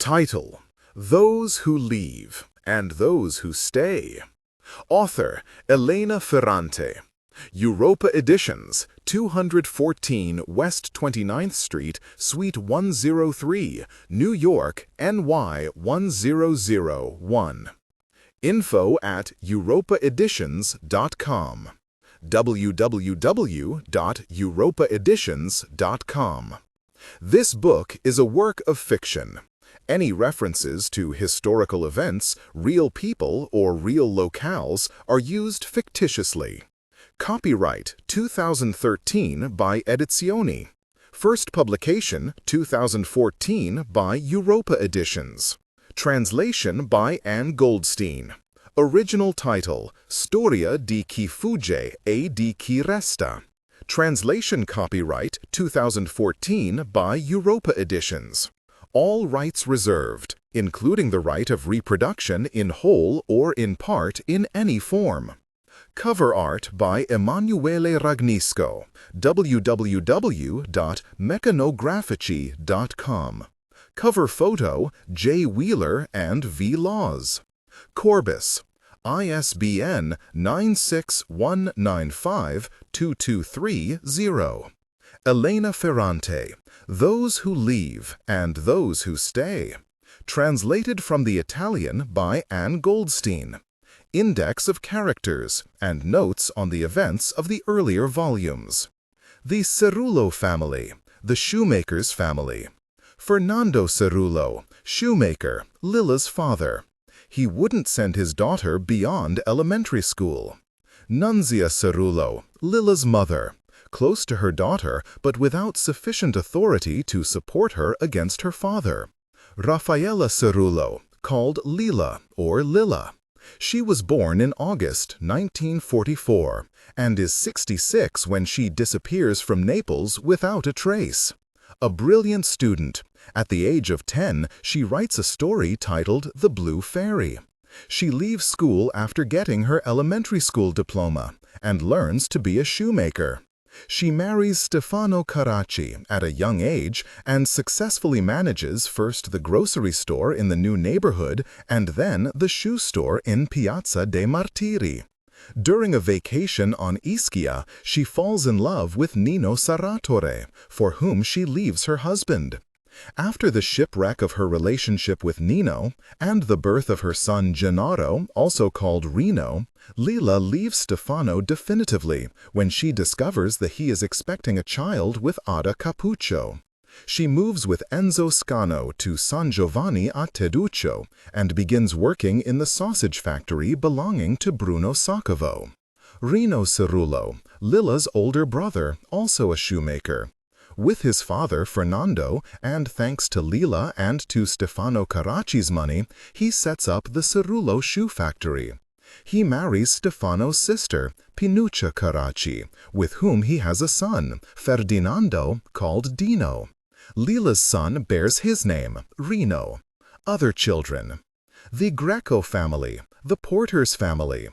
Title: Those Who Leave and Those Who Stay. Author: Elena Ferrante. Europa Editions, 214 West 29th Street, Suite 103, New York, NY 1001. info@europaeditions.com. www.europaeditions.com. This book is a work of fiction. Any references to historical events, real people, or real locales are used fictitiously. Copyright 2013 by Edizioni. First publication 2014 by Europa Editions. Translation by Anne Goldstein. Original title: Storia di chi fugge e di chi resta. Translation copyright 2014 by Europa Editions. All rights reserved, including the right of reproduction in whole or in part in any form. Cover art by Emanuele Ragnisco. www.mechanografici.com. Cover photo J. Wheeler and V. Laws. Corbis. ISBN 961952230. Elena Ferrante. Those Who Leave and Those Who Stay. Translated from the Italian by Anne Goldstein. Index of characters and notes on the events of the earlier volumes. The Cerullo family, the shoemaker's family. Fernando Cerullo, shoemaker, Lilla's father. He wouldn't send his daughter beyond elementary school. Nunzia Cerullo, Lilla's mother, close to her daughter but without sufficient authority to support her against her father. Raffaella Cerullo, called Lila or Lilla. She was born in August 1944 and is 66 when she disappears from Naples without a trace. A brilliant student, at the age of 10 she writes a story titled The Blue Fairy. She leaves school after getting her elementary school diploma and learns to be a shoemaker. She marries Stefano Carracci at a young age and successfully manages first the grocery store in the new neighborhood and then the shoe store in Piazza dei Martiri. During a vacation on Ischia, she falls in love with Nino Sarratore, for whom she leaves her husband. After the shipwreck of her relationship with Nino and the birth of her son Gennaro, also called Rino, Lila leaves Stefano definitively when she discovers that he is expecting a child with Ada Capuccio. She moves with Enzo Scano to San Giovanni a Teduccio and begins working in the sausage factory belonging to Bruno Saccovo. Rino Cerullo, Lila's older brother, also a shoemaker. With his father, Fernando, and thanks to Lila and to Stefano Carracci's money, he sets up the Cerullo shoe factory. He marries Stefano's sister, Pinuccia Carracci, with whom he has a son, Ferdinando, called Dino. Lila's son bears his name, Rino. Other children. The Greco family, the Porter's family.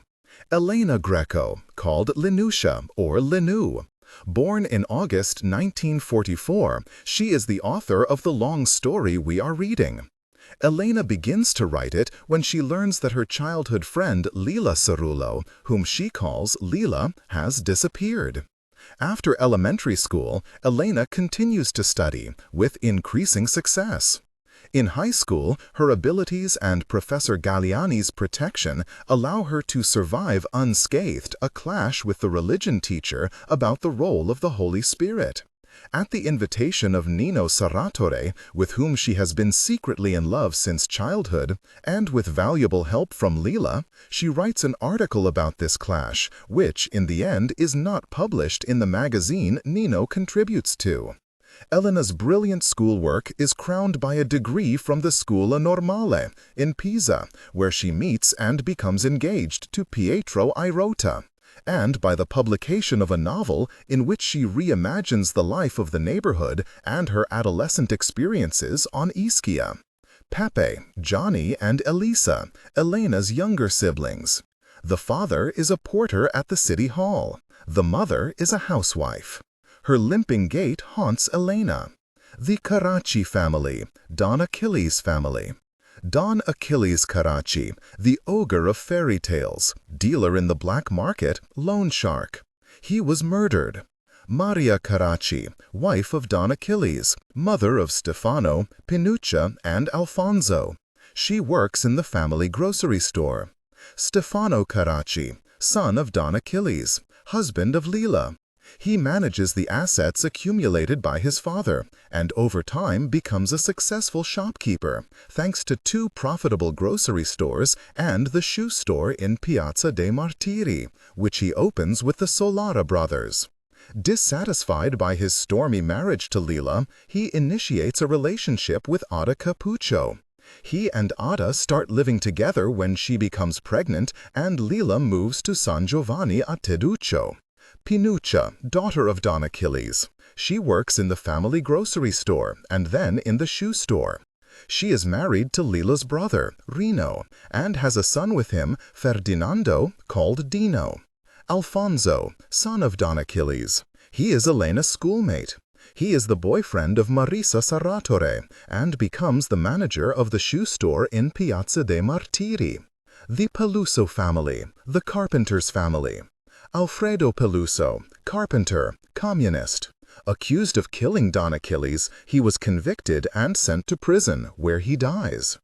Elena Greco, called Linuccia or Linu. Born in August 1944, she is the author of the long story we are reading. Elena begins to write it when she learns that her childhood friend Lila Cerullo, whom she calls Lila, has disappeared. After elementary school, Elena continues to study, with increasing success. In high school, her abilities and Professor Galliani's protection allow her to survive unscathed a clash with the religion teacher about the role of the Holy Spirit. At the invitation of Nino Sarratore, with whom she has been secretly in love since childhood, and with valuable help from Lila, she writes an article about this clash, which, in the end, is not published in the magazine Nino contributes to. Elena's brilliant schoolwork is crowned by a degree from the Scuola Normale in Pisa, where she meets and becomes engaged to Pietro Airota, and by the publication of a novel in which she reimagines the life of the neighborhood and her adolescent experiences on Ischia. Pepe, Johnny, and Elisa, Elena's younger siblings. The father is a porter at the city hall. The mother is a housewife. Her limping gait haunts Elena. The Carracci family, Don Achilles family. Don Achilles Carracci, the ogre of fairy tales, dealer in the black market, loan shark. He was murdered. Maria Carracci, wife of Don Achilles, mother of Stefano, Pinuccia, and Alfonso. She works in the family grocery store. Stefano Carracci, son of Don Achilles, husband of Lila. He manages the assets accumulated by his father and over time becomes a successful shopkeeper, thanks to 2 profitable grocery stores and the shoe store in Piazza dei Martiri, which he opens with the Solara brothers. Dissatisfied by his stormy marriage to Lila, he initiates a relationship with Ada Capuccio. He and Ada start living together when she becomes pregnant and Lila moves to San Giovanni a Teduccio. Pinuccia, daughter of Don Achilles. She works in the family grocery store and then in the shoe store. She is married to Lila's brother, Rino, and has a son with him, Ferdinando, called Dino. Alfonso, son of Don Achilles. He is Elena's schoolmate. He is the boyfriend of Marisa Sarratore and becomes the manager of the shoe store in Piazza dei Martiri. The Peluso family, the Carpenters family. Alfredo Peluso, carpenter, communist. Accused of killing Don Achilles, he was convicted and sent to prison, where he dies.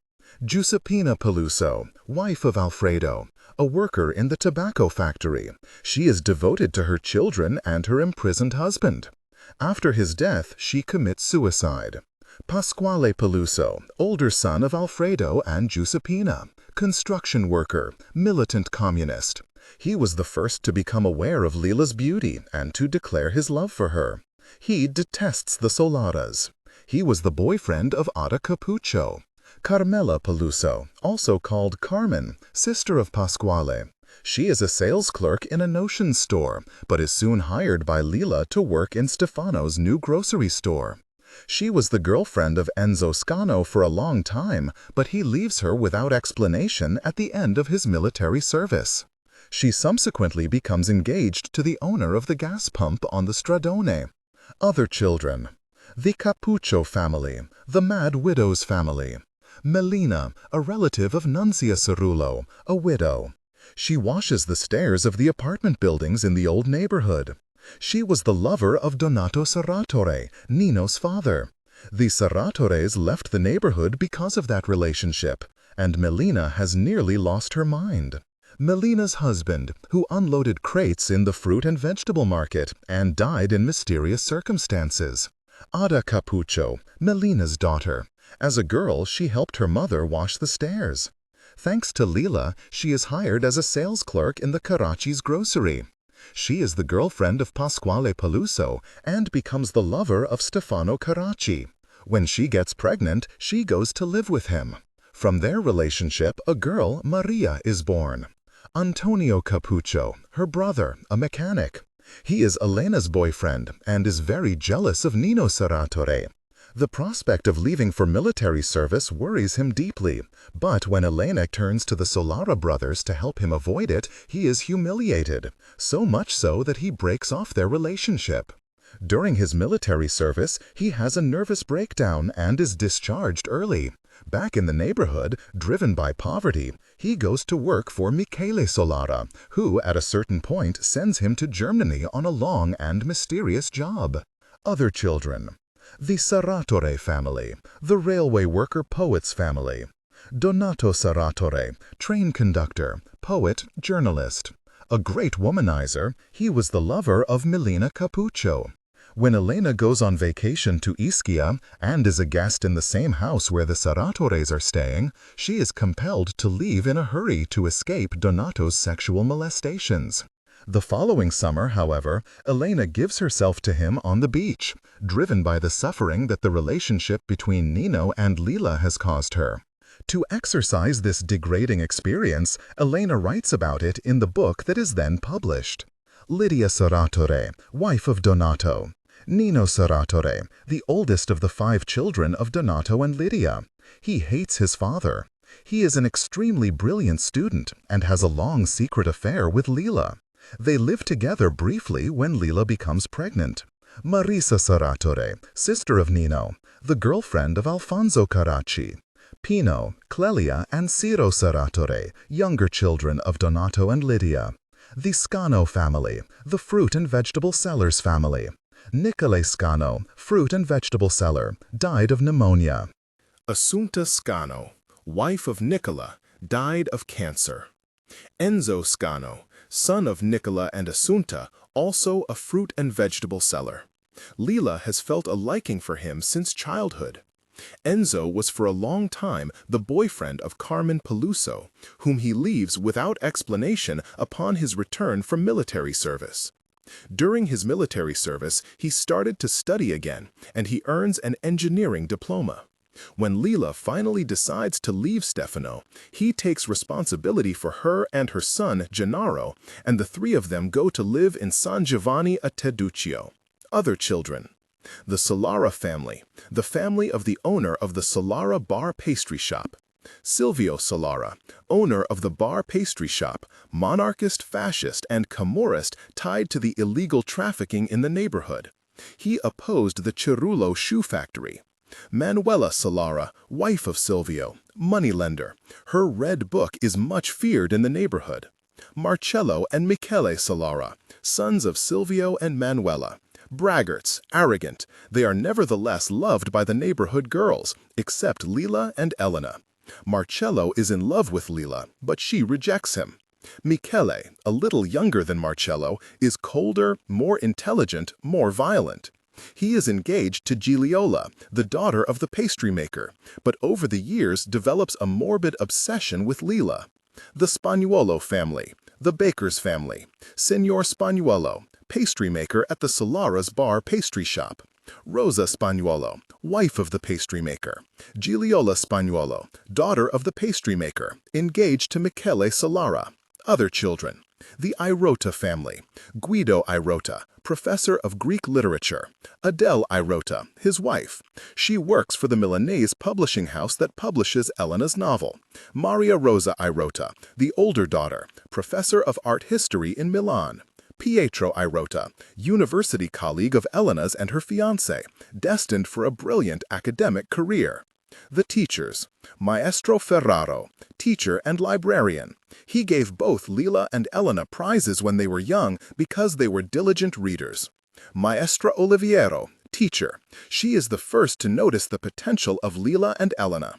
Giuseppina Peluso, wife of Alfredo, a worker in the tobacco factory. She is devoted to her children and her imprisoned husband. After his death, she commits suicide. Pasquale Peluso, older son of Alfredo and Giuseppina, construction worker, militant communist. He was the first to become aware of Lila's beauty and to declare his love for her. He detests the Solaras. He was the boyfriend of Ada Capuccio. Carmela Peluso, also called Carmen, sister of Pasquale. She is a sales clerk in a notion store, but is soon hired by Lila to work in Stefano's new grocery store. She was the girlfriend of Enzo Scano for a long time, but he leaves her without explanation at the end of his military service. She subsequently becomes engaged to the owner of the gas pump on the Stradone. Other children. The Capuccio family, the Mad Widow's family. Melina, a relative of Nunzia Cerullo, a widow. She washes the stairs of the apartment buildings in the old neighborhood. She was the lover of Donato Serratore, Nino's father. The Serratores left the neighborhood because of that relationship, and Melina has nearly lost her mind. Melina's husband, who unloaded crates in the fruit and vegetable market and died in mysterious circumstances. Ada Capuccio, Melina's daughter. As a girl, she helped her mother wash the stairs. Thanks to Lila, she is hired as a sales clerk in the Carracci's grocery. She is the girlfriend of Pasquale Peluso and becomes the lover of Stefano Carracci. When she gets pregnant, she goes to live with him. From their relationship, a girl, Maria, is born. Antonio Capuccio, her brother, a mechanic. He is Elena's boyfriend and is very jealous of Nino Serratore. The prospect of leaving for military service worries him deeply, but when Elena turns to the Solara brothers to help him avoid it, he is humiliated, so much so that he breaks off their relationship. During his military service, he has a nervous breakdown and is discharged early. Back in the neighborhood, driven by poverty, he goes to work for Michele Solara, who at a certain point sends him to Germany on a long and mysterious job. Other children. The Serratore family, the railway worker poet's family. Donato Serratore, train conductor, poet, journalist. A great womanizer, he was the lover of Melina Capuccio. When Elena goes on vacation to Ischia and is a guest in the same house where the Serratores are staying, she is compelled to leave in a hurry to escape Donato's sexual molestations. The following summer, however, Elena gives herself to him on the beach, driven by the suffering that the relationship between Nino and Lila has caused her. To exorcise this degrading experience, Elena writes about it in the book that is then published. Lydia Serratore, wife of Donato. Nino Serratore, the oldest of the 5 children of Donato and Lydia. He hates his father. He is an extremely brilliant student and has a long secret affair with Lila. They live together briefly when Lila becomes pregnant. Marisa Serratore, sister of Nino. the girlfriend of Alfonso Carracci. Pino, Clelia, and Ciro Serratore, younger children of Donato and Lydia. The Scano family, the fruit and vegetable sellers family. Nicole Scano, fruit and vegetable seller, died of pneumonia. Assunta Scano, wife of Nicola, died of cancer. Enzo Scano, son of Nicola and Assunta, also a fruit and vegetable seller. Lila has felt a liking for him since childhood. Enzo was for a long time the boyfriend of Carmen Peluso, whom he leaves without explanation upon his return from military service. During his military service, he started to study again, and he earns an engineering diploma. When Lila finally decides to leave Stefano, he takes responsibility for her and her son, Gennaro, and the three of them go to live in San Giovanni a Teduccio. Other children. The Solara family, the family of the owner of the Solara bar pastry shop. Silvio Solara, owner of the bar pastry shop, monarchist, fascist, and Camorrist tied to the illegal trafficking in the neighborhood. He opposed the Cerullo shoe factory. Manuela Solara, wife of Silvio, moneylender. Her red book is much feared in the neighborhood. Marcello and Michele Solara, sons of Silvio and Manuela. Braggarts, arrogant, they are nevertheless loved by the neighborhood girls, except Lila and Elena. Marcello is in love with Lila, but she rejects him. Michele, a little younger than Marcello, is colder, more intelligent, more violent. He is engaged to Gigliola, the daughter of the pastry maker, but over the years develops a morbid obsession with Lila. The Spagnuolo family, the baker's family. Signor Spagnuolo, pastry maker at the Solara's bar pastry shop. Rosa Spagnuolo, wife of the pastry maker. Gigliola Spagnuolo, daughter of the pastry maker, engaged to Michele Solara. Other children. The Irota family. Guido Irota, professor of Greek literature. Adele Irota, his wife. She works for the Milanese publishing house that publishes Elena's novel. Maria Rosa Irota, the older daughter, professor of art history in Milan. Pietro Irota, university colleague of Elena's and her fiancé, destined for a brilliant academic career. The teachers. Maestro Ferraro, teacher and librarian. He gave both Lila and Elena prizes when they were young because they were diligent readers. Maestra Oliviero, teacher. She is the first to notice the potential of Lila and Elena.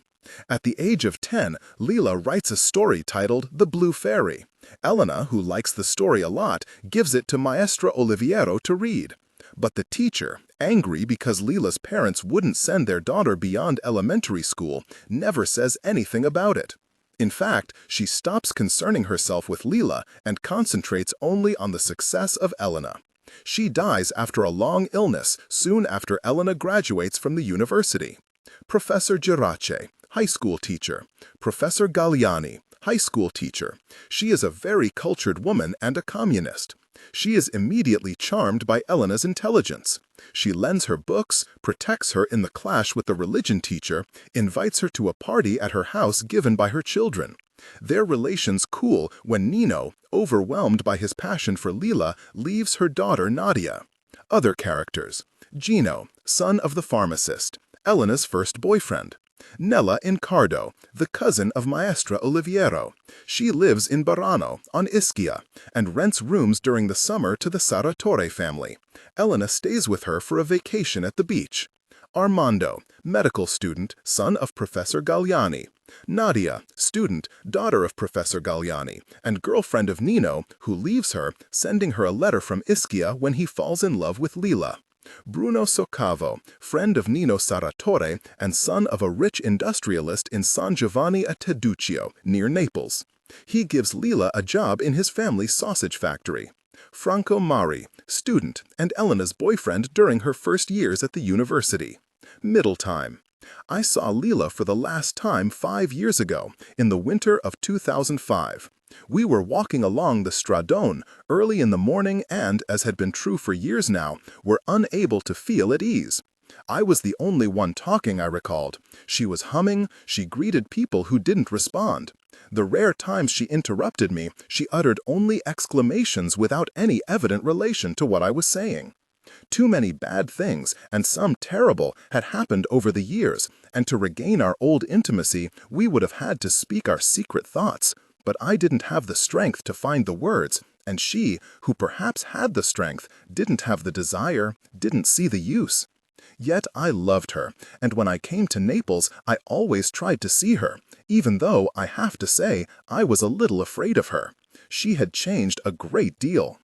At the age of 10, Lila writes a story titled The Blue Fairy. Elena, who likes the story a lot, gives it to Maestra Oliviero to read. But the teacher, angry because Lila's parents wouldn't send their daughter beyond elementary school, never says anything about it. In fact, she stops concerning herself with Lila and concentrates only on the success of Elena. She dies after a long illness soon after Elena graduates from the university. Professor Gerace, high school teacher. Professor Galliani, high school teacher. She is a very cultured woman and a communist. She is immediately charmed by Elena's intelligence. She lends her books, protects her in the clash with the religion teacher, invites her to a party at her house given by her children. Their relations cool when Nino, overwhelmed by his passion for Lila, leaves her daughter Nadia. Other characters. Gino, son of the pharmacist, Elena's first boyfriend. Nella Incardo, the cousin of Maestra Oliviero. She lives in Barano, on Ischia, and rents rooms during the summer to the Sarratore family. Elena stays with her for a vacation at the beach. Armando, medical student, son of Professor Galliani. Nadia, student, daughter of Professor Galliani, and girlfriend of Nino, who leaves her, sending her a letter from Ischia when he falls in love with Lila. Bruno Soccavo, friend of Nino Sarratore and son of a rich industrialist in San Giovanni a Teduccio, near Naples. He gives Lila a job in his family's sausage factory. Franco Mari, student and Elena's boyfriend during her first years at the university. Middle time. I saw Lila for the last time 5 years ago, in the winter of 2005. We were walking along the Stradone early in the morning and, as had been true for years now, were unable to feel at ease. I was the only one talking, I recalled. She was humming, she greeted people who didn't respond. The rare times she interrupted me, she uttered only exclamations without any evident relation to what I was saying. Too many bad things, and some terrible, had happened over the years, and to regain our old intimacy, we would have had to speak our secret thoughts. But I didn't have the strength to find the words, and she, who perhaps had the strength, didn't have the desire, didn't see the use. Yet I loved her, and when I came to Naples, I always tried to see her, even though, I have to say, I was a little afraid of her. She had changed a great deal.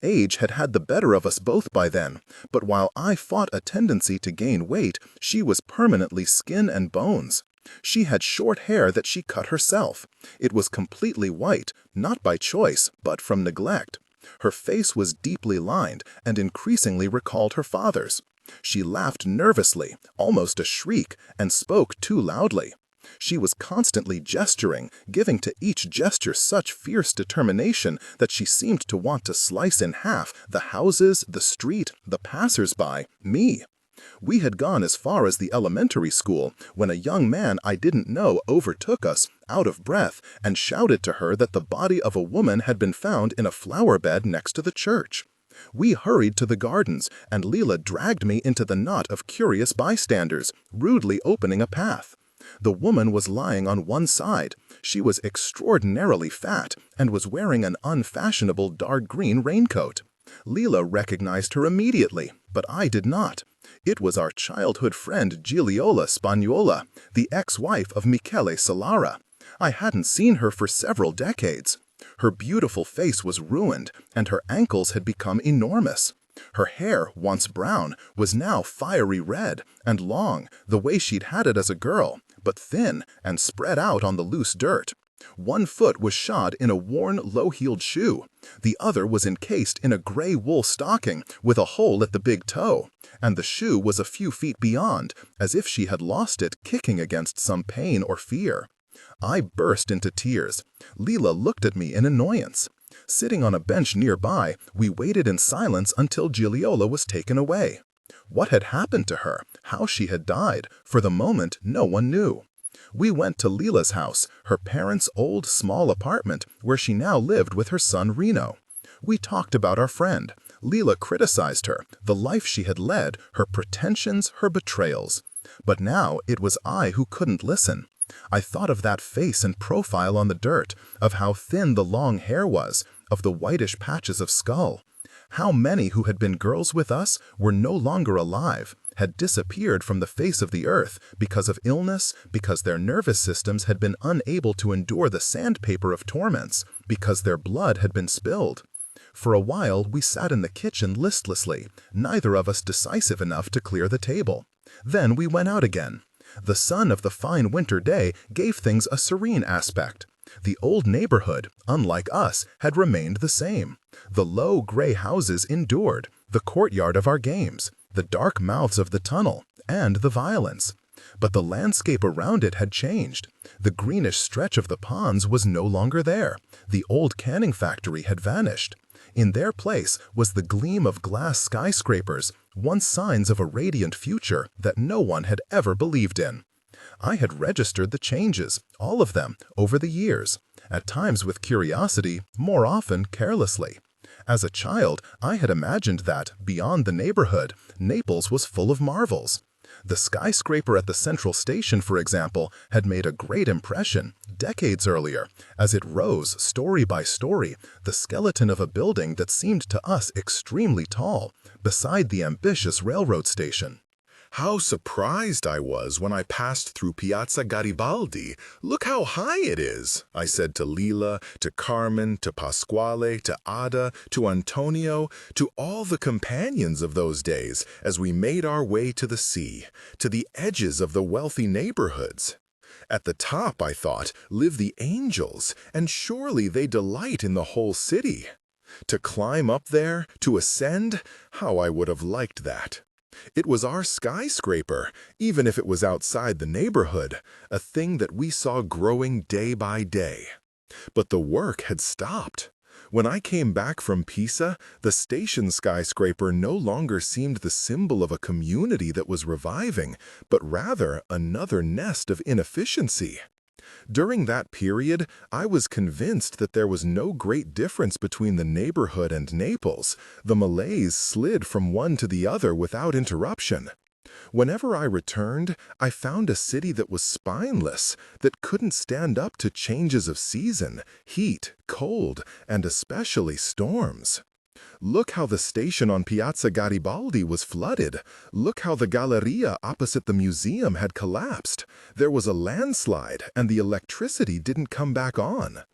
Age had had the better of us both by then, but while I fought a tendency to gain weight, she was permanently skin and bones. She had short hair that she cut herself. It was completely white, not by choice, but from neglect. Her face was deeply lined and increasingly recalled her father's. She laughed nervously, almost a shriek, and spoke too loudly. She was constantly gesturing, giving to each gesture such fierce determination that she seemed to want to slice in half the houses, the street, the passers-by, me. We had gone as far as the elementary school when a young man I didn't know overtook us, out of breath, and shouted to her that the body of a woman had been found in a flower bed next to the church. We hurried to the gardens, and Leela dragged me into the knot of curious bystanders, rudely opening a path. The woman was lying on one side. She was extraordinarily fat and was wearing an unfashionable dark green raincoat. Leela recognized her immediately, but I did not. It was our childhood friend Gigliola Spagnola, the ex-wife of Michele Solara. I hadn't seen her for several decades. Her beautiful face was ruined, and her ankles had become enormous. Her hair, once brown, was now fiery red and long, the way she'd had it as a girl, but thin and spread out on the loose dirt. One foot was shod in a worn, low-heeled shoe. The other was encased in a gray wool stocking with a hole at the big toe, and the shoe was a few feet beyond, as if she had lost it kicking against some pain or fear. I burst into tears. Leela looked at me in annoyance. Sitting on a bench nearby, we waited in silence until Gigliola was taken away. What had happened to her, how she had died, for the moment no one knew. We went to Leela's house, her parents' old small apartment, where she now lived with her son Reno. We talked about our friend. Leela criticized her, the life she had led, her pretensions, her betrayals. But now it was I who couldn't listen. I thought of that face and profile on the dirt, of how thin the long hair was, of the whitish patches of skull. How many who had been girls with us were no longer alive, had disappeared from the face of the earth because of illness, because their nervous systems had been unable to endure the sandpaper of torments, because their blood had been spilled. For a while we sat in the kitchen listlessly, neither of us decisive enough to clear the table. Then we went out again. The sun of the fine winter day gave things a serene aspect. The old neighborhood, unlike us, had remained the same. The low gray houses endured, the courtyard of our games, the dark mouths of the tunnel, and the violence. But the landscape around it had changed. The greenish stretch of the ponds was no longer there. The old canning factory had vanished. In their place was the gleam of glass skyscrapers, once signs of a radiant future that no one had ever believed in. I had registered the changes, all of them, over the years, at times with curiosity, more often carelessly. As a child, I had imagined that, beyond the neighborhood, Naples was full of marvels. The skyscraper at the Central Station, for example, had made a great impression, decades earlier, as it rose story by story, the skeleton of a building that seemed to us extremely tall, beside the ambitious railroad station. How surprised I was when I passed through Piazza Garibaldi. Look how high it is, I said to Leela, to Carmen, to Pasquale, to Ada, to Antonio, to all the companions of those days as we made our way to the sea, to the edges of the wealthy neighborhoods. At the top, I thought, live the angels, and surely they delight in the whole city. To climb up there, to ascend, how I would have liked that. It was our skyscraper, even if it was outside the neighborhood, a thing that we saw growing day by day. But the work had stopped. When I came back from Pisa, the station skyscraper no longer seemed the symbol of a community that was reviving, but rather another nest of inefficiency. During that period, I was convinced that there was no great difference between the neighborhood and Naples. The Malays slid from one to the other without interruption. Whenever I returned, I found a city that was spineless, that couldn't stand up to changes of season, heat, cold, and especially storms. Look how the station on Piazza Garibaldi was flooded. Look how the Galleria opposite the museum had collapsed. There was a landslide, and the electricity didn't come back on.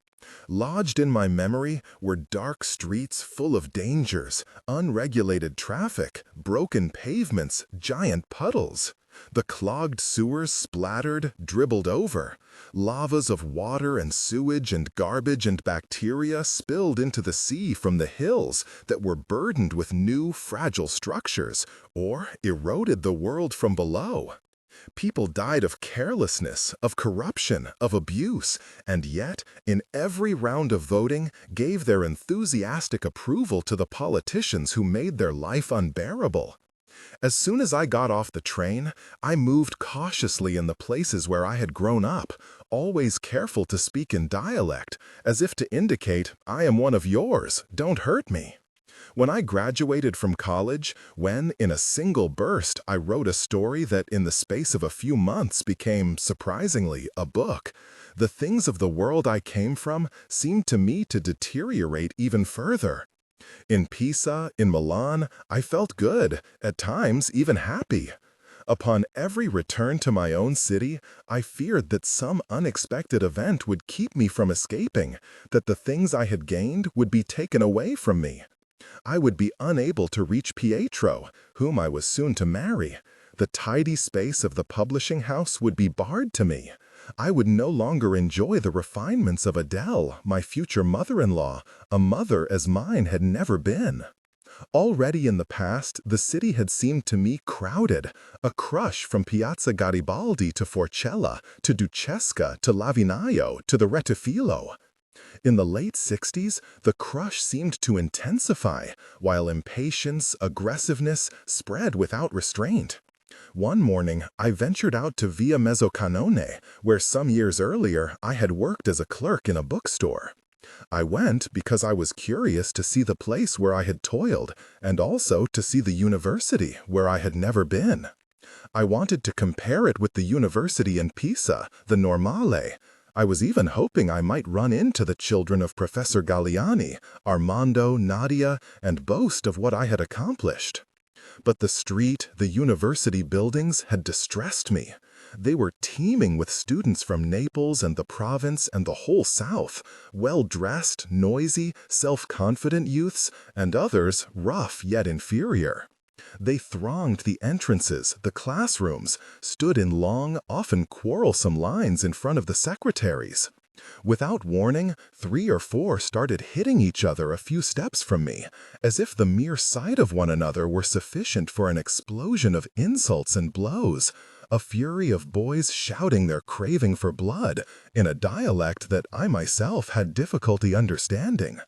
Lodged in my memory were dark streets full of dangers, unregulated traffic, broken pavements, giant puddles. The clogged sewers splattered, dribbled over. Lavas of water and sewage and garbage and bacteria spilled into the sea from the hills that were burdened with new, fragile structures, or eroded the world from below. People died of carelessness, of corruption, of abuse, and yet, in every round of voting, gave their enthusiastic approval to the politicians who made their life unbearable. As soon as I got off the train, I moved cautiously in the places where I had grown up, always careful to speak in dialect, as if to indicate, I am one of yours, don't hurt me. When I graduated from college, when, in a single burst, I wrote a story that in the space of a few months became, surprisingly, a book, the things of the world I came from seemed to me to deteriorate even further. In Pisa, in Milan, I felt good, at times even happy. Upon every return to my own city, I feared that some unexpected event would keep me from escaping, that the things I had gained would be taken away from me. I would be unable to reach Pietro, whom I was soon to marry. The tidy space of the publishing house would be barred to me. I would no longer enjoy the refinements of Adele, my future mother-in-law, a mother as mine had never been. Already in the past, the city had seemed to me crowded, a crush from Piazza Garibaldi to Forcella, to Ducesca, to Lavinaio, to the Rettifilo. In the late 60s, the crush seemed to intensify, while impatience, aggressiveness spread without restraint. One morning, I ventured out to Via Mezzocanone, where some years earlier I had worked as a clerk in a bookstore. I went because I was curious to see the place where I had toiled, and also to see the university where I had never been. I wanted to compare it with the university in Pisa, the Normale. I was even hoping I might run into the children of Professor Galliani, Armando, Nadia, and boast of what I had accomplished. But the street, the university buildings had distressed me. They were teeming with students from Naples and the province and the whole South, well-dressed, noisy, self-confident youths, and others rough yet inferior. They thronged the entrances, the classrooms, stood in long, often quarrelsome lines in front of the secretaries. Without warning, 3 or 4 started hitting each other a few steps from me, as if the mere sight of one another were sufficient for an explosion of insults and blows, a fury of boys shouting their craving for blood, in a dialect that I myself had difficulty understanding.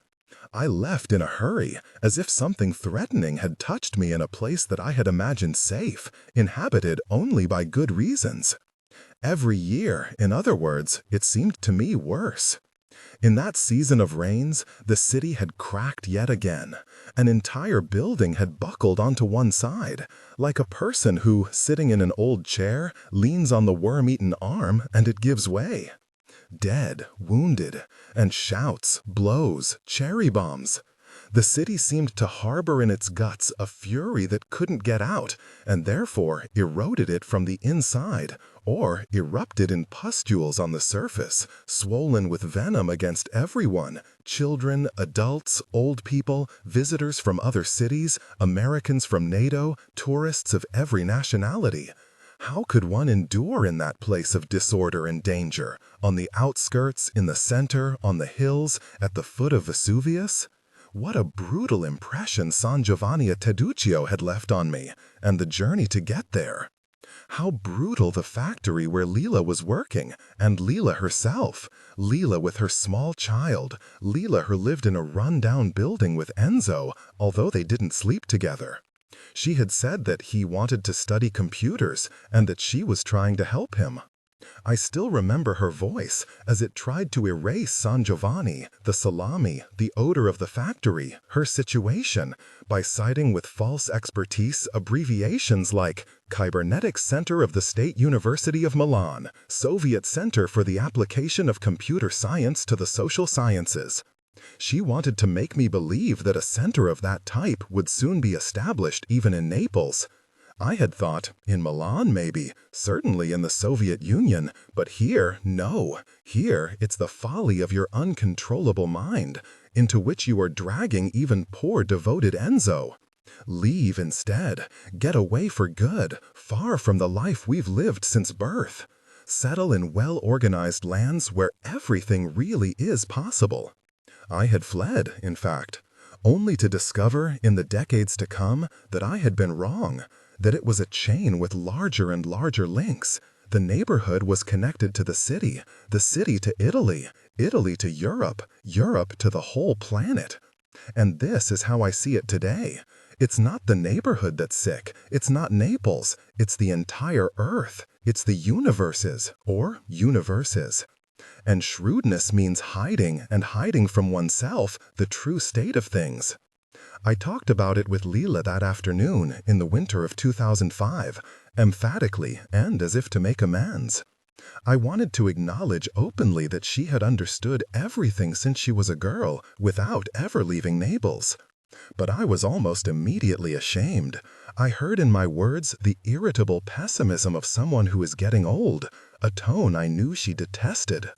I left in a hurry, as if something threatening had touched me in a place that I had imagined safe, inhabited only by good reasons. Every year, in other words, it seemed to me worse. In that season of rains, the city had cracked yet again. An entire building had buckled onto one side, like a person who, sitting in an old chair, leans on the worm-eaten arm and it gives way. Dead, wounded, and shouts, blows, cherry bombs. The city seemed to harbor in its guts a fury that couldn't get out, and therefore eroded it from the inside, or erupted in pustules on the surface, swollen with venom against everyone, children, adults, old people, visitors from other cities, Americans from NATO, tourists of every nationality. How could one endure in that place of disorder and danger, on the outskirts, in the center, on the hills, at the foot of Vesuvius? What a brutal impression San Giovanni at Teduccio had left on me, and the journey to get there. How brutal the factory where Leela was working, and Leela herself, Leela with her small child, Leela who lived in a run-down building with Enzo, although they didn't sleep together. She had said that he wanted to study computers, and that she was trying to help him. I still remember her voice as it tried to erase San Giovanni, the salami, the odor of the factory, her situation, by citing with false expertise abbreviations like Cybernetic Center of the State University of Milan, Soviet Center for the Application of Computer Science to the Social Sciences. She wanted to make me believe that a center of that type would soon be established even in Naples. I had thought, in Milan maybe, certainly in the Soviet Union, but here, no. Here, it's the folly of your uncontrollable mind, into which you are dragging even poor devoted Enzo. Leave instead. Get away for good, far from the life we've lived since birth. Settle in well-organized lands where everything really is possible. I had fled, in fact, only to discover, in the decades to come, that I had been wrong, that it was a chain with larger and larger links. The neighborhood was connected to the city to Italy, Italy to Europe, Europe to the whole planet. And this is how I see it today. It's not the neighborhood that's sick, it's not Naples, it's the entire Earth, it's the universes, or universes. And shrewdness means hiding, and hiding from oneself, the true state of things. I talked about it with Leela that afternoon in the winter of 2005, emphatically and as if to make amends. I wanted to acknowledge openly that she had understood everything since she was a girl without ever leaving Naples. But I was almost immediately ashamed. I heard in my words the irritable pessimism of someone who is getting old, a tone I knew she detested.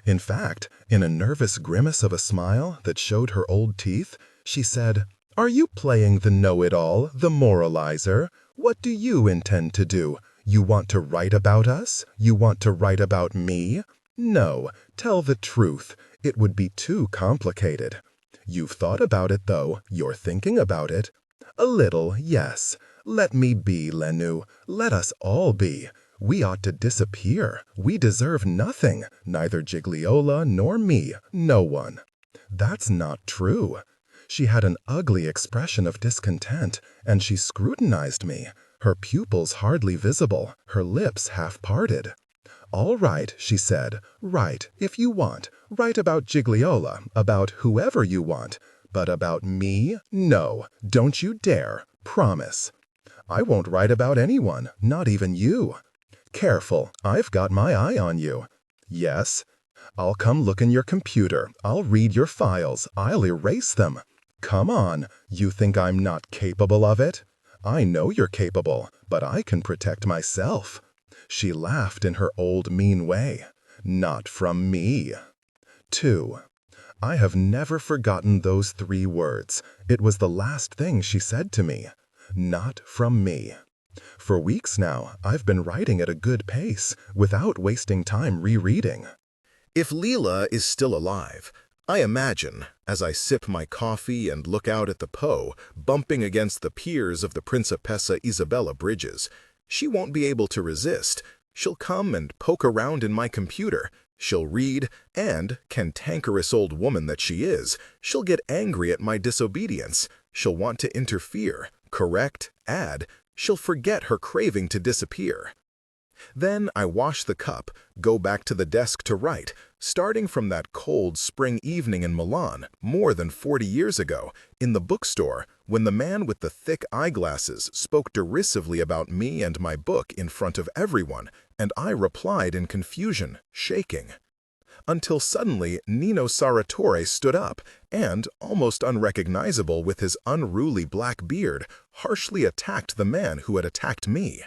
In fact, in a nervous grimace of a smile that showed her old teeth, she said, "Are you playing the know-it-all, the moralizer? What do you intend to do? You want to write about us? You want to write about me? No, tell the truth. It would be too complicated. You've thought about it, though. You're thinking about it. A little, yes. Let me be, Lenu. Let us all be. We ought to disappear. We deserve nothing, neither Gigliola nor me, no one." That's not true. She had an ugly expression of discontent, and she scrutinized me, her pupils hardly visible, her lips half parted. "All right," she said, "write, if you want. Write about Gigliola, about whoever you want. But about me? No, don't you dare. Promise." "I won't write about anyone, not even you." "Careful, I've got my eye on you." "Yes." "I'll come look in your computer. I'll read your files. I'll erase them." "Come on, you think I'm not capable of it?" "I know you're capable, but I can protect myself." She laughed in her old mean way. "Not from me." 2. I have never forgotten those 3 words. It was the last thing she said to me. Not from me. For weeks now, I've been writing at a good pace, without wasting time rereading. If Leela is still alive, I imagine, as I sip my coffee and look out at the Po, bumping against the piers of the Principessa Isabella bridges, she won't be able to resist. She'll come and poke around in my computer. She'll read, and, cantankerous old woman that she is, she'll get angry at my disobedience. She'll want to interfere, correct, add. She'll forget her craving to disappear. Then I wash the cup, go back to the desk to write, starting from that cold spring evening in Milan, more than 40 years ago, in the bookstore, when the man with the thick eyeglasses spoke derisively about me and my book in front of everyone, and I replied in confusion, shaking. Until suddenly Nino Sarratore stood up and, almost unrecognizable with his unruly black beard, harshly attacked the man who had attacked me.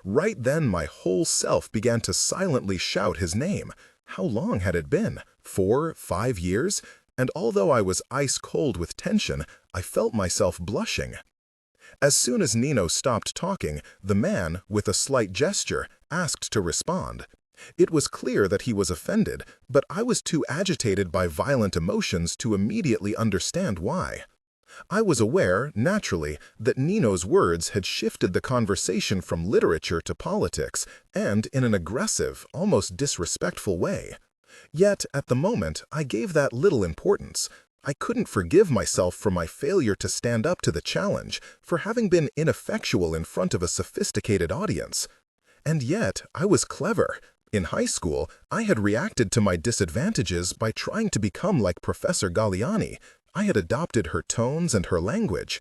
Right then my whole self began to silently shout his name. How long had it been? 4, 5 years? And although I was ice-cold with tension, I felt myself blushing. As soon as Nino stopped talking, the man, with a slight gesture, asked to respond. It was clear that he was offended, but I was too agitated by violent emotions to immediately understand why. I was aware, naturally, that Nino's words had shifted the conversation from literature to politics, and in an aggressive, almost disrespectful way. Yet, at the moment, I gave that little importance. I couldn't forgive myself for my failure to stand up to the challenge, for having been ineffectual in front of a sophisticated audience. And yet, I was clever. In high school, I had reacted to my disadvantages by trying to become like Professor Galliani. I had adopted her tones and her language.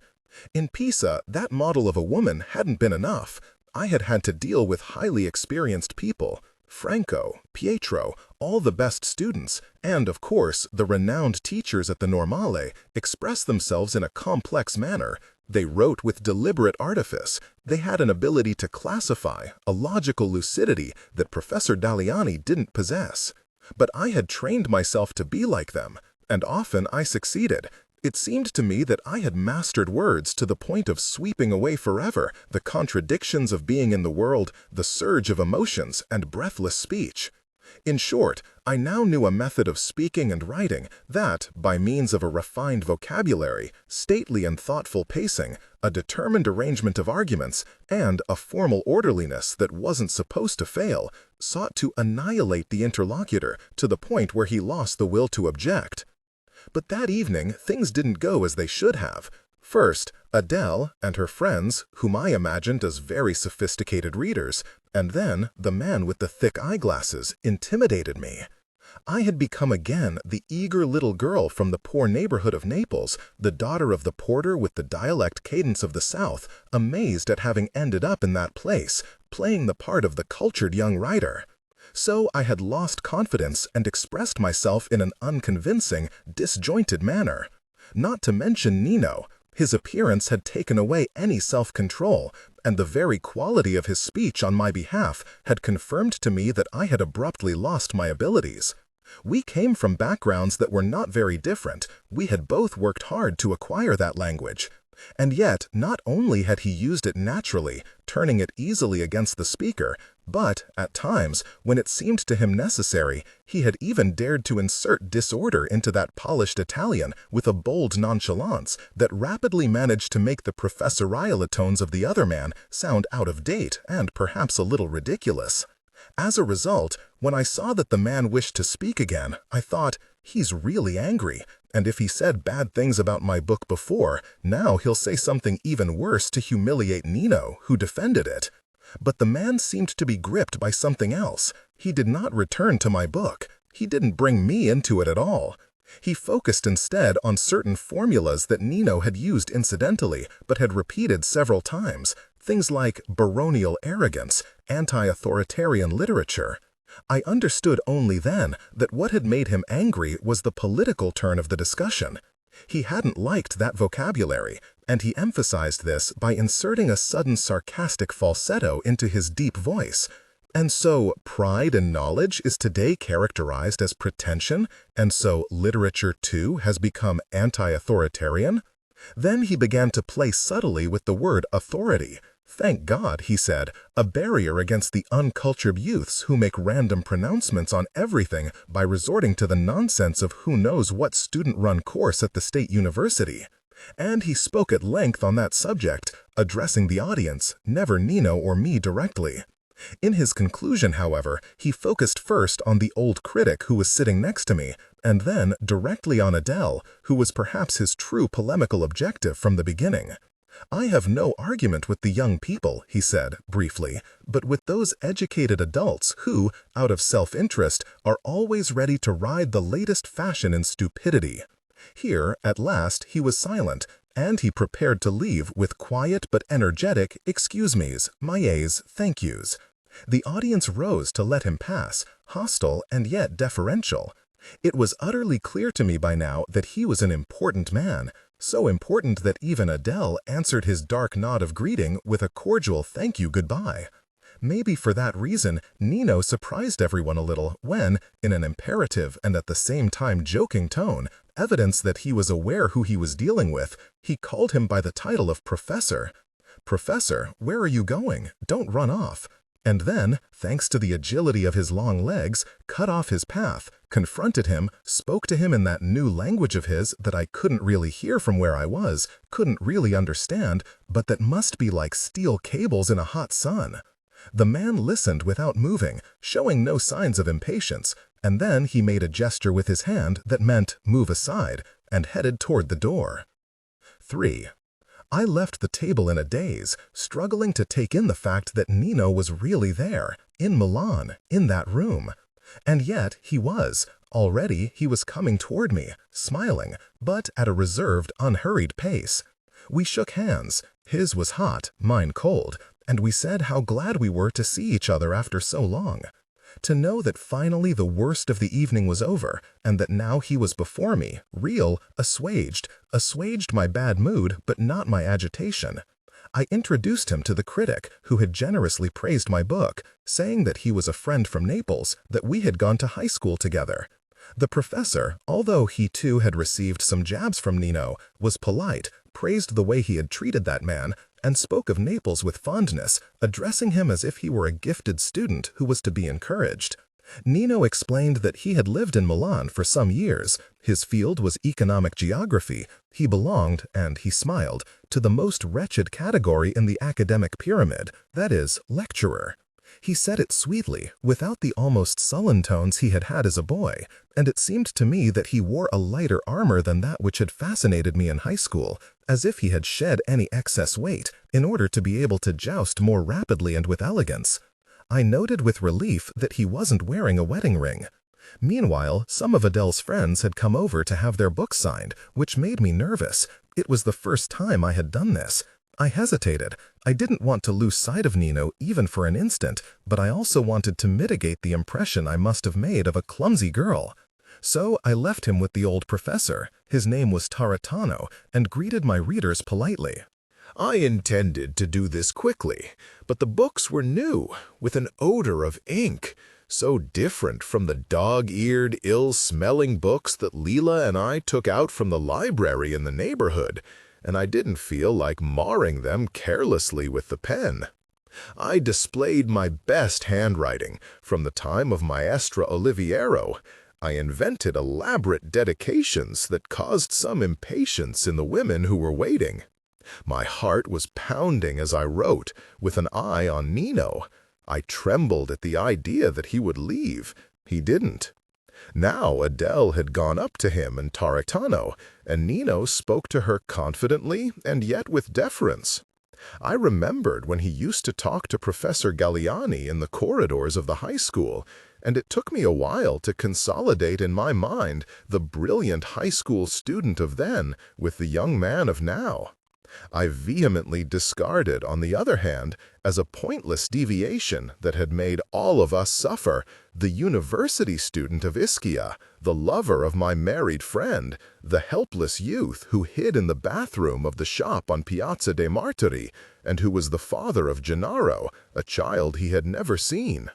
In Pisa, that model of a woman hadn't been enough. I had had to deal with highly experienced people. Franco, Pietro, all the best students, and, of course, the renowned teachers at the Normale expressed themselves in a complex manner. They wrote with deliberate artifice. They had an ability to classify, a logical lucidity that Professor Galliani didn't possess. But I had trained myself to be like them, and often I succeeded. It seemed to me that I had mastered words to the point of sweeping away forever the contradictions of being in the world, the surge of emotions, and breathless speech. In short, I now knew a method of speaking and writing that, by means of a refined vocabulary, stately and thoughtful pacing, a determined arrangement of arguments, and a formal orderliness that wasn't supposed to fail, sought to annihilate the interlocutor to the point where he lost the will to object. But that evening, things didn't go as they should have. First, Adele and her friends, whom I imagined as very sophisticated readers, and then the man with the thick eyeglasses, intimidated me. I had become again the eager little girl from the poor neighborhood of Naples, the daughter of the porter with the dialect cadence of the South, amazed at having ended up in that place, playing the part of the cultured young writer. So I had lost confidence and expressed myself in an unconvincing, disjointed manner. Not to mention Nino. His appearance had taken away any self-control, and the very quality of his speech on my behalf had confirmed to me that I had abruptly lost my abilities. We came from backgrounds that were not very different. We had both worked hard to acquire that language. And yet, not only had he used it naturally, turning it easily against the speaker, but, at times, when it seemed to him necessary, he had even dared to insert disorder into that polished Italian with a bold nonchalance that rapidly managed to make the professorial tones of the other man sound out of date and perhaps a little ridiculous. As a result, when I saw that the man wished to speak again, I thought, he's really angry, and if he said bad things about my book before, now he'll say something even worse to humiliate Nino, who defended it. But the man seemed to be gripped by something else. He did not return to my book. He didn't bring me into it at all. He focused instead on certain formulas that Nino had used incidentally, but had repeated several times, things like baronial arrogance, anti-authoritarian literature. I understood only then that what had made him angry was the political turn of the discussion. He hadn't liked that vocabulary, and he emphasized this by inserting a sudden sarcastic falsetto into his deep voice. And so pride in knowledge is today characterized as pretension, and so literature too has become anti-authoritarian? Then he began to play subtly with the word authority. Thank God, he said, a barrier against the uncultured youths who make random pronouncements on everything by resorting to the nonsense of who knows what student-run course at the state university. And he spoke at length on that subject, addressing the audience, never Nino or me directly. In his conclusion, however, he focused first on the old critic who was sitting next to me, and then directly on Adele, who was perhaps his true polemical objective from the beginning. I have no argument with the young people, he said, briefly, but with those educated adults who, out of self-interest, are always ready to ride the latest fashion in stupidity. Here, at last, he was silent, and he prepared to leave with quiet but energetic excuse me's, maye's, thank yous. The audience rose to let him pass, hostile and yet deferential. It was utterly clear to me by now that he was an important man, so important that even Adele answered his dark nod of greeting with a cordial thank you goodbye. Maybe for that reason, Nino surprised everyone a little when, in an imperative and at the same time joking tone, evidence that he was aware who he was dealing with, he called him by the title of Professor. Professor, where are you going? Don't run off. And then, thanks to the agility of his long legs, cut off his path, confronted him, spoke to him in that new language of his that I couldn't really hear from where I was, couldn't really understand, but that must be like steel cables in a hot sun. The man listened without moving, showing no signs of impatience, and then he made a gesture with his hand that meant move aside, and headed toward the door. 3. I left the table in a daze, struggling to take in the fact that Nino was really there, in Milan, in that room. And yet he was. Already he was coming toward me, smiling, but at a reserved, unhurried pace. We shook hands. His was hot, mine cold, and we said how glad we were to see each other after so long. To know that finally the worst of the evening was over, and that now he was before me, real, assuaged my bad mood, but not my agitation. I introduced him to the critic, who had generously praised my book, saying that he was a friend from Naples, that we had gone to high school together. The professor, although he too had received some jabs from Nino, was polite, praised the way he had treated that man, and spoke of Naples with fondness, addressing him as if he were a gifted student who was to be encouraged. Nino explained that he had lived in Milan for some years. His field was economic geography. He belonged, and he smiled, to the most wretched category in the academic pyramid, that is, lecturer. He said it sweetly, without the almost sullen tones he had had as a boy, and it seemed to me that he wore a lighter armor than that which had fascinated me in high school, as if he had shed any excess weight in order to be able to joust more rapidly and with elegance. I noted with relief that he wasn't wearing a wedding ring. Meanwhile, some of Adele's friends had come over to have their books signed, which made me nervous. It was the first time I had done this. I hesitated. I didn't want to lose sight of Nino even for an instant, but I also wanted to mitigate the impression I must have made of a clumsy girl. So I left him with the old professor, his name was Taratano, and greeted my readers politely. I intended to do this quickly, but the books were new, with an odor of ink, so different from the dog-eared, ill-smelling books that Leela and I took out from the library in the neighborhood, and I didn't feel like marring them carelessly with the pen. I displayed my best handwriting from the time of Maestra Oliviero. I invented elaborate dedications that caused some impatience in the women who were waiting. My heart was pounding as I wrote, with an eye on Nino. I trembled at the idea that he would leave. He didn't. Now Adele had gone up to him and Taratano, and Nino spoke to her confidently and yet with deference. I remembered when he used to talk to Professor Galliani in the corridors of the high school, and it took me a while to consolidate in my mind the brilliant high school student of then with the young man of now. I vehemently discarded, on the other hand, as a pointless deviation that had made all of us suffer, the university student of Ischia, the lover of my married friend, the helpless youth who hid in the bathroom of the shop on Piazza dei Martiri, and who was the father of Gennaro, a child he had never seen.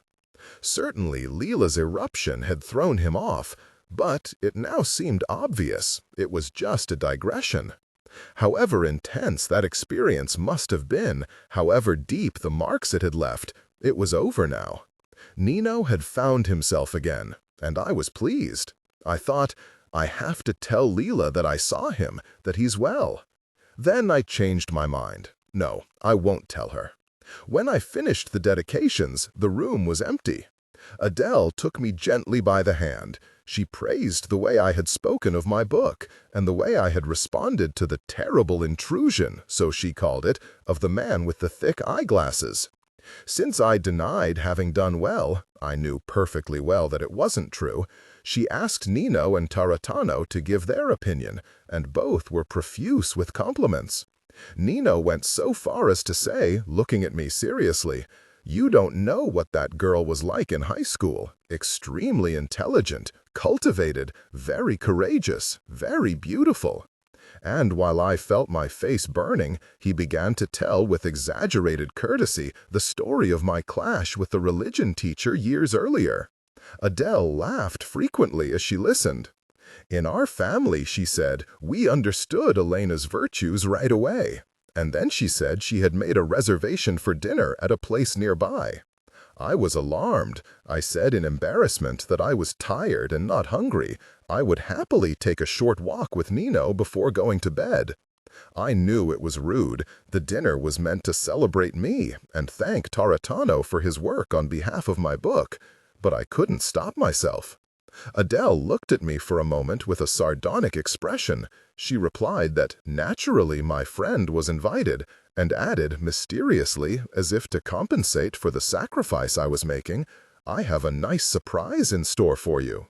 Certainly Leela's eruption had thrown him off, but it now seemed obvious it was just a digression. However intense that experience must have been, however deep the marks it had left, it was over now. Nino had found himself again, and I was pleased. I thought, I have to tell Leela that I saw him, that he's well. Then I changed my mind. No, I won't tell her. When I finished the dedications, the room was empty. Adele took me gently by the hand. She praised the way I had spoken of my book, and the way I had responded to the terrible intrusion, so she called it, of the man with the thick eyeglasses. Since I denied having done well, I knew perfectly well that it wasn't true, she asked Nino and Taratano to give their opinion, and both were profuse with compliments. Nino went so far as to say, looking at me seriously, "You don't know what that girl was like in high school. Extremely intelligent, cultivated, very courageous, very beautiful." And while I felt my face burning, he began to tell with exaggerated courtesy the story of my clash with the religion teacher years earlier. Adele laughed frequently as she listened. "In our family," she said, "we understood Elena's virtues right away." And then she said she had made a reservation for dinner at a place nearby. I was alarmed. I said in embarrassment that I was tired and not hungry. I would happily take a short walk with Nino before going to bed. I knew it was rude. The dinner was meant to celebrate me and thank Taratano for his work on behalf of my book. But I couldn't stop myself. Adele looked at me for a moment with a sardonic expression. She replied that naturally my friend was invited, and added mysteriously, as if to compensate for the sacrifice I was making, "I have a nice surprise in store for you."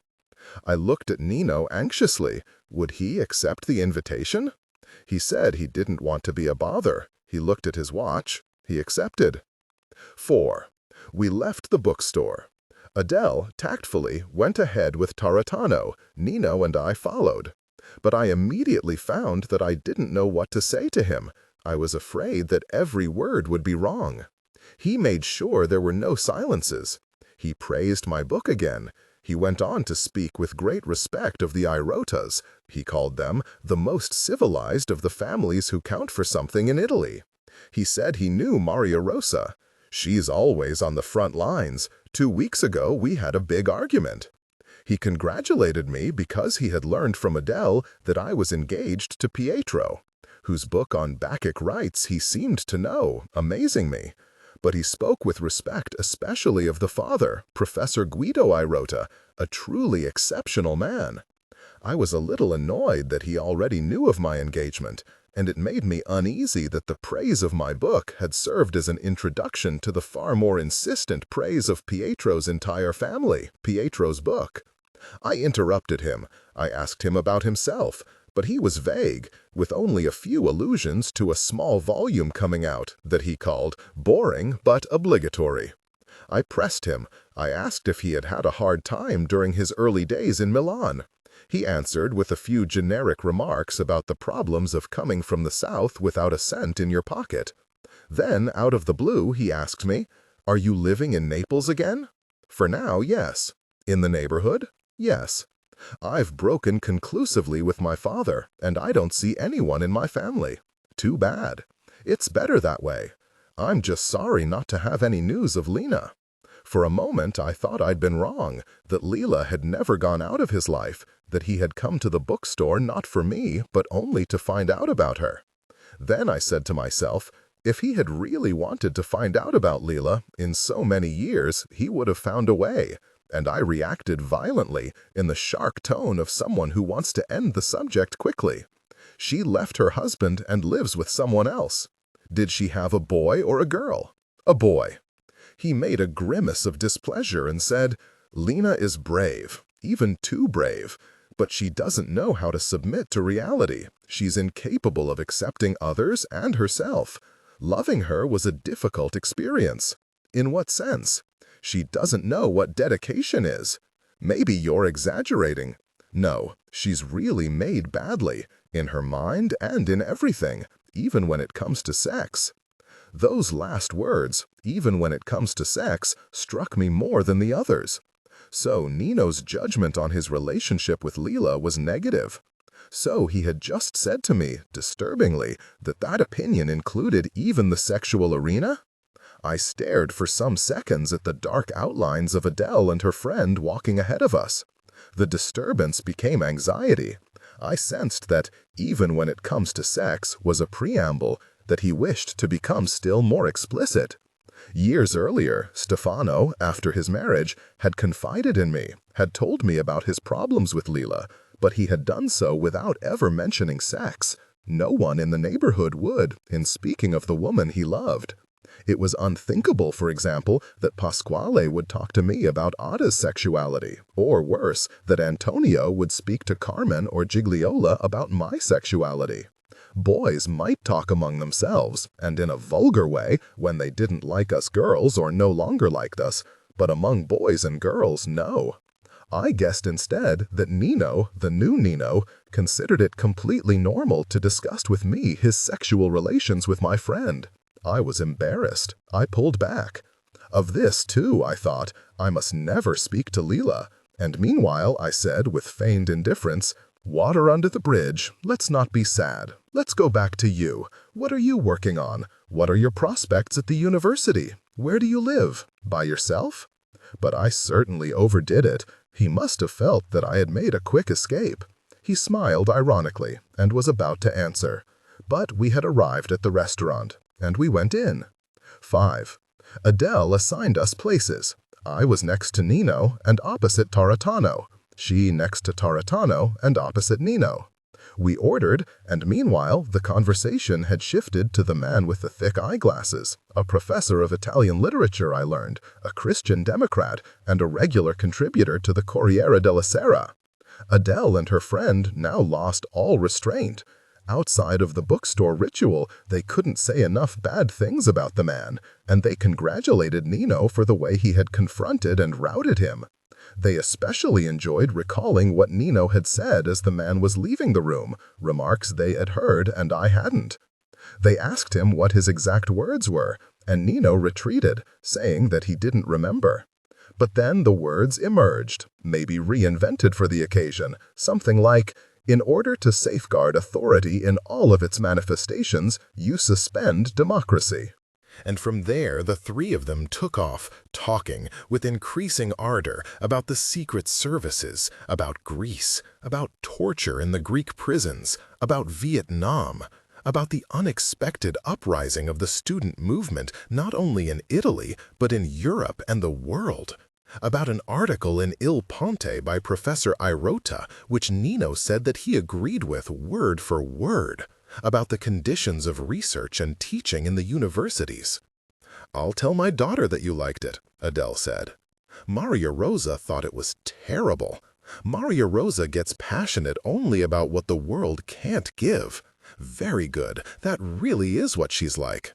I looked at Nino anxiously. Would he accept the invitation? He said he didn't want to be a bother. He looked at his watch. He accepted. 4. We left the bookstore. Adele, tactfully, went ahead with Taratano. Nino and I followed. But I immediately found that I didn't know what to say to him. I was afraid that every word would be wrong. He made sure there were no silences. He praised my book again. He went on to speak with great respect of the Irotas. He called them the most civilized of the families who count for something in Italy. He said he knew Maria Rosa. She's always on the front lines. 2 weeks ago, we had a big argument. He congratulated me because he had learned from Adele that I was engaged to Pietro, whose book on Bacchic rites he seemed to know, amazing me. But he spoke with respect especially of the father, Professor Guido Irota, a truly exceptional man. I was a little annoyed that he already knew of my engagement, and it made me uneasy that the praise of my book had served as an introduction to the far more insistent praise of Pietro's entire family, Pietro's book. I interrupted him. I asked him about himself, but he was vague, with only a few allusions to a small volume coming out that he called boring but obligatory. I pressed him. I asked if he had had a hard time during his early days in Milan. He answered with a few generic remarks about the problems of coming from the South without a cent in your pocket. Then, out of the blue, he asked me, "Are you living in Naples again?" For now, yes. In the neighborhood? Yes. I've broken conclusively with my father, and I don't see anyone in my family. Too bad. It's better that way. I'm just sorry not to have any news of Lena. For a moment I thought I'd been wrong, that Leela had never gone out of his life, that he had come to the bookstore not for me, but only to find out about her. Then I said to myself, if he had really wanted to find out about Leela, in so many years he would have found a way, and I reacted violently, in the sharp tone of someone who wants to end the subject quickly. She left her husband and lives with someone else. Did she have a boy or a girl? A boy. He made a grimace of displeasure and said, "Lena is brave, even too brave, but she doesn't know how to submit to reality. She's incapable of accepting others and herself. Loving her was a difficult experience." In what sense? She doesn't know what dedication is. Maybe you're exaggerating. No, she's really made badly, in her mind and in everything, even when it comes to sex. Those last words, even when it comes to sex, struck me more than the others. So Nino's judgment on his relationship with Leela was negative. So he had just said to me, disturbingly, that that opinion included even the sexual arena? I stared for some seconds at the dark outlines of Adele and her friend walking ahead of us. The disturbance became anxiety. I sensed that, even when it comes to sex, was a preamble, that he wished to become still more explicit. Years earlier, Stefano, after his marriage, had confided in me, had told me about his problems with Leela, but he had done so without ever mentioning sex. No one in the neighborhood would, in speaking of the woman he loved. It was unthinkable, for example, that Pasquale would talk to me about Ada's sexuality, or worse, that Antonio would speak to Carmen or Gigliola about my sexuality. Boys might talk among themselves, and in a vulgar way, when they didn't like us girls or no longer liked us, but among boys and girls, no. I guessed instead that Nino, the new Nino, considered it completely normal to discuss with me his sexual relations with my friend. I was embarrassed. I pulled back. Of this, too, I thought, I must never speak to Leela, and meanwhile I said with feigned indifference, "Water under the bridge, let's not be sad. Let's go back to you. What are you working on? What are your prospects at the university? Where do you live? By yourself?" But I certainly overdid it. He must have felt that I had made a quick escape. He smiled ironically and was about to answer. But we had arrived at the restaurant, and we went in. 5. Adele assigned us places. I was next to Nino and opposite Taratano. She next to Taratano and opposite Nino. We ordered, and meanwhile, the conversation had shifted to the man with the thick eyeglasses, a professor of Italian literature, I learned, a Christian Democrat, and a regular contributor to the Corriere della Sera. Adele and her friend now lost all restraint. Outside of the bookstore ritual, they couldn't say enough bad things about the man, and they congratulated Nino for the way he had confronted and routed him. They especially enjoyed recalling what Nino had said as the man was leaving the room, remarks they had heard and I hadn't. They asked him what his exact words were, and Nino retreated, saying that he didn't remember. But then the words emerged, maybe reinvented for the occasion, something like, "In order to safeguard authority in all of its manifestations, you suspend democracy." And from there, the three of them took off, talking with increasing ardor about the secret services, about Greece, about torture in the Greek prisons, about Vietnam, about the unexpected uprising of the student movement not only in Italy, but in Europe and the world, about an article in Il Ponte by Professor Irota, which Nino said that he agreed with word for word, about the conditions of research and teaching in the universities. "I'll tell my daughter that you liked it," Adele said. Maria Rosa thought it was terrible. Maria Rosa gets passionate only about what the world can't give. Very good, that really is what she's like.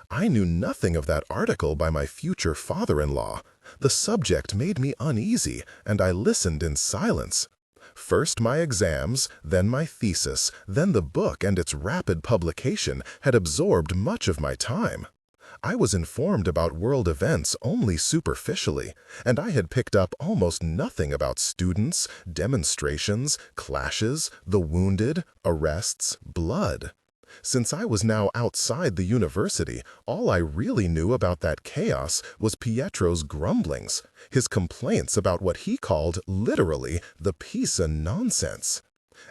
I knew nothing of that article by my future father-in-law. The subject made me uneasy, and I listened in silence. First my exams, then my thesis, then the book and its rapid publication had absorbed much of my time. I was informed about world events only superficially, and I had picked up almost nothing about students, demonstrations, clashes, the wounded, arrests, blood. Since I was now outside the university, all I really knew about that chaos was Pietro's grumblings, his complaints about what he called, literally, the Pisa nonsense.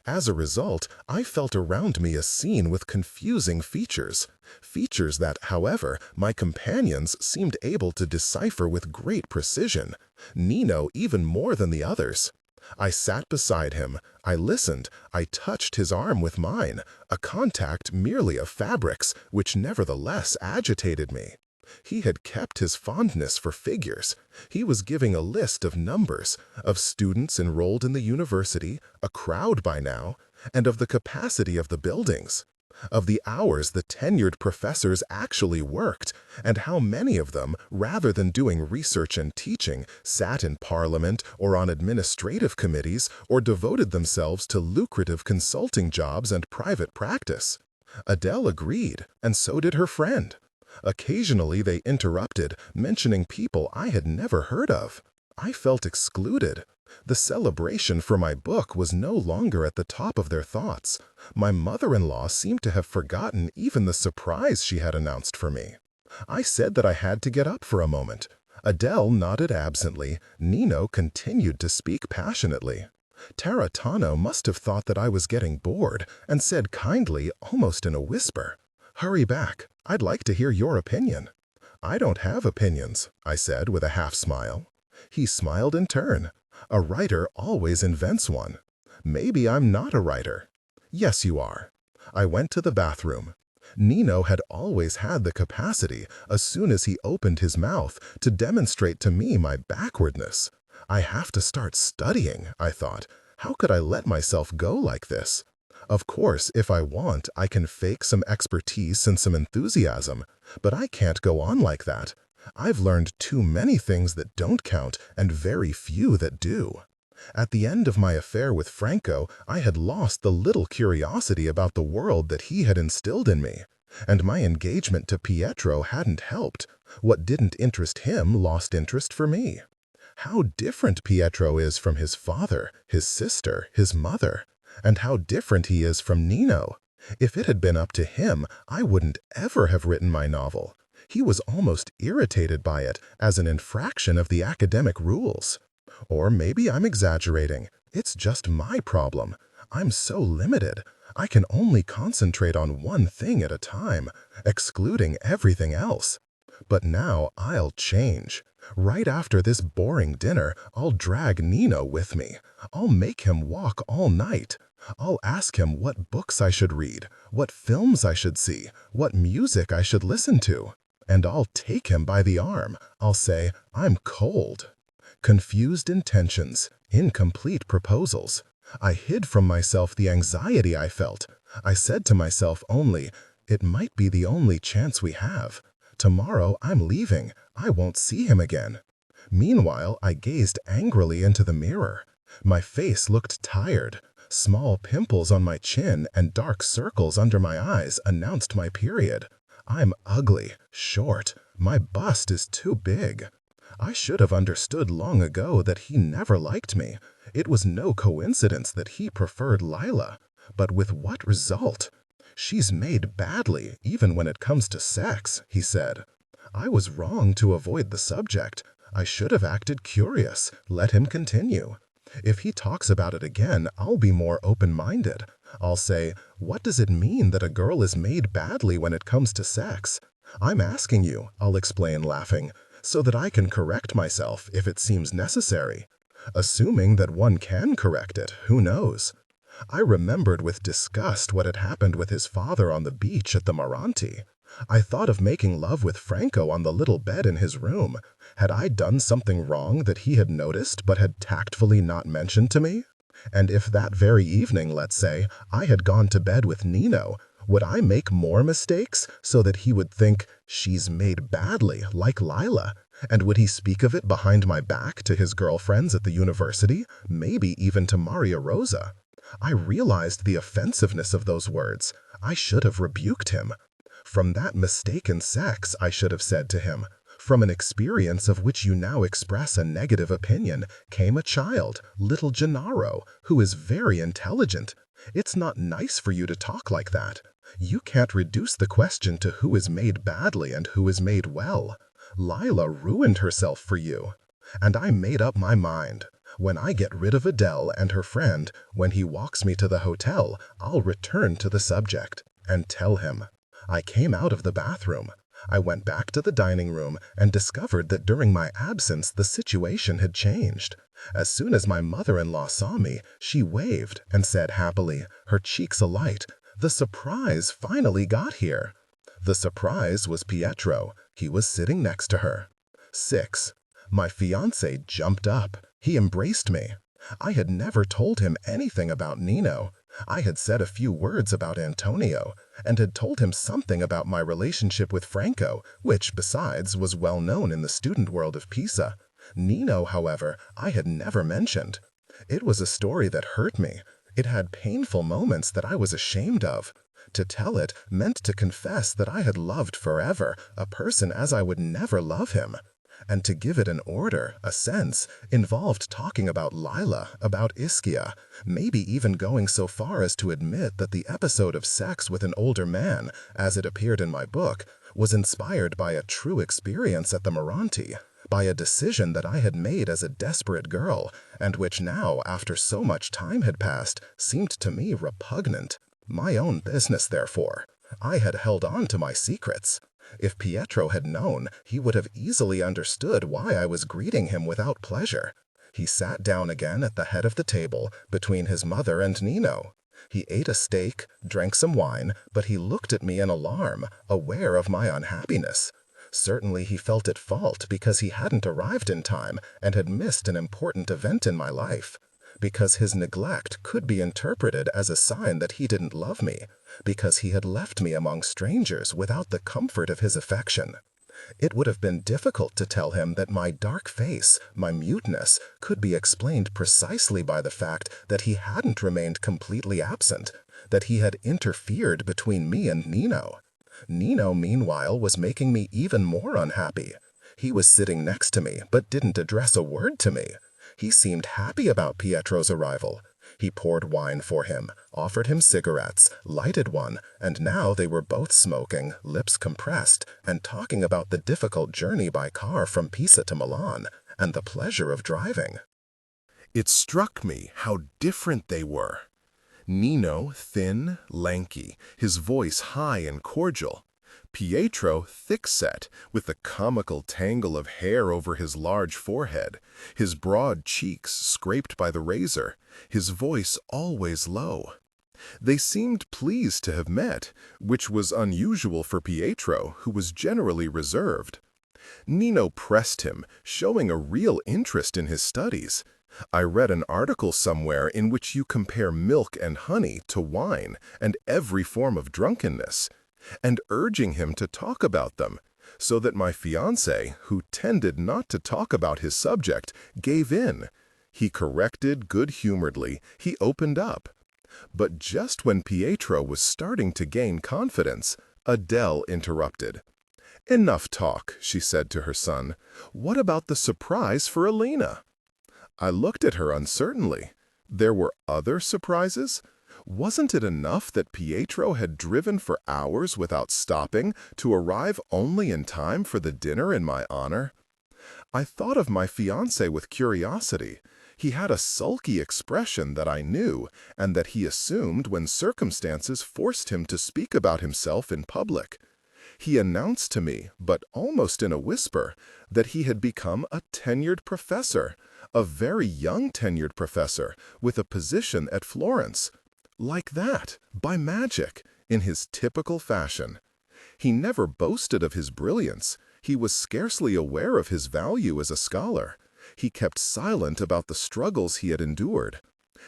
As a result, I felt around me a scene with confusing features. Features that, however, my companions seemed able to decipher with great precision, Nino even more than the others. I sat beside him, I listened, I touched his arm with mine, a contact merely of fabrics, which nevertheless agitated me. He had kept his fondness for figures. He was giving a list of numbers, of students enrolled in the university, a crowd by now, and of the capacity of the buildings, of the hours the tenured professors actually worked, and how many of them, rather than doing research and teaching, sat in parliament or on administrative committees or devoted themselves to lucrative consulting jobs and private practice. Adele agreed, and so did her friend. Occasionally they interrupted, mentioning people I had never heard of. I felt excluded. The celebration for my book was no longer at the top of their thoughts. My mother-in-law seemed to have forgotten even the surprise she had announced for me. I said that I had to get up for a moment. Adele nodded absently. Nino continued to speak passionately. Taratano must have thought that I was getting bored and said kindly, almost in a whisper, "Hurry back. I'd like to hear your opinion." "I don't have opinions," I said with a half-smile. He smiled in turn. "A writer always invents one." "Maybe I'm not a writer." "Yes, you are." I went to the bathroom. Nino had always had the capacity, as soon as he opened his mouth, to demonstrate to me my backwardness. I have to start studying, I thought. How could I let myself go like this? Of course, if I want, I can fake some expertise and some enthusiasm, but I can't go on like that. I've learned too many things that don't count and very few that do. At the end of my affair with Franco, I had lost the little curiosity about the world that he had instilled in me. And my engagement to Pietro hadn't helped. What didn't interest him lost interest for me. How different Pietro is from his father, his sister, his mother. And how different he is from Nino. If it had been up to him, I wouldn't ever have written my novel. He was almost irritated by it as an infraction of the academic rules. Or maybe I'm exaggerating. It's just my problem. I'm so limited. I can only concentrate on one thing at a time, excluding everything else. But now I'll change. Right after this boring dinner, I'll drag Nino with me. I'll make him walk all night. I'll ask him what books I should read, what films I should see, what music I should listen to. And I'll take him by the arm. I'll say, I'm cold. Confused intentions, incomplete proposals. I hid from myself the anxiety I felt. I said to myself only, it might be the only chance we have. Tomorrow I'm leaving. I won't see him again. Meanwhile, I gazed angrily into the mirror. My face looked tired. Small pimples on my chin and dark circles under my eyes announced my period. I'm ugly, short. My bust is too big. I should have understood long ago that he never liked me. It was no coincidence that he preferred Lila. But with what result? She's made badly, even when it comes to sex, he said. I was wrong to avoid the subject. I should have acted curious, let him continue. If he talks about it again, I'll be more open-minded. I'll say, what does it mean that a girl is made badly when it comes to sex? I'm asking you, I'll explain laughing, so that I can correct myself if it seems necessary. Assuming that one can correct it, who knows? I remembered with disgust what had happened with his father on the beach at the Ferrante. I thought of making love with Franco on the little bed in his room. Had I done something wrong that he had noticed but had tactfully not mentioned to me? And if that very evening, let's say, I had gone to bed with Nino, would I make more mistakes so that he would think, she's made badly, like Lila? And would he speak of it behind my back to his girlfriends at the university, maybe even to Maria Rosa? I realized the offensiveness of those words. I should have rebuked him. From that mistaken sex, I should have said to him, from an experience of which you now express a negative opinion, came a child, little Gennaro, who is very intelligent. It's not nice for you to talk like that. You can't reduce the question to who is made badly and who is made well. Lila ruined herself for you. And I made up my mind. When I get rid of Adele and her friend, when he walks me to the hotel, I'll return to the subject and tell him. I came out of the bathroom. I went back to the dining room and discovered that during my absence the situation had changed. As soon as my mother-in-law saw me, she waved and said happily, her cheeks alight, "The surprise finally got here." The surprise was Pietro. He was sitting next to her. 6. My fiancé jumped up. He embraced me. I had never told him anything about Nino. I had said a few words about Antonio, and had told him something about my relationship with Franco, which, besides, was well known in the student world of Pisa. Nino, however, I had never mentioned. It was a story that hurt me. It had painful moments that I was ashamed of. To tell it meant to confess that I had loved forever a person as I would never love him. And to give it an order, a sense, involved talking about Lila, about Ischia, maybe even going so far as to admit that the episode of sex with an older man, as it appeared in my book, was inspired by a true experience at the Ferrante, by a decision that I had made as a desperate girl, and which now, after so much time had passed, seemed to me repugnant. My own business, therefore. I had held on to my secrets. If Pietro had known, he would have easily understood why I was greeting him without pleasure. He sat down again at the head of the table, between his mother and Nino. He ate a steak, drank some wine, but he looked at me in alarm, aware of my unhappiness. Certainly he felt at fault because he hadn't arrived in time and had missed an important event in my life. Because his neglect could be interpreted as a sign that he didn't love me, because he had left me among strangers without the comfort of his affection. It would have been difficult to tell him that my dark face, my muteness, could be explained precisely by the fact that he hadn't remained completely absent, that he had interfered between me and Nino. Nino, meanwhile, was making me even more unhappy. He was sitting next to me, but didn't address a word to me. He seemed happy about Pietro's arrival. He poured wine for him, offered him cigarettes, lighted one, and now they were both smoking, lips compressed, and talking about the difficult journey by car from Pisa to Milan, and the pleasure of driving. It struck me how different they were. Nino, thin, lanky, his voice high and cordial. Pietro thick-set, with the comical tangle of hair over his large forehead, his broad cheeks scraped by the razor, his voice always low. They seemed pleased to have met, which was unusual for Pietro, who was generally reserved. Nino pressed him, showing a real interest in his studies. I read an article somewhere in which you compare milk and honey to wine and every form of drunkenness, and urging him to talk about them, so that my fiancé, who tended not to talk about his subject, gave in. He corrected good-humoredly, he opened up. But just when Pietro was starting to gain confidence, Adele interrupted. "Enough talk," she said to her son. "What about the surprise for Elena?" I looked at her uncertainly. There were other surprises? Wasn't it enough that Pietro had driven for hours without stopping to arrive only in time for the dinner in my honor? I thought of my fiancé with curiosity. He had a sulky expression that I knew, and that he assumed when circumstances forced him to speak about himself in public. He announced to me, but almost in a whisper, that he had become a tenured professor, a very young tenured professor, with a position at Florence. Like that, by magic, in his typical fashion. He never boasted of his brilliance. He was scarcely aware of his value as a scholar. He kept silent about the struggles he had endured.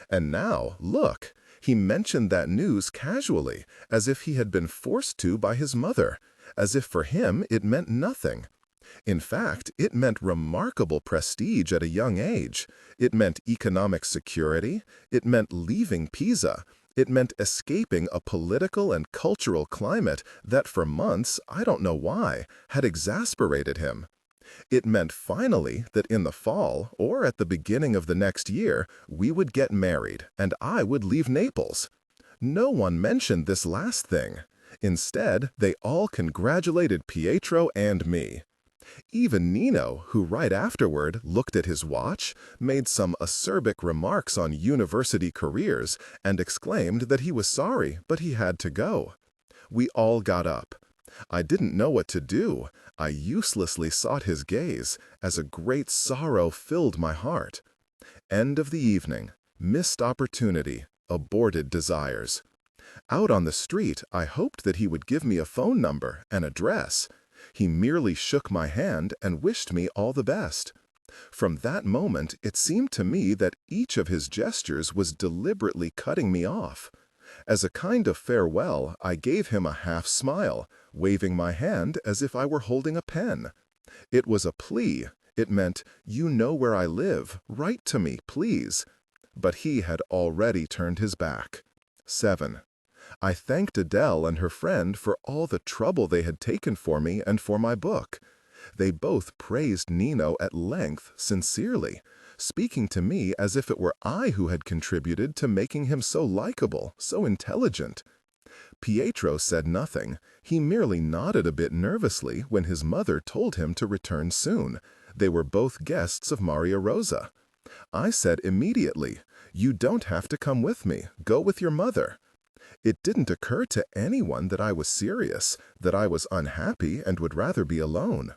And now, look, he mentioned that news casually, as if he had been forced to by his mother, as if for him it meant nothing. In fact, it meant remarkable prestige at a young age. It meant economic security. It meant leaving Pisa. It meant escaping a political and cultural climate that for months, I don't know why, had exasperated him. It meant finally that in the fall, or at the beginning of the next year, we would get married, and I would leave Naples. No one mentioned this last thing. Instead, they all congratulated Pietro and me. Even Nino, who right afterward looked at his watch, made some acerbic remarks on university careers, and exclaimed that he was sorry, but he had to go. We all got up. I didn't know what to do. I uselessly sought his gaze, as a great sorrow filled my heart. End of the evening. Missed opportunity. Aborted desires. Out on the street, I hoped that he would give me a phone number, an address. He merely shook my hand and wished me all the best. From that moment, it seemed to me that each of his gestures was deliberately cutting me off. As a kind of farewell, I gave him a half-smile, waving my hand as if I were holding a pen. It was a plea. It meant, "You know where I live. Write to me, please." But he had already turned his back. 7. I thanked Adele and her friend for all the trouble they had taken for me and for my book. They both praised Nino at length, sincerely, speaking to me as if it were I who had contributed to making him so likable, so intelligent. Pietro said nothing. He merely nodded a bit nervously when his mother told him to return soon. They were both guests of Maria Rosa. I said immediately, "You don't have to come with me. Go with your mother." It didn't occur to anyone that I was serious, that I was unhappy and would rather be alone.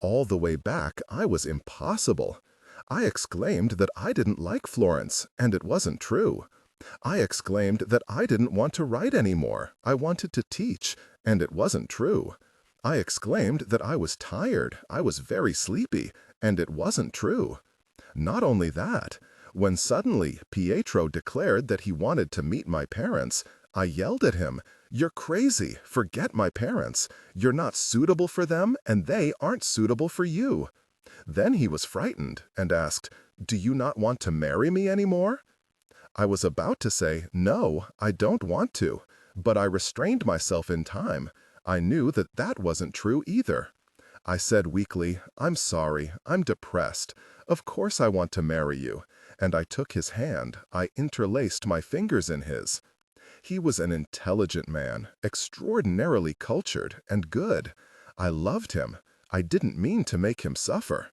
All the way back, I was impossible. I exclaimed that I didn't like Florence, and it wasn't true. I exclaimed that I didn't want to write anymore. I wanted to teach, and it wasn't true. I exclaimed that I was tired. I was very sleepy, and it wasn't true. Not only that, when suddenly Pietro declared that he wanted to meet my parents, I yelled at him, "You're crazy. Forget my parents. You're not suitable for them, and they aren't suitable for you." Then he was frightened and asked, "Do you not want to marry me anymore?" I was about to say, "No, I don't want to," but I restrained myself in time. I knew that that wasn't true either. I said weakly, "I'm sorry. I'm depressed. Of course I want to marry you." And I took his hand. I interlaced my fingers in his. He was an intelligent man, extraordinarily cultured and good. I loved him. I didn't mean to make him suffer.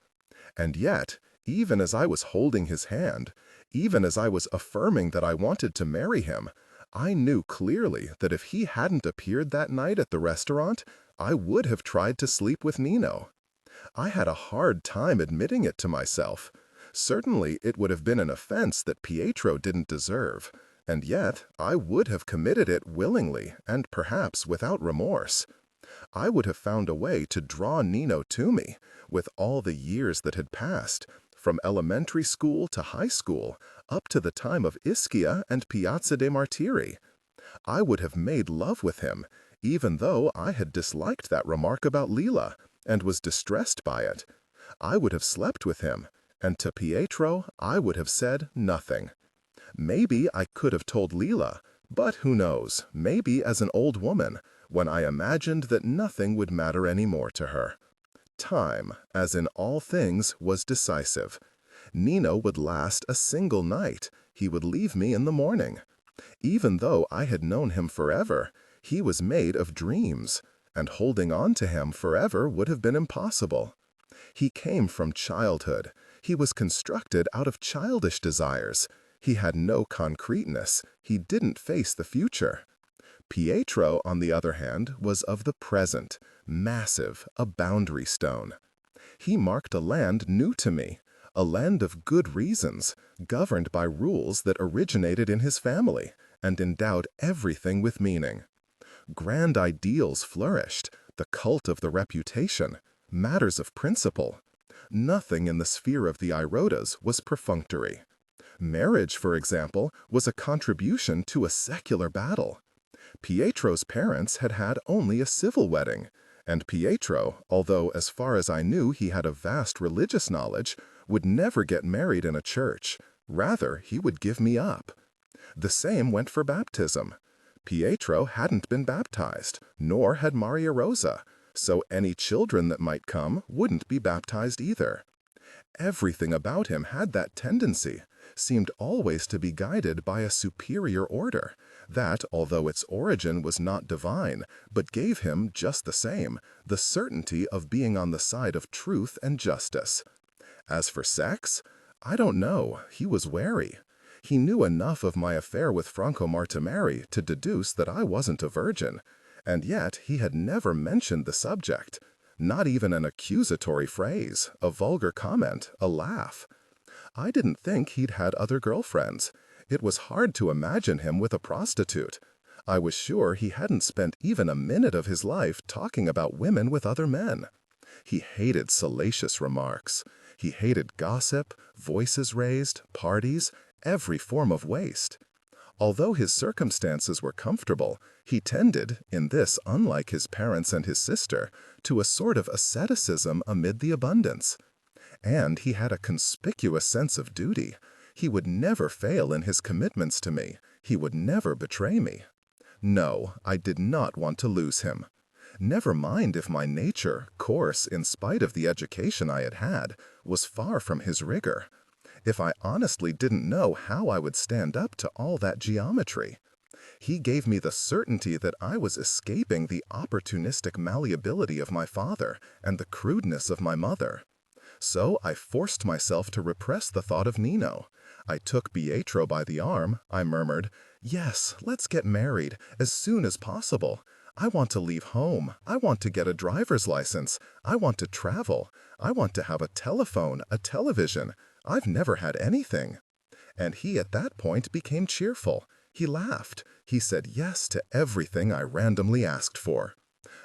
And yet, even as I was holding his hand, even as I was affirming that I wanted to marry him, I knew clearly that if he hadn't appeared that night at the restaurant, I would have tried to sleep with Nino. I had a hard time admitting it to myself. Certainly, it would have been an offense that Pietro didn't deserve, and yet I would have committed it willingly and perhaps without remorse. I would have found a way to draw Nino to me, with all the years that had passed, from elementary school to high school, up to the time of Ischia and Piazza dei Martiri. I would have made love with him, even though I had disliked that remark about Lila, and was distressed by it. I would have slept with him, and to Pietro I would have said nothing. Maybe I could have told Lila, but who knows, maybe as an old woman, when I imagined that nothing would matter any more to her. Time, as in all things, was decisive. Nino would last a single night. He would leave me in the morning. Even though I had known him forever, he was made of dreams, and holding on to him forever would have been impossible. He came from childhood. He was constructed out of childish desires. He had no concreteness. He didn't face the future. Pietro, on the other hand, was of the present, massive, a boundary stone. He marked a land new to me, a land of good reasons, governed by rules that originated in his family and endowed everything with meaning. Grand ideals flourished, the cult of the reputation, matters of principle. Nothing in the sphere of the Irotas was perfunctory. Marriage, for example, was a contribution to a secular battle. Pietro's parents had had only a civil wedding, and Pietro, although as far as I knew he had a vast religious knowledge, would never get married in a church. Rather, he would give me up. The same went for baptism. Pietro hadn't been baptized, nor had Maria Rosa, so any children that might come wouldn't be baptized either. Everything about him had that tendency, seemed always to be guided by a superior order, that, although its origin was not divine, but gave him, just the same, the certainty of being on the side of truth and justice. As for sex, I don't know, he was wary. He knew enough of my affair with Franco Martimari to deduce that I wasn't a virgin, and yet he had never mentioned the subject, not even an accusatory phrase, a vulgar comment, a laugh. I didn't think he'd had other girlfriends. It was hard to imagine him with a prostitute. I was sure he hadn't spent even a minute of his life talking about women with other men. He hated salacious remarks. He hated gossip, voices raised, parties, every form of waste. Although his circumstances were comfortable, he tended, in this unlike his parents and his sister, to a sort of asceticism amid the abundance. And he had a conspicuous sense of duty. He would never fail in his commitments to me. He would never betray me. No, I did not want to lose him. Never mind if my nature, coarse in spite of the education I had had, was far from his rigor. If I honestly didn't know how I would stand up to all that geometry. He gave me the certainty that I was escaping the opportunistic malleability of my father and the crudeness of my mother. So I forced myself to repress the thought of Nino. I took Pietro by the arm. I murmured, "Yes, let's get married, as soon as possible. I want to leave home. I want to get a driver's license. I want to travel. I want to have a telephone, a television. I've never had anything." And he at that point became cheerful. He laughed. He said yes to everything I randomly asked for.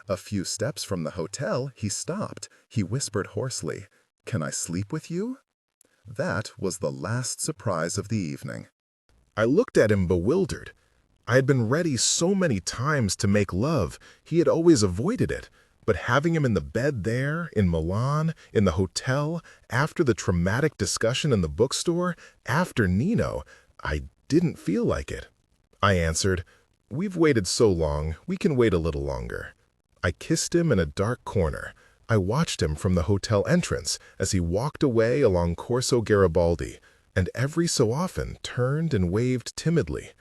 A few steps from the hotel, he stopped. He whispered hoarsely, "Can I sleep with you?" That was the last surprise of the evening. I looked at him bewildered. I had been ready so many times to make love, he had always avoided it. But having him in the bed there, in Milan, in the hotel, after the traumatic discussion in the bookstore, after Nino, I didn't feel like it. I answered, "We've waited so long, we can wait a little longer." I kissed him in a dark corner. I watched him from the hotel entrance as he walked away along Corso Garibaldi, and every so often turned and waved timidly.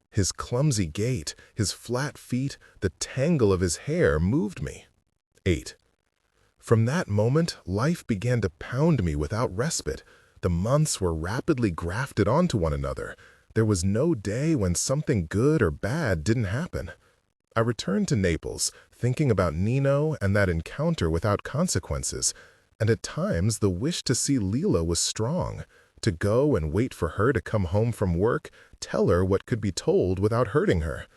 His clumsy gait, his flat feet, the tangle of his hair moved me. 8. From that moment, life began to pound me without respite. The months were rapidly grafted onto one another. There was no day when something good or bad didn't happen. I returned to Naples, thinking about Nino and that encounter without consequences, and at times the wish to see Leela was strong, to go and wait for her to come home from work, tell her what could be told without hurting her.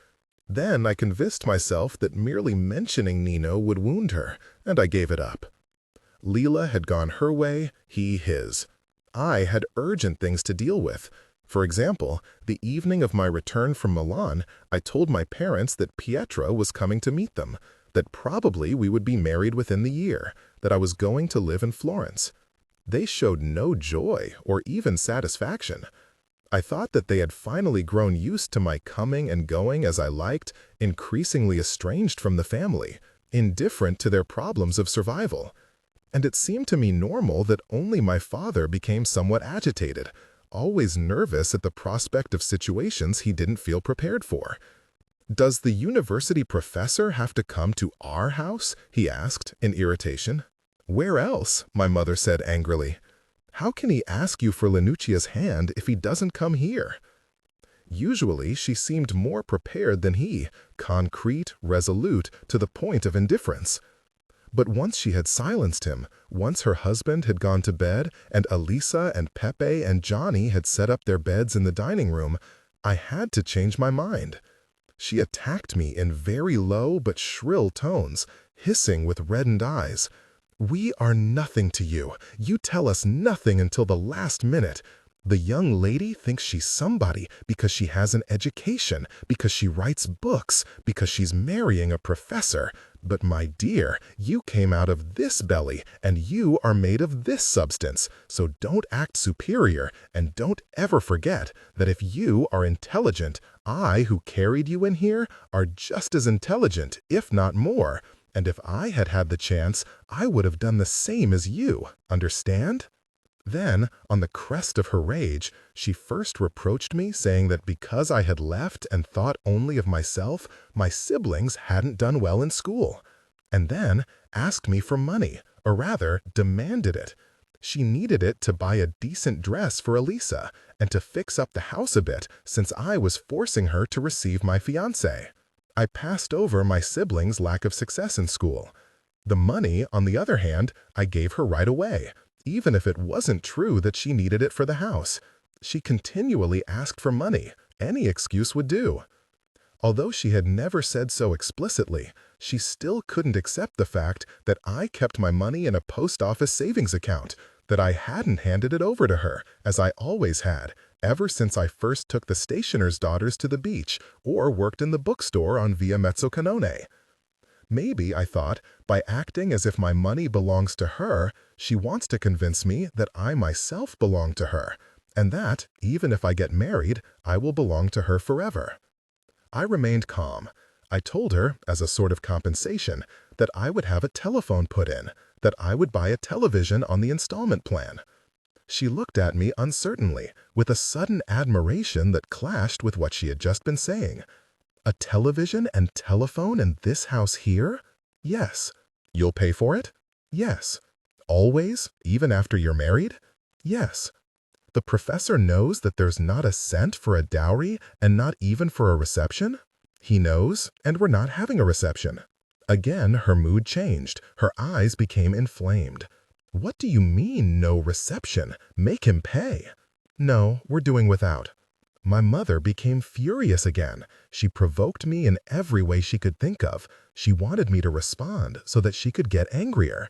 Then I convinced myself that merely mentioning Nino would wound her, and I gave it up. Leela had gone her way, he his. I had urgent things to deal with. For example, the evening of my return from Milan, I told my parents that Pietra was coming to meet them, that probably we would be married within the year, that I was going to live in Florence. They showed no joy or even satisfaction. I thought that they had finally grown used to my coming and going as I liked, increasingly estranged from the family, indifferent to their problems of survival. And it seemed to me normal that only my father became somewhat agitated, always nervous at the prospect of situations he didn't feel prepared for. "Does the university professor have to come to our house?" he asked, in irritation. "Where else?" my mother said angrily. "How can he ask you for Lenuccia's hand if he doesn't come here?" Usually she seemed more prepared than he, concrete, resolute, to the point of indifference. But once she had silenced him, once her husband had gone to bed, and Elisa and Pepe and Johnny had set up their beds in the dining room, I had to change my mind. She attacked me in very low but shrill tones, hissing with reddened eyes. "We are nothing to you. You tell us nothing until the last minute. The young lady thinks she's somebody because she has an education, because she writes books, because she's marrying a professor. But my dear, you came out of this belly, and you are made of this substance, so don't act superior, and don't ever forget that if you are intelligent, I, who carried you in here, are just as intelligent, if not more, and if I had had the chance, I would have done the same as you, understand?" Then, on the crest of her rage, she first reproached me, saying that because I had left and thought only of myself, my siblings hadn't done well in school. And then asked me for money, or rather, demanded it. She needed it to buy a decent dress for Elisa, and to fix up the house a bit, since I was forcing her to receive my fiancé. I passed over my siblings' lack of success in school. The money, on the other hand, I gave her right away, even if it wasn't true that she needed it for the house. She continually asked for money. Any excuse would do. Although she had never said so explicitly, she still couldn't accept the fact that I kept my money in a post office savings account, that I hadn't handed it over to her, as I always had, ever since I first took the stationer's daughters to the beach or worked in the bookstore on Via Mezzocanone. Maybe, I thought, by acting as if my money belongs to her, she wants to convince me that I myself belong to her, and that, even if I get married, I will belong to her forever. I remained calm. I told her, as a sort of compensation, that I would have a telephone put in, that I would buy a television on the installment plan. She looked at me uncertainly, with a sudden admiration that clashed with what she had just been saying. "A television and telephone in this house here? Yes. You'll pay for it? Yes. Always, even after you're married? Yes. The professor knows that there's not a cent for a dowry and not even for a reception? He knows, and we're not having a reception." Again, her mood changed. Her eyes became inflamed. "What do you mean, no reception? Make him pay." "No, we're doing without." My mother became furious again. She provoked me in every way she could think of. She wanted me to respond so that she could get angrier.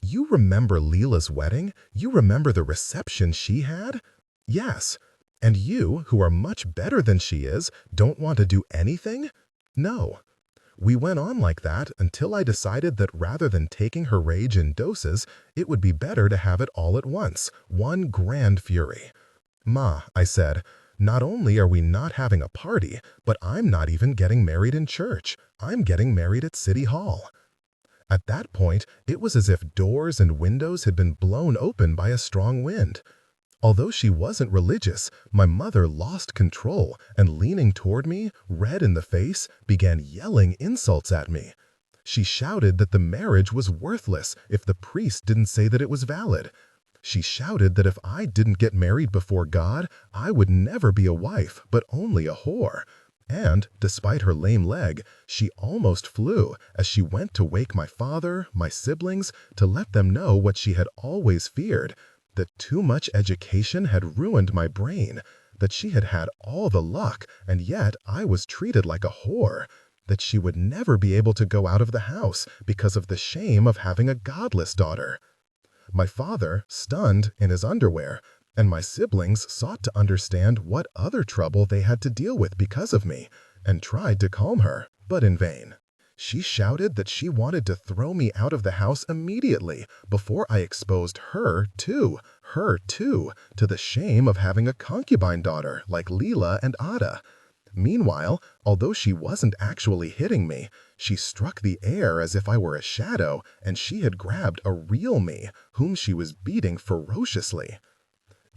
"You remember Leela's wedding? You remember the reception she had?" "Yes." "And you, who are much better than she is, don't want to do anything?" "No." We went on like that until I decided that rather than taking her rage in doses, it would be better to have it all at once, one grand fury. "Ma," I said, "not only are we not having a party, but I'm not even getting married in church. I'm getting married at City Hall." At that point, it was as if doors and windows had been blown open by a strong wind. Although she wasn't religious, my mother lost control and, leaning toward me, red in the face, began yelling insults at me. She shouted that the marriage was worthless if the priest didn't say that it was valid. She shouted that if I didn't get married before God, I would never be a wife, but only a whore. And, despite her lame leg, she almost flew as she went to wake my father, my siblings, to let them know what she had always feared, that too much education had ruined my brain, that she had had all the luck, and yet I was treated like a whore, that she would never be able to go out of the house because of the shame of having a godless daughter. My father, stunned in his underwear, and my siblings sought to understand what other trouble they had to deal with because of me, and tried to calm her, but in vain. She shouted that she wanted to throw me out of the house immediately before I exposed her too, to the shame of having a concubine daughter like Leela and Ada. Meanwhile, although she wasn't actually hitting me, she struck the air as if I were a shadow, and she had grabbed a real me, whom she was beating ferociously.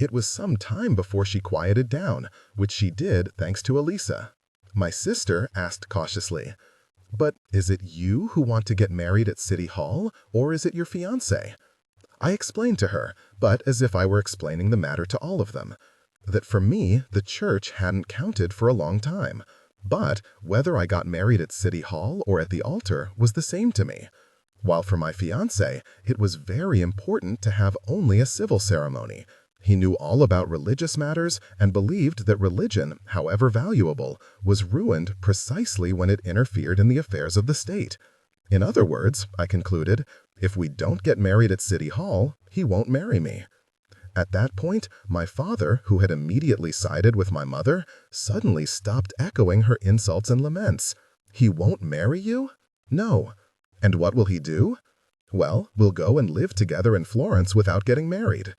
It was some time before she quieted down, which she did thanks to Elisa. My sister asked cautiously, "But is it you who want to get married at City Hall, or is it your fiancé?" I explained to her, but as if I were explaining the matter to all of them, that for me the church hadn't counted for a long time, but whether I got married at City Hall or at the altar was the same to me, while for my fiancé it was very important to have only a civil ceremony. He knew all about religious matters and believed that religion, however valuable, was ruined precisely when it interfered in the affairs of the state. In other words, I concluded, if we don't get married at City Hall, he won't marry me. At that point, my father, who had immediately sided with my mother, suddenly stopped echoing her insults and laments. He won't marry you? No. And what will he do? Well, we'll go and live together in Florence without getting married.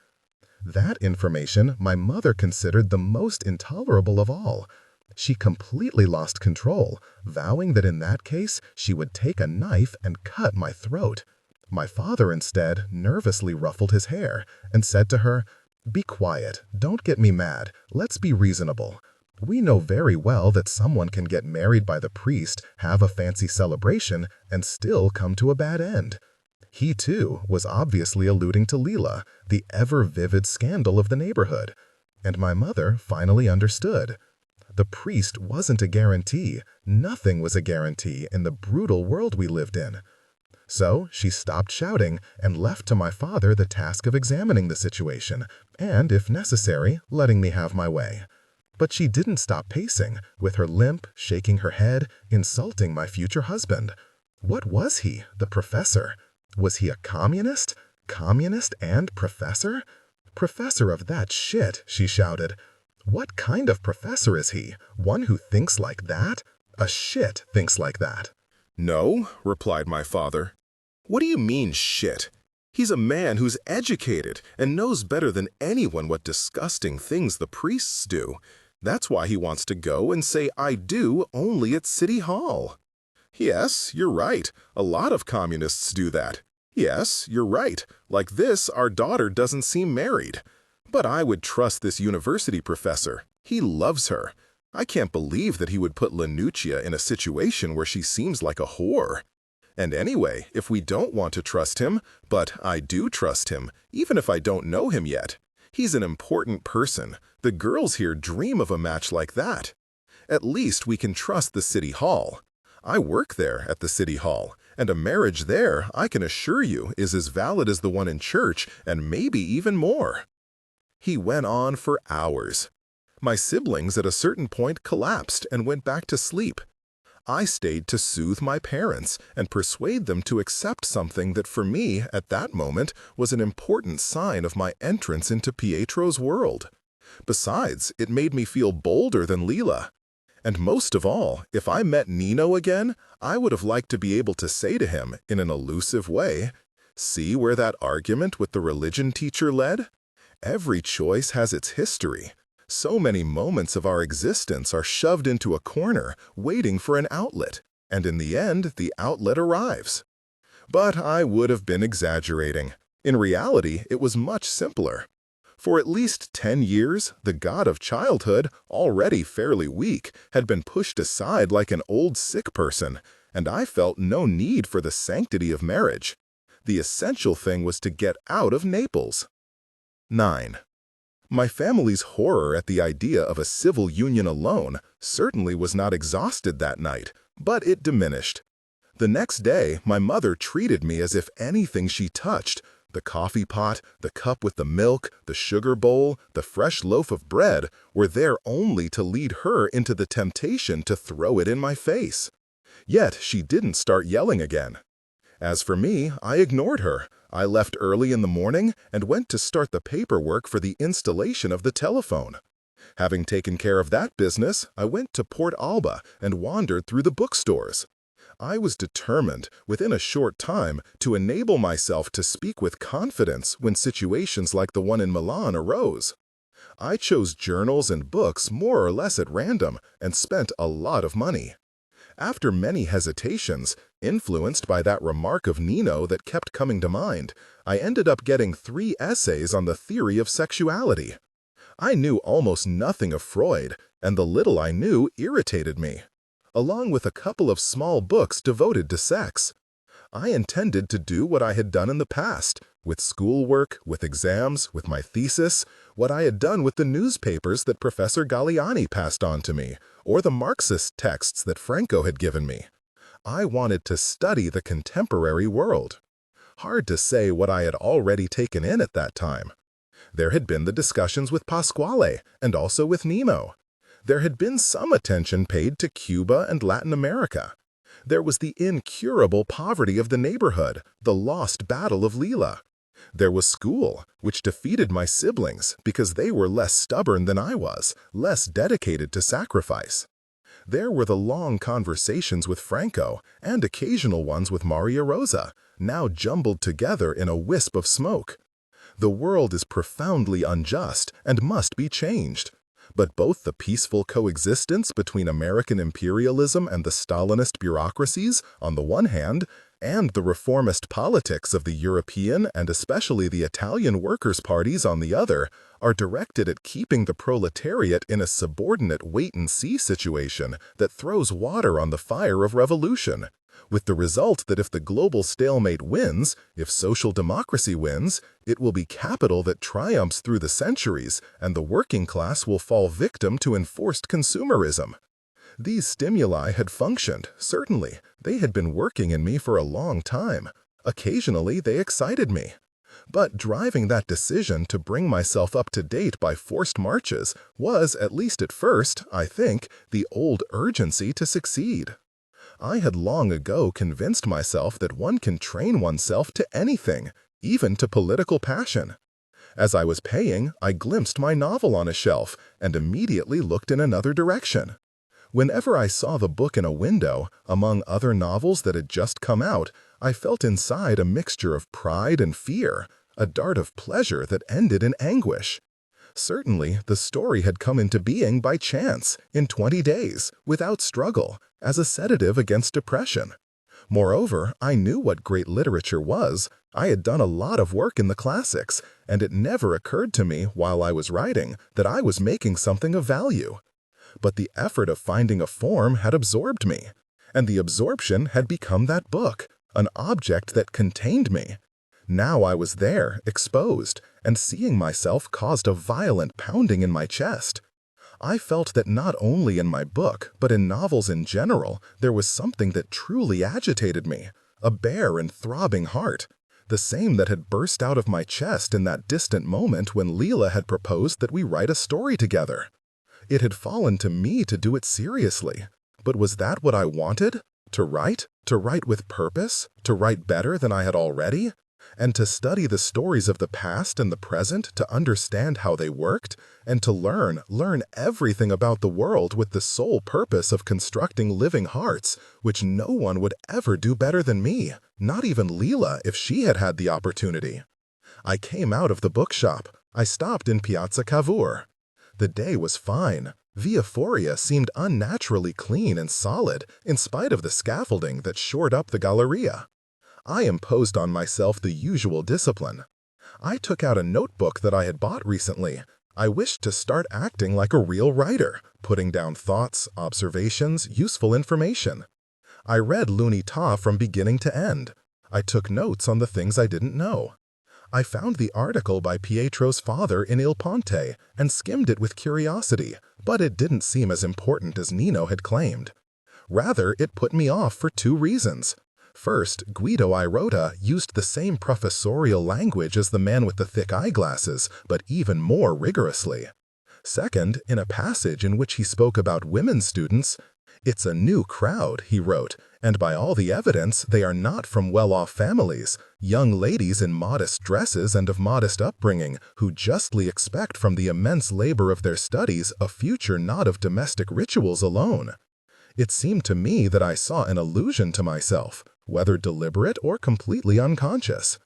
That information my mother considered the most intolerable of all. She completely lost control, vowing that in that case she would take a knife and cut my throat. My father instead nervously ruffled his hair and said to her, "Be quiet, don't get me mad, let's be reasonable. We know very well that someone can get married by the priest, have a fancy celebration, and still come to a bad end." He, too, was obviously alluding to Leela, the ever-vivid scandal of the neighborhood. And my mother finally understood. The priest wasn't a guarantee. Nothing was a guarantee in the brutal world we lived in. So she stopped shouting and left to my father the task of examining the situation and, if necessary, letting me have my way. But she didn't stop pacing, with her limp, shaking her head, insulting my future husband. What was he, the professor? Was he a communist? Communist and professor? Professor of that shit, she shouted. What kind of professor is he? One who thinks like that? A shit thinks like that. "No," replied my father. "What do you mean, shit? He's a man who's educated and knows better than anyone what disgusting things the priests do. That's why he wants to go and say 'I do' only at City Hall." "Yes, you're right. A lot of communists do that. Yes, you're right. Like this, our daughter doesn't seem married. But I would trust this university professor. He loves her. I can't believe that he would put Lenucia in a situation where she seems like a whore. And anyway, if we don't want to trust him, but I do trust him, even if I don't know him yet. He's an important person. The girls here dream of a match like that. At least we can trust the City Hall. I work there at the City Hall, and a marriage there, I can assure you, is as valid as the one in church, and maybe even more." He went on for hours. My siblings at a certain point collapsed and went back to sleep. I stayed to soothe my parents and persuade them to accept something that for me, at that moment, was an important sign of my entrance into Pietro's world. Besides, it made me feel bolder than Leela. And most of all, if I met Nino again, I would have liked to be able to say to him, in an elusive way, "See where that argument with the religion teacher led? Every choice has its history. So many moments of our existence are shoved into a corner, waiting for an outlet, and in the end, the outlet arrives." But I would have been exaggerating. In reality, it was much simpler. For at least 10 years, the god of childhood, already fairly weak, had been pushed aside like an old sick person, and I felt no need for the sanctity of marriage. The essential thing was to get out of Naples. 9. My family's horror at the idea of a civil union alone certainly was not exhausted that night, but it diminished. The next day, my mother treated me as if anything she touched, the coffee pot, the cup with the milk, the sugar bowl, the fresh loaf of bread, were there only to lead her into the temptation to throw it in my face. Yet she didn't start yelling again. As for me, I ignored her. I left early in the morning and went to start the paperwork for the installation of the telephone. Having taken care of that business, I went to Port Alba and wandered through the bookstores. I was determined, within a short time, to enable myself to speak with confidence when situations like the one in Milan arose. I chose journals and books more or less at random and spent a lot of money. After many hesitations, influenced by that remark of Nino that kept coming to mind, I ended up getting 3 essays on the theory of sexuality. I knew almost nothing of Freud, and the little I knew irritated me, along with a couple of small books devoted to sex. I intended to do what I had done in the past, with schoolwork, with exams, with my thesis, what I had done with the newspapers that Professor Galliani passed on to me, or the Marxist texts that Franco had given me. I wanted to study the contemporary world. Hard to say what I had already taken in at that time. There had been the discussions with Pasquale, and also with Nemo. There had been some attention paid to Cuba and Latin America. There was the incurable poverty of the neighborhood, the lost battle of Lila. There was school, which defeated my siblings because they were less stubborn than I was, less dedicated to sacrifice. There were the long conversations with Franco and occasional ones with Maria Rosa, now jumbled together in a wisp of smoke. The world is profoundly unjust and must be changed. But both the peaceful coexistence between American imperialism and the Stalinist bureaucracies, on the one hand, and the reformist politics of the European and especially the Italian workers' parties on the other, are directed at keeping the proletariat in a subordinate wait-and-see situation that throws water on the fire of revolution, with the result that if the global stalemate wins, if social democracy wins, it will be capital that triumphs through the centuries, and the working class will fall victim to enforced consumerism. These stimuli had functioned, certainly. They had been working in me for a long time. Occasionally, they excited me. But driving that decision to bring myself up to date by forced marches was, at least at first, I think, the old urgency to succeed. I had long ago convinced myself that one can train oneself to anything, even to political passion. As I was paying, I glimpsed my novel on a shelf and immediately looked in another direction. Whenever I saw the book in a window, among other novels that had just come out, I felt inside a mixture of pride and fear, a dart of pleasure that ended in anguish. Certainly, the story had come into being by chance, in 20 days, without struggle, as a sedative against depression. Moreover, I knew what great literature was. I had done a lot of work in the classics, and it never occurred to me while I was writing that I was making something of value. But the effort of finding a form had absorbed me, and the absorption had become that book, an object that contained me. Now I was there, exposed, and seeing myself caused a violent pounding in my chest. I felt that not only in my book, but in novels in general, there was something that truly agitated me, a bare and throbbing heart, the same that had burst out of my chest in that distant moment when Leela had proposed that we write a story together. It had fallen to me to do it seriously, but was that what I wanted? To write with purpose, to write better than I had already? And to study the stories of the past and the present to understand how they worked, and to learn everything about the world with the sole purpose of constructing living hearts, which no one would ever do better than me, not even Leela if she had had the opportunity. I came out of the bookshop. I stopped in Piazza Cavour. The day was fine. Via Foria seemed unnaturally clean and solid in spite of the scaffolding that shored up the Galleria. I imposed on myself the usual discipline. I took out a notebook that I had bought recently. I wished to start acting like a real writer, putting down thoughts, observations, useful information. I read l'Unità from beginning to end. I took notes on the things I didn't know. I found the article by Pietro's father in Il Ponte and skimmed it with curiosity, but it didn't seem as important as Nino had claimed. Rather, it put me off for two reasons. First, Guido Irotta used the same professorial language as the man with the thick eyeglasses, but even more rigorously. Second, in a passage in which he spoke about women students, "It's a new crowd," he wrote, "and by all the evidence, they are not from well-off families, young ladies in modest dresses and of modest upbringing, who justly expect from the immense labor of their studies a future not of domestic rituals alone." It seemed to me that I saw an allusion to myself, whether deliberate or completely unconscious.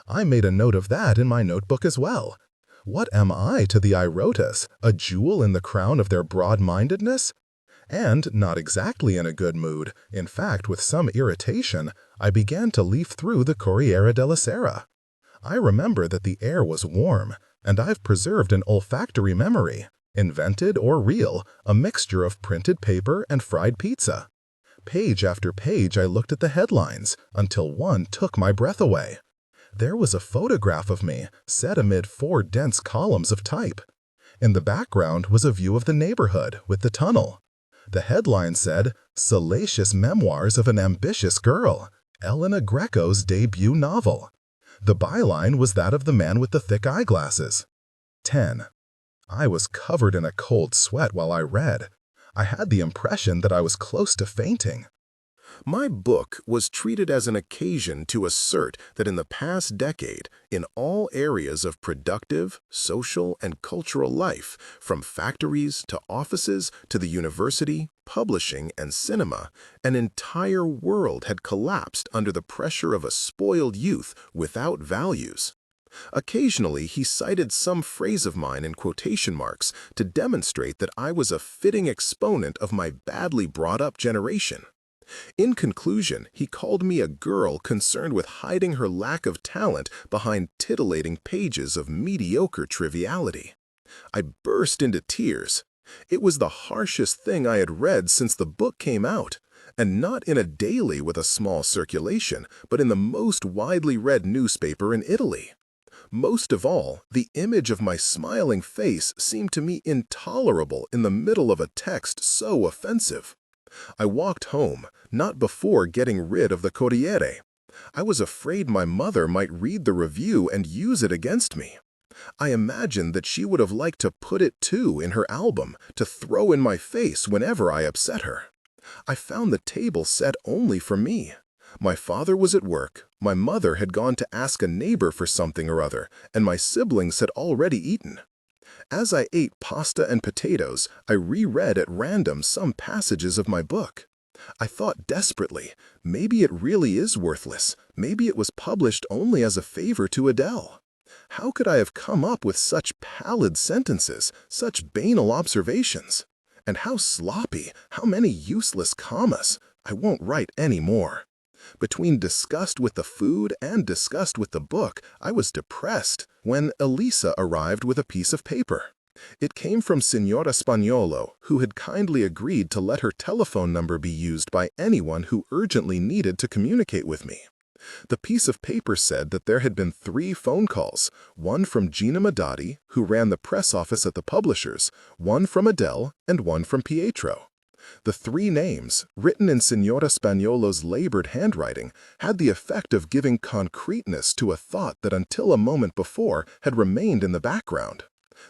I made a note of that in my notebook as well. What am I to the Irottas, a jewel in the crown of their broad-mindedness? And, not exactly in a good mood, in fact with some irritation, I began to leaf through the Corriere della Sera. I remember that the air was warm, and I've preserved an olfactory memory, invented or real, a mixture of printed paper and fried pizza. Page after page I looked at the headlines, until one took my breath away. There was a photograph of me, set amid 4 dense columns of type. In the background was a view of the neighborhood, with the tunnel. The headline said, "Salacious Memoirs of an Ambitious Girl, Elena Greco's debut novel." The byline was that of the man with the thick eyeglasses. 10. I was covered in a cold sweat while I read. I had the impression that I was close to fainting. My book was treated as an occasion to assert that in the past decade, in all areas of productive, social, and cultural life, from factories to offices to the university, publishing, and cinema, an entire world had collapsed under the pressure of a spoiled youth without values. Occasionally, he cited some phrase of mine in quotation marks to demonstrate that I was a fitting exponent of my badly brought-up generation. In conclusion, he called me a girl concerned with hiding her lack of talent behind titillating pages of mediocre triviality. I burst into tears. It was the harshest thing I had read since the book came out, and not in a daily with a small circulation, but in the most widely read newspaper in Italy. Most of all, the image of my smiling face seemed to me intolerable in the middle of a text so offensive. I walked home, not before getting rid of the Corriere. I was afraid my mother might read the review and use it against me. I imagined that she would have liked to put it too in her album, to throw in my face whenever I upset her. I found the table set only for me. My father was at work, my mother had gone to ask a neighbor for something or other, and my siblings had already eaten. As I ate pasta and potatoes, I reread at random some passages of my book. I thought desperately, maybe it really is worthless, maybe it was published only as a favor to Adele. How could I have come up with such pallid sentences, such banal observations? And how sloppy, how many useless commas. I won't write any more. Between disgust with the food and disgust with the book, I was depressed when Elisa arrived with a piece of paper. It came from Signora Spagnolo, who had kindly agreed to let her telephone number be used by anyone who urgently needed to communicate with me. The piece of paper said that there had been 3 phone calls, one from Gina Madati, who ran the press office at the publishers, one from Adele, and one from Pietro. The 3 names, written in Signora Spagnolo's labored handwriting, had the effect of giving concreteness to a thought that until a moment before had remained in the background.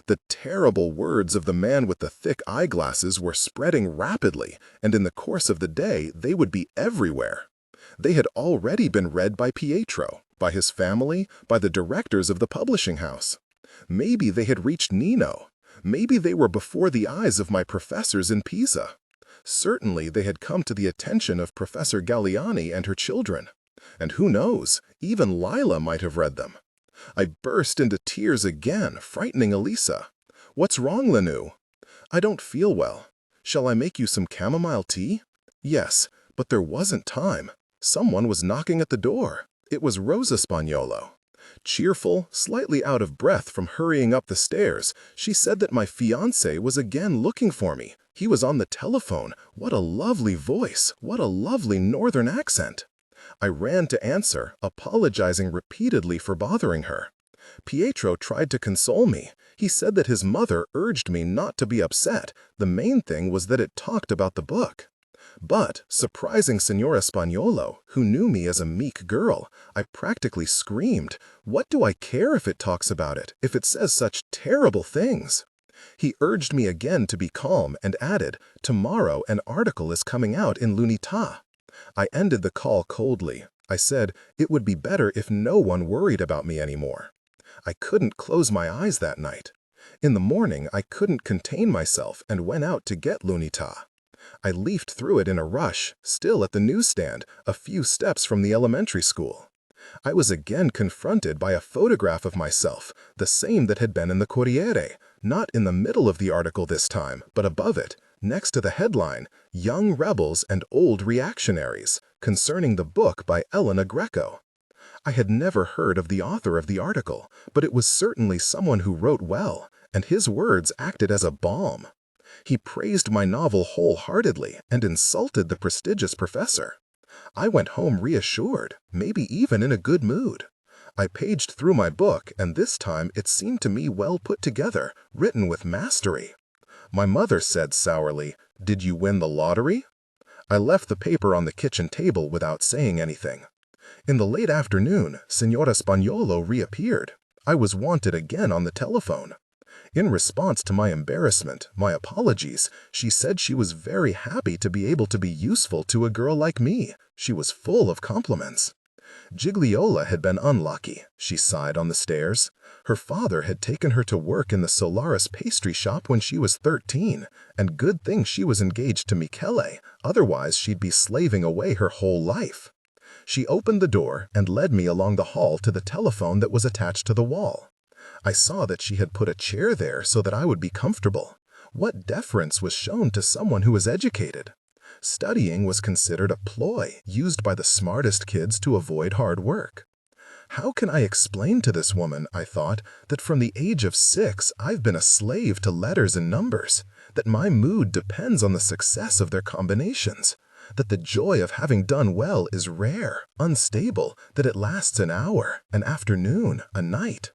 The terrible words of the man with the thick eyeglasses were spreading rapidly, and in the course of the day they would be everywhere. They had already been read by Pietro, by his family, by the directors of the publishing house. Maybe they had reached Nino. Maybe they were before the eyes of my professors in Pisa. Certainly they had come to the attention of Professor Galliani and her children. And who knows, even Lila might have read them. I burst into tears again, frightening Elisa. "What's wrong, Lenu?" "I don't feel well. Shall I make you some chamomile tea?" Yes, but there wasn't time. Someone was knocking at the door. It was Rosa Spagnolo. Cheerful, slightly out of breath from hurrying up the stairs, she said that my fiancé was again looking for me. He was on the telephone. What a lovely voice! What a lovely northern accent! I ran to answer, apologizing repeatedly for bothering her. Pietro tried to console me. He said that his mother urged me not to be upset. The main thing was that it talked about the book. But, surprising Signora Spagnolo, who knew me as a meek girl, I practically screamed, "What do I care if it talks about it, if it says such terrible things?" He urged me again to be calm and added, "Tomorrow an article is coming out in L'Unità." I ended the call coldly. I said it would be better if no one worried about me anymore. I couldn't close my eyes that night. In the morning, I couldn't contain myself and went out to get L'Unità. I leafed through it in a rush, still at the newsstand, a few steps from the elementary school. I was again confronted by a photograph of myself, the same that had been in the Corriere, not in the middle of the article this time, but above it, next to the headline, "Young Rebels and Old Reactionaries," concerning the book by Elena Greco. I had never heard of the author of the article, but it was certainly someone who wrote well, and his words acted as a balm. He praised my novel wholeheartedly and insulted the prestigious professor. I went home reassured, maybe even in a good mood. I paged through my book, and this time it seemed to me well put together, written with mastery. My mother said sourly, "Did you win the lottery?" I left the paper on the kitchen table without saying anything. In the late afternoon, Signora Spagnolo reappeared. I was wanted again on the telephone. In response to my embarrassment, my apologies, she said she was very happy to be able to be useful to a girl like me. She was full of compliments. Gigliola had been unlucky, she sighed on the stairs. Her father had taken her to work in the Solaris pastry shop when she was 13, and good thing she was engaged to Michele, otherwise she'd be slaving away her whole life. She opened the door and led me along the hall to the telephone that was attached to the wall. I saw that she had put a chair there so that I would be comfortable. What deference was shown to someone who was educated? Studying was considered a ploy used by the smartest kids to avoid hard work. How can I explain to this woman, I thought, that from the age of 6 I've been a slave to letters and numbers, that my mood depends on the success of their combinations, that the joy of having done well is rare, unstable, that it lasts an hour, an afternoon, a night?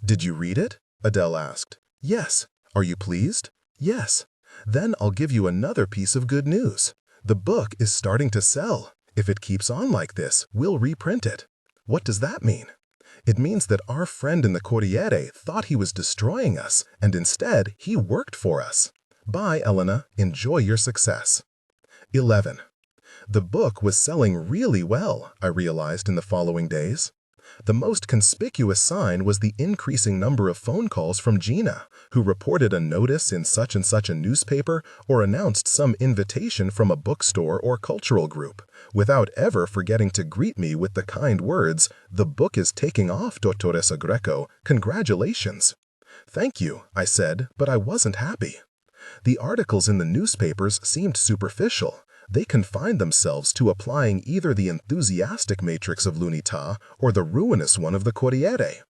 "Did you read it?" Adele asked. "Yes." "Are you pleased?" "Yes." "Then I'll give you another piece of good news. The book is starting to sell. If it keeps on like this, we'll reprint it." "What does that mean?" "It means that our friend in the Corriere thought he was destroying us, and instead he worked for us. Bye, Elena. Enjoy your success." 11. The book was selling really well, I realized in the following days. The most conspicuous sign was the increasing number of phone calls from Gina, who reported a notice in such and such a newspaper or announced some invitation from a bookstore or cultural group, without ever forgetting to greet me with the kind words, "The book is taking off, Dottoressa Greco. Congratulations." "Thank you," I said, but I wasn't happy. The articles in the newspapers seemed superficial. They confined themselves to applying either the enthusiastic matrix of L'Unità or the ruinous one of the Corriere.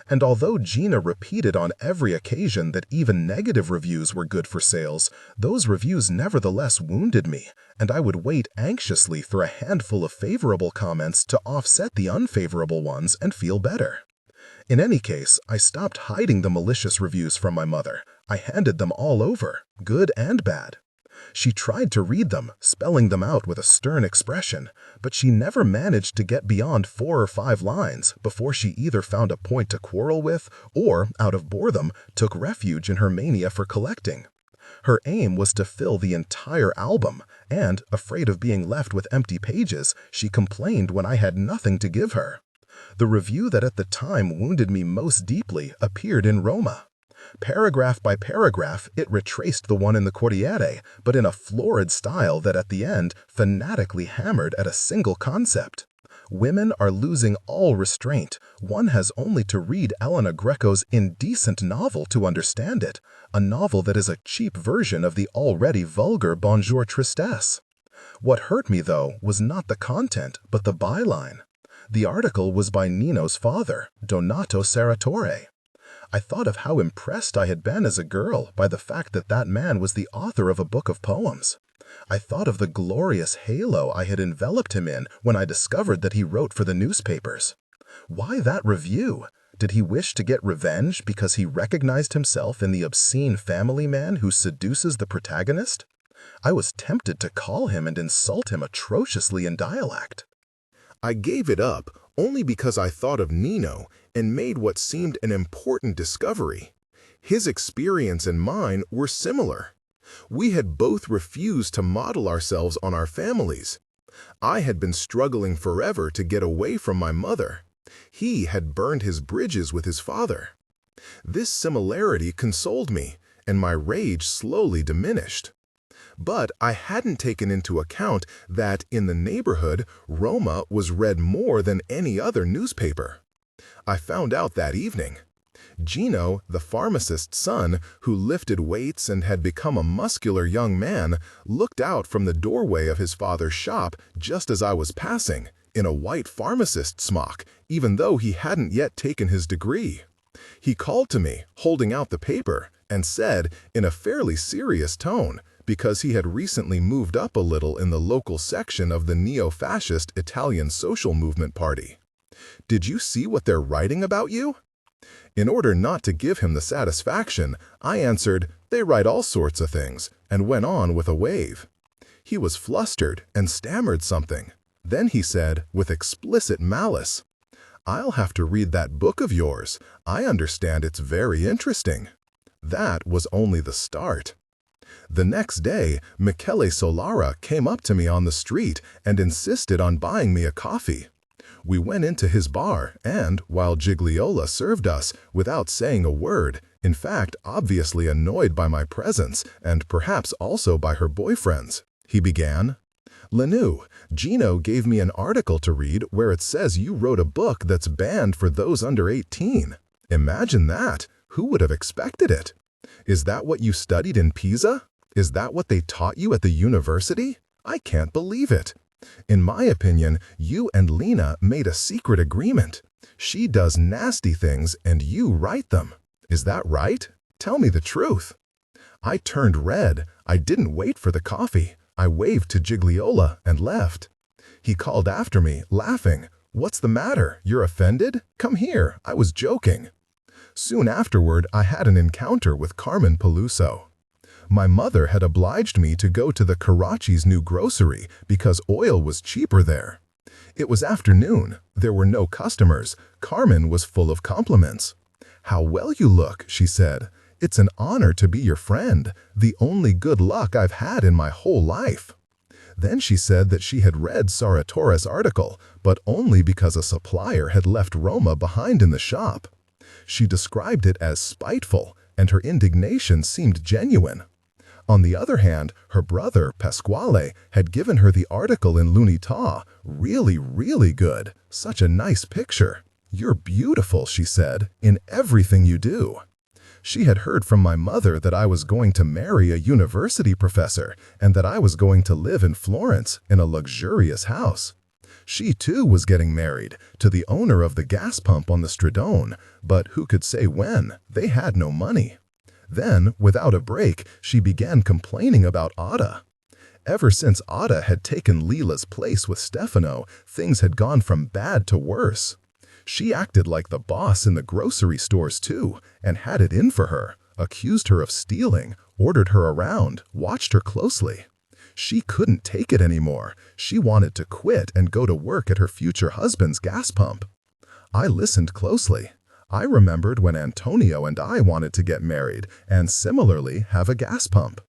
And although Gina repeated on every occasion that even negative reviews were good for sales, those reviews nevertheless wounded me, and I would wait anxiously for a handful of favorable comments to offset the unfavorable ones and feel better. In any case, I stopped hiding the malicious reviews from my mother. I handed them all over, good and bad. She tried to read them, spelling them out with a stern expression, but she never managed to get beyond 4 or 5 lines before she either found a point to quarrel with or, out of boredom, took refuge in her mania for collecting. Her aim was to fill the entire album, and, afraid of being left with empty pages, she complained when I had nothing to give her. The review that at the time wounded me most deeply appeared in Roma. Paragraph by paragraph, it retraced the one in the Corriere, but in a florid style that at the end fanatically hammered at a single concept. Women are losing all restraint. One has only to read Elena Greco's indecent novel to understand it, a novel that is a cheap version of the already vulgar Bonjour Tristesse. What hurt me, though, was not the content, but the byline. The article was by Nino's father, Donato Serratore. I thought of how impressed I had been as a girl by the fact that that man was the author of a book of poems. I thought of the glorious halo I had enveloped him in when I discovered that he wrote for the newspapers. Why that review? Did he wish to get revenge because he recognized himself in the obscene family man who seduces the protagonist? I was tempted to call him and insult him atrociously in dialect. I gave it up only because I thought of Nino and made what seemed an important discovery. His experience and mine were similar. We had both refused to model ourselves on our families. I had been struggling forever to get away from my mother. He had burned his bridges with his father. This similarity consoled me, and my rage slowly diminished. But I hadn't taken into account that in the neighborhood, Roma was read more than any other newspaper. I found out that evening. Gino, the pharmacist's son, who lifted weights and had become a muscular young man, looked out from the doorway of his father's shop just as I was passing, in a white pharmacist's smock, even though he hadn't yet taken his degree. He called to me, holding out the paper, and said, in a fairly serious tone, because he had recently moved up a little in the local section of the neo-fascist Italian Social Movement Party, "Did you see what they're writing about you?" In order not to give him the satisfaction, I answered, "They write all sorts of things," and went on with a wave. He was flustered and stammered something. Then he said, with explicit malice, "I'll have to read that book of yours. I understand it's very interesting." That was only the start. The next day, Michele Solara came up to me on the street and insisted on buying me a coffee. We went into his bar and, while Gigliola served us, without saying a word, in fact obviously annoyed by my presence and perhaps also by her boyfriend's, he began, "Lanu, Gino gave me an article to read where it says you wrote a book that's banned for those under 18. Imagine that! Who would have expected it? Is that what you studied in Pisa? Is that what they taught you at the university? I can't believe it. In my opinion, you and Lena made a secret agreement. She does nasty things and you write them. Is that right? Tell me the truth." I turned red. I didn't wait for the coffee. I waved to Gigliola and left. He called after me, laughing, "What's the matter? You're offended? Come here. I was joking." Soon afterward, I had an encounter with Carmen Peluso. My mother had obliged me to go to the Carracci's new grocery because oil was cheaper there. It was afternoon. There were no customers. Carmen was full of compliments. "How well you look," she said. "It's an honor to be your friend, the only good luck I've had in my whole life." Then she said that she had read Saratora's article, but only because a supplier had left Roma behind in the shop. She described it as spiteful, and her indignation seemed genuine. On the other hand, her brother, Pasquale, had given her the article in l'Unità, really, really good. Such a nice picture. "You're beautiful," she said, "in everything you do." She had heard from my mother that I was going to marry a university professor and that I was going to live in Florence in a luxurious house. She too was getting married to the owner of the gas pump on the Stradone, but who could say when? They had no money. Then, without a break, she began complaining about Ada. Ever since Ada had taken Lila's place with Stefano, things had gone from bad to worse. She acted like the boss in the grocery stores too, and had it in for her, accused her of stealing, ordered her around, watched her closely. She couldn't take it anymore. She wanted to quit and go to work at her future husband's gas pump. I listened closely. I remembered when Antonio and I wanted to get married and similarly have a gas pump.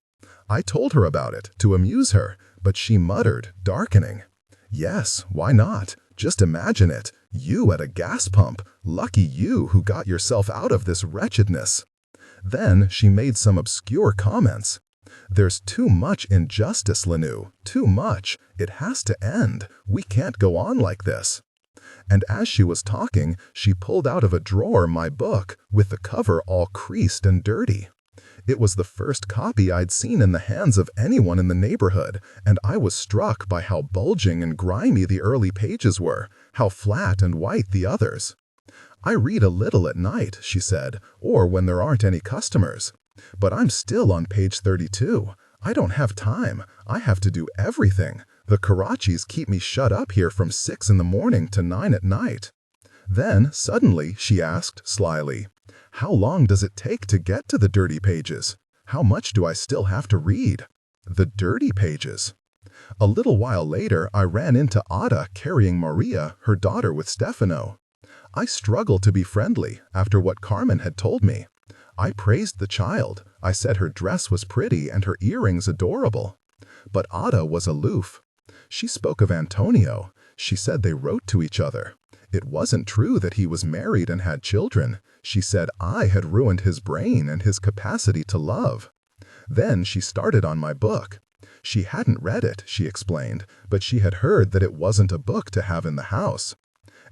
I told her about it to amuse her, but she muttered, darkening, "Yes, why not? Just imagine it. You at a gas pump. Lucky you who got yourself out of this wretchedness." Then she made some obscure comments. "There's too much injustice, Lanu. Too much. It has to end. We can't go on like this." And as she was talking, she pulled out of a drawer my book, with the cover all creased and dirty. It was the first copy I'd seen in the hands of anyone in the neighborhood, and I was struck by how bulging and grimy the early pages were, how flat and white the others. "I read a little at night," she said, "or when there aren't any customers. But I'm still on page 32. I don't have time. I have to do everything. The Carraccis keep me shut up here from 6 in the morning to 9 at night." Then, suddenly, she asked slyly, "How long does it take to get to the dirty pages? How much do I still have to read?" The dirty pages. A little while later, I ran into Ada carrying Maria, her daughter, with Stefano. I struggled to be friendly after what Carmen had told me. I praised the child. I said her dress was pretty and her earrings adorable. But Ada was aloof. She spoke of Antonio. She said they wrote to each other. It wasn't true that he was married and had children. She said I had ruined his brain and his capacity to love. Then she started on my book. She hadn't read it, she explained, but she had heard that it wasn't a book to have in the house.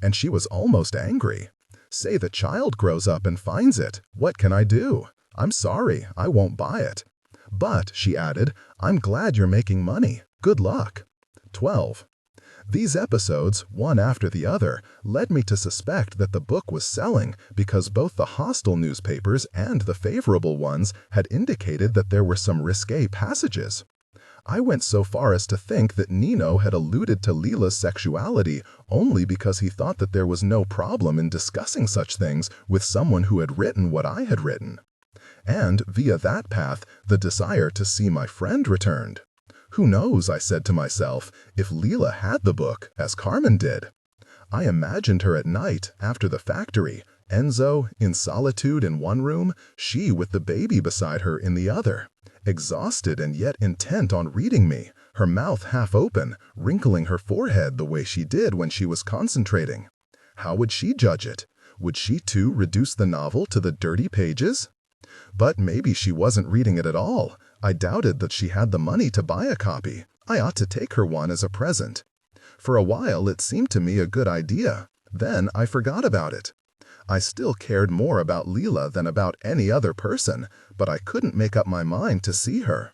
And she was almost angry. Say the child grows up and finds it. What can I do? I'm sorry, I won't buy it. But, she added, I'm glad you're making money. Good luck. 12. These episodes, one after the other, led me to suspect that the book was selling because both the hostile newspapers and the favorable ones had indicated that there were some risque passages. I went so far as to think that Nino had alluded to Lila's sexuality only because he thought that there was no problem in discussing such things with someone who had written what I had written. And, via that path, the desire to see my friend returned. Who knows, I said to myself, if Lila had the book, as Carmen did. I imagined her at night, after the factory, Enzo in solitude in one room, she with the baby beside her in the other, exhausted and yet intent on reading me, her mouth half open, wrinkling her forehead the way she did when she was concentrating. How would she judge it? Would she too reduce the novel to the dirty pages? But maybe she wasn't reading it at all. I doubted that she had the money to buy a copy. I ought to take her one as a present. For a while it seemed to me a good idea. Then I forgot about it. I still cared more about Lila than about any other person, but I couldn't make up my mind to see her.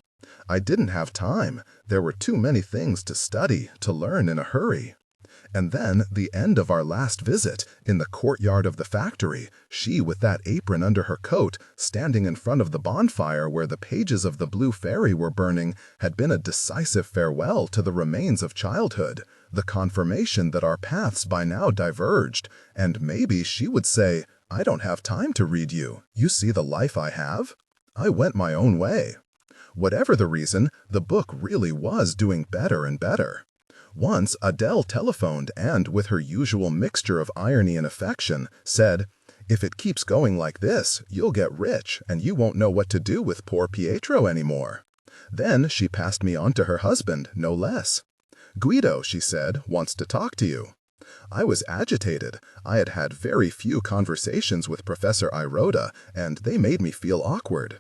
I didn't have time. There were too many things to study, to learn in a hurry. And then the end of our last visit, in the courtyard of the factory, she with that apron under her coat, standing in front of the bonfire where the pages of the Blue Fairy were burning, had been a decisive farewell to the remains of childhood, the confirmation that our paths by now diverged, and maybe she would say, I don't have time to read you. You see the life I have? I went my own way. Whatever the reason, the book really was doing better and better. Once Adele telephoned and, with her usual mixture of irony and affection, said, "If it keeps going like this, you'll get rich and you won't know what to do with poor Pietro anymore." Then she passed me on to her husband, no less. "Guido," she said, "wants to talk to you." I was agitated. I had had very few conversations with Professor Iroda, and they made me feel awkward.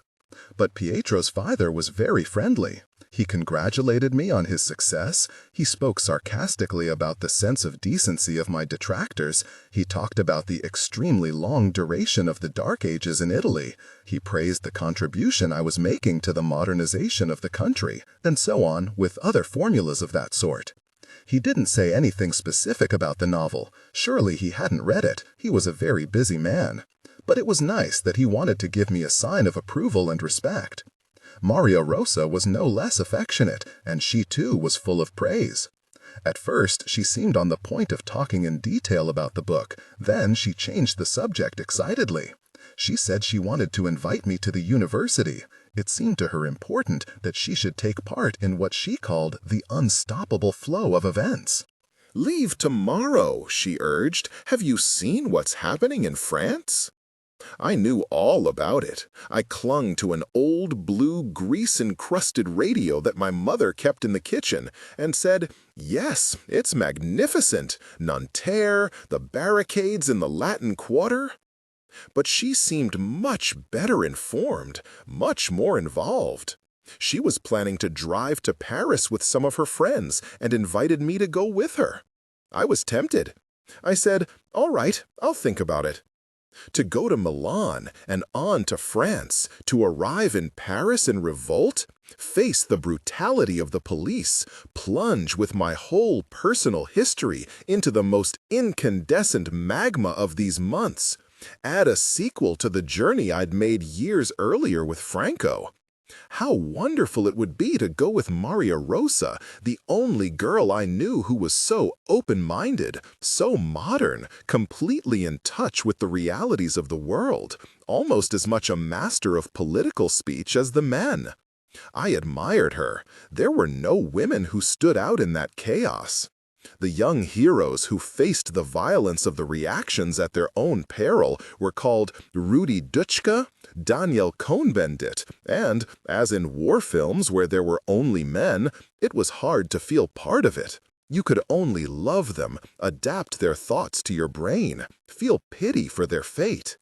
But Pietro's father was very friendly. He congratulated me on his success. He spoke sarcastically about the sense of decency of my detractors. He talked about the extremely long duration of the Dark Ages in Italy. He praised the contribution I was making to the modernization of the country, and so on, with other formulas of that sort. He didn't say anything specific about the novel. Surely he hadn't read it. He was a very busy man. But it was nice that he wanted to give me a sign of approval and respect. Maria Rosa was no less affectionate, and she too was full of praise. At first, she seemed on the point of talking in detail about the book. Then she changed the subject excitedly. She said she wanted to invite me to the university. It seemed to her important that she should take part in what she called the unstoppable flow of events. "Leave tomorrow," she urged. "Have you seen what's happening in France?" I knew all about it. I clung to an old blue grease-encrusted radio that my mother kept in the kitchen and said, "Yes, it's magnificent. Nanterre, the barricades in the Latin Quarter." But she seemed much better informed, much more involved. She was planning to drive to Paris with some of her friends and invited me to go with her. I was tempted. I said, "All right, I'll think about it." To go to Milan and on to France, to arrive in Paris in revolt, face the brutality of the police, plunge with my whole personal history into the most incandescent magma of these months, add a sequel to the journey I'd made years earlier with Franco. How wonderful it would be to go with Maria Rosa, the only girl I knew who was so open-minded, so modern, completely in touch with the realities of the world, almost as much a master of political speech as the men. I admired her. There were no women who stood out in that chaos. The young heroes who faced the violence of the reactions at their own peril were called Rudi Dutschke, Daniel Cohn-Bendit, and, as in war films where there were only men, it was hard to feel part of it. You could only love them, adapt their thoughts to your brain, feel pity for their fate.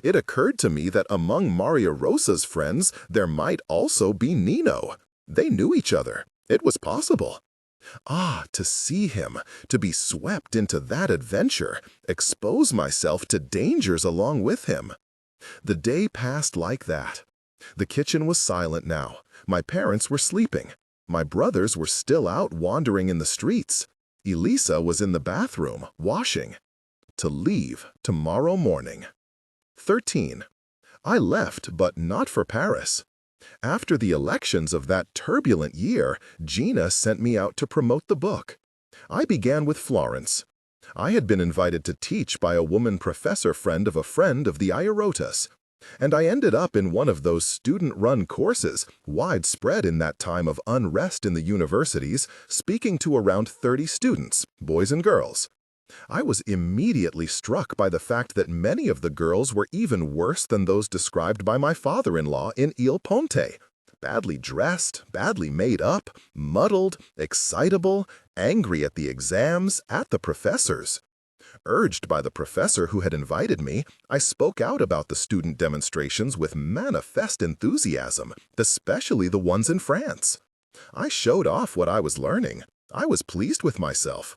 It occurred to me that among Maria Rosa's friends there might also be Nino. They knew each other. It was possible. Ah, to see him, to be swept into that adventure, expose myself to dangers along with him. The day passed like that. The kitchen was silent now. My parents were sleeping. My brothers were still out wandering in the streets. Elisa was in the bathroom, washing. To leave tomorrow morning. 13. I left, but not for Paris. After the elections of that turbulent year, Gina sent me out to promote the book. I began with Florence. I had been invited to teach by a woman professor friend of the Iorotas, and I ended up in one of those student-run courses, widespread in that time of unrest in the universities, speaking to around 30 students, boys and girls. I was immediately struck by the fact that many of the girls were even worse than those described by my father-in-law in Il Ponte. Badly dressed, badly made up, muddled, excitable, angry at the exams, at the professors. Urged by the professor who had invited me, I spoke out about the student demonstrations with manifest enthusiasm, especially the ones in France. I showed off what I was learning. I was pleased with myself.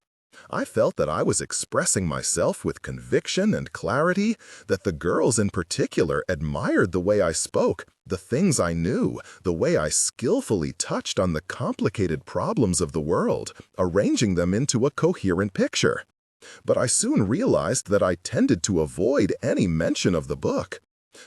I felt that I was expressing myself with conviction and clarity, that the girls in particular admired the way I spoke, the things I knew, the way I skillfully touched on the complicated problems of the world, arranging them into a coherent picture. But I soon realized that I tended to avoid any mention of the book.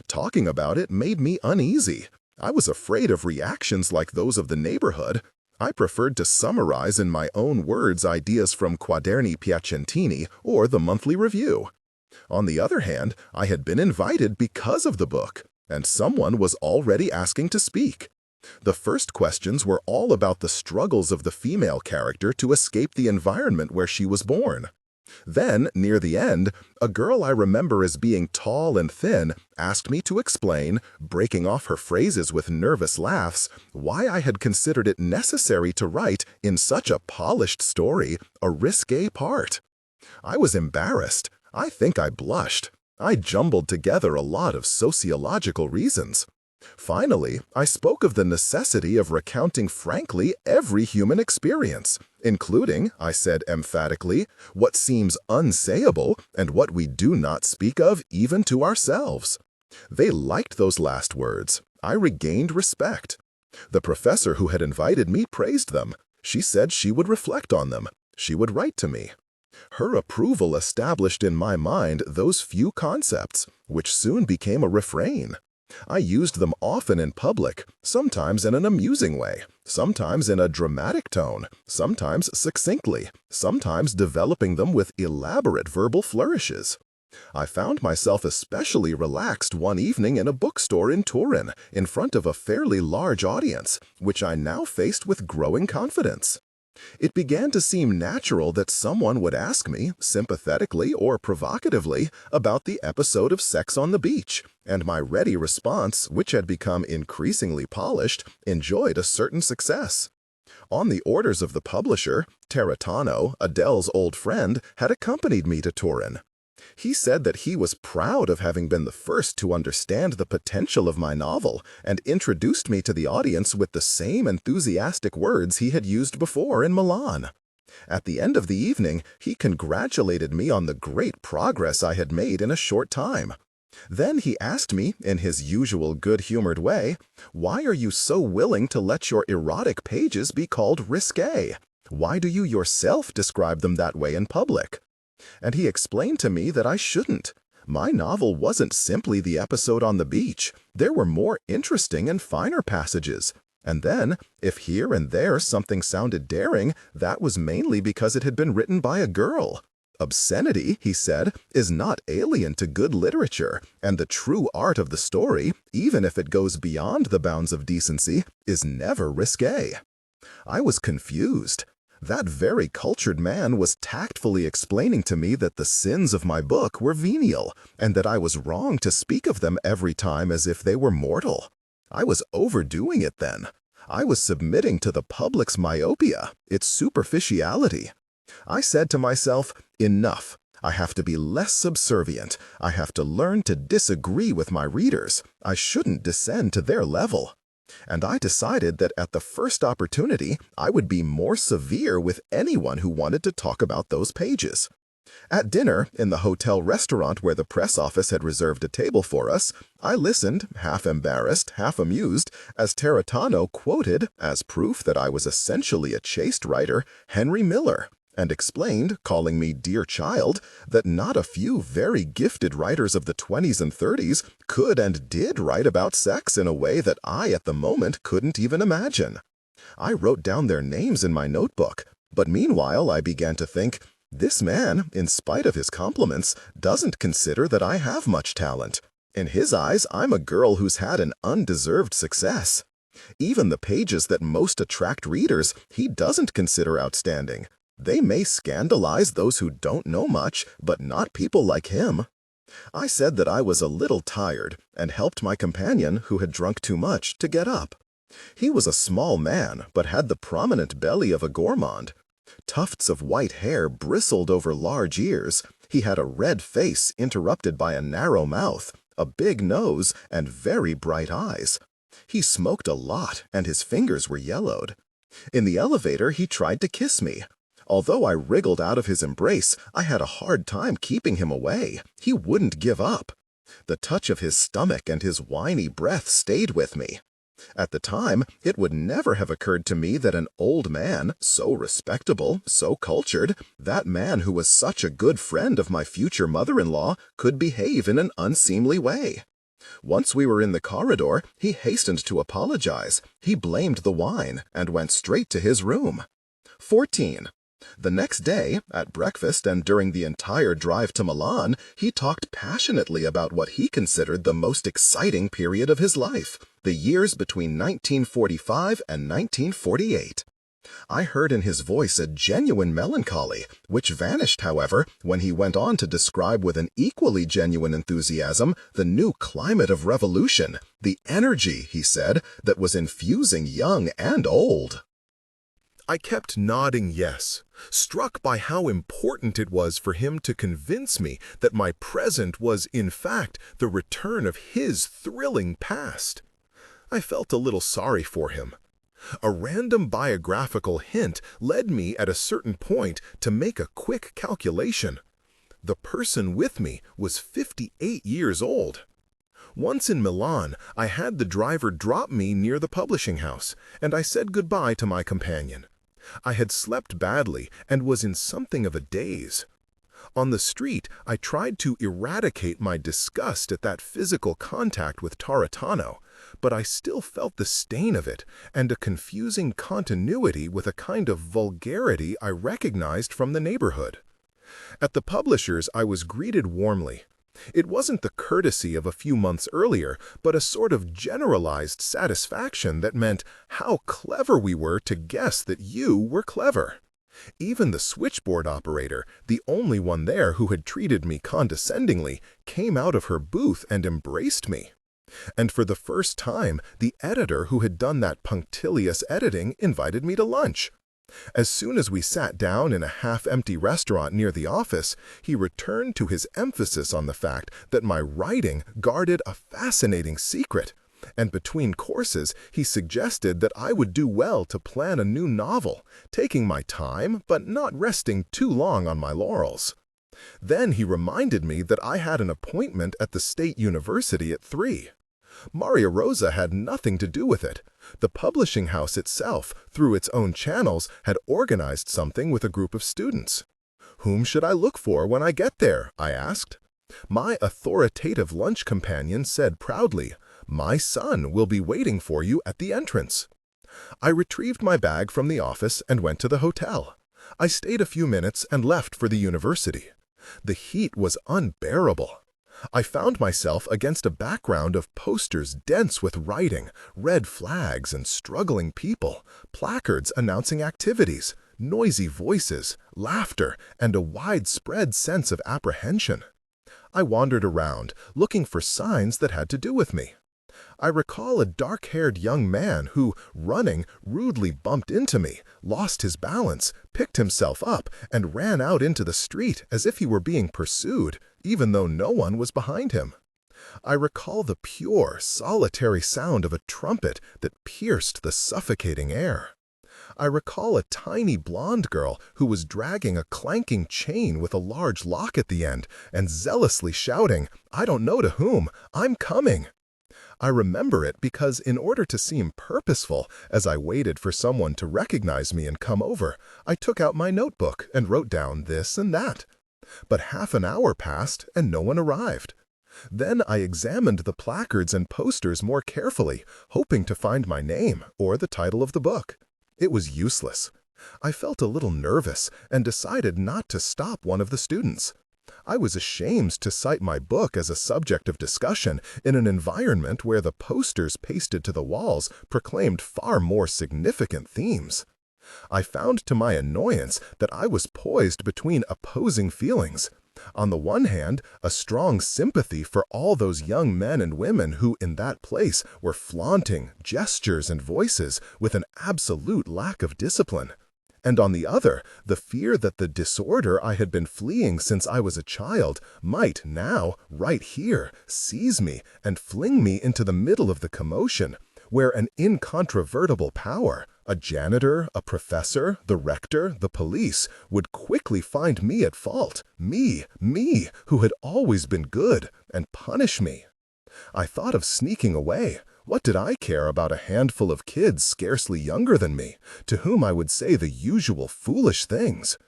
Talking about it made me uneasy. I was afraid of reactions like those of the neighborhood. I preferred to summarize in my own words ideas from Quaderni Piacentini or the Monthly Review. On the other hand, I had been invited because of the book, and someone was already asking to speak. The first questions were all about the struggles of the female character to escape the environment where she was born. Then, near the end, a girl I remember as being tall and thin asked me to explain, breaking off her phrases with nervous laughs, why I had considered it necessary to write, in such a polished story, a risqué part. I was embarrassed. I think I blushed. I jumbled together a lot of sociological reasons. Finally, I spoke of the necessity of recounting frankly every human experience, including, I said emphatically, what seems unsayable and what we do not speak of even to ourselves. They liked those last words. I regained respect. The professor who had invited me praised them. She said she would reflect on them. She would write to me. Her approval established in my mind those few concepts, which soon became a refrain. I used them often in public, sometimes in an amusing way, sometimes in a dramatic tone, sometimes succinctly, sometimes developing them with elaborate verbal flourishes. I found myself especially relaxed one evening in a bookstore in Turin, in front of a fairly large audience, which I now faced with growing confidence. It began to seem natural that someone would ask me, sympathetically or provocatively, about the episode of sex on the beach, and my ready response, which had become increasingly polished, enjoyed a certain success. On the orders of the publisher, Terratano, Adele's old friend, had accompanied me to Turin. He said that he was proud of having been the first to understand the potential of my novel and introduced me to the audience with the same enthusiastic words he had used before in Milan. At the end of the evening, he congratulated me on the great progress I had made in a short time. Then he asked me, in his usual good-humored way, "Why are you so willing to let your erotic pages be called risqué? Why do you yourself describe them that way in public?" And he explained to me that I shouldn't. My novel wasn't simply the episode on the beach. There were more interesting and finer passages. And then, if here and there something sounded daring, that was mainly because it had been written by a girl. Obscenity, he said, is not alien to good literature, and the true art of the story, even if it goes beyond the bounds of decency, is never risque. I was confused. That very cultured man was tactfully explaining to me that the sins of my book were venial, and that I was wrong to speak of them every time as if they were mortal. I was overdoing it then. I was submitting to the public's myopia, its superficiality. I said to myself, enough. I have to be less subservient. I have to learn to disagree with my readers. I shouldn't descend to their level. And I decided that at the first opportunity, I would be more severe with anyone who wanted to talk about those pages. At dinner, in the hotel restaurant where the press office had reserved a table for us, I listened, half embarrassed, half amused, as Tarantino quoted, as proof that I was essentially a chaste writer, Henry Miller, and explained, calling me dear child, that not a few very gifted writers of the 20s and 30s could and did write about sex in a way that I at the moment couldn't even imagine. I wrote down their names in my notebook, but meanwhile I began to think, this man, in spite of his compliments, doesn't consider that I have much talent. In his eyes, I'm a girl who's had an undeserved success. Even the pages that most attract readers, he doesn't consider outstanding. They may scandalize those who don't know much, but not people like him. I said that I was a little tired and helped my companion, who had drunk too much, to get up. He was a small man, but had the prominent belly of a gourmand. Tufts of white hair bristled over large ears. He had a red face interrupted by a narrow mouth, a big nose, and very bright eyes. He smoked a lot, and his fingers were yellowed. In the elevator, he tried to kiss me. Although I wriggled out of his embrace, I had a hard time keeping him away. He wouldn't give up. The touch of his stomach and his whiny breath stayed with me. At the time, it would never have occurred to me that an old man, so respectable, so cultured, that man who was such a good friend of my future mother-in-law, could behave in an unseemly way. Once we were in the corridor, he hastened to apologize. He blamed the wine and went straight to his room. 14. The next day, at breakfast and during the entire drive to Milan, he talked passionately about what he considered the most exciting period of his life, the years between 1945 and 1948. I heard in his voice a genuine melancholy, which vanished, however, when he went on to describe with an equally genuine enthusiasm the new climate of revolution, the energy, he said, that was infusing young and old. I kept nodding yes, struck by how important it was for him to convince me that my present was, in fact, the return of his thrilling past. I felt a little sorry for him. A random biographical hint led me at a certain point to make a quick calculation. The person with me was 58 years old. Once in Milan, I had the driver drop me near the publishing house, and I said goodbye to my companion. I had slept badly and was in something of a daze. On the street, I tried to eradicate my disgust at that physical contact with Tarantino, but I still felt the stain of it and a confusing continuity with a kind of vulgarity I recognized from the neighborhood. At the publisher's, I was greeted warmly. It wasn't the courtesy of a few months earlier, but a sort of generalized satisfaction that meant how clever we were to guess that you were clever. Even the switchboard operator, the only one there who had treated me condescendingly, came out of her booth and embraced me. And for the first time, the editor who had done that punctilious editing invited me to lunch. As soon as we sat down in a half-empty restaurant near the office, he returned to his emphasis on the fact that my writing guarded a fascinating secret, and between courses he suggested that I would do well to plan a new novel, taking my time but not resting too long on my laurels. Then he reminded me that I had an appointment at the State University at 3. Maria Rosa had nothing to do with it. The publishing house itself, through its own channels, had organized something with a group of students. "Whom should I look for when I get there?" I asked. My authoritative lunch companion said proudly, "My son will be waiting for you at the entrance." I retrieved my bag from the office and went to the hotel. I stayed a few minutes and left for the university. The heat was unbearable. I found myself against a background of posters dense with writing, red flags and struggling people, placards announcing activities, noisy voices, laughter, and a widespread sense of apprehension. I wandered around, looking for signs that had to do with me. I recall a dark-haired young man who, running, rudely bumped into me, lost his balance, picked himself up, and ran out into the street as if he were being pursued, even though no one was behind him. I recall the pure, solitary sound of a trumpet that pierced the suffocating air. I recall a tiny blonde girl who was dragging a clanking chain with a large lock at the end and zealously shouting, "I don't know to whom, I'm coming." I remember it because in order to seem purposeful, as I waited for someone to recognize me and come over, I took out my notebook and wrote down this and that. But half an hour passed and no one arrived. Then I examined the placards and posters more carefully, hoping to find my name or the title of the book. It was useless. I felt a little nervous and decided not to stop one of the students. I was ashamed to cite my book as a subject of discussion in an environment where the posters pasted to the walls proclaimed far more significant themes. I found to my annoyance that I was poised between opposing feelings. On the one hand, a strong sympathy for all those young men and women who, in that place, were flaunting gestures and voices with an absolute lack of discipline. And on the other, the fear that the disorder I had been fleeing since I was a child might now, right here, seize me and fling me into the middle of the commotion, where an incontrovertible power, a janitor, a professor, the rector, the police, would quickly find me at fault, me, who had always been good, and punish me. I thought of sneaking away. What did I care about a handful of kids scarcely younger than me, to whom I would say the usual foolish things?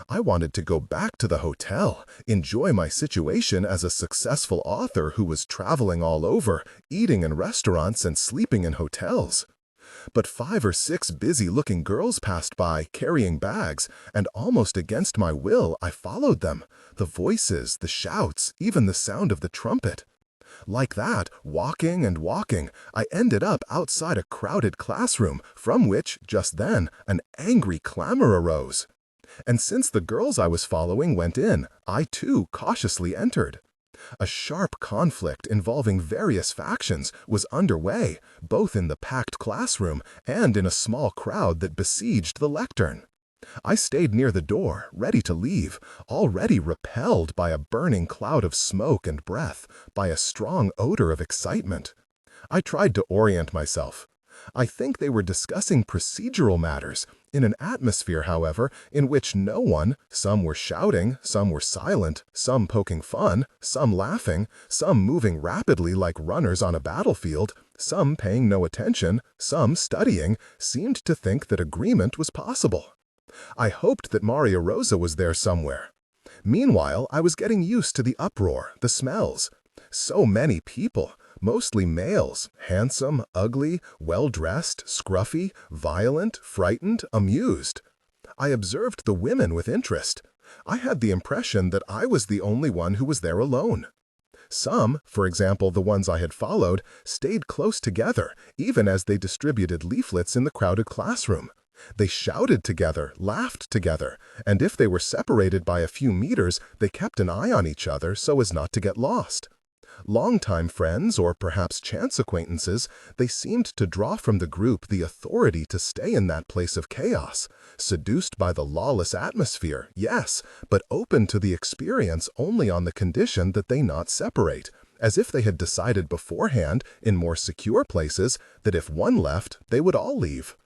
I wanted to go back to the hotel, enjoy my situation as a successful author who was traveling all over, eating in restaurants and sleeping in hotels. But 5 or 6 busy-looking girls passed by, carrying bags, and almost against my will I followed them, the voices, the shouts, even the sound of the trumpet. Like that, walking and walking, I ended up outside a crowded classroom from which, just then, an angry clamor arose. And since the girls I was following went in, I too cautiously entered. A sharp conflict involving various factions was underway, both in the packed classroom and in a small crowd that besieged the lectern. I stayed near the door, ready to leave, already repelled by a burning cloud of smoke and breath, by a strong odor of excitement. I tried to orient myself. I think they were discussing procedural matters, in an atmosphere, however, in which no one, some were shouting, some were silent, some poking fun, some laughing, some moving rapidly like runners on a battlefield, some paying no attention, some studying, seemed to think that agreement was possible. I hoped that Maria Rosa was there somewhere. Meanwhile, I was getting used to the uproar, the smells. So many people, mostly males, handsome, ugly, well-dressed, scruffy, violent, frightened, amused. I observed the women with interest. I had the impression that I was the only one who was there alone. Some, for example the ones I had followed, stayed close together, even as they distributed leaflets in the crowded classroom. They shouted together, laughed together, and if they were separated by a few meters, they kept an eye on each other so as not to get lost. Longtime friends, or perhaps chance acquaintances, they seemed to draw from the group the authority to stay in that place of chaos, seduced by the lawless atmosphere, yes, but open to the experience only on the condition that they not separate, as if they had decided beforehand, in more secure places, that if one left, they would all leave.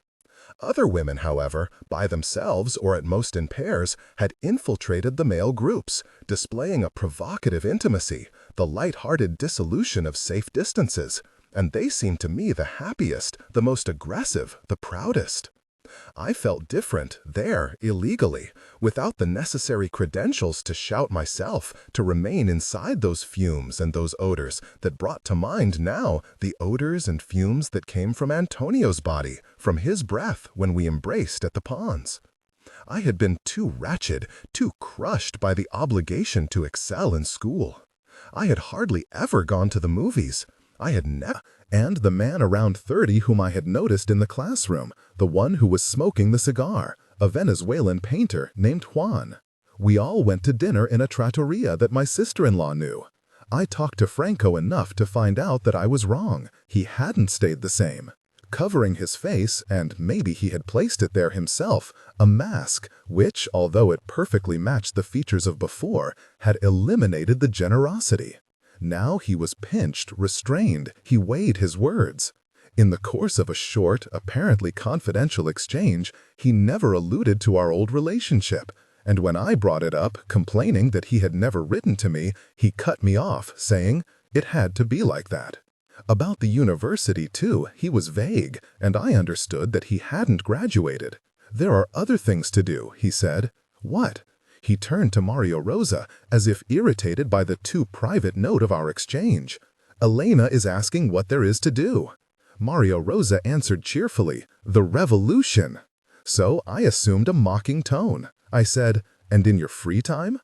Other women, however, by themselves or at most in pairs, had infiltrated the male groups, displaying a provocative intimacy, the light-hearted dissolution of safe distances, and they seemed to me the happiest, the most aggressive, the proudest. I felt different there, illegally, without the necessary credentials to shout myself, to remain inside those fumes and those odors that brought to mind now the odors and fumes that came from Antonio's body, from his breath when we embraced at the ponds. I had been too wretched, too crushed by the obligation to excel in school. I had hardly ever gone to the movies. I had never. And the man around 30 whom I had noticed in the classroom, the one who was smoking the cigar, a Venezuelan painter named Juan. We all went to dinner in a trattoria that my sister-in-law knew. I talked to Franco enough to find out that I was wrong. He hadn't stayed the same. Covering his face, and maybe he had placed it there himself, a mask which, although it perfectly matched the features of before, had eliminated the generosity. Now he was pinched, restrained, he weighed his words. In the course of a short, apparently confidential exchange, he never alluded to our old relationship, and when I brought it up, complaining that he had never written to me, he cut me off, saying it had to be like that. About the university, too, he was vague, and I understood that he hadn't graduated. There are other things to do, he said. What? He turned to Mario Rosa, as if irritated by the too private note of our exchange. Elena is asking what there is to do. Mario Rosa answered cheerfully, the revolution. So I assumed a mocking tone. I said, and in your free time?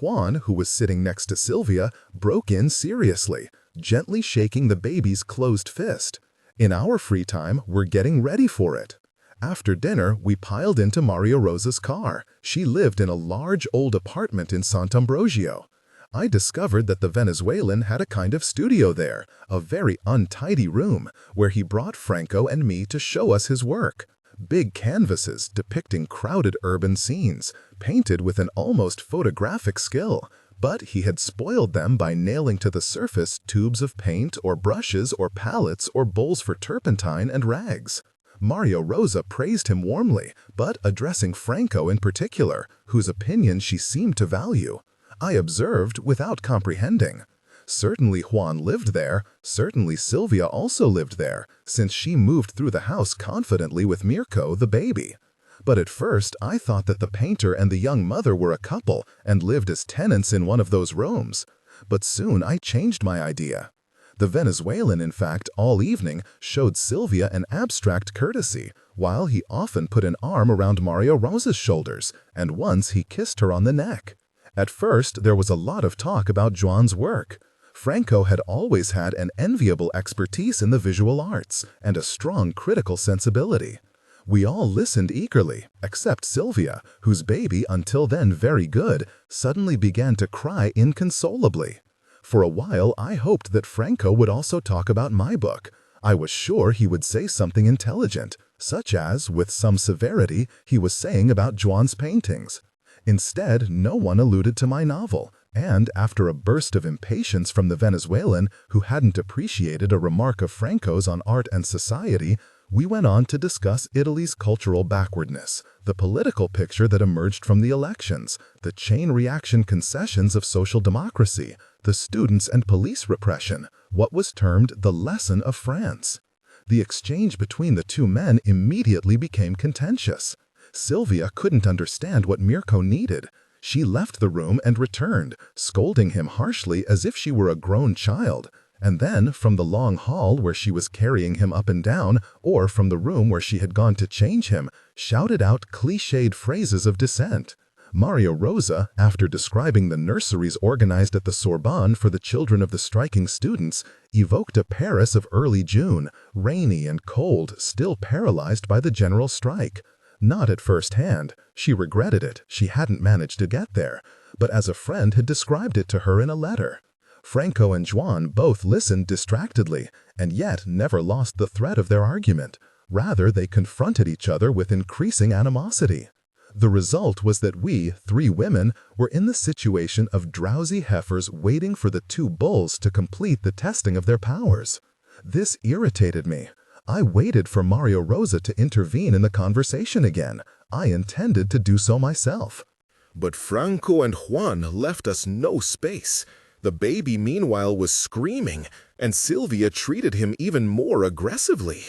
Juan, who was sitting next to Sylvia, broke in seriously, gently shaking the baby's closed fist. In our free time, we're getting ready for it. After dinner, we piled into Mario Rosa's car. She lived in a large old apartment in Sant'Ambrogio. I discovered that the Venezuelan had a kind of studio there, a very untidy room, where he brought Franco and me to show us his work. Big canvases depicting crowded urban scenes, painted with an almost photographic skill, but he had spoiled them by nailing to the surface tubes of paint or brushes or palettes or bowls for turpentine and rags. Mario Rosa praised him warmly, but addressing Franco in particular, whose opinion she seemed to value. I observed without comprehending. Certainly Juan lived there, certainly Sylvia also lived there, since she moved through the house confidently with Mirko, the baby. But at first I thought that the painter and the young mother were a couple and lived as tenants in one of those rooms. But soon I changed my idea. The Venezuelan, in fact, all evening showed Sylvia an abstract courtesy, while he often put an arm around Mario Rosa's shoulders, and once he kissed her on the neck. At first, there was a lot of talk about Juan's work. Franco had always had an enviable expertise in the visual arts and a strong critical sensibility. We all listened eagerly, except Sylvia, whose baby, until then very good, suddenly began to cry inconsolably. For a while, I hoped that Franco would also talk about my book. I was sure he would say something intelligent, such as, with some severity, he was saying about Juan's paintings. Instead, no one alluded to my novel, and after a burst of impatience from the Venezuelan, who hadn't appreciated a remark of Franco's on art and society, we went on to discuss Italy's cultural backwardness, the political picture that emerged from the elections, the chain reaction concessions of social democracy, the students' and police repression, what was termed the lesson of France. The exchange between the two men immediately became contentious. Sylvia couldn't understand what Mirko needed. She left the room and returned, scolding him harshly as if she were a grown child. And then, from the long hall where she was carrying him up and down, or from the room where she had gone to change him, shouted out cliched phrases of dissent. Mario Rosa, after describing the nurseries organized at the Sorbonne for the children of the striking students, evoked a Paris of early June, rainy and cold, still paralyzed by the general strike. Not at first hand. She regretted it. She hadn't managed to get there, but as a friend had described it to her in a letter. Franco and Juan both listened distractedly, and yet never lost the thread of their argument. Rather, they confronted each other with increasing animosity. The result was that we, three women, were in the situation of drowsy heifers waiting for the two bulls to complete the testing of their powers. This irritated me. I waited for Mario Rosa to intervene in the conversation again. I intended to do so myself. But Franco and Juan left us no space. The baby, meanwhile, was screaming, and Sylvia treated him even more aggressively.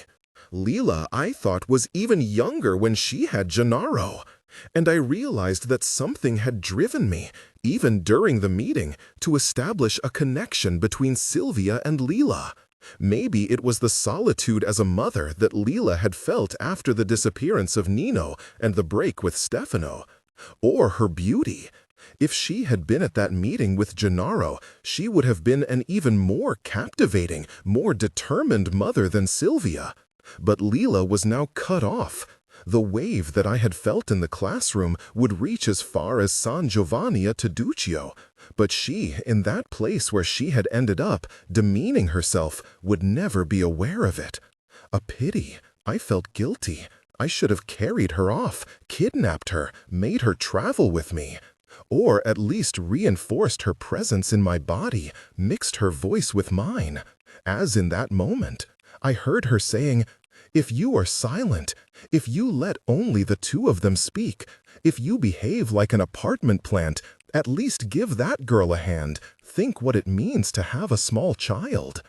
Leela, I thought, was even younger when she had Gennaro. And I realized that something had driven me, even during the meeting, to establish a connection between Sylvia and Leela. Maybe it was the solitude as a mother that Leela had felt after the disappearance of Nino and the break with Stefano. Or her beauty. If she had been at that meeting with Gennaro, she would have been an even more captivating, more determined mother than Sylvia. But Leela was now cut off. The wave that I had felt in the classroom would reach as far as San Giovanni a Teduccio, but she, in that place where she had ended up, demeaning herself, would never be aware of it. A pity. I felt guilty. I should have carried her off, kidnapped her, made her travel with me. Or at least reinforced her presence in my body, mixed her voice with mine. As in that moment, I heard her saying, "If you are silent, if you let only the two of them speak, if you behave like an apartment plant, at least give that girl a hand. Think what it means to have a small child."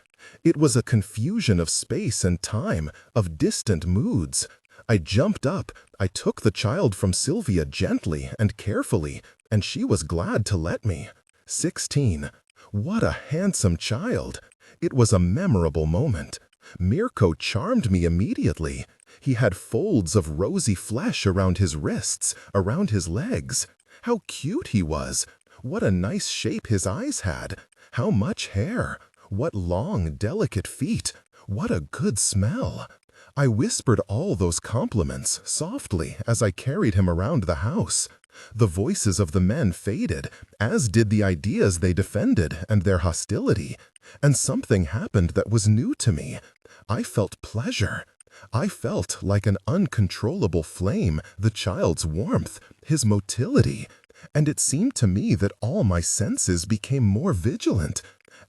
It was a confusion of space and time, of distant moods. I jumped up, I took the child from Sylvia gently and carefully, and she was glad to let me. 16. What a handsome child! It was a memorable moment. Mirko charmed me immediately. He had folds of rosy flesh around his wrists, around his legs. How cute he was! What a nice shape his eyes had! How much hair! What long, delicate feet! What a good smell! I whispered all those compliments softly as I carried him around the house. The voices of the men faded, as did the ideas they defended and their hostility. And something happened that was new to me. I felt pleasure. I felt like an uncontrollable flame the child's warmth, his motility. And it seemed to me that all my senses became more vigilant,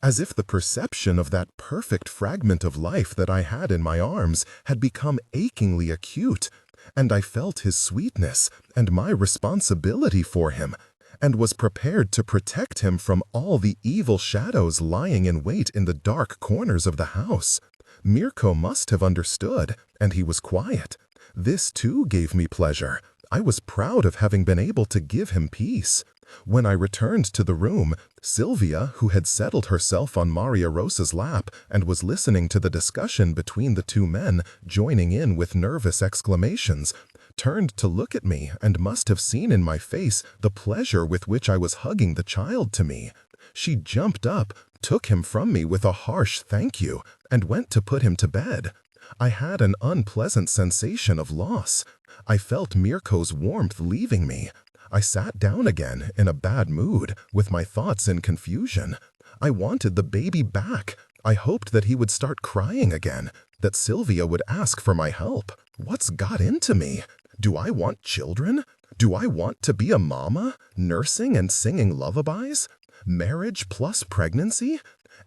as if the perception of that perfect fragment of life that I had in my arms had become achingly acute, and I felt his sweetness and my responsibility for him, and was prepared to protect him from all the evil shadows lying in wait in the dark corners of the house. Mirko must have understood, and he was quiet. This too gave me pleasure. I was proud of having been able to give him peace. When I returned to the room, Sylvia, who had settled herself on Maria Rosa's lap and was listening to the discussion between the two men, joining in with nervous exclamations, turned to look at me and must have seen in my face the pleasure with which I was hugging the child to me. She jumped up, took him from me with a harsh thank you, and went to put him to bed. I had an unpleasant sensation of loss. I felt Mirko's warmth leaving me. I sat down again in a bad mood, with my thoughts in confusion. I wanted the baby back. I hoped that he would start crying again, that Sylvia would ask for my help. What's got into me? Do I want children? Do I want to be a mama, nursing and singing lullabies? Marriage plus pregnancy?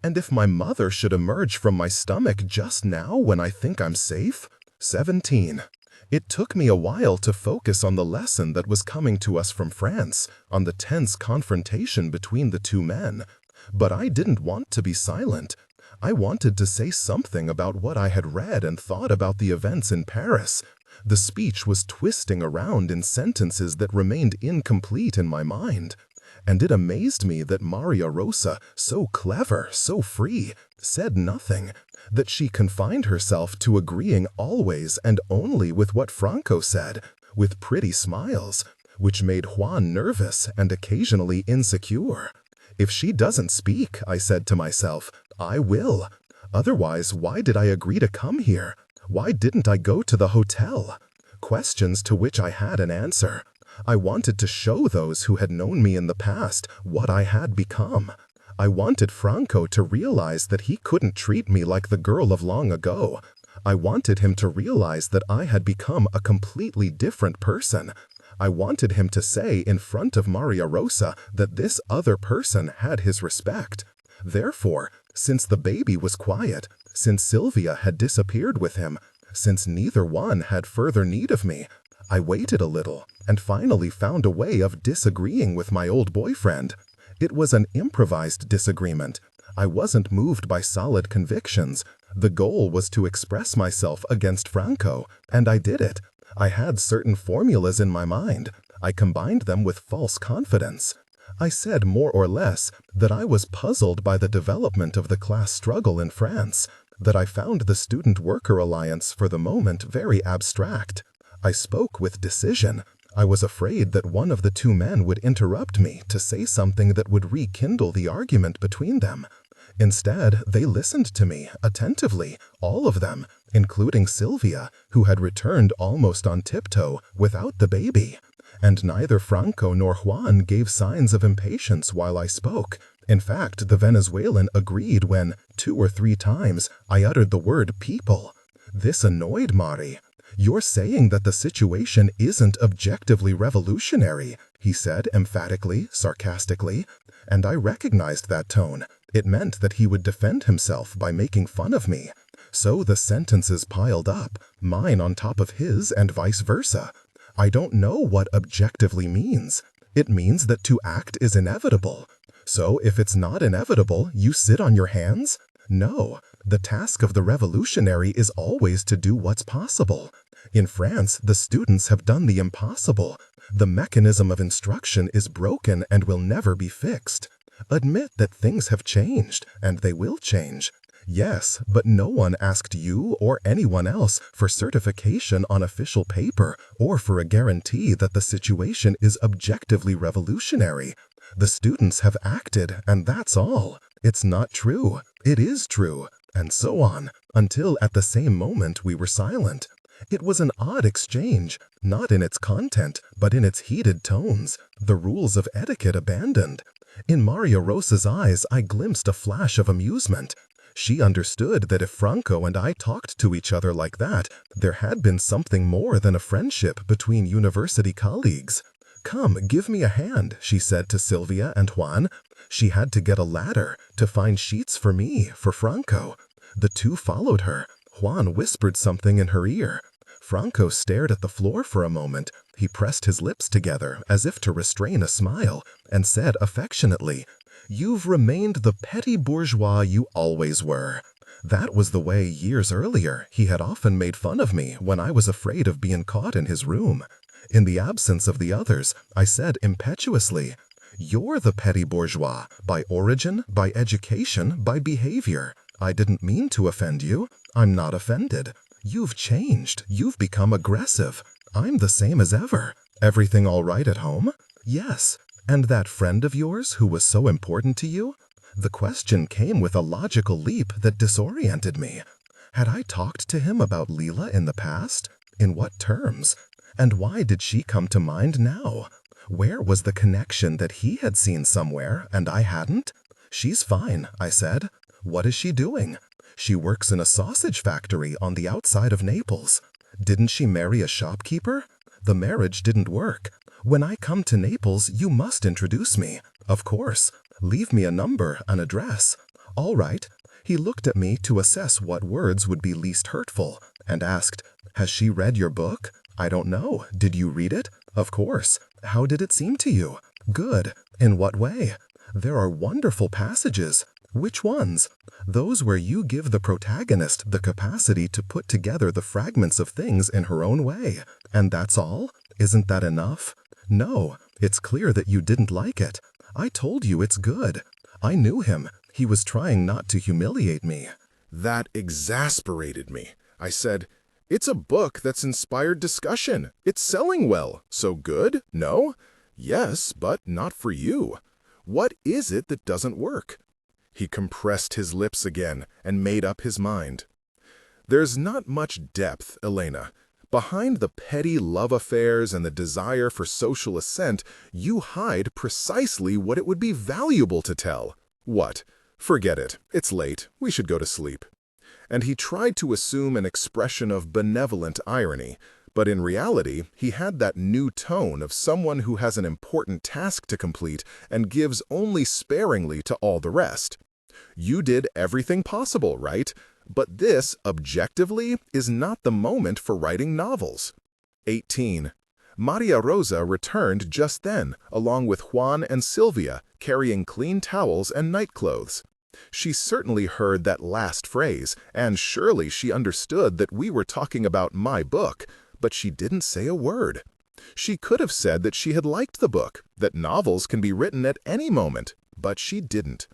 And if my mother should emerge from my stomach just now when I think I'm safe? 17. It took me a while to focus on the lesson that was coming to us from France, on the tense confrontation between the two men. But I didn't want to be silent. I wanted to say something about what I had read and thought about the events in Paris. The speech was twisting around in sentences that remained incomplete in my mind. And it amazed me that Maria Rosa, so clever, so free, said nothing, that she confined herself to agreeing always and only with what Franco said, with pretty smiles, which made Juan nervous and occasionally insecure. If she doesn't speak, I said to myself, I will. Otherwise, why did I agree to come here? Why didn't I go to the hotel? Questions to which I had an answer. I wanted to show those who had known me in the past what I had become. I wanted Franco to realize that he couldn't treat me like the girl of long ago. I wanted him to realize that I had become a completely different person. I wanted him to say in front of Maria Rosa that this other person had his respect. Therefore, since the baby was quiet, since Sylvia had disappeared with him, since neither one had further need of me, I waited a little and finally found a way of disagreeing with my old boyfriend. It was an improvised disagreement. I wasn't moved by solid convictions. The goal was to express myself against Franco, and I did it. I had certain formulas in my mind. I combined them with false confidence. I said more or less that I was puzzled by the development of the class struggle in France, that I found the student-worker alliance for the moment very abstract. I spoke with decision. I was afraid that one of the two men would interrupt me to say something that would rekindle the argument between them. Instead, they listened to me attentively, all of them, including Sylvia, who had returned almost on tiptoe without the baby. And neither Franco nor Juan gave signs of impatience while I spoke. In fact, the Venezuelan agreed when, 2 or 3 times, I uttered the word people. This annoyed Mari. "You're saying that the situation isn't objectively revolutionary," he said emphatically, sarcastically, and I recognized that tone. It meant that he would defend himself by making fun of me. So the sentences piled up, mine on top of his and vice versa. I don't know what objectively means. It means that to act is inevitable. So if it's not inevitable, you sit on your hands? No. The task of the revolutionary is always to do what's possible. In France, the students have done the impossible. The mechanism of instruction is broken and will never be fixed. Admit that things have changed, and they will change. Yes, but no one asked you or anyone else for certification on official paper or for a guarantee that the situation is objectively revolutionary. The students have acted, and that's all. It's not true. It is true. And so on, until at the same moment we were silent. It was an odd exchange, not in its content, but in its heated tones, the rules of etiquette abandoned. In Maria Rosa's eyes, I glimpsed a flash of amusement. She understood that if Franco and I talked to each other like that, there had been something more than a friendship between university colleagues. "Come, give me a hand," she said to Sylvia and Juan. She had to get a ladder to find sheets for me, for Franco. The two followed her. Juan whispered something in her ear. Franco stared at the floor for a moment. He pressed his lips together as if to restrain a smile, and said affectionately, "You've remained the petty bourgeois you always were." That was the way, years earlier, he had often made fun of me when I was afraid of being caught in his room. In the absence of the others, I said impetuously, "You're the petty bourgeois, by origin, by education, by behavior. I didn't mean to offend you. I'm not offended. You've changed. You've become aggressive. I'm the same as ever. Everything all right at home?" "Yes." "And that friend of yours who was so important to you?" The question came with a logical leap that disoriented me. Had I talked to him about Leela in the past? In what terms? And why did she come to mind now? Where was the connection that he had seen somewhere and I hadn't? "She's fine," I said. "What is she doing?" "She works in a sausage factory on the outside of Naples." "Didn't she marry a shopkeeper?" "The marriage didn't work." "When I come to Naples, you must introduce me." "Of course. Leave me a number, an address." "All right." He looked at me to assess what words would be least hurtful, and asked, "Has she read your book?" "I don't know. Did you read it?" "Of course." "How did it seem to you?" "Good." "In what way?" "There are wonderful passages." "Which ones?" "Those where you give the protagonist the capacity to put together the fragments of things in her own way." "And that's all? Isn't that enough?" "No. It's clear that you didn't like it. I told you it's good." I knew him. He was trying not to humiliate me. That exasperated me. I said, "It's a book that's inspired discussion. It's selling well. So good? No? Yes, but not for you. What is it that doesn't work?" He compressed his lips again and made up his mind. "There's not much depth, Elena. Behind the petty love affairs and the desire for social ascent, you hide precisely what it would be valuable to tell." "What? Forget it. It's late. We should go to sleep." And he tried to assume an expression of benevolent irony, but in reality, he had that new tone of someone who has an important task to complete and gives only sparingly to all the rest. "You did everything possible, right? But this, objectively, is not the moment for writing novels." 18. Maria Rosa returned just then, along with Juan and Sylvia, carrying clean towels and nightclothes. She certainly heard that last phrase, and surely she understood that we were talking about my book, but she didn't say a word. She could have said that she had liked the book, that novels can be written at any moment, but she didn't.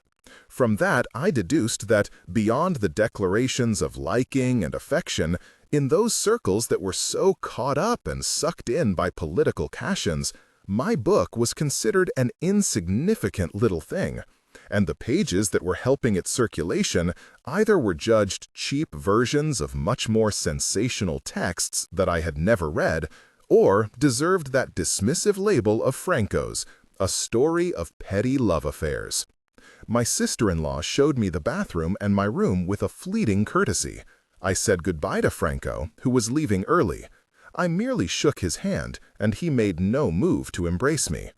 From that, I deduced that, beyond the declarations of liking and affection, in those circles that were so caught up and sucked in by political cash-ins, my book was considered an insignificant little thing, and the pages that were helping its circulation either were judged cheap versions of much more sensational texts that I had never read, or deserved that dismissive label of Franco's, a story of petty love affairs. My sister-in-law showed me the bathroom and my room with a fleeting courtesy. I said goodbye to Franco, who was leaving early. I merely shook his hand, and he made no move to embrace me.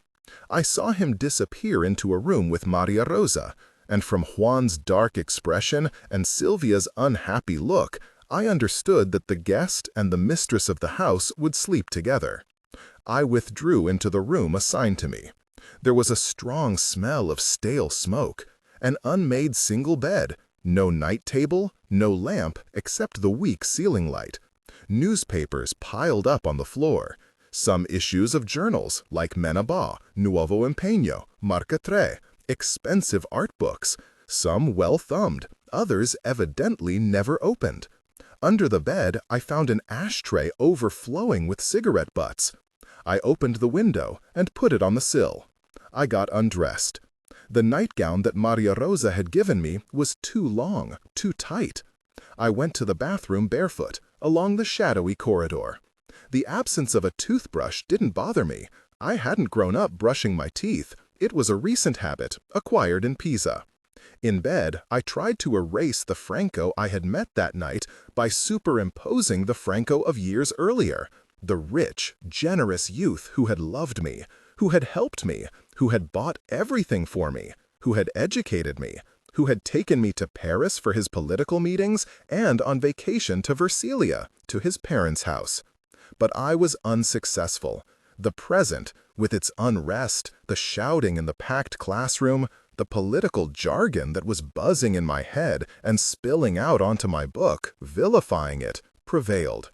I saw him disappear into a room with Maria Rosa, and from Juan's dark expression and Sylvia's unhappy look, I understood that the guest and the mistress of the house would sleep together. I withdrew into the room assigned to me. There was a strong smell of stale smoke, an unmade single bed, no night table, no lamp except the weak ceiling light, newspapers piled up on the floor, some issues of journals like Menabá, Nuevo Empeño, Marca Tres, expensive art books, some well-thumbed, others evidently never opened. Under the bed, I found an ashtray overflowing with cigarette butts. I opened the window and put it on the sill. I got undressed. The nightgown that Maria Rosa had given me was too long, too tight. I went to the bathroom barefoot, along the shadowy corridor. The absence of a toothbrush didn't bother me. I hadn't grown up brushing my teeth. It was a recent habit, acquired in Pisa. In bed, I tried to erase the Franco I had met that night by superimposing the Franco of years earlier, the rich, generous youth who had loved me, who had helped me, who had bought everything for me, who had educated me, who had taken me to Paris for his political meetings and on vacation to Versailles, to his parents' house. But I was unsuccessful. The present, with its unrest, the shouting in the packed classroom, the political jargon that was buzzing in my head and spilling out onto my book, vilifying it, prevailed.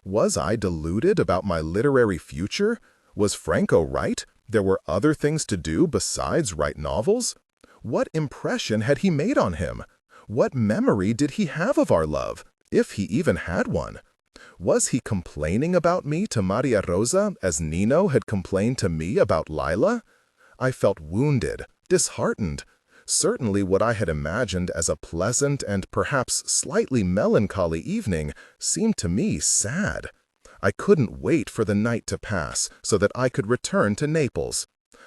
Was I deluded about my literary future? Was Franco right? There were other things to do besides write novels? What impression had he made on him? What memory did he have of our love, if he even had one? Was he complaining about me to Maria Rosa as Nino had complained to me about Lila? I felt wounded, disheartened. Certainly what I had imagined as a pleasant and perhaps slightly melancholy evening seemed to me sad. I couldn't wait for the night to pass so that I could return to Naples.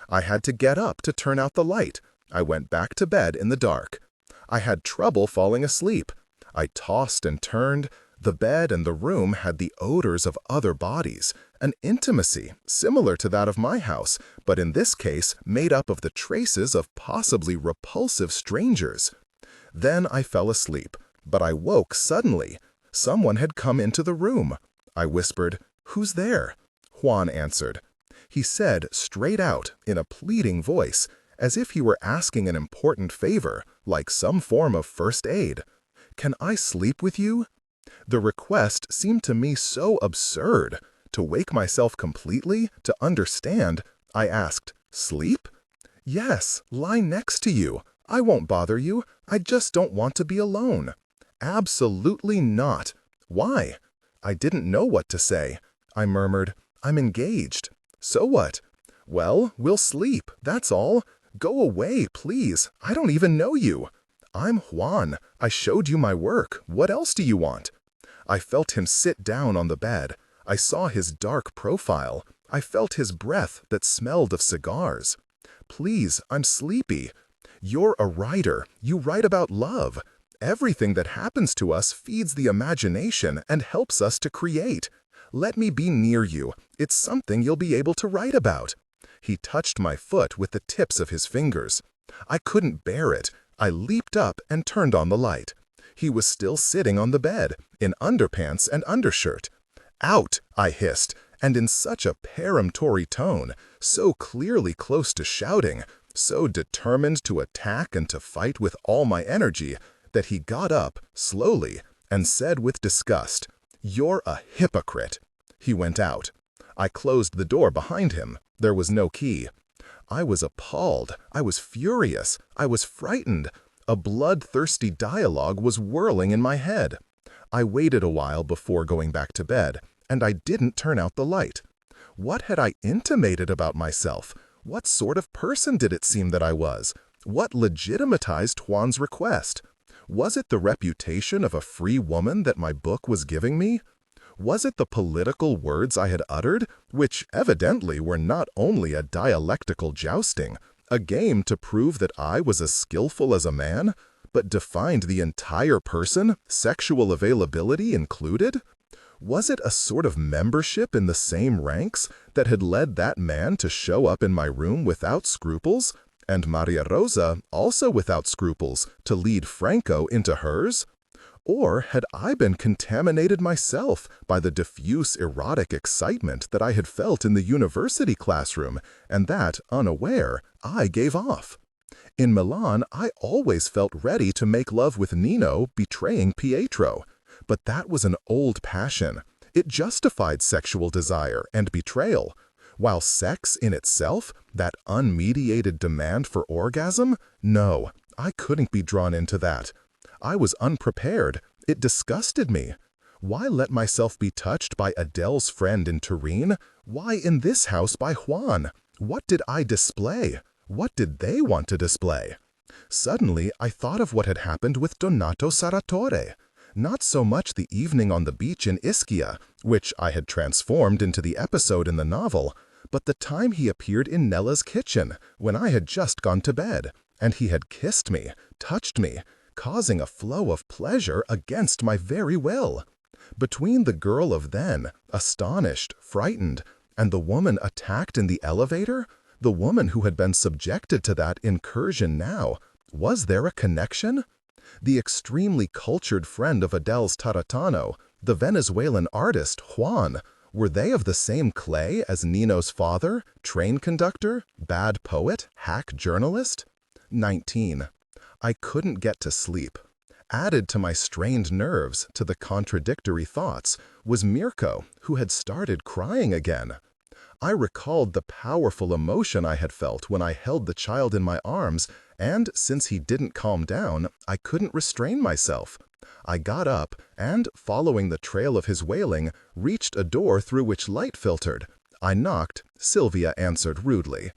I had to get up to turn out the light. I went back to bed in the dark. I had trouble falling asleep. I tossed and turned. The bed and the room had the odors of other bodies, an intimacy similar to that of my house, but in this case made up of the traces of possibly repulsive strangers. Then I fell asleep, but I woke suddenly. Someone had come into the room. I whispered, "Who's there?" Juan answered. He said straight out, in a pleading voice, as if he were asking an important favor, like some form of first aid. "Can I sleep with you?" The request seemed to me so absurd. To wake myself completely, to understand, I asked, "Sleep?" "Yes, lie next to you. I won't bother you. I just don't want to be alone." "Absolutely not." "Why?" I didn't know what to say. I murmured, "I'm engaged." "So what?" "Well, we'll sleep, that's all. Go away, please. I don't even know you." "I'm Juan. I showed you my work. What else do you want?" I felt him sit down on the bed. I saw his dark profile. I felt his breath that smelled of cigars. "Please, I'm sleepy." "You're a writer. You write about love. Everything that happens to us feeds the imagination and helps us to create. Let me be near you. It's something you'll be able to write about." He touched my foot with the tips of his fingers. I couldn't bear it. I leaped up and turned on the light. He was still sitting on the bed, in underpants and undershirt. "Out!" I hissed, and in such a peremptory tone, so clearly close to shouting, so determined to attack and to fight with all my energy that he got up, slowly, and said with disgust, "You're a hypocrite." He went out. I closed the door behind him. There was no key. I was appalled. I was furious. I was frightened. A bloodthirsty dialogue was whirling in my head. I waited a while before going back to bed, and I didn't turn out the light. What had I intimated about myself? What sort of person did it seem that I was? What legitimatized Juan's request? Was it the reputation of a free woman that my book was giving me? Was it the political words I had uttered, which evidently were not only a dialectical jousting, a game to prove that I was as skillful as a man, but defined the entire person, sexual availability included? Was it a sort of membership in the same ranks that had led that man to show up in my room without scruples, and Maria Rosa, also without scruples, to lead Franco into hers? Or had I been contaminated myself by the diffuse erotic excitement that I had felt in the university classroom, and that, unaware, I gave off? In Milan, I always felt ready to make love with Nino, betraying Pietro. But that was an old passion. It justified sexual desire and betrayal. While sex in itself, that unmediated demand for orgasm, no, I couldn't be drawn into that. I was unprepared. It disgusted me. Why let myself be touched by Adele's friend in Turin? Why in this house by Juan? What did I display? What did they want to display? Suddenly, I thought of what had happened with Donato Sarratore. Not so much the evening on the beach in Ischia, which I had transformed into the episode in the novel, but the time he appeared in Nella's kitchen, when I had just gone to bed, and he had kissed me, touched me, causing a flow of pleasure against my very will. Between the girl of then, astonished, frightened, and the woman attacked in the elevator, the woman who had been subjected to that incursion now, was there a connection? The extremely cultured friend of Adele's Taratano, the Venezuelan artist Juan, were they of the same clay as Nino's father, train conductor, bad poet, hack journalist? 19. I couldn't get to sleep. Added to my strained nerves, to the contradictory thoughts, was Mirko, who had started crying again. I recalled the powerful emotion I had felt when I held the child in my arms, and since he didn't calm down, I couldn't restrain myself. I got up and, following the trail of his wailing, reached a door through which light filtered. I knocked. Sylvia answered rudely.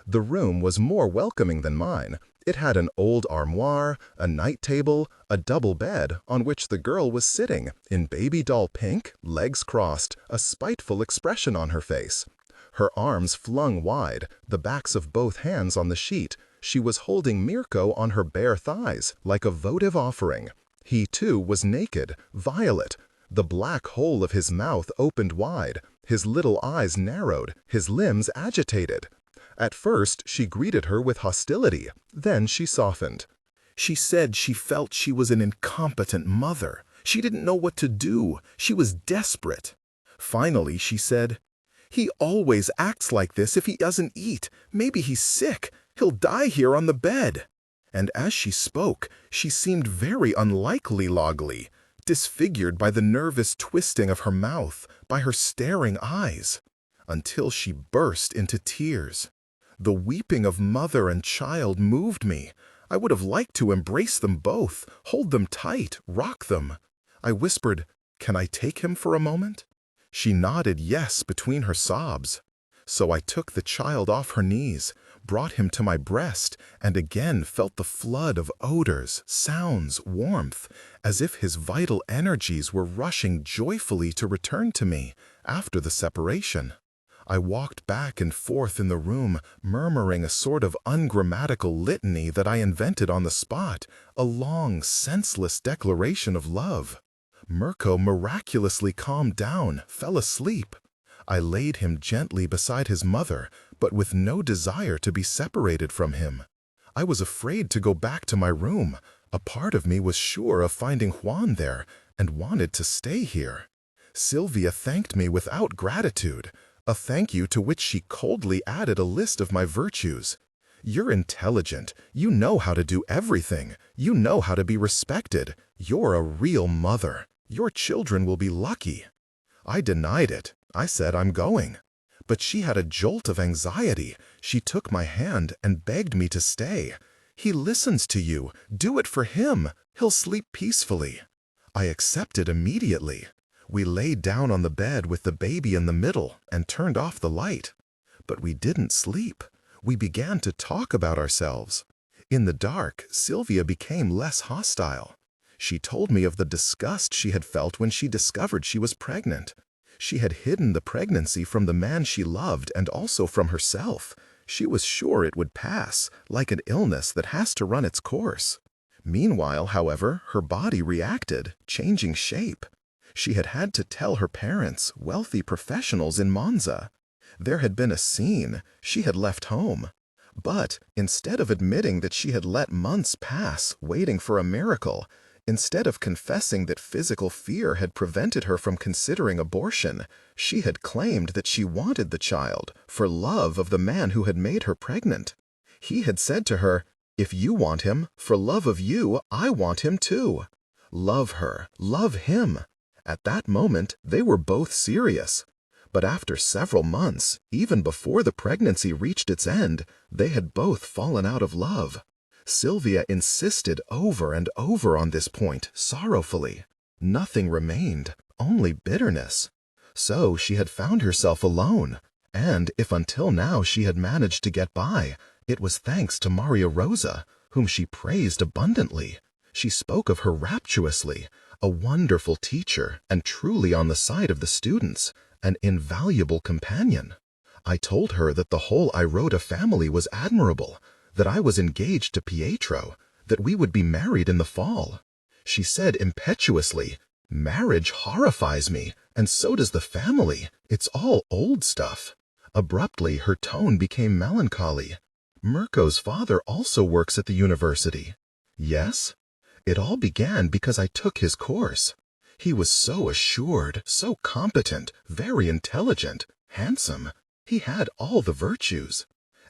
The room was more welcoming than mine. It had an old armoire, a night table, a double bed on which the girl was sitting, in baby doll pink, legs crossed, a spiteful expression on her face. Her arms flung wide, the backs of both hands on the sheet. She was holding Mirko on her bare thighs, like a votive offering. He, too, was naked, violet. The black hole of his mouth opened wide, his little eyes narrowed, his limbs agitated. At first, she greeted her with hostility. Then she softened. She said she felt she was an incompetent mother. She didn't know what to do. She was desperate. Finally, she said, "He always acts like this if he doesn't eat. Maybe he's sick. He'll die here on the bed." And as she spoke, she seemed very unlikely Logly, disfigured by the nervous twisting of her mouth, by her staring eyes, until she burst into tears. The weeping of mother and child moved me. I would have liked to embrace them both, hold them tight, rock them. I whispered, "Can I take him for a moment?" She nodded yes between her sobs. So I took the child off her knees, brought him to my breast, and again felt the flood of odors, sounds, warmth, as if his vital energies were rushing joyfully to return to me after the separation. I walked back and forth in the room, murmuring a sort of ungrammatical litany that I invented on the spot, a long, senseless declaration of love. Mirko miraculously calmed down, fell asleep. I laid him gently beside his mother, but with no desire to be separated from him. I was afraid to go back to my room. A part of me was sure of finding Juan there and wanted to stay here. Sylvia thanked me without gratitude, a thank you to which she coldly added a list of my virtues. You're intelligent. You know how to do everything. You know how to be respected. You're a real mother. Your children will be lucky." I denied it. I said I'm going. But she had a jolt of anxiety. She took my hand and begged me to stay. "He listens to you. Do it for him. He'll sleep peacefully." I accepted immediately. We lay down on the bed with the baby in the middle and turned off the light. But we didn't sleep. We began to talk about ourselves. In the dark, Sylvia became less hostile. She told me of the disgust she had felt when she discovered she was pregnant. She had hidden the pregnancy from the man she loved and also from herself. She was sure it would pass, like an illness that has to run its course. Meanwhile, however, her body reacted, changing shape. She had had to tell her parents, wealthy professionals in Monza. There had been a scene. She had left home. But instead of admitting that she had let months pass, waiting for a miracle, instead of confessing that physical fear had prevented her from considering abortion, she had claimed that she wanted the child for love of the man who had made her pregnant. He had said to her, "If you want him, for love of you, I want him too." Love her, love him. At that moment, they were both serious. But after several months, even before the pregnancy reached its end, they had both fallen out of love. Sylvia insisted over and over on this point, sorrowfully. Nothing remained, only bitterness. So she had found herself alone, and if until now she had managed to get by, it was thanks to Maria Rosa, whom she praised abundantly. She spoke of her rapturously, a wonderful teacher and truly on the side of the students, an invaluable companion. I told her that the whole Irota family was admirable, that I was engaged to Pietro, that we would be married in the fall. She said impetuously, "Marriage horrifies me, and so does the family. It's all old stuff." Abruptly, her tone became melancholy. "Mirko's father also works at the university." "Yes?" "It all began because I took his course. He was so assured, so competent, very intelligent, handsome. He had all the virtues.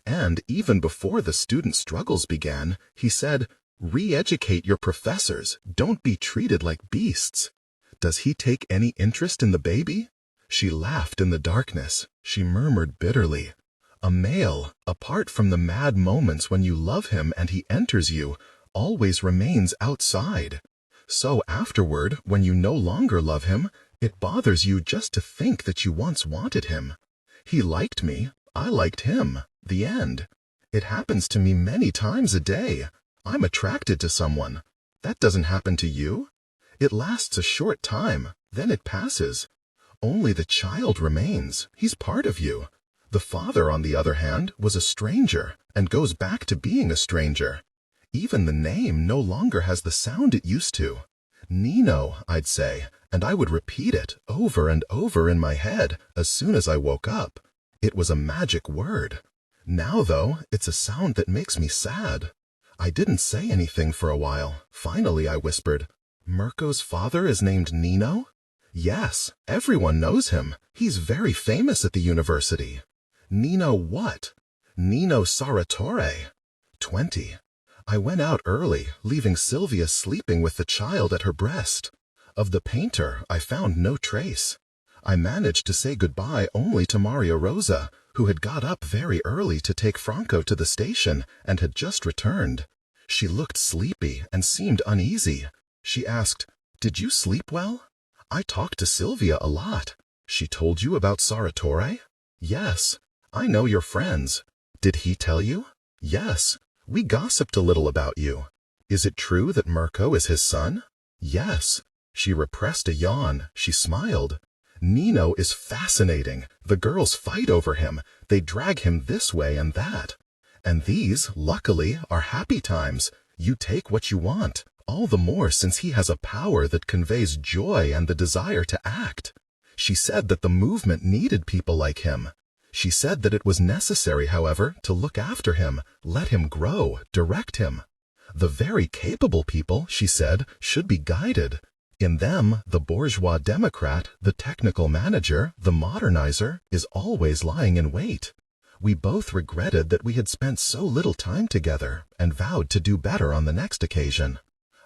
And even before the student struggles began, he said, 'Re-educate your professors. Don't be treated like beasts.' Does he take any interest in the baby?" She laughed in the darkness. She murmured bitterly, "A male, apart from the mad moments when you love him and he enters you, always remains outside. So afterward, when you no longer love him, it bothers you just to think that you once wanted him. He liked me, I liked him. The end. It happens to me many times a day. I'm attracted to someone. That doesn't happen to you? It lasts a short time, then it passes. Only the child remains. He's part of you. The father, on the other hand, was a stranger, and goes back to being a stranger. Even the name no longer has the sound it used to. Nino, I'd say, and I would repeat it over and over in my head as soon as I woke up. It was a magic word. Now, though, it's a sound that makes me sad. I didn't say anything for a while. Finally, I whispered, "Mirko's father is named Nino?" "Yes, everyone knows him. He's very famous at the university." "Nino what?" "Nino Saratore." 20. I went out early, leaving Sylvia sleeping with the child at her breast. Of the painter, I found no trace. I managed to say goodbye only to Maria Rosa, who had got up very early to take Franco to the station and had just returned. She looked sleepy and seemed uneasy. She asked, "Did you sleep well?" "I talked to Sylvia a lot." "She told you about Saratore?" "Yes. I know you're friends." "Did he tell you?" "Yes. We gossiped a little about you." "Is it true that Mirko is his son?" "Yes." She repressed a yawn. She smiled. "Nino is fascinating. The girls fight over him. They drag him this way and that. And these, luckily, are happy times. You take what you want, all the more since he has a power that conveys joy and the desire to act. She said that the movement needed people like him. She said that it was necessary, however, to look after him, let him grow, direct him. The very capable people, she said, should be guided. In them, the bourgeois democrat, the technical manager, the modernizer, is always lying in wait. We both regretted that we had spent so little time together and vowed to do better on the next occasion.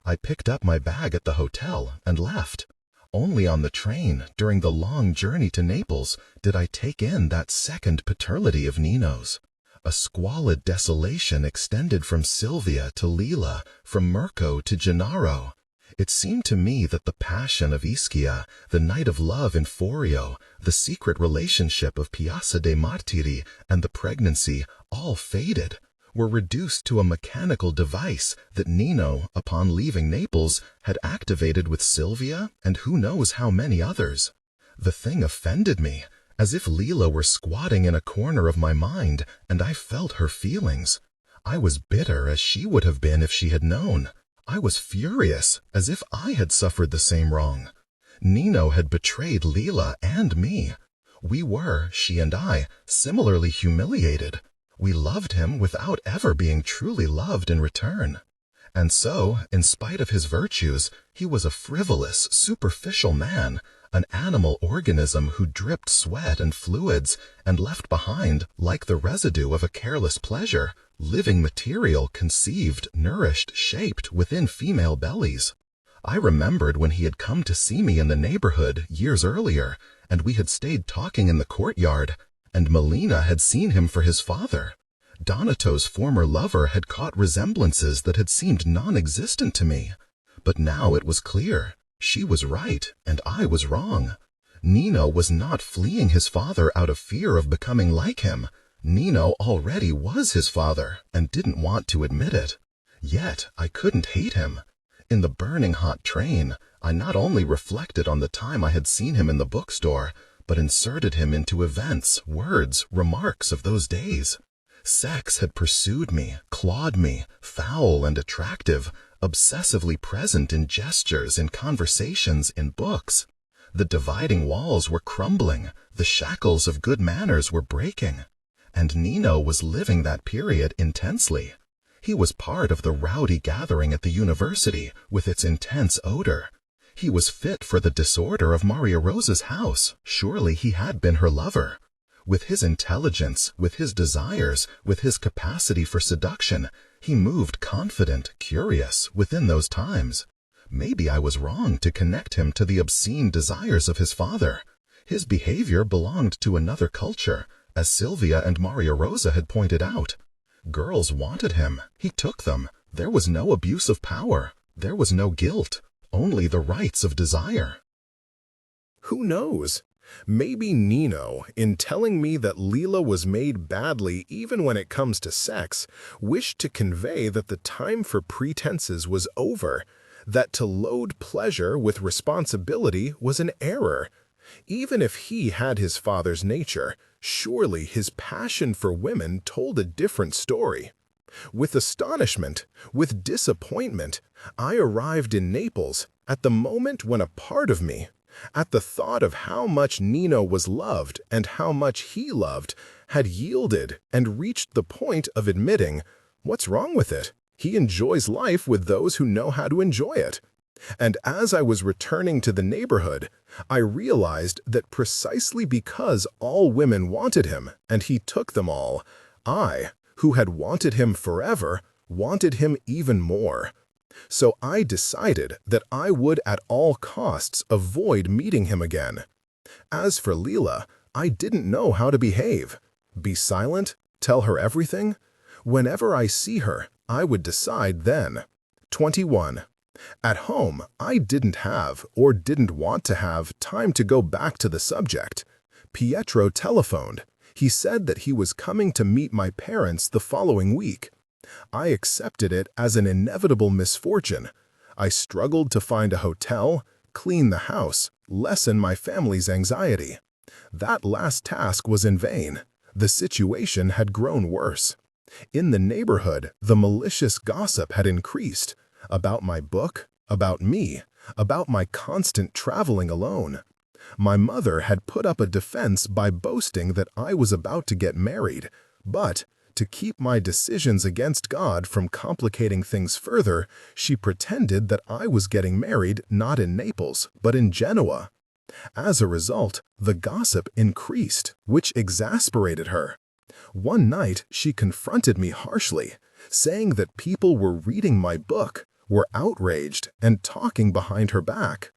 I picked up my bag at the hotel and left. Only on the train, during the long journey to Naples, did I take in that second paternity of Nino's. A squalid desolation extended from Silvia to Lila, from Mirko to Gennaro. It seemed to me that the passion of Ischia, the night of love in Forio, the secret relationship of Piazza dei Martiri, and the pregnancy, all faded, were reduced to a mechanical device that Nino, upon leaving Naples, had activated with Silvia and who knows how many others. The thing offended me, as if Lila were squatting in a corner of my mind and I felt her feelings. I was bitter as she would have been if she had known. I was furious, as if I had suffered the same wrong. Nino had betrayed Lila and me. We were, she and I, similarly humiliated. We loved him without ever being truly loved in return. And so, in spite of his virtues, he was a frivolous, superficial man, an animal organism who dripped sweat and fluids and left behind, like the residue of a careless pleasure, living material conceived, nourished, shaped within female bellies. I remembered when he had come to see me in the neighborhood years earlier, and we had stayed talking in the courtyard, and Melina had seen him for his father. Donato's former lover had caught resemblances that had seemed non-existent to me. But now it was clear. She was right, and I was wrong. Nino was not fleeing his father out of fear of becoming like him. Nino already was his father, and didn't want to admit it. Yet I couldn't hate him. In the burning hot train, I not only reflected on the time I had seen him in the bookstore, but inserted him into events, words, remarks of those days. Sex had pursued me, clawed me, foul and attractive, obsessively present in gestures, in conversations, in books. The dividing walls were crumbling, the shackles of good manners were breaking. And Nino was living that period intensely. He was part of the rowdy gathering at the university with its intense odor. He was fit for the disorder of Maria Rosa's house. Surely he had been her lover. With his intelligence, with his desires, with his capacity for seduction, he moved confident, curious, within those times. Maybe I was wrong to connect him to the obscene desires of his father. His behavior belonged to another culture, as Silvia and Maria Rosa had pointed out. Girls wanted him. He took them. There was no abuse of power. There was no guilt. Only the rights of desire. Who knows? Maybe Nino, in telling me that Lila was made badly even when it comes to sex, wished to convey that the time for pretenses was over, that to load pleasure with responsibility was an error. Even if he had his father's nature, surely his passion for women told a different story. With astonishment, with disappointment, I arrived in Naples at the moment when a part of me, at the thought of how much Nino was loved and how much he loved, had yielded and reached the point of admitting, what's wrong with it? He enjoys life with those who know how to enjoy it. And as I was returning to the neighborhood, I realized that precisely because all women wanted him and he took them all, I, who had wanted him forever, wanted him even more. So I decided that I would at all costs avoid meeting him again. As for Lila, I didn't know how to behave. Be silent? Tell her everything? Whenever I see her, I would decide then. 21. At home, I didn't have, or didn't want to have, time to go back to the subject. Pietro telephoned. He said that he was coming to meet my parents the following week. I accepted it as an inevitable misfortune. I struggled to find a hotel, clean the house, lessen my family's anxiety. That last task was in vain. The situation had grown worse. In the neighborhood, the malicious gossip had increased. About my book, about me, about my constant traveling alone. My mother had put up a defense by boasting that I was about to get married, but to keep my decisions against God from complicating things further, she pretended that I was getting married not in Naples, but in Genoa. As a result, the gossip increased, which exasperated her. One night, she confronted me harshly, saying that people were reading my book, were outraged, and talking behind her back.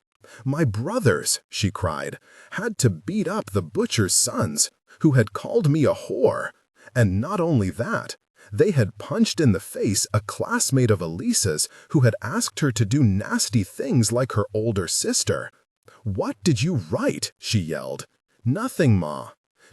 My brothers, she cried, had to beat up the butcher's sons, who had called me a whore. And not only that, they had punched in the face a classmate of Elisa's who had asked her to do nasty things like her older sister. "What did you write?" she yelled. "Nothing, Ma."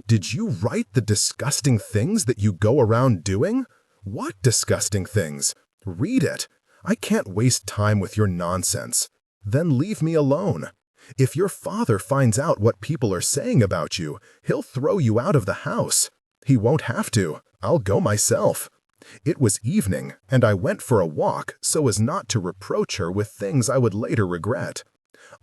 "Did you write the disgusting things that you go around doing?" "What disgusting things?" "Read it. I can't waste time with your nonsense." "Then leave me alone. If your father finds out what people are saying about you, he'll throw you out of the house." "He won't have to. I'll go myself." It was evening, and I went for a walk so as not to reproach her with things I would later regret.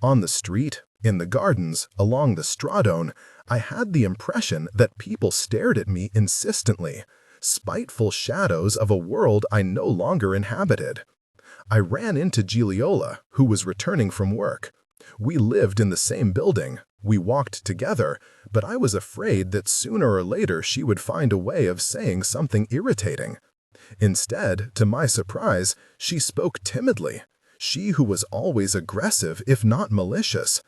On the street, in the gardens, along the Stradone, I had the impression that people stared at me insistently, spiteful shadows of a world I no longer inhabited. I ran into Gigliola, who was returning from work. We lived in the same building, we walked together, but I was afraid that sooner or later she would find a way of saying something irritating. Instead, to my surprise, she spoke timidly, she who was always aggressive if not malicious.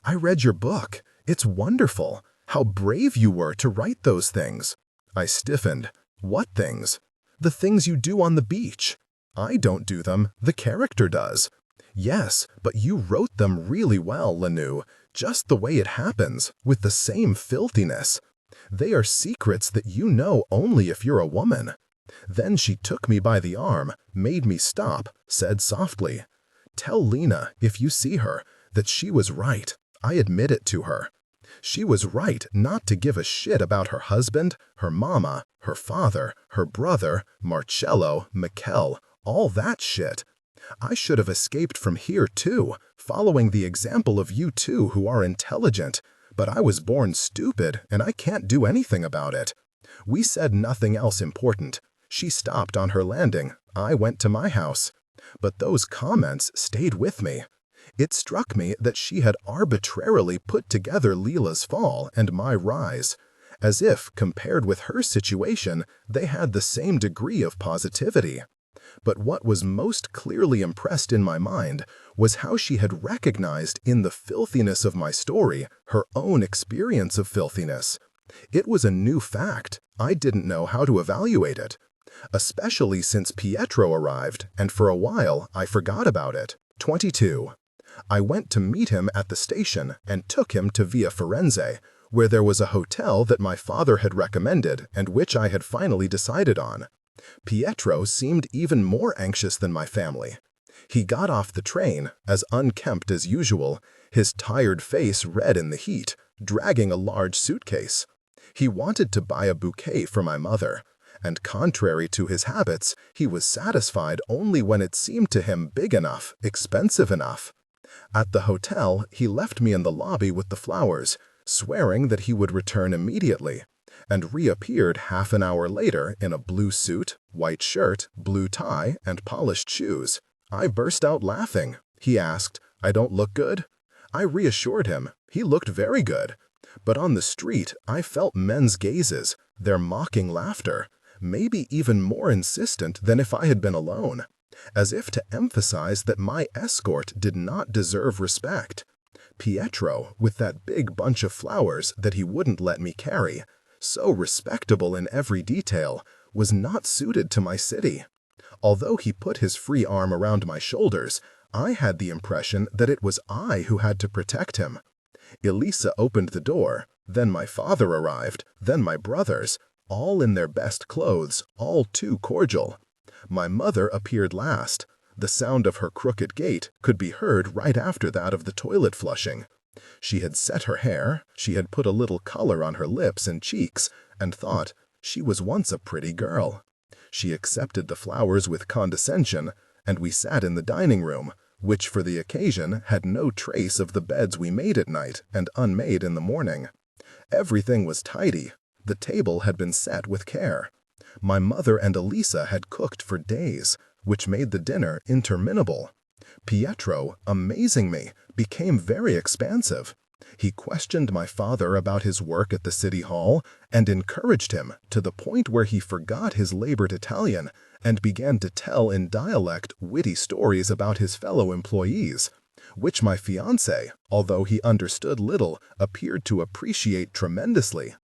"I read your book. It's wonderful. How brave you were to write those things." I stiffened. "What things?" "The things you do on the beach." "I don't do them. The character does." "Yes, but you wrote them really well, Lanu, just the way it happens, with the same filthiness. They are secrets that you know only if you're a woman." Then she took me by the arm, made me stop, said softly, "Tell Lena, if you see her, that she was right. I admit it to her. She was right not to give a shit about her husband, her mama, her father, her brother, Marcello, Mikel, all that shit. I should have escaped from here too, following the example of you two who are intelligent, but I was born stupid and I can't do anything about it." We said nothing else important. She stopped on her landing. I went to my house. But those comments stayed with me. It struck me that she had arbitrarily put together Leela's fall and my rise, as if, compared with her situation, they had the same degree of positivity. But what was most clearly impressed in my mind was how she had recognized in the filthiness of my story her own experience of filthiness. It was a new fact. I didn't know how to evaluate it, especially since Pietro arrived, and for a while I forgot about it. 22. I went to meet him at the station and took him to Via Firenze, where there was a hotel that my father had recommended and which I had finally decided on. Pietro seemed even more anxious than my family. He got off the train, as unkempt as usual, his tired face red in the heat, dragging a large suitcase. He wanted to buy a bouquet for my mother, and contrary to his habits, he was satisfied only when it seemed to him big enough, expensive enough. At the hotel, he left me in the lobby with the flowers, swearing that he would return immediately, and reappeared half an hour later in a blue suit, white shirt, blue tie, and polished shoes. I burst out laughing. He asked, "I don't look good?" I reassured him. He looked very good. But on the street, I felt men's gazes, their mocking laughter, maybe even more insistent than if I had been alone, as if to emphasize that my escort did not deserve respect. Pietro, with that big bunch of flowers that he wouldn't let me carry, so respectable in every detail, was not suited to my city. Although he put his free arm around my shoulders, I had the impression that it was I who had to protect him. Elisa opened the door, then my father arrived, then my brothers, all in their best clothes, all too cordial. My mother appeared last. The sound of her crooked gait could be heard right after that of the toilet flushing. She had set her hair, she had put a little color on her lips and cheeks, and thought she was once a pretty girl. She accepted the flowers with condescension, and we sat in the dining room, which for the occasion had no trace of the beds we made at night and unmade in the morning. Everything was tidy. The table had been set with care. My mother and Elisa had cooked for days, which made the dinner interminable. Pietro, amazing me, became very expansive. He questioned my father about his work at the city hall and encouraged him to the point where he forgot his labored Italian and began to tell in dialect witty stories about his fellow employees, which my fiancé, although he understood little, appeared to appreciate tremendously.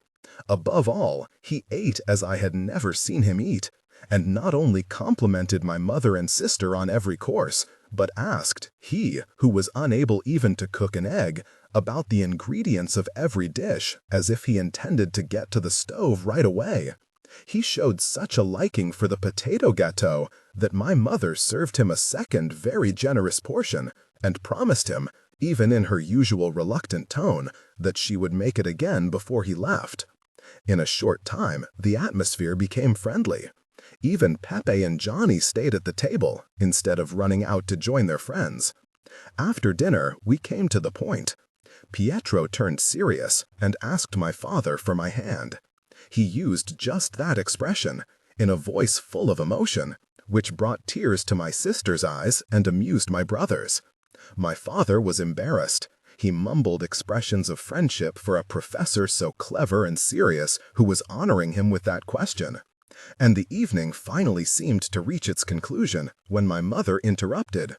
Above all, he ate as I had never seen him eat, and not only complimented my mother and sister on every course, but asked, he, who was unable even to cook an egg, about the ingredients of every dish, as if he intended to get to the stove right away. He showed such a liking for the potato gâteau that my mother served him a second very generous portion, and promised him, even in her usual reluctant tone, that she would make it again before he left. In a short time, the atmosphere became friendly. Even Pepe and Johnny stayed at the table, instead of running out to join their friends. After dinner, we came to the point. Pietro turned serious and asked my father for my hand. He used just that expression, in a voice full of emotion, which brought tears to my sister's eyes and amused my brothers. My father was embarrassed. He mumbled expressions of friendship for a professor so clever and serious who was honoring him with that question. And the evening finally seemed to reach its conclusion when my mother interrupted.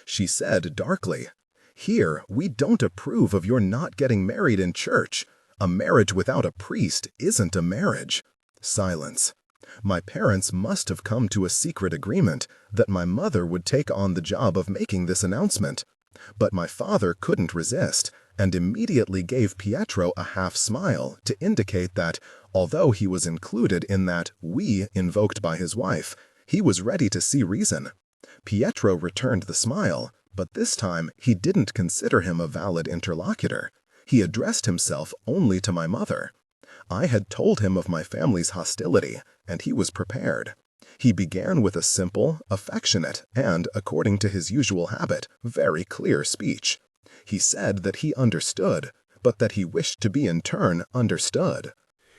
She said darkly, "Here, we don't approve of your not getting married in church. A marriage without a priest isn't a marriage." Silence. My parents must have come to a secret agreement that my mother would take on the job of making this announcement. But my father couldn't resist, and immediately gave Pietro a half-smile to indicate that, although he was included in that "we" invoked by his wife, he was ready to see reason. Pietro returned the smile, but this time he didn't consider him a valid interlocutor. He addressed himself only to my mother. I had told him of my family's hostility, and he was prepared. He began with a simple, affectionate, and, according to his usual habit, very clear speech. He said that he understood, but that he wished to be in turn understood.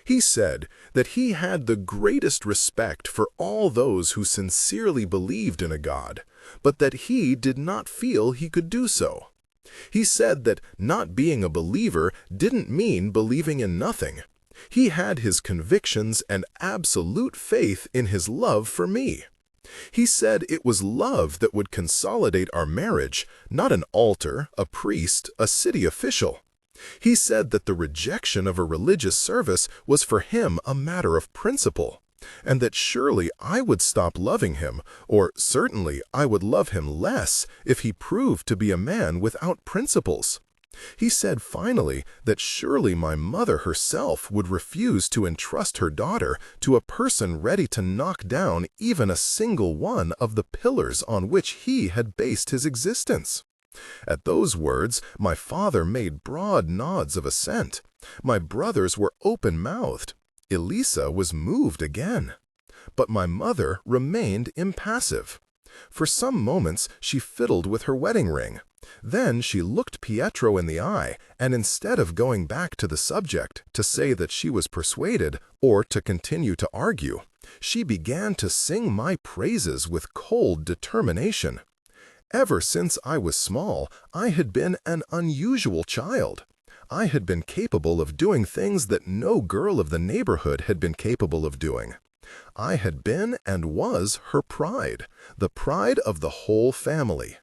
He said that he had the greatest respect for all those who sincerely believed in a God, but that he did not feel he could do so. He said that not being a believer didn't mean believing in nothing. He had his convictions and absolute faith in his love for me. He said it was love that would consolidate our marriage, not an altar, a priest, a city official. He said that the rejection of a religious service was for him a matter of principle, and that surely I would stop loving him, or certainly I would love him less if he proved to be a man without principles. He said finally that surely my mother herself would refuse to entrust her daughter to a person ready to knock down even a single one of the pillars on which he had based his existence. At those words, my father made broad nods of assent. My brothers were open-mouthed. Elisa was moved again. But my mother remained impassive. For some moments she fiddled with her wedding ring. Then she looked Pietro in the eye, and instead of going back to the subject to say that she was persuaded or to continue to argue, she began to sing my praises with cold determination. Ever since I was small, I had been an unusual child. I had been capable of doing things that no girl of the neighborhood had been capable of doing. I had been and was her pride, the pride of the whole family.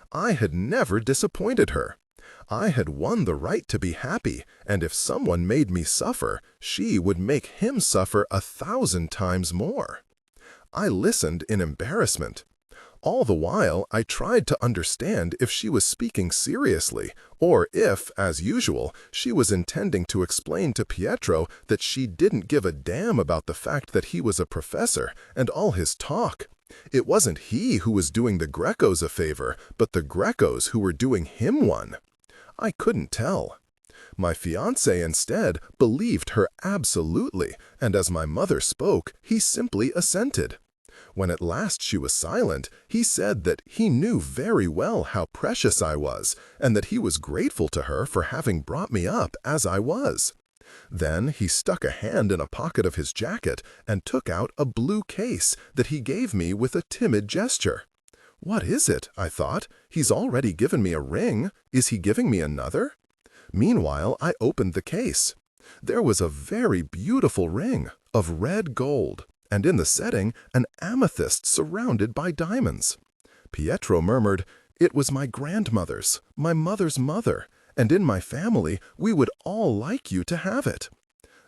I had never disappointed her. I had won the right to be happy, and if someone made me suffer, she would make him suffer 1,000 times more. I listened in embarrassment. All the while, I tried to understand if she was speaking seriously, or if, as usual, she was intending to explain to Pietro that she didn't give a damn about the fact that he was a professor and all his talk. It wasn't he who was doing the Grecos a favor, but the Grecos who were doing him one. I couldn't tell. My fiancé, instead, believed her absolutely, and as my mother spoke, he simply assented. When at last she was silent, he said that he knew very well how precious I was, and that he was grateful to her for having brought me up as I was. Then he stuck a hand in a pocket of his jacket and took out a blue case that he gave me with a timid gesture. What is it? I thought. He's already given me a ring. Is he giving me another? Meanwhile, I opened the case. There was a very beautiful ring of red gold, and in the setting, an amethyst surrounded by diamonds. Pietro murmured, "It was my grandmother's, my mother's mother, and in my family we would all like you to have it."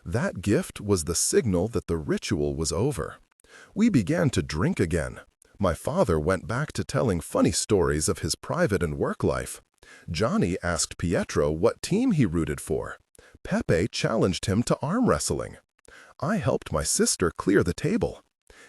That gift was the signal that the ritual was over. We began to drink again. My father went back to telling funny stories of his private and work life. Johnny asked Pietro what team he rooted for. Pepe challenged him to arm wrestling. I helped my sister clear the table.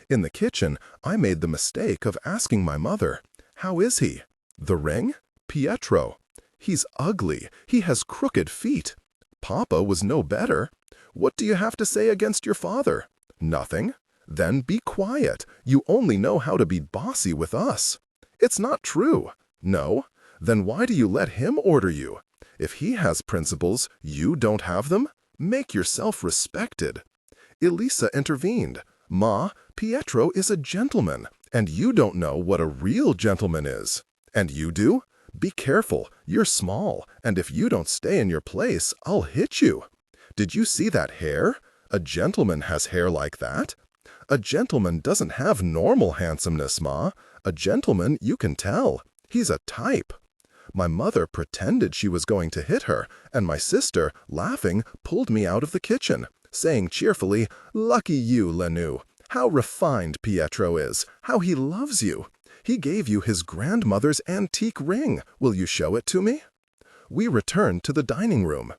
In the kitchen, I made the mistake of asking my mother, "How is he?" "The ring?" "Pietro." "He's ugly. He has crooked feet." Papa was no better. "What do you have to say against your father?" "Nothing." "Then be quiet. You only know how to be bossy with us." "It's not true." "No." "Then why do you let him order you? If he has principles, you don't have them? Make yourself respected." Elisa intervened. "Ma, Pietro is a gentleman, and you don't know what a real gentleman is." "And you do? Be careful, you're small, and if you don't stay in your place, I'll hit you." "Did you see that hair? A gentleman has hair like that." "A gentleman doesn't have normal handsomeness, Ma. A gentleman, you can tell. He's a type." My mother pretended she was going to hit her, and my sister, laughing, pulled me out of the kitchen, saying cheerfully, "Lucky you, Lenu. How refined Pietro is. How he loves you. He gave you his grandmother's antique ring. Will you show it to me?" We returned to the dining room.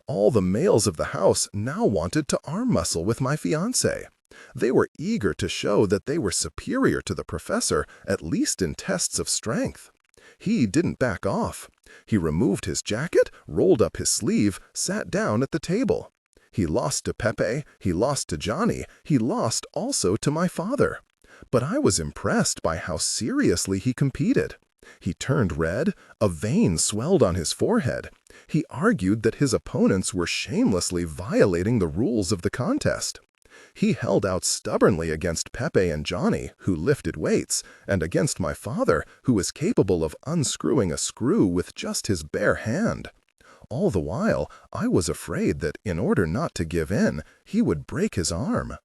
All the males of the house now wanted to arm wrestle with my fiancé. They were eager to show that they were superior to the professor, at least in tests of strength. He didn't back off. He removed his jacket, rolled up his sleeve, sat down at the table. He lost to Pepe, he lost to Johnny, he lost also to my father. But I was impressed by how seriously he competed. He turned red, a vein swelled on his forehead. He argued that his opponents were shamelessly violating the rules of the contest. He held out stubbornly against Pepe and Johnny, who lifted weights, and against my father, who was capable of unscrewing a screw with just his bare hand. All the while, I was afraid that in order not to give in, he would break his arm.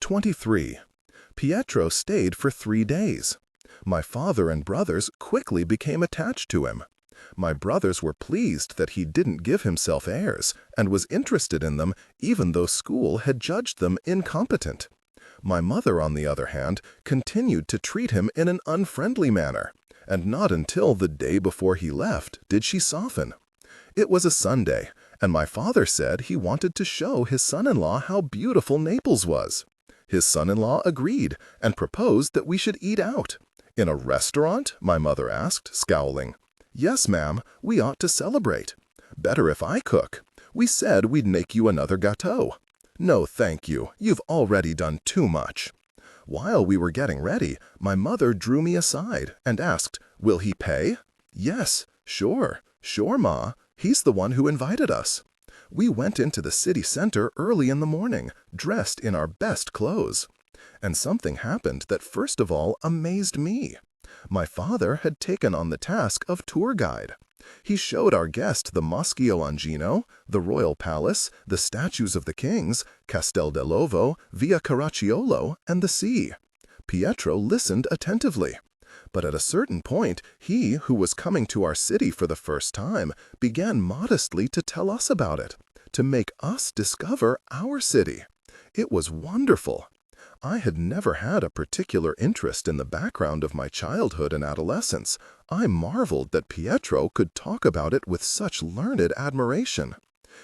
23. Pietro stayed for 3 days. My father and brothers quickly became attached to him. My brothers were pleased that he didn't give himself airs, and was interested in them even though school had judged them incompetent. My mother, on the other hand, continued to treat him in an unfriendly manner, and not until the day before he left did she soften. It was a Sunday, and my father said he wanted to show his son-in-law how beautiful Naples was. His son-in-law agreed and proposed that we should eat out. "In a restaurant?" my mother asked, scowling. "Yes, ma'am, we ought to celebrate." "Better if I cook. We said we'd make you another gâteau." "No, thank you. You've already done too much." While we were getting ready, my mother drew me aside and asked, "Will he pay?" "Yes, sure, Ma. He's the one who invited us." We went into the city center early in the morning, dressed in our best clothes. And something happened that first of all amazed me. My father had taken on the task of tour guide. He showed our guest the Moschio Angino, the Royal Palace, the statues of the kings, Castel dell'Ovo, Via Caracciolo, and the sea. Pietro listened attentively. But at a certain point, he, who was coming to our city for the first time, began modestly to tell us about it, to make us discover our city. It was wonderful. I had never had a particular interest in the background of my childhood and adolescence. I marveled that Pietro could talk about it with such learned admiration.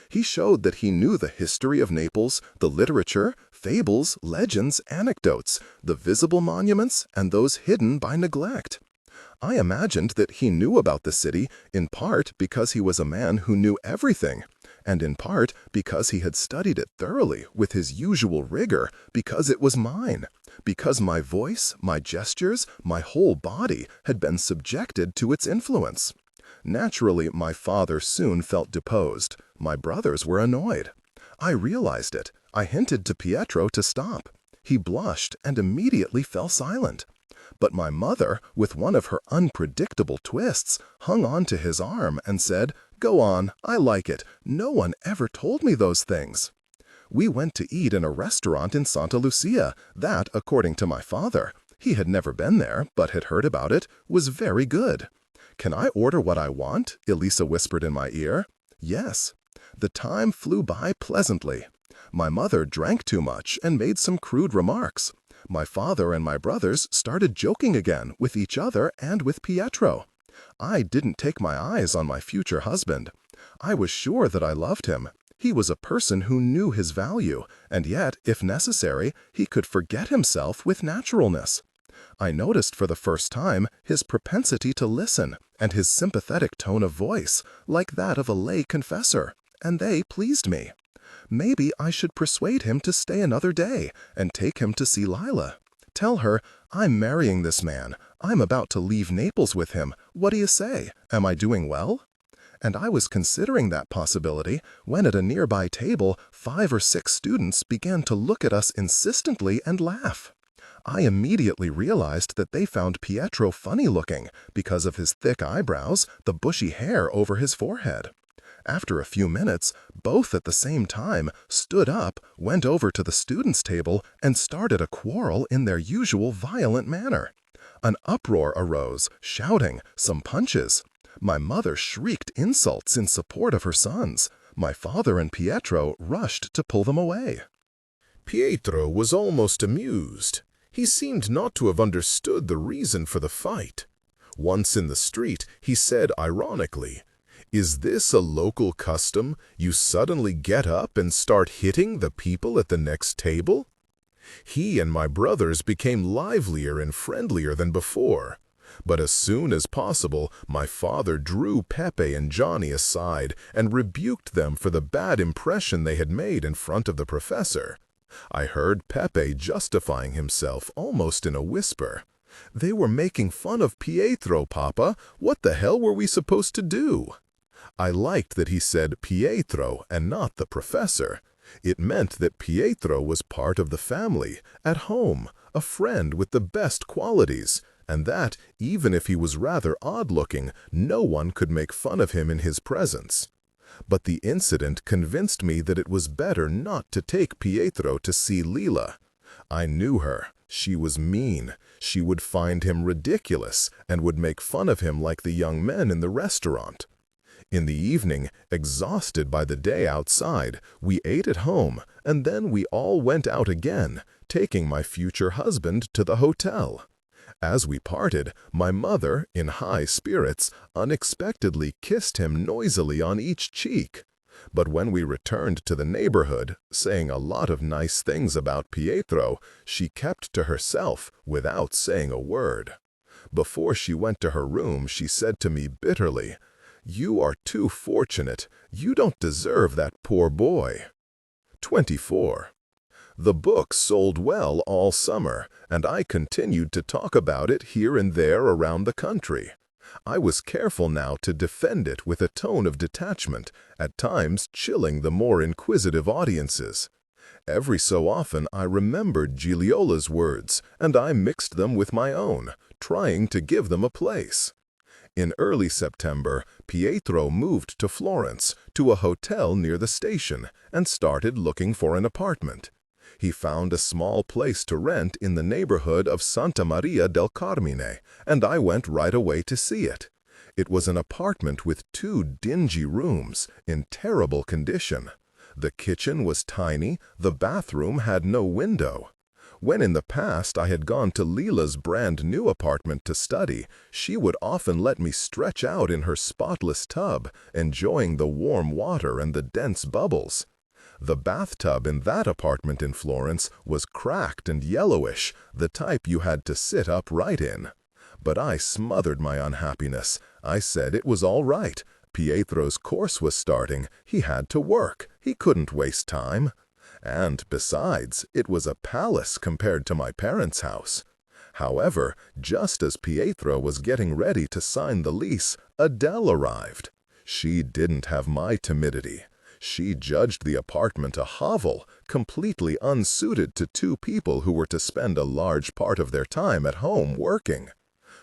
He showed that he knew the history of Naples, the literature, fables, legends, anecdotes, the visible monuments, and those hidden by neglect. I imagined that he knew about the city in part because he was a man who knew everything, and in part because he had studied it thoroughly with his usual rigor, because it was mine, because my voice, my gestures, my whole body had been subjected to its influence. Naturally, my father soon felt deposed. My brothers were annoyed. I realized it. I hinted to Pietro to stop. He blushed and immediately fell silent. But my mother, with one of her unpredictable twists, hung on to his arm and said, Go on, I like it. No one ever told me those things. We went to eat in a restaurant in Santa Lucia that, according to my father, he had never been there but had heard about it, was very good. Can I order what I want? Elisa whispered in my ear. Yes. The time flew by pleasantly. My mother drank too much and made some crude remarks. My father and my brothers started joking again with each other and with Pietro. I didn't take my eyes on my future husband. I was sure that I loved him. He was a person who knew his value, and yet, if necessary, he could forget himself with naturalness. I noticed for the first time his propensity to listen and his sympathetic tone of voice, like that of a lay confessor, and they pleased me. Maybe I should persuade him to stay another day and take him to see Lila. Tell her, I'm marrying this man. I'm about to leave Naples with him. What do you say? Am I doing well? And I was considering that possibility when at a nearby table 5 or 6 students began to look at us insistently and laugh. I immediately realized that they found Pietro funny-looking because of his thick eyebrows, the bushy hair over his forehead. After a few minutes, both at the same time stood up, went over to the students' table, and started a quarrel in their usual violent manner. An uproar arose, shouting, some punches. My mother shrieked insults in support of her sons. My father and Pietro rushed to pull them away. Pietro was almost amused. He seemed not to have understood the reason for the fight. Once in the street, he said ironically, "Is this a local custom? You suddenly get up and start hitting the people at the next table?" He and my brothers became livelier and friendlier than before. But as soon as possible, my father drew Pepe and Johnny aside and rebuked them for the bad impression they had made in front of the professor. I heard Pepe justifying himself almost in a whisper. "They were making fun of Pietro, Papa. What the hell were we supposed to do?" I liked that he said Pietro and not the professor. It meant that Pietro was part of the family, at home, a friend with the best qualities, and that, even if he was rather odd-looking, no one could make fun of him in his presence. But the incident convinced me that it was better not to take Pietro to see Lila. I knew her. She was mean. She would find him ridiculous and would make fun of him like the young men in the restaurant. In the evening, exhausted by the day outside, we ate at home, and then we all went out again, taking my future husband to the hotel. As we parted, my mother, in high spirits, unexpectedly kissed him noisily on each cheek. But when we returned to the neighborhood, saying a lot of nice things about Pietro, she kept to herself without saying a word. Before she went to her room, she said to me bitterly, "You are too fortunate. You don't deserve that poor boy." 24. The book sold well all summer, and I continued to talk about it here and there around the country. I was careful now to defend it with a tone of detachment, at times chilling the more inquisitive audiences. Every so often I remembered Gigliola's words, and I mixed them with my own, trying to give them a place. In early September, Pietro moved to Florence, to a hotel near the station, and started looking for an apartment. He found a small place to rent in the neighborhood of Santa Maria del Carmine, and I went right away to see it. It was an apartment with 2 dingy rooms, in terrible condition. The kitchen was tiny, the bathroom had no window. When in the past I had gone to Lila's brand-new apartment to study, she would often let me stretch out in her spotless tub, enjoying the warm water and the dense bubbles. The bathtub in that apartment in Florence was cracked and yellowish, the type you had to sit upright in. But I smothered my unhappiness. I said it was all right. Pietro's course was starting. He had to work. He couldn't waste time. And, besides, it was a palace compared to my parents' house. However, just as Pietro was getting ready to sign the lease, Adele arrived. She didn't have my timidity. She judged the apartment a hovel, completely unsuited to 2 people who were to spend a large part of their time at home working.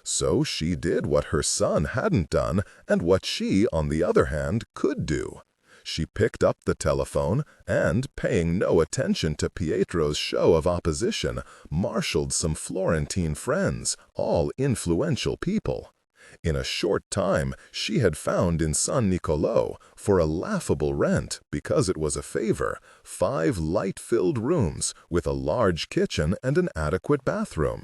So she did what her son hadn't done and what she, on the other hand, could do. She picked up the telephone and, paying no attention to Pietro's show of opposition, marshaled some Florentine friends, all influential people. In a short time, she had found in San Niccolò, for a laughable rent, because it was a favor, 5 light-filled rooms with a large kitchen and an adequate bathroom.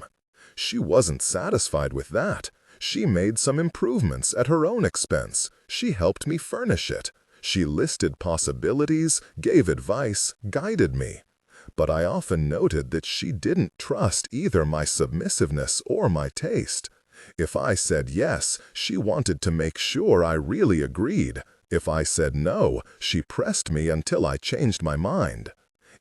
She wasn't satisfied with that. She made some improvements at her own expense. She helped me furnish it. She listed possibilities, gave advice, guided me. But I often noted that she didn't trust either my submissiveness or my taste. If I said yes, she wanted to make sure I really agreed. If I said no, she pressed me until I changed my mind.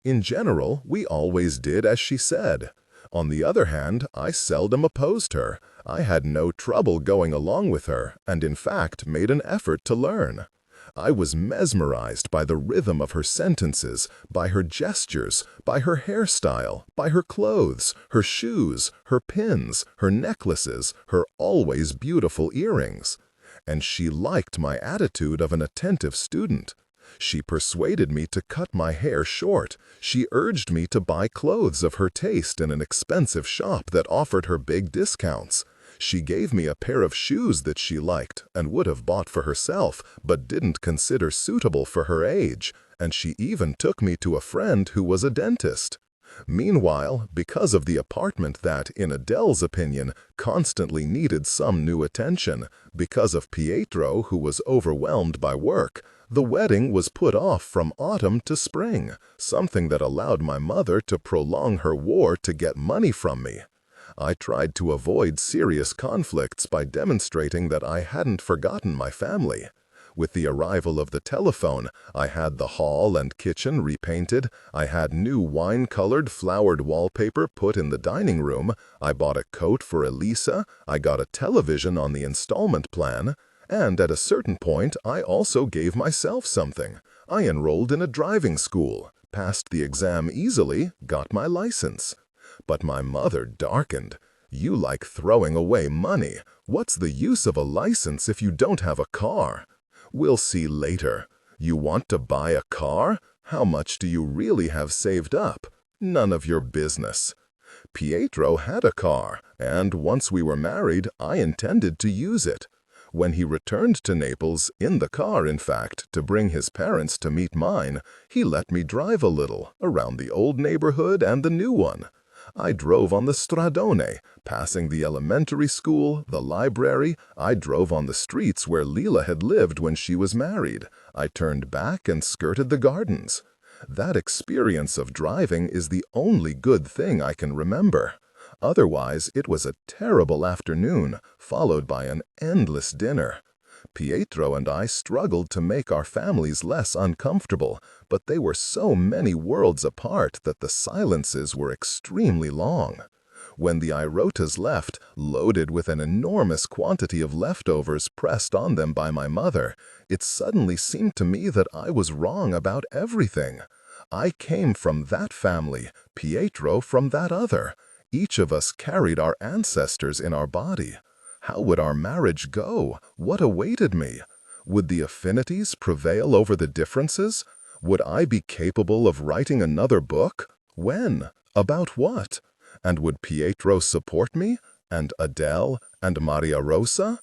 In general, we always did as she said. On the other hand, I seldom opposed her. I had no trouble going along with her, and in fact made an effort to learn. I was mesmerized by the rhythm of her sentences, by her gestures, by her hairstyle, by her clothes, her shoes, her pins, her necklaces, her always beautiful earrings. And she liked my attitude of an attentive student. She persuaded me to cut my hair short. She urged me to buy clothes of her taste in an expensive shop that offered her big discounts. She gave me a pair of shoes that she liked and would have bought for herself, but didn't consider suitable for her age, and she even took me to a friend who was a dentist. Meanwhile, because of the apartment that, in Adele's opinion, constantly needed some new attention, because of Pietro, who was overwhelmed by work, the wedding was put off from autumn to spring, something that allowed my mother to prolong her war to get money from me. I tried to avoid serious conflicts by demonstrating that I hadn't forgotten my family. With the arrival of the telephone, I had the hall and kitchen repainted, I had new wine-colored flowered wallpaper put in the dining room, I bought a coat for Elisa, I got a television on the installment plan, and at a certain point I also gave myself something. I enrolled in a driving school, passed the exam easily, got my license. But my mother darkened. "You like throwing away money. What's the use of a license if you don't have a car? We'll see later. You want to buy a car? How much do you really have saved up? None of your business." Pietro had a car, and once we were married, I intended to use it. When he returned to Naples, in the car in fact, to bring his parents to meet mine, he let me drive a little, around the old neighborhood and the new one. I drove on the Stradone, passing the elementary school, the library. I drove on the streets where Leila had lived when she was married. I turned back and skirted the gardens. That experience of driving is the only good thing I can remember. Otherwise, it was a terrible afternoon, followed by an endless dinner. Pietro and I struggled to make our families less uncomfortable, but they were so many worlds apart that the silences were extremely long. When the Irotas left, loaded with an enormous quantity of leftovers pressed on them by my mother, it suddenly seemed to me that I was wrong about everything. I came from that family, Pietro from that other. Each of us carried our ancestors in our body. How would our marriage go? What awaited me? Would the affinities prevail over the differences? Would I be capable of writing another book? When? About what? And would Pietro support me? And Adele? And Maria Rosa?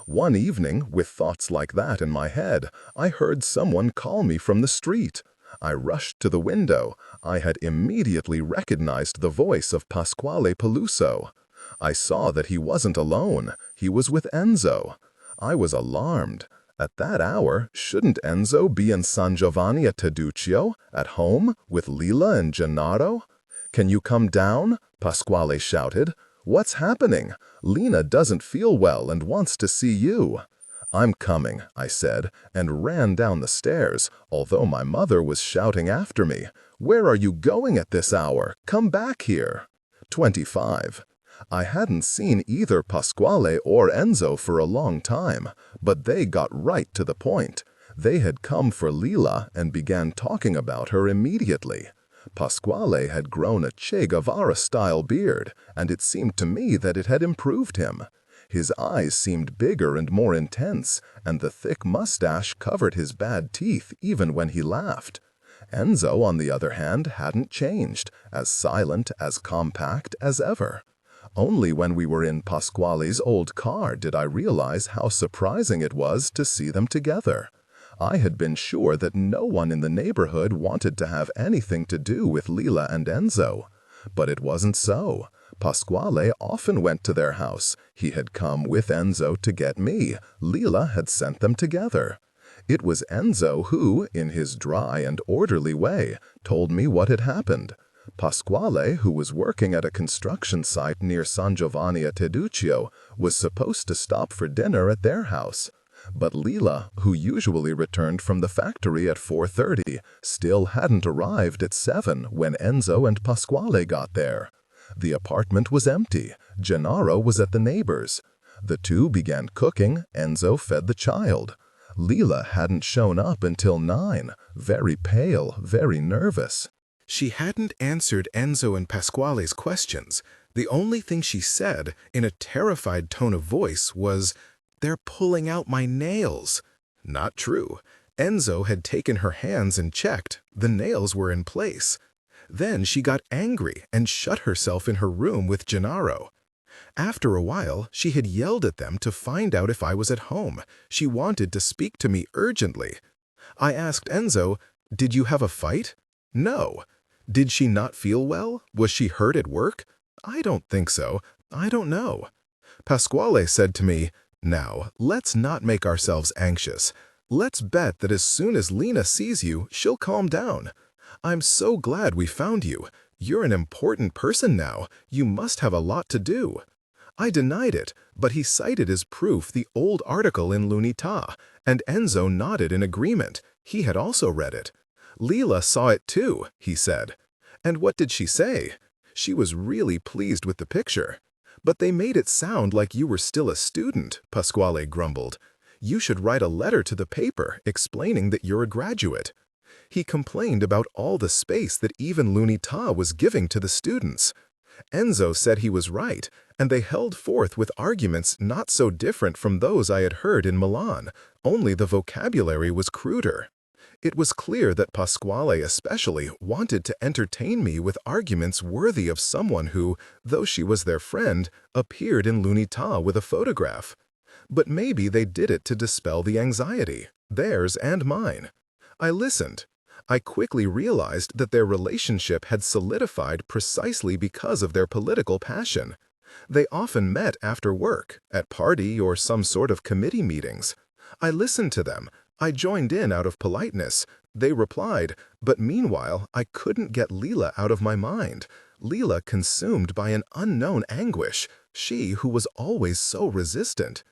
One evening, with thoughts like that in my head, I heard someone call me from the street. I rushed to the window. I had immediately recognized the voice of Pasquale Peluso. I saw that he wasn't alone. He was with Enzo. I was alarmed. At that hour, shouldn't Enzo be in San Giovanni at Teduccio, at home, with Leila and Gennaro? "Can you come down?" Pasquale shouted. "What's happening? Lena doesn't feel well and wants to see you." "I'm coming," I said, and ran down the stairs, although my mother was shouting after me. "Where are you going at this hour? Come back here." 25. I hadn't seen either Pasquale or Enzo for a long time, but they got right to the point. They had come for Leila and began talking about her immediately. Pasquale had grown a Che Guevara-style beard, and it seemed to me that it had improved him. His eyes seemed bigger and more intense, and the thick mustache covered his bad teeth even when he laughed. Enzo, on the other hand, hadn't changed, as silent, as compact as ever. Only when we were in Pasquale's old car did I realize how surprising it was to see them together. I had been sure that no one in the neighborhood wanted to have anything to do with Lila and Enzo. But it wasn't so. Pasquale often went to their house. He had come with Enzo to get me. Lila had sent them together. It was Enzo who, in his dry and orderly way, told me what had happened. Pasquale, who was working at a construction site near San Giovanni a Teduccio, was supposed to stop for dinner at their house. But Lila, who usually returned from the factory at 4:30, still hadn't arrived at 7 when Enzo and Pasquale got there. The apartment was empty. Gennaro was at the neighbor's. The two began cooking. Enzo fed the child. Lila hadn't shown up until 9, very pale, very nervous. She hadn't answered Enzo and Pasquale's questions. The only thing she said, in a terrified tone of voice, was, "They're pulling out my nails." Not true. Enzo had taken her hands and checked. The nails were in place. Then she got angry and shut herself in her room with Gennaro. After a while, she had yelled at them to find out if I was at home. She wanted to speak to me urgently. I asked Enzo, "Did you have a fight?" "No." "Did she not feel well? Was she hurt at work?" "I don't think so. I don't know." Pasquale said to me, "Now, let's not make ourselves anxious. Let's bet that as soon as Lena sees you, she'll calm down. I'm so glad we found you. You're an important person now. You must have a lot to do." I denied it, but he cited as proof the old article in L'Unità, and Enzo nodded in agreement. He had also read it. "Lila saw it too," he said. "And what did she say?" "She was really pleased with the picture." "But they made it sound like you were still a student," Pasquale grumbled. "You should write a letter to the paper explaining that you're a graduate." He complained about all the space that even L'Unità was giving to the students. Enzo said he was right, and they held forth with arguments not so different from those I had heard in Milan, only the vocabulary was cruder. It was clear that Pasquale especially wanted to entertain me with arguments worthy of someone who, though she was their friend, appeared in L'Unità with a photograph. But maybe they did it to dispel the anxiety, theirs and mine. I listened. I quickly realized that their relationship had solidified precisely because of their political passion. They often met after work, at party or some sort of committee meetings. I listened to them. I joined in out of politeness. They replied, but meanwhile I couldn't get Lila out of my mind. Lila consumed by an unknown anguish, she who was always so resistant.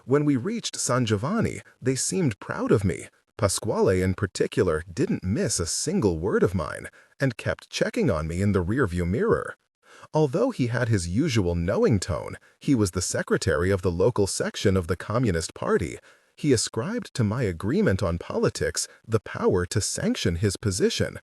When we reached San Giovanni, they seemed proud of me. Pasquale in particular didn't miss a single word of mine, and kept checking on me in the rearview mirror. Although he had his usual knowing tone, he was the secretary of the local section of the Communist Party. He ascribed to my agreement on politics the power to sanction his position,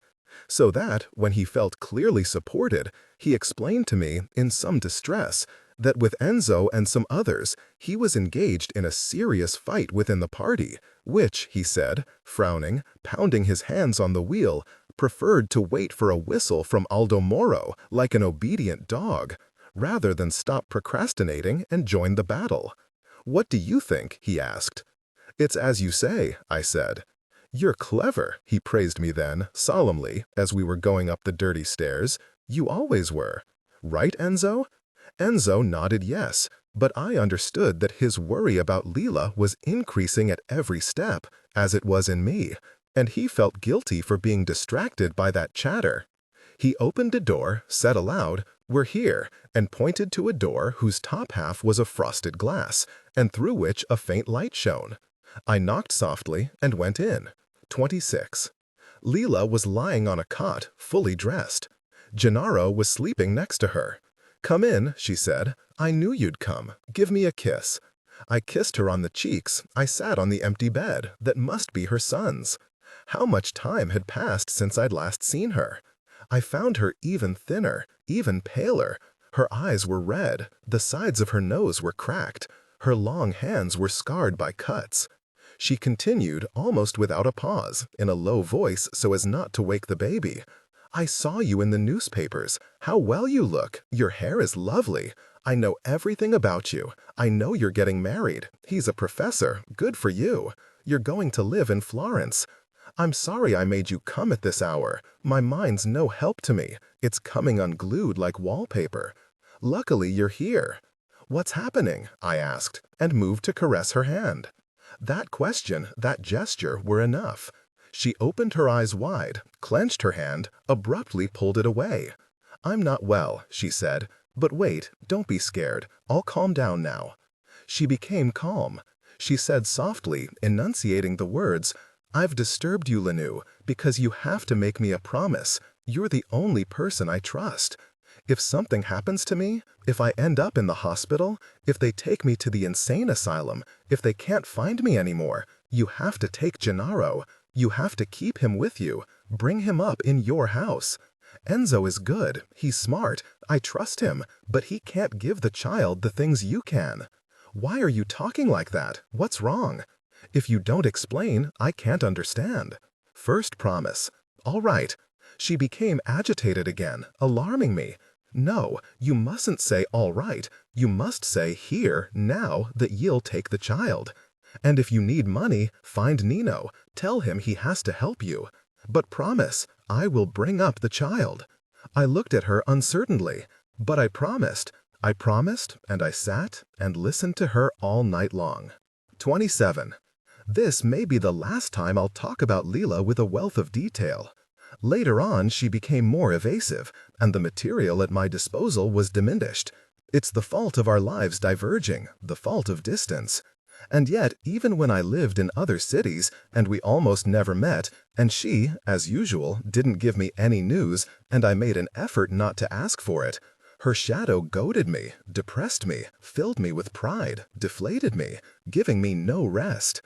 so that, when he felt clearly supported, he explained to me, in some distress, that with Enzo and some others, he was engaged in a serious fight within the party, which, he said, frowning, pounding his hands on the wheel, preferred to wait for a whistle from Aldo Moro like an obedient dog, rather than stop procrastinating and join the battle. "What do you think?" he asked. "It's as you say," I said. "You're clever," he praised me then, solemnly, as we were going up the dirty stairs. "You always were. Right, Enzo?" Enzo nodded yes, but I understood that his worry about Lila was increasing at every step, as it was in me, and he felt guilty for being distracted by that chatter. He opened a door, said aloud, "We're here," and pointed to a door whose top half was of frosted glass, and through which a faint light shone. I knocked softly and went in. 26. Lila was lying on a cot, fully dressed. Gennaro was sleeping next to her. "Come in," she said. "I knew you'd come. Give me a kiss." I kissed her on the cheeks. I sat on the empty bed. That must be her son's. How much time had passed since I'd last seen her? I found her even thinner, even paler. Her eyes were red. The sides of her nose were cracked. Her long hands were scarred by cuts. She continued, almost without a pause, in a low voice so as not to wake the baby. "I saw you in the newspapers. How well you look. Your hair is lovely. I know everything about you. I know you're getting married. He's a professor. Good for you. You're going to live in Florence. I'm sorry I made you come at this hour. My mind's no help to me. It's coming unglued like wallpaper. Luckily, you're here." "What's happening?" I asked, and moved to caress her hand. That question, that gesture were enough. She opened her eyes wide, clenched her hand, abruptly pulled it away. "I'm not well," she said. "But wait, don't be scared. I'll calm down now." She became calm. She said softly, enunciating the words, "I've disturbed you, Lenu, because you have to make me a promise. You're the only person I trust. If something happens to me, if I end up in the hospital, if they take me to the insane asylum, if they can't find me anymore, you have to take Gennaro. You have to keep him with you. Bring him up in your house. Enzo is good. He's smart. I trust him. But he can't give the child the things you can. Why are you talking like that? What's wrong? If you don't explain, I can't understand. First promise." "All right." She became agitated again, alarming me. "No, you mustn't say all right. You must say here, now, that you'll take the child. And if you need money, find Nino. Tell him he has to help you. But promise, I will bring up the child." I looked at her uncertainly. But I promised. I promised, and I sat and listened to her all night long. 27. This may be the last time I'll talk about Leela with a wealth of detail. Later on, she became more evasive, and the material at my disposal was diminished. It's the fault of our lives diverging, the fault of distance. And yet, even when I lived in other cities, and we almost never met, and she, as usual, didn't give me any news, and I made an effort not to ask for it, her shadow goaded me, depressed me, filled me with pride, deflated me, giving me no rest.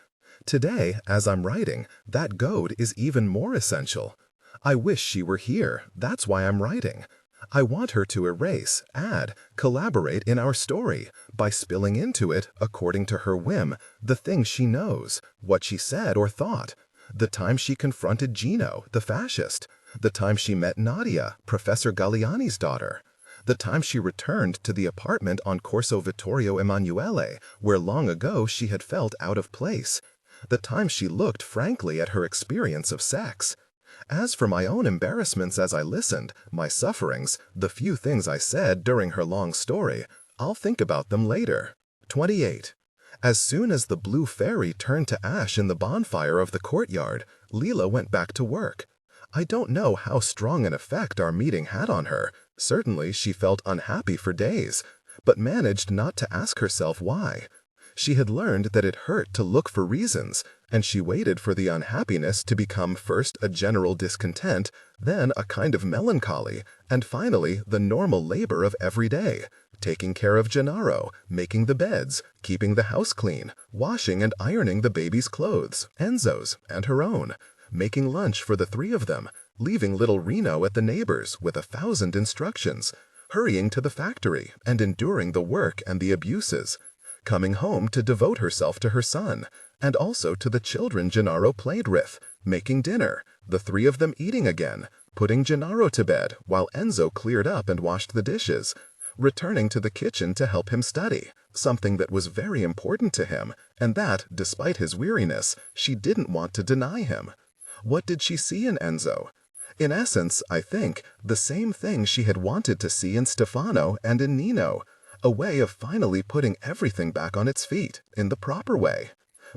Today, as I'm writing, that goad is even more essential. I wish she were here. That's why I'm writing. I want her to erase, add, collaborate in our story by spilling into it, according to her whim, the things she knows, what she said or thought, the time she confronted Gino, the fascist, the time she met Nadia, Professor Galliani's daughter, the time she returned to the apartment on Corso Vittorio Emanuele, where long ago she had felt out of place, the time she looked frankly at her experience of sex. As for my own embarrassments as I listened, my sufferings, the few things I said during her long story, I'll think about them later. 28. As soon as the blue fairy turned to ash in the bonfire of the courtyard, Leela went back to work. I don't know how strong an effect our meeting had on her. Certainly she felt unhappy for days, but managed not to ask herself why. She had learned that it hurt to look for reasons, and she waited for the unhappiness to become first a general discontent, then a kind of melancholy, and finally the normal labor of every day, taking care of Gennaro, making the beds, keeping the house clean, washing and ironing the baby's clothes, Enzo's and her own, making lunch for the three of them, leaving little Reno at the neighbors with 1,000 instructions, hurrying to the factory and enduring the work and the abuses, coming home to devote herself to her son, and also to the children Gennaro played with, making dinner, the three of them eating again, putting Gennaro to bed while Enzo cleared up and washed the dishes, returning to the kitchen to help him study, something that was very important to him, and that, despite his weariness, she didn't want to deny him. What did she see in Enzo? In essence, I think, the same thing she had wanted to see in Stefano and in Nino, a way of finally putting everything back on its feet, in the proper way.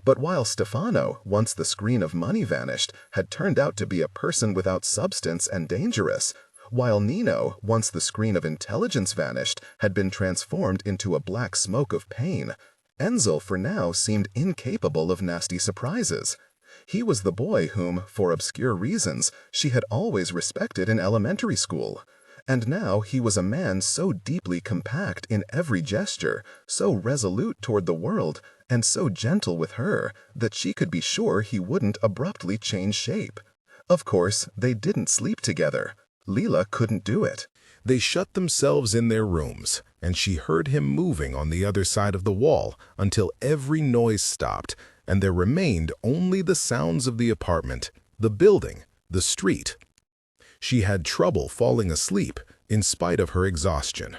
But while Stefano, once the screen of money vanished, had turned out to be a person without substance and dangerous, while Nino, once the screen of intelligence vanished, had been transformed into a black smoke of pain, Enzo for now seemed incapable of nasty surprises. He was the boy whom, for obscure reasons, she had always respected in elementary school. And now he was a man so deeply compact in every gesture, so resolute toward the world, and so gentle with her, that she could be sure he wouldn't abruptly change shape. Of course, they didn't sleep together. Leela couldn't do it. They shut themselves in their rooms, and she heard him moving on the other side of the wall until every noise stopped, and there remained only the sounds of the apartment, the building, the street. She had trouble falling asleep in spite of her exhaustion.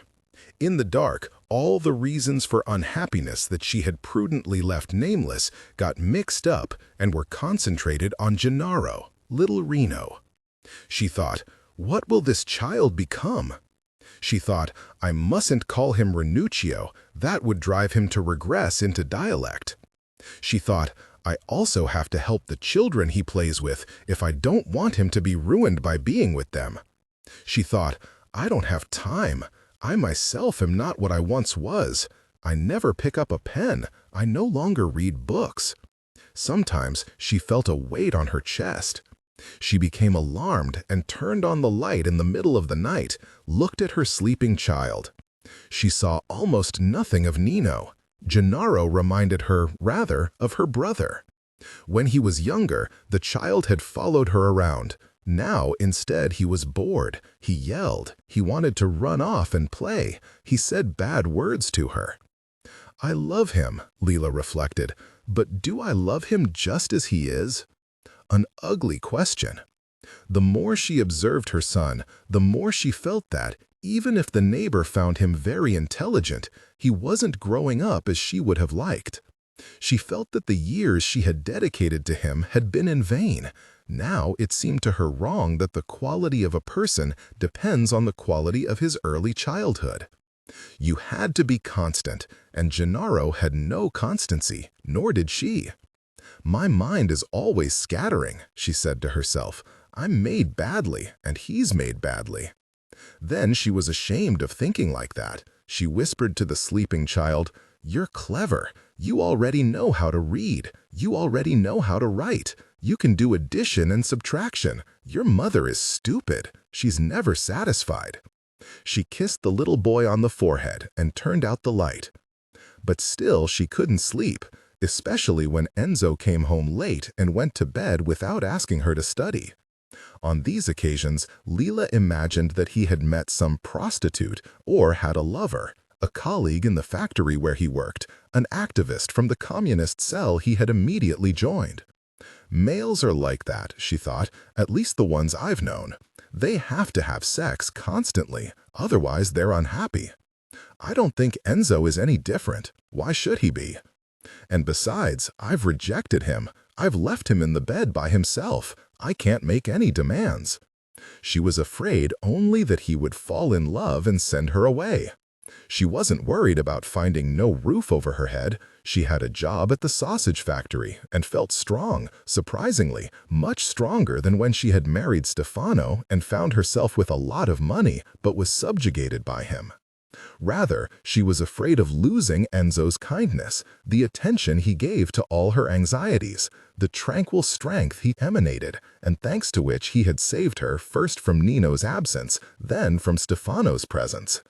In the dark, all the reasons for unhappiness that she had prudently left nameless got mixed up and were concentrated on Gennaro, little Reno. She thought, what will this child become? She thought, I mustn't call him Ranuccio, that would drive him to regress into dialect. She thought, I also have to help the children he plays with if I don't want him to be ruined by being with them. She thought, I don't have time. I myself am not what I once was. I never pick up a pen. I no longer read books. Sometimes she felt a weight on her chest. She became alarmed and turned on the light in the middle of the night, looked at her sleeping child. She saw almost nothing of Nino. Gennaro reminded her, rather, of her brother. When he was younger, the child had followed her around. Now, instead, he was bored. He yelled. He wanted to run off and play. He said bad words to her. I love him, Leela reflected, but do I love him just as he is? An ugly question. The more she observed her son, the more she felt that, even if the neighbor found him very intelligent, he wasn't growing up as she would have liked. She felt that the years she had dedicated to him had been in vain. Now it seemed to her wrong that the quality of a person depends on the quality of his early childhood. You had to be constant, and Gennaro had no constancy, nor did she. My mind is always scattering, she said to herself. I'm made badly, and he's made badly. Then she was ashamed of thinking like that. She whispered to the sleeping child, You're clever. You already know how to read. You already know how to write. You can do addition and subtraction. Your mother is stupid. She's never satisfied. She kissed the little boy on the forehead and turned out the light. But still she couldn't sleep, especially when Enzo came home late and went to bed without asking her to study. On these occasions, Leela imagined that he had met some prostitute or had a lover, a colleague in the factory where he worked, an activist from the communist cell he had immediately joined. Males are like that, she thought, at least the ones I've known. They have to have sex constantly, otherwise they're unhappy. I don't think Enzo is any different. Why should he be? And besides, I've rejected him. I've left him in the bed by himself. I can't make any demands. She was afraid only that he would fall in love and send her away. She wasn't worried about finding no roof over her head. She had a job at the sausage factory and felt strong, surprisingly, much stronger than when she had married Stefano and found herself with a lot of money but was subjugated by him. Rather, she was afraid of losing Enzo's kindness, the attention he gave to all her anxieties, the tranquil strength he emanated, and thanks to which he had saved her first from Nino's absence, then from Stefano's presence.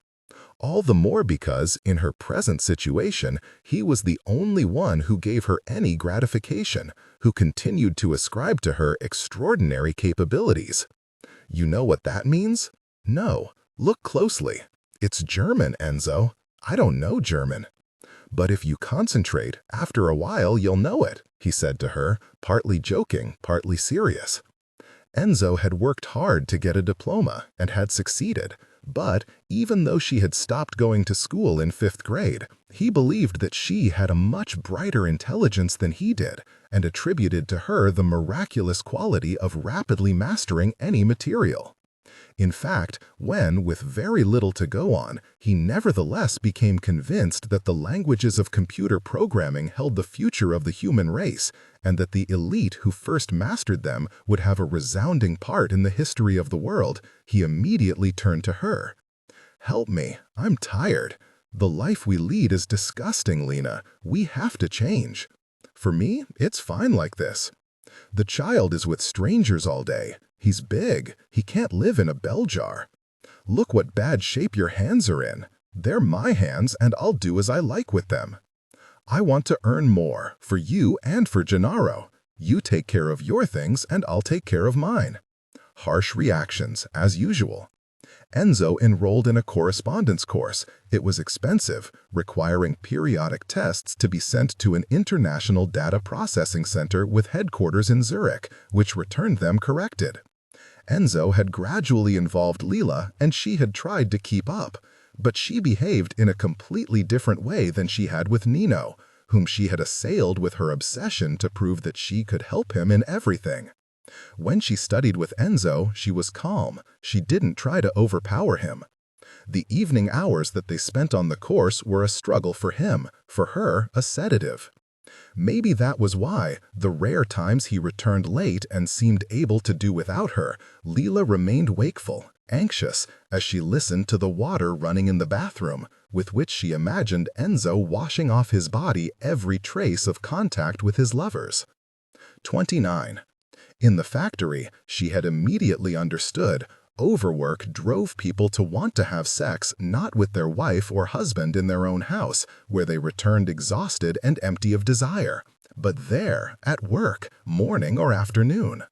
All the more because, in her present situation, he was the only one who gave her any gratification, who continued to ascribe to her extraordinary capabilities. You know what that means? No. Look closely. It's German, Enzo. I don't know German. But if you concentrate, after a while you'll know it, he said to her, partly joking, partly serious. Enzo had worked hard to get a diploma and had succeeded, but even though she had stopped going to school in 5th grade, he believed that she had a much brighter intelligence than he did and attributed to her the miraculous quality of rapidly mastering any material. In fact, when, with very little to go on, he nevertheless became convinced that the languages of computer programming held the future of the human race, and that the elite who first mastered them would have a resounding part in the history of the world, he immediately turned to her. Help me, I'm tired. The life we lead is disgusting, Lena. We have to change. For me, it's fine like this. The child is with strangers all day. He's big. He can't live in a bell jar. Look what bad shape your hands are in. They're my hands, and I'll do as I like with them. I want to earn more, for you and for Gennaro. You take care of your things, and I'll take care of mine. Harsh reactions, as usual. Enzo enrolled in a correspondence course. It was expensive, requiring periodic tests to be sent to an international data processing center with headquarters in Zurich, which returned them corrected. Enzo had gradually involved Leela, and she had tried to keep up, but she behaved in a completely different way than she had with Nino, whom she had assailed with her obsession to prove that she could help him in everything. When she studied with Enzo, she was calm. She didn't try to overpower him. The evening hours that they spent on the course were a struggle for him, for her, a sedative. Maybe that was why, the rare times he returned late and seemed able to do without her, Leela remained wakeful, anxious, as she listened to the water running in the bathroom, with which she imagined Enzo washing off his body every trace of contact with his lovers. 29. In the factory, she had immediately understood, overwork drove people to want to have sex not with their wife or husband in their own house, where they returned exhausted and empty of desire, but there, at work, morning or afternoon.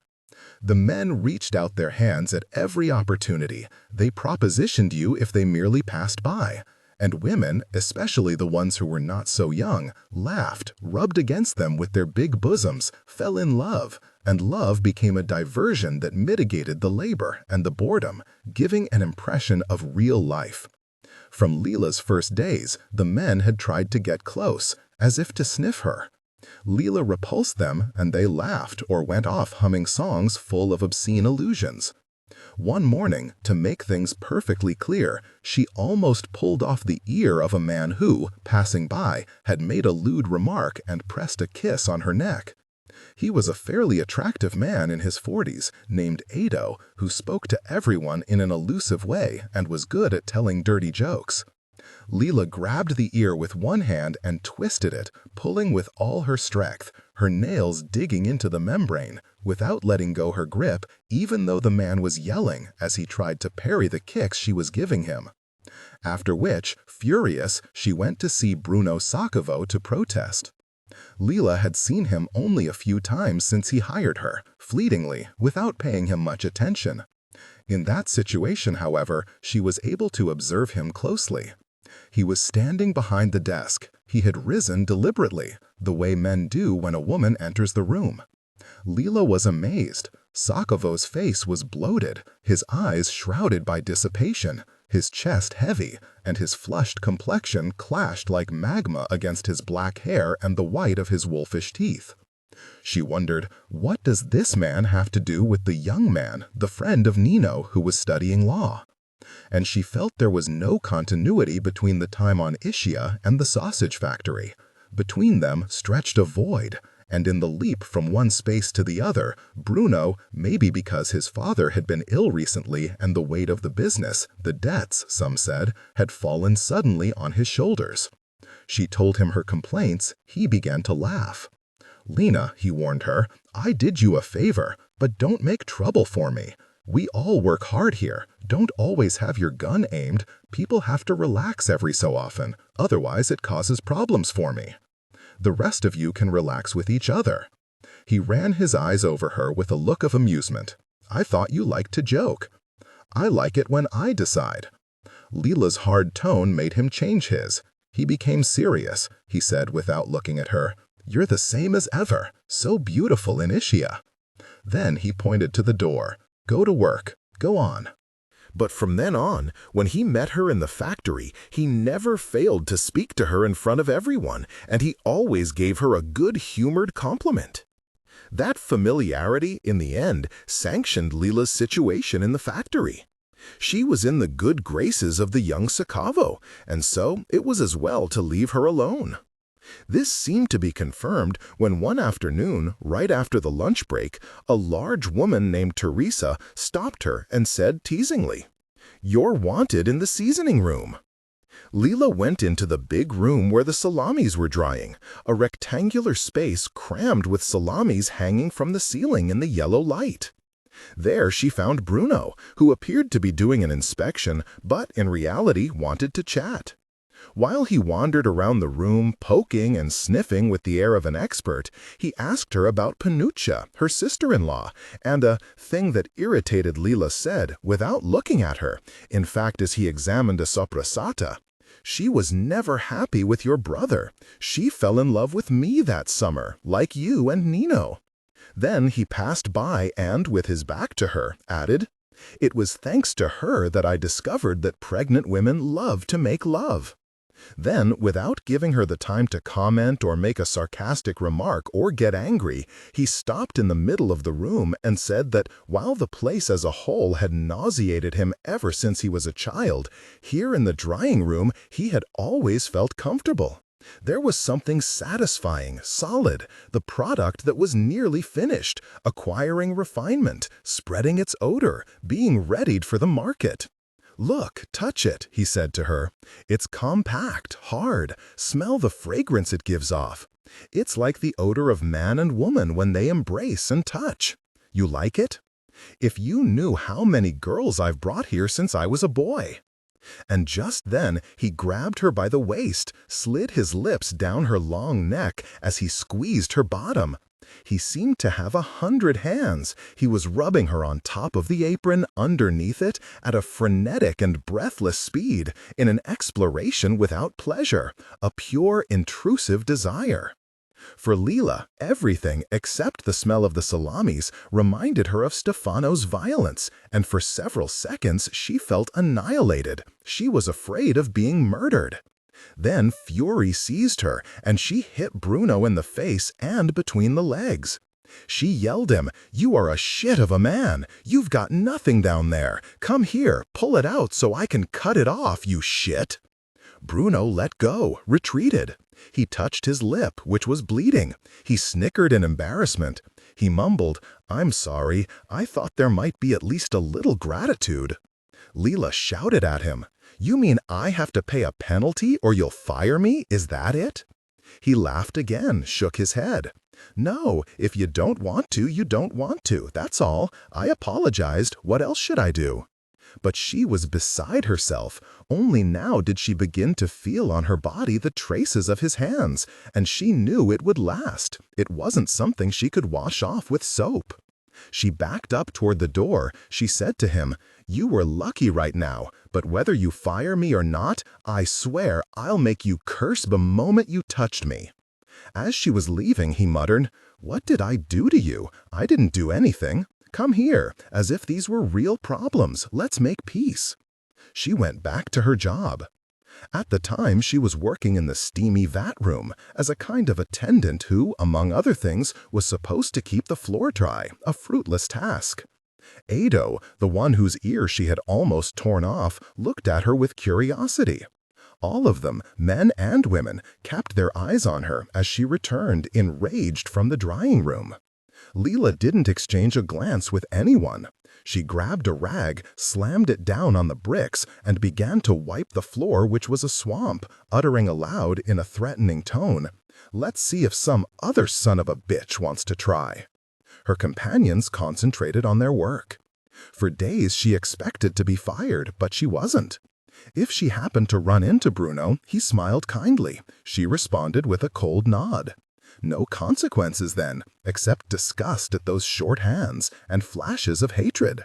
The men reached out their hands at every opportunity. They propositioned you if they merely passed by. And women, especially the ones who were not so young, laughed, rubbed against them with their big bosoms, fell in love, and love became a diversion that mitigated the labor and the boredom, giving an impression of real life. From Leela's first days, the men had tried to get close, as if to sniff her. Leela repulsed them, and they laughed or went off humming songs full of obscene allusions. One morning, to make things perfectly clear, she almost pulled off the ear of a man who, passing by, had made a lewd remark and pressed a kiss on her neck. He was a fairly attractive man in his 40s, named Ado, who spoke to everyone in an elusive way and was good at telling dirty jokes. Leela grabbed the ear with one hand and twisted it, pulling with all her strength, her nails digging into the membrane, without letting go her grip, even though the man was yelling as he tried to parry the kicks she was giving him. After which, furious, she went to see Bruno Saccovo to protest. Leela had seen him only a few times since he hired her, fleetingly, without paying him much attention. In that situation, however, she was able to observe him closely. He was standing behind the desk. He had risen deliberately, the way men do when a woman enters the room. Leela was amazed. Saccovo's face was bloated, his eyes shrouded by dissipation, his chest heavy, and his flushed complexion clashed like magma against his black hair and the white of his wolfish teeth. She wondered, what does this man have to do with the young man, the friend of Nino, who was studying law? And she felt there was no continuity between the time on Ischia and the sausage factory. Between them stretched a void, and in the leap from one space to the other, Bruno, maybe because his father had been ill recently and the weight of the business, the debts, some said, had fallen suddenly on his shoulders. She told him her complaints. He began to laugh. "Lena," he warned her, "I did you a favor, but don't make trouble for me. We all work hard here. Don't always have your gun aimed. People have to relax every so often, otherwise it causes problems for me. The rest of you can relax with each other." He ran his eyes over her with a look of amusement. "I thought you liked to joke." "I like it when I decide." Leela's hard tone made him change his. He became serious. He said without looking at her, "You're the same as ever, so beautiful in Ischia." Then he pointed to the door. "Go to work. Go on." But from then on, when he met her in the factory, he never failed to speak to her in front of everyone, and he always gave her a good-humored compliment. That familiarity, in the end, sanctioned Leela's situation in the factory. She was in the good graces of the young Saccovo, and so it was as well to leave her alone. This seemed to be confirmed when one afternoon, right after the lunch break, a large woman named Teresa stopped her and said teasingly, "You're wanted in the seasoning room." Leela went into the big room where the salamis were drying, a rectangular space crammed with salamis hanging from the ceiling in the yellow light. There she found Bruno, who appeared to be doing an inspection, but in reality wanted to chat. While he wandered around the room, poking and sniffing with the air of an expert, he asked her about Panuccia, her sister-in-law, and a thing that irritated Leela said without looking at her. In fact, as he examined a soprasata, "She was never happy with your brother. She fell in love with me that summer, like you and Nino." Then he passed by and, with his back to her, added, "It was thanks to her that I discovered that pregnant women love to make love." Then, without giving her the time to comment or make a sarcastic remark or get angry, he stopped in the middle of the room and said that while the place as a whole had nauseated him ever since he was a child, here in the drying room he had always felt comfortable. There was something satisfying, solid, the product that was nearly finished, acquiring refinement, spreading its odor, being readied for the market. "Look, touch it," he said to her. "It's compact, hard. Smell the fragrance it gives off. It's like the odor of man and woman when they embrace and touch. You like it? If you knew how many girls I've brought here since I was a boy." And just then he grabbed her by the waist, slid his lips down her long neck as he squeezed her bottom. He seemed to have 100 hands. He was rubbing her on top of the apron, underneath it, at a frenetic and breathless speed, in an exploration without pleasure, a pure, intrusive desire. For Leela, everything except the smell of the salamis reminded her of Stefano's violence, and for several seconds she felt annihilated. She was afraid of being murdered. Then fury seized her, and she hit Bruno in the face and between the legs. She yelled him, "You are a shit of a man. You've got nothing down there. Come here, pull it out so I can cut it off, you shit." Bruno let go, retreated. He touched his lip, which was bleeding. He snickered in embarrassment. He mumbled, "I'm sorry. I thought there might be at least a little gratitude." Leela shouted at him, "You mean I have to pay a penalty or you'll fire me? Is that it?" He laughed again, shook his head. "No, if you don't want to, you don't want to. That's all. I apologized. What else should I do?" But she was beside herself. Only now did she begin to feel on her body the traces of his hands, and she knew it would last. It wasn't something she could wash off with soap. She backed up toward the door. She said to him, "You were lucky right now, but whether you fire me or not, I swear I'll make you curse the moment you touched me." As she was leaving, he muttered, "What did I do to you? I didn't do anything. Come here, as if these were real problems. Let's make peace." She went back to her job. At the time, she was working in the steamy vat room as a kind of attendant who, among other things, was supposed to keep the floor dry, a fruitless task. Ado, the one whose ear she had almost torn off, looked at her with curiosity. All of them, men and women, kept their eyes on her as she returned, enraged, from the drying room. Leela didn't exchange a glance with anyone. She grabbed a rag, slammed it down on the bricks, and began to wipe the floor, which was a swamp, uttering aloud in a threatening tone, "Let's see if some other son of a bitch wants to try." Her companions concentrated on their work. For days she expected to be fired, but she wasn't. If she happened to run into Bruno, he smiled kindly. She responded with a cold nod. No consequences then, except disgust at those short hands and flashes of hatred.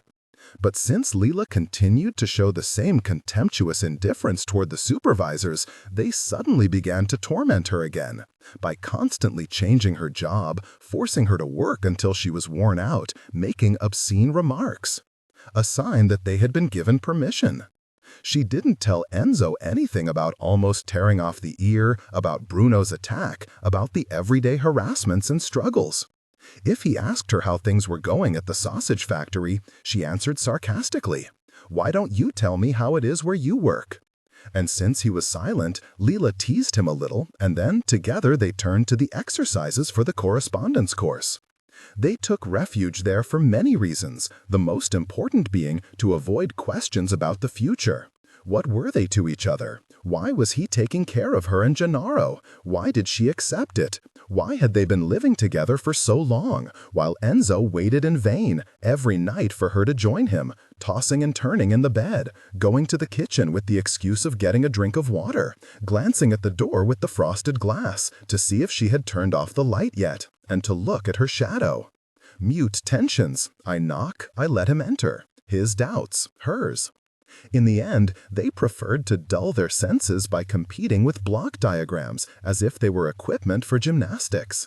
But since Leela continued to show the same contemptuous indifference toward the supervisors, they suddenly began to torment her again, by constantly changing her job, forcing her to work until she was worn out, making obscene remarks. A sign that they had been given permission. She didn't tell Enzo anything about almost tearing off the ear, about Bruno's attack, about the everyday harassments and struggles. If he asked her how things were going at the sausage factory, she answered sarcastically, "Why don't you tell me how it is where you work?" And since he was silent, Leela teased him a little, and then together they turned to the exercises for the correspondence course. They took refuge there for many reasons, the most important being to avoid questions about the future. What were they to each other? Why was he taking care of her and Gennaro? Why did she accept it? Why had they been living together for so long, while Enzo waited in vain every night for her to join him, tossing and turning in the bed, going to the kitchen with the excuse of getting a drink of water, glancing at the door with the frosted glass to see if she had turned off the light yet, and to look at her shadow? Mute tensions. I knock, I let him enter. His doubts, hers. In the end, they preferred to dull their senses by competing with block diagrams as if they were equipment for gymnastics.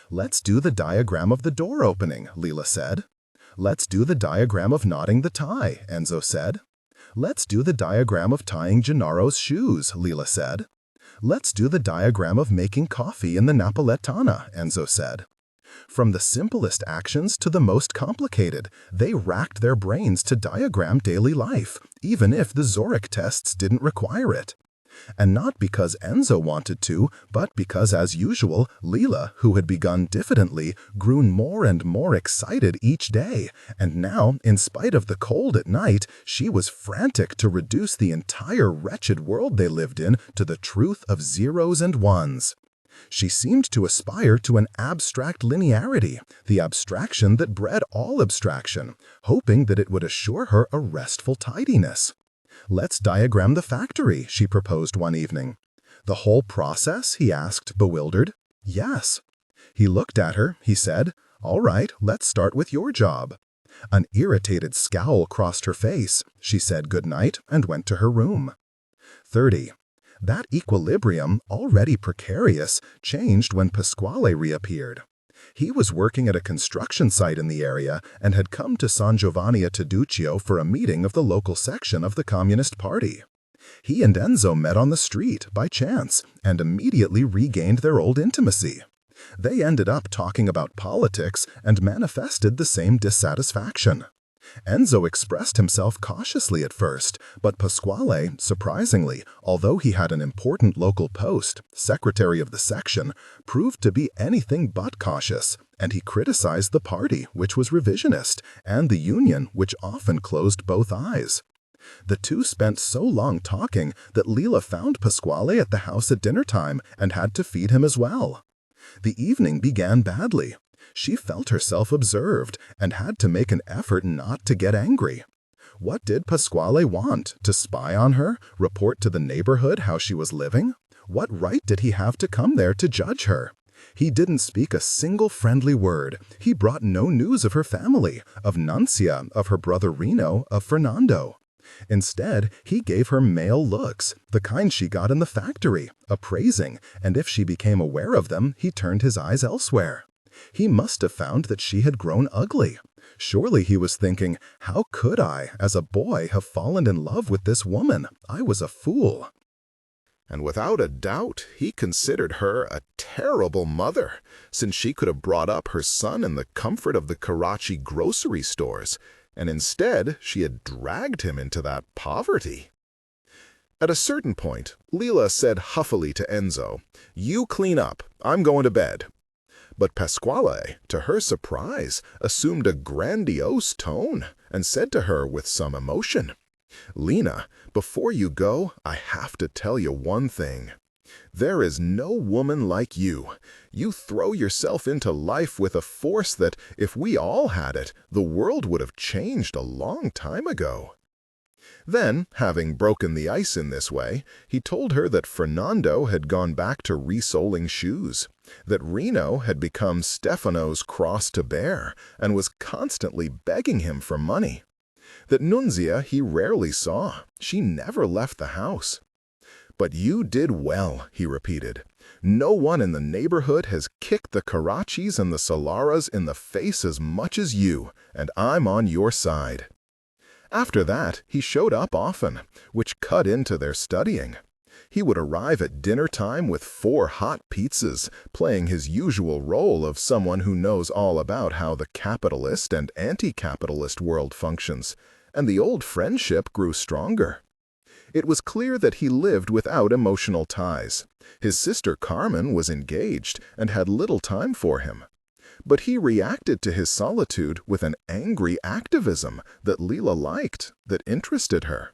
"Let's do the diagram of the door opening," Leela said. "Let's do the diagram of knotting the tie," Enzo said. "Let's do the diagram of tying Gennaro's shoes," Leela said. "Let's do the diagram of making coffee in the Napoletana," Enzo said. From the simplest actions to the most complicated, they racked their brains to diagram daily life, even if the Zurich tests didn't require it. And not because Enzo wanted to, but because, as usual, Leela, who had begun diffidently, grew more and more excited each day, and now, in spite of the cold at night, she was frantic to reduce the entire wretched world they lived in to the truth of zeros and ones. She seemed to aspire to an abstract linearity, the abstraction that bred all abstraction, hoping that it would assure her a restful tidiness. "Let's diagram the factory," she proposed one evening. "The whole process?" he asked, bewildered. "Yes." He looked at her, he said, "All right, let's start with your job." An irritated scowl crossed her face. She said goodnight and went to her room. 30. That equilibrium, already precarious, changed when Pasquale reappeared. He was working at a construction site in the area and had come to San Giovanni a Teduccio for a meeting of the local section of the Communist Party. He and Enzo met on the street, by chance, and immediately regained their old intimacy. They ended up talking about politics and manifested the same dissatisfaction. Enzo expressed himself cautiously at first, but Pasquale, surprisingly, although he had an important local post, secretary of the section, proved to be anything but cautious, and he criticized the party, which was revisionist, and the union, which often closed both eyes. The two spent so long talking that Leela found Pasquale at the house at dinner time and had to feed him as well. The evening began badly. She felt herself observed and had to make an effort not to get angry. What did Pasquale want? To spy on her? Report to the neighborhood how she was living? What right did he have to come there to judge her? He didn't speak a single friendly word. He brought no news of her family, of Nunzia, of her brother Rino, of Fernando. Instead, he gave her male looks, the kind she got in the factory, appraising, and if she became aware of them, he turned his eyes elsewhere. He must have found that she had grown ugly. Surely he was thinking, how could I, as a boy, have fallen in love with this woman? I was a fool. And without a doubt, he considered her a terrible mother, since she could have brought up her son in the comfort of the Karachi grocery stores, and instead she had dragged him into that poverty. At a certain point, Leela said huffily to Enzo, "You clean up, I'm going to bed." But Pasquale, to her surprise, assumed a grandiose tone and said to her with some emotion, "Lena, before you go, I have to tell you one thing. There is no woman like you. You throw yourself into life with a force that, if we all had it, the world would have changed a long time ago." Then, having broken the ice in this way, he told her that Fernando had gone back to resoling shoes, that Rino had become Stefano's cross to bear and was constantly begging him for money, that Nunzia he rarely saw, she never left the house. "But you did well," he repeated. "No one in the neighborhood has kicked the Karachis and the Solaras in the face as much as you, and I'm on your side." After that, he showed up often, which cut into their studying. He would arrive at dinner time with 4 hot pizzas, playing his usual role of someone who knows all about how the capitalist and anti-capitalist world functions, and the old friendship grew stronger. It was clear that he lived without emotional ties. His sister Carmen was engaged and had little time for him. But he reacted to his solitude with an angry activism that Leela liked, that interested her.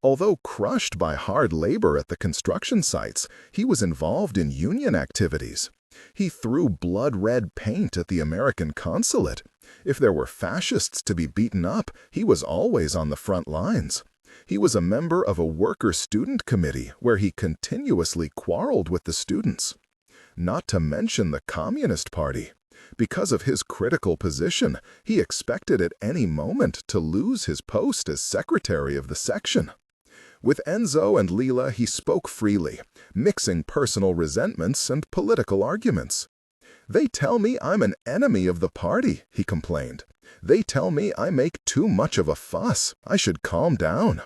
Although crushed by hard labor at the construction sites, he was involved in union activities. He threw blood-red paint at the American consulate. If there were fascists to be beaten up, he was always on the front lines. He was a member of a worker-student committee where he continuously quarreled with the students. Not to mention the Communist Party. Because of his critical position, he expected at any moment to lose his post as secretary of the section. With Enzo and Leela, he spoke freely, mixing personal resentments and political arguments. "They tell me I'm an enemy of the party," he complained. "They tell me I make too much of a fuss. I should calm down.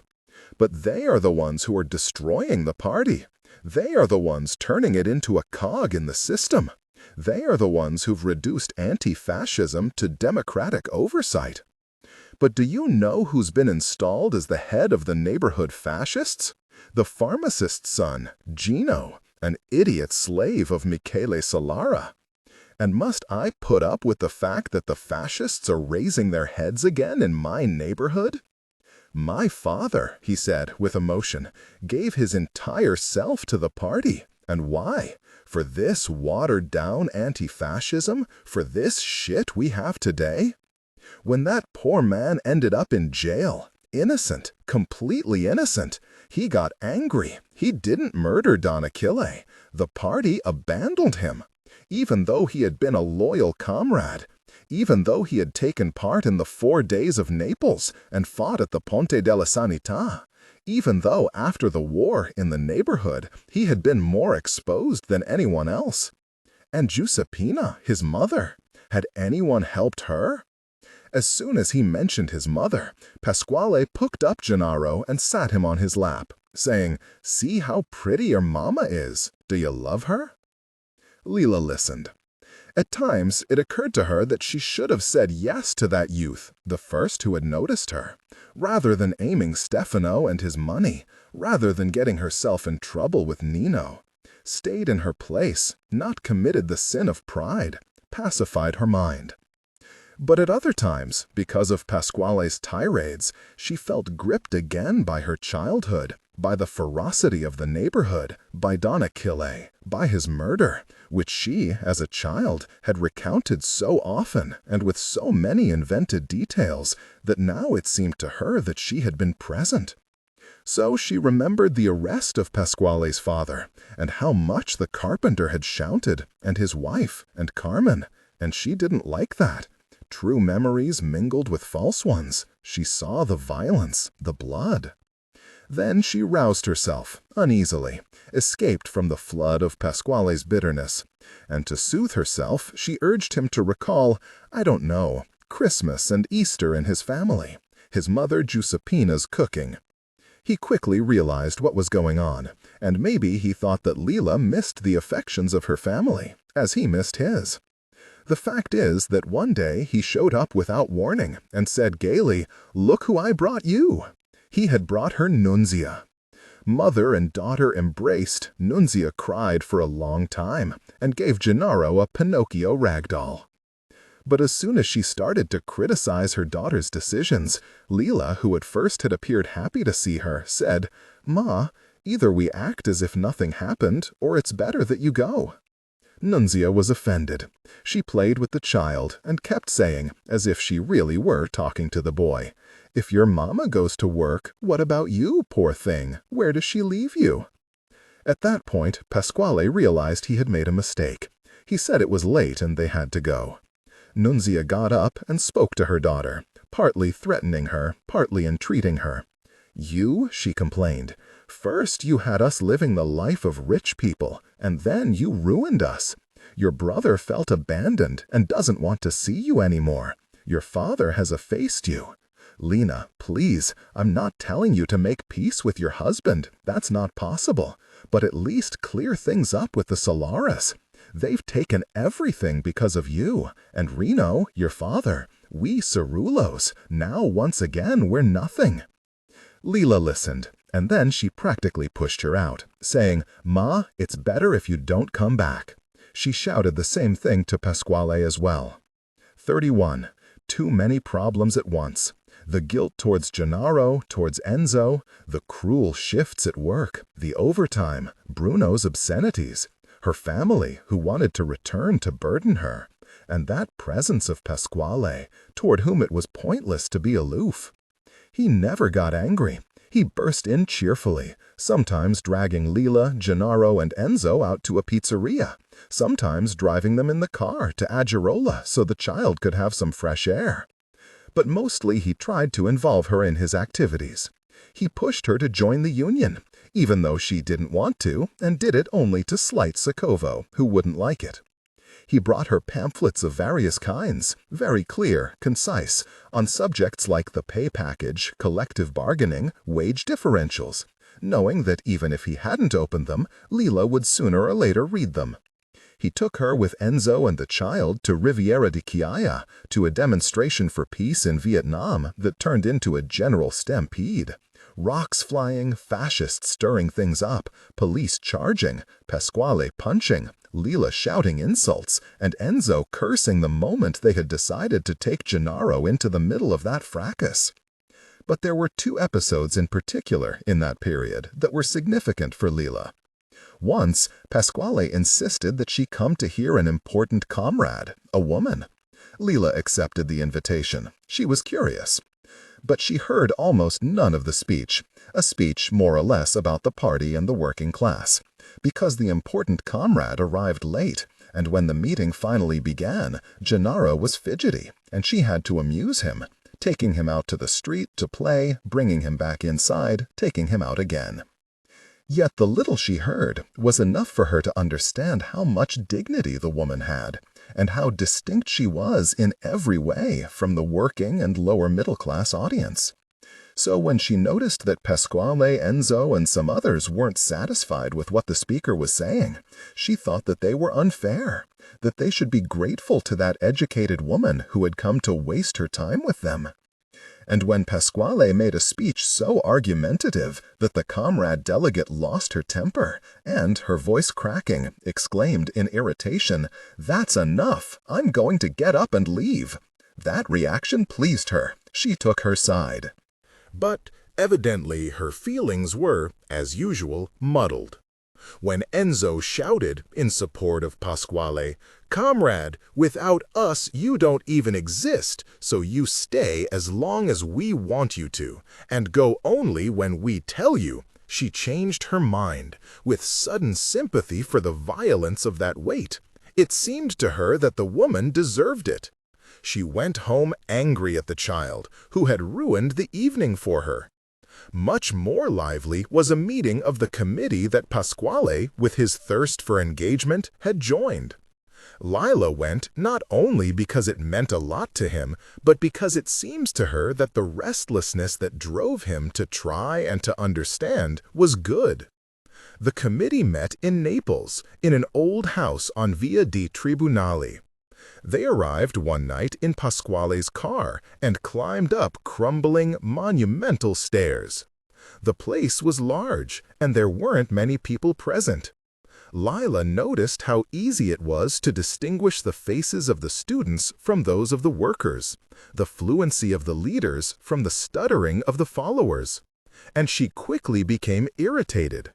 But they are the ones who are destroying the party. They are the ones turning it into a cog in the system. They are the ones who've reduced anti-fascism to democratic oversight. But do you know who's been installed as the head of the neighborhood fascists? The pharmacist's son, Gino, an idiot slave of Michele Solara. And must I put up with the fact that the fascists are raising their heads again in my neighborhood? My father," he said with emotion, "gave his entire self to the party. And why? For this watered-down anti-fascism? For this shit we have today? When that poor man ended up in jail, innocent, completely innocent, he got angry. He didn't murder Don Achille. The party abandoned him. Even though he had been a loyal comrade, even though he had taken part in the 4 days of Naples and fought at the Ponte della Sanità, even though after the war in the neighborhood he had been more exposed than anyone else. And Giuseppina, his mother, had anyone helped her? As soon as he mentioned his mother, Pasquale picked up Gennaro and sat him on his lap, saying, "See how pretty your mama is. Do you love her?" Leela listened. At times, it occurred to her that she should have said yes to that youth, the first who had noticed her, rather than aiming Stefano and his money, rather than getting herself in trouble with Nino. Stayed in her place, not committed the sin of pride, pacified her mind. But at other times, because of Pasquale's tirades, she felt gripped again by her childhood, by the ferocity of the neighborhood, by Don Achille, by his murder, which she, as a child, had recounted so often and with so many invented details that now it seemed to her that she had been present. So she remembered the arrest of Pasquale's father, and how much the carpenter had shouted, and his wife, and Carmen, and she didn't like that. True memories mingled with false ones. She saw the violence, the blood. Then she roused herself, uneasily, escaped from the flood of Pasquale's bitterness, and to soothe herself she urged him to recall, I don't know, Christmas and Easter in his family, his mother Giuseppina's cooking. He quickly realized what was going on, and maybe he thought that Leela missed the affections of her family, as he missed his. The fact is that one day he showed up without warning and said gaily, "Look who I brought you." He had brought her Nunzia. Mother and daughter embraced. Nunzia cried for a long time and gave Gennaro a Pinocchio ragdoll. But as soon as she started to criticize her daughter's decisions, Leela, who at first had appeared happy to see her, said, "Ma, either we act as if nothing happened, or it's better that you go." Nunzia was offended. She played with the child and kept saying, as if she really were talking to the boy, "If your mama goes to work, what about you, poor thing? Where does she leave you?" At that point, Pasquale realized he had made a mistake. He said it was late and they had to go. Nunzia got up and spoke to her daughter, partly threatening her, partly entreating her. "You," she complained, "first you had us living the life of rich people, and then you ruined us. Your brother felt abandoned and doesn't want to see you anymore. Your father has effaced you. Lena, please, I'm not telling you to make peace with your husband. That's not possible. But at least clear things up with the Solaris. They've taken everything because of you. And Reno, your father, we Cerullos, now once again we're nothing." Leela listened, and then she practically pushed her out, saying, "Ma, it's better if you don't come back." She shouted the same thing to Pasquale as well. 31. Too many problems at once. The guilt towards Gennaro, towards Enzo, the cruel shifts at work, the overtime, Bruno's obscenities, her family who wanted to return to burden her, and that presence of Pasquale, toward whom it was pointless to be aloof. He never got angry. He burst in cheerfully, sometimes dragging Leela, Gennaro, and Enzo out to a pizzeria, sometimes driving them in the car to Agirola so the child could have some fresh air. But mostly he tried to involve her in his activities. He pushed her to join the union, even though she didn't want to, and did it only to slight Sokovo, who wouldn't like it. He brought her pamphlets of various kinds, very clear, concise, on subjects like the pay package, collective bargaining, wage differentials, knowing that even if he hadn't opened them, Leela would sooner or later read them. He took her with Enzo and the child to Riviera di Chiaia, to a demonstration for peace in Vietnam that turned into a general stampede. Rocks flying, fascists stirring things up, police charging, Pasquale punching, Leela shouting insults, and Enzo cursing the moment they had decided to take Gennaro into the middle of that fracas. But there were 2 episodes in particular in that period that were significant for Leela. Once, Pasquale insisted that she come to hear an important comrade, a woman. Leela accepted the invitation. She was curious. But she heard almost none of the speech, a speech more or less about the party and the working class, because the important comrade arrived late, and when the meeting finally began, Gennaro was fidgety, and she had to amuse him, taking him out to the street to play, bringing him back inside, taking him out again. Yet the little she heard was enough for her to understand how much dignity the woman had, and how distinct she was in every way from the working and lower middle-class audience. So when she noticed that Pasquale, Enzo, and some others weren't satisfied with what the speaker was saying, she thought that they were unfair, that they should be grateful to that educated woman who had come to waste her time with them. And when Pasquale made a speech so argumentative that the comrade delegate lost her temper and, her voice cracking, exclaimed in irritation, "That's enough! I'm going to get up and leave!" That reaction pleased her. She took her side. But evidently her feelings were, as usual, muddled. When Enzo shouted, in support of Pasquale, "Comrade, without us you don't even exist, so you stay as long as we want you to, and go only when we tell you," she changed her mind, with sudden sympathy for the violence of that weight. It seemed to her that the woman deserved it. She went home angry at the child, who had ruined the evening for her. Much more lively was a meeting of the committee that Pasquale, with his thirst for engagement, had joined. Lila went not only because it meant a lot to him, but because it seems to her that the restlessness that drove him to try and to understand was good. The committee met in Naples, in an old house on Via di Tribunali. They arrived one night in Pasquale's car and climbed up crumbling, monumental stairs. The place was large, and there weren't many people present. Lila noticed how easy it was to distinguish the faces of the students from those of the workers, the fluency of the leaders from the stuttering of the followers. And she quickly became irritated.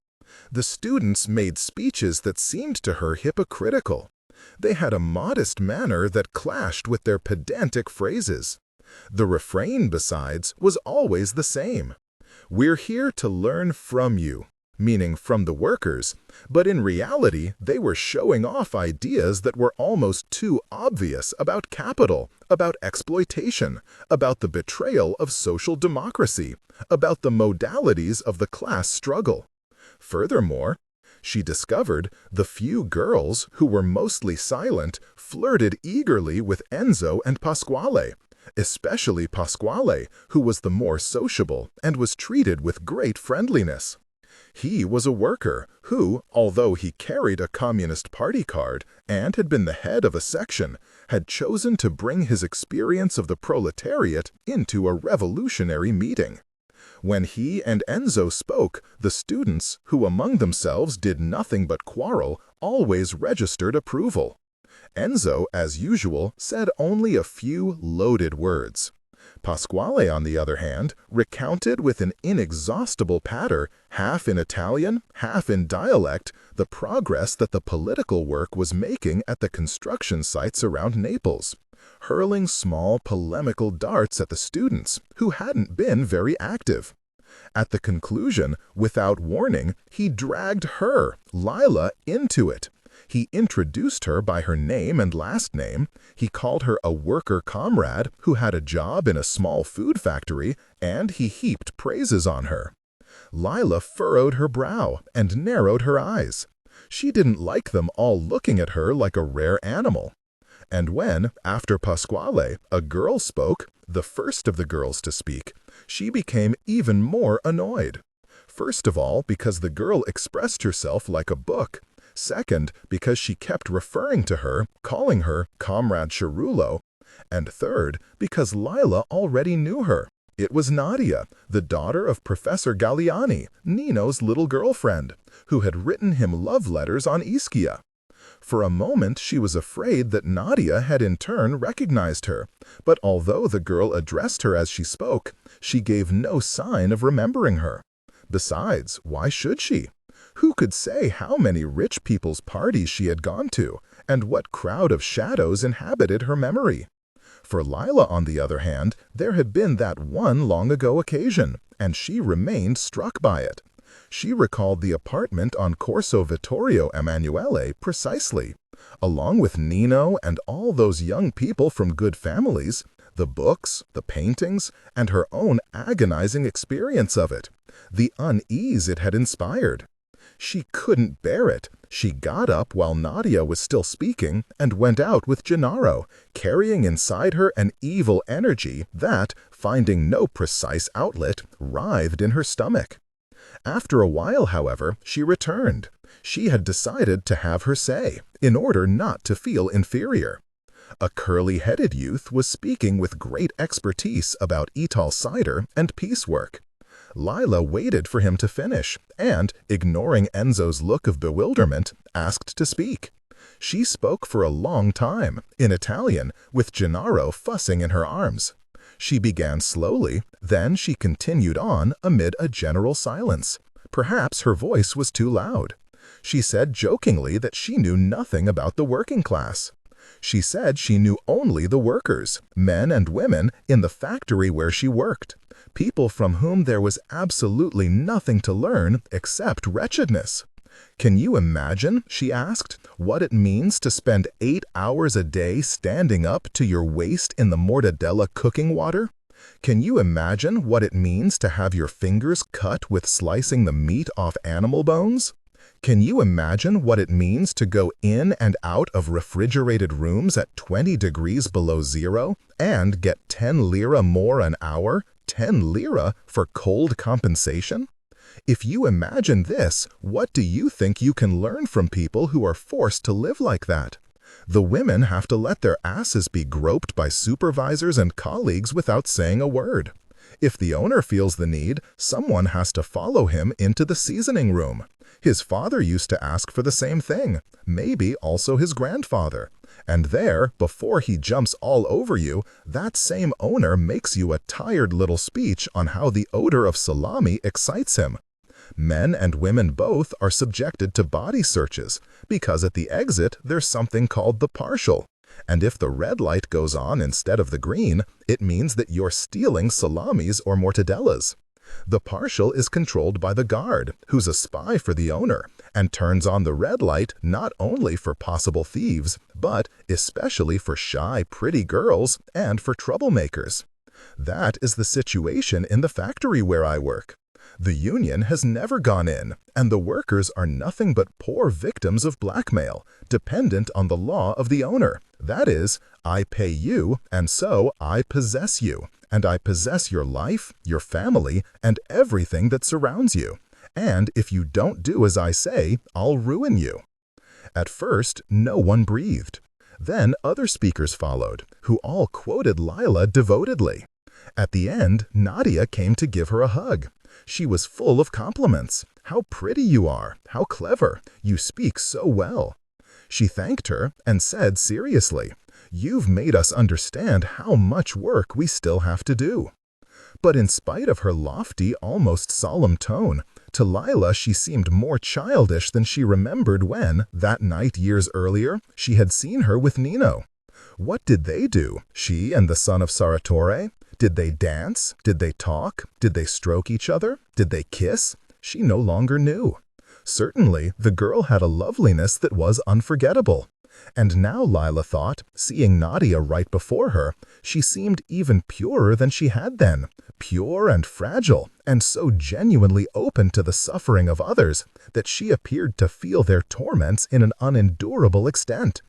The students made speeches that seemed to her hypocritical. They had a modest manner that clashed with their pedantic phrases. The refrain, besides, was always the same. "We're here to learn from you," meaning from the workers, but in reality they were showing off ideas that were almost too obvious about capital, about exploitation, about the betrayal of social democracy, about the modalities of the class struggle. Furthermore, she discovered the few girls, who were mostly silent, flirted eagerly with Enzo and Pasquale, especially Pasquale, who was the more sociable and was treated with great friendliness. He was a worker who, although he carried a Communist Party card and had been the head of a section, had chosen to bring his experience of the proletariat into a revolutionary meeting. When he and Enzo spoke, the students, who among themselves did nothing but quarrel, always registered approval. Enzo, as usual, said only a few loaded words. Pasquale, on the other hand, recounted with an inexhaustible patter, half in Italian, half in dialect, the progress that the political work was making at the construction sites around Naples, hurling small polemical darts at the students, who hadn't been very active. At the conclusion, without warning, he dragged her, Lila, into it. He introduced her by her name and last name, he called her a worker comrade who had a job in a small food factory, and he heaped praises on her. Lila furrowed her brow and narrowed her eyes. She didn't like them all looking at her like a rare animal. And when, after Pasquale, a girl spoke, the first of the girls to speak, she became even more annoyed. First of all, because the girl expressed herself like a book. Second, because she kept referring to her, calling her Comrade Cerullo. And third, because Lila already knew her. It was Nadia, the daughter of Professor Galliani, Nino's little girlfriend, who had written him love letters on Ischia. For a moment she was afraid that Nadia had in turn recognized her, but although the girl addressed her as she spoke, she gave no sign of remembering her. Besides, why should she? Who could say how many rich people's parties she had gone to, and what crowd of shadows inhabited her memory? For Lila, on the other hand, there had been that one long-ago occasion, and she remained struck by it. She recalled the apartment on Corso Vittorio Emanuele precisely, along with Nino and all those young people from good families, the books, the paintings, and her own agonizing experience of it, the unease it had inspired. She couldn't bear it. She got up while Nadia was still speaking and went out with Gennaro, carrying inside her an evil energy that, finding no precise outlet, writhed in her stomach. After a while, however, she returned. She had decided to have her say, in order not to feel inferior. A curly-headed youth was speaking with great expertise about Etal cider and piecework. Lila waited for him to finish, and, ignoring Enzo's look of bewilderment, asked to speak. She spoke for a long time, in Italian, with Gennaro fussing in her arms. She began slowly, then she continued on amid a general silence. Perhaps her voice was too loud. She said jokingly that she knew nothing about the working class. She said she knew only the workers, men and women, in the factory where she worked, people from whom there was absolutely nothing to learn except wretchedness. Can you imagine, she asked, what it means to spend 8 hours a day standing up to your waist in the mortadella cooking water? Can you imagine what it means to have your fingers cut with slicing the meat off animal bones? Can you imagine what it means to go in and out of refrigerated rooms at 20 degrees below zero and get 10 lira more an hour, 10 lira for cold compensation? If you imagine this, what do you think you can learn from people who are forced to live like that? The women have to let their asses be groped by supervisors and colleagues without saying a word. If the owner feels the need, someone has to follow him into the seasoning room. His father used to ask for the same thing, maybe also his grandfather. And there, before he jumps all over you, that same owner makes you a tired little speech on how the odor of salami excites him. Men and women both are subjected to body searches, because at the exit there's something called the partial. And if the red light goes on instead of the green, it means that you're stealing salamis or mortadellas. The partial is controlled by the guard, who's a spy for the owner, and turns on the red light not only for possible thieves, but especially for shy, pretty girls and for troublemakers. That is the situation in the factory where I work. The union has never gone in, and the workers are nothing but poor victims of blackmail, dependent on the law of the owner. That is, I pay you, and so I possess you, and I possess your life, your family, and everything that surrounds you. And if you don't do as I say, I'll ruin you. At first, no one breathed. Then other speakers followed, who all quoted Lila devotedly. At the end, Nadia came to give her a hug. She was full of compliments. How pretty you are, how clever, you speak so well. She thanked her and said seriously, You've made us understand how much work we still have to do." But in spite of her lofty, almost solemn tone, to Lila she seemed more childish than she remembered when, that night years earlier, she had seen her with Nino. What did they do, she and the son of Saratore? Did they dance? Did they talk? Did they stroke each other? Did they kiss? She no longer knew. Certainly, the girl had a loveliness that was unforgettable. And now Lila thought, seeing Nadia right before her, she seemed even purer than she had then, pure and fragile, and so genuinely open to the suffering of others that she appeared to feel their torments in an unendurable extent.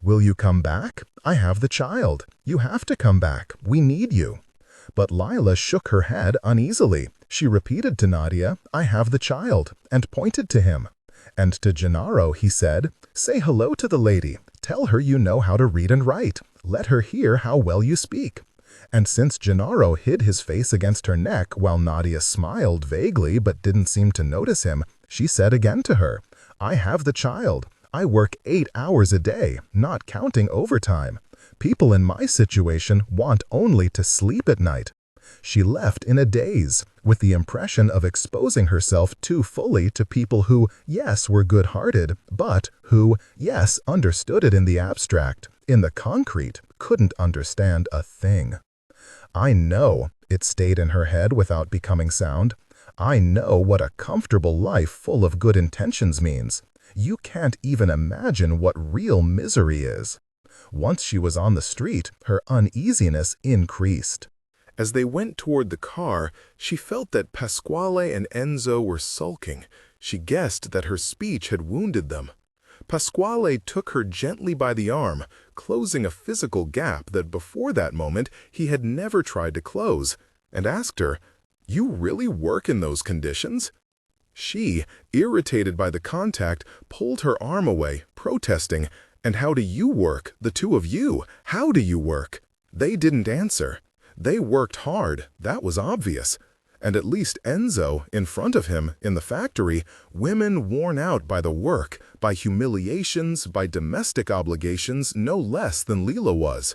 "Will you come back? I have the child. You have to come back. We need you." But Lila shook her head uneasily. She repeated to Nadia, "I have the child," and pointed to him. And to Gennaro he said, "Say hello to the lady. Tell her you know how to read and write. Let her hear how well you speak." And since Gennaro hid his face against her neck while Nadia smiled vaguely but didn't seem to notice him, she said again to her, "I have the child. I work 8 hours a day, not counting overtime. People in my situation want only to sleep at night." She left in a daze, with the impression of exposing herself too fully to people who, yes, were good-hearted, but who, yes, understood it in the abstract, in the concrete, couldn't understand a thing. "I know," it stayed in her head without becoming sound, "I know what a comfortable life full of good intentions means. You can't even imagine what real misery is." Once she was on the street, her uneasiness increased. As they went toward the car, she felt that Pasquale and Enzo were sulking. She guessed that her speech had wounded them. Pasquale took her gently by the arm, closing a physical gap that before that moment he had never tried to close, and asked her, "You really work in those conditions?" She, irritated by the contact, pulled her arm away, protesting, "And how do you work, the two of you? How do you work?" They didn't answer. They worked hard, that was obvious. And at least Enzo, in front of him, in the factory, women worn out by the work, by humiliations, by domestic obligations, no less than Lila was.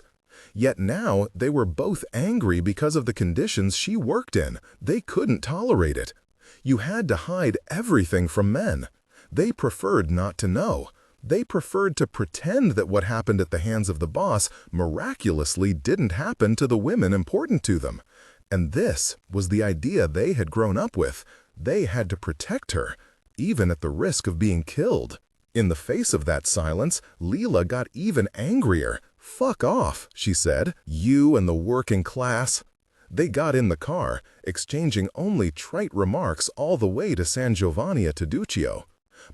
Yet now they were both angry because of the conditions she worked in. They couldn't tolerate it. You had to hide everything from men. They preferred not to know. They preferred to pretend that what happened at the hands of the boss miraculously didn't happen to the women important to them. And this was the idea they had grown up with. They had to protect her, even at the risk of being killed. In the face of that silence, Lila got even angrier. "Fuck off," she said, "you and the working class." They got in the car, exchanging only trite remarks all the way to San Giovanni at Teduccio.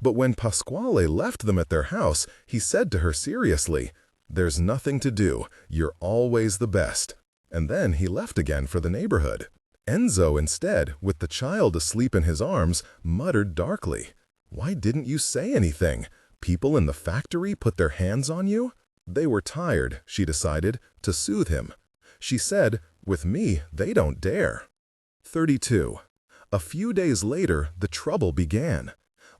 But when Pasquale left them at their house, he said to her seriously, "There's nothing to do. You're always the best." And then he left again for the neighborhood. Enzo, instead, with the child asleep in his arms, muttered darkly, "Why didn't you say anything? People in the factory put their hands on you?" They were tired, she decided, to soothe him. She said, "With me, they don't dare." 32. A few days later, the trouble began.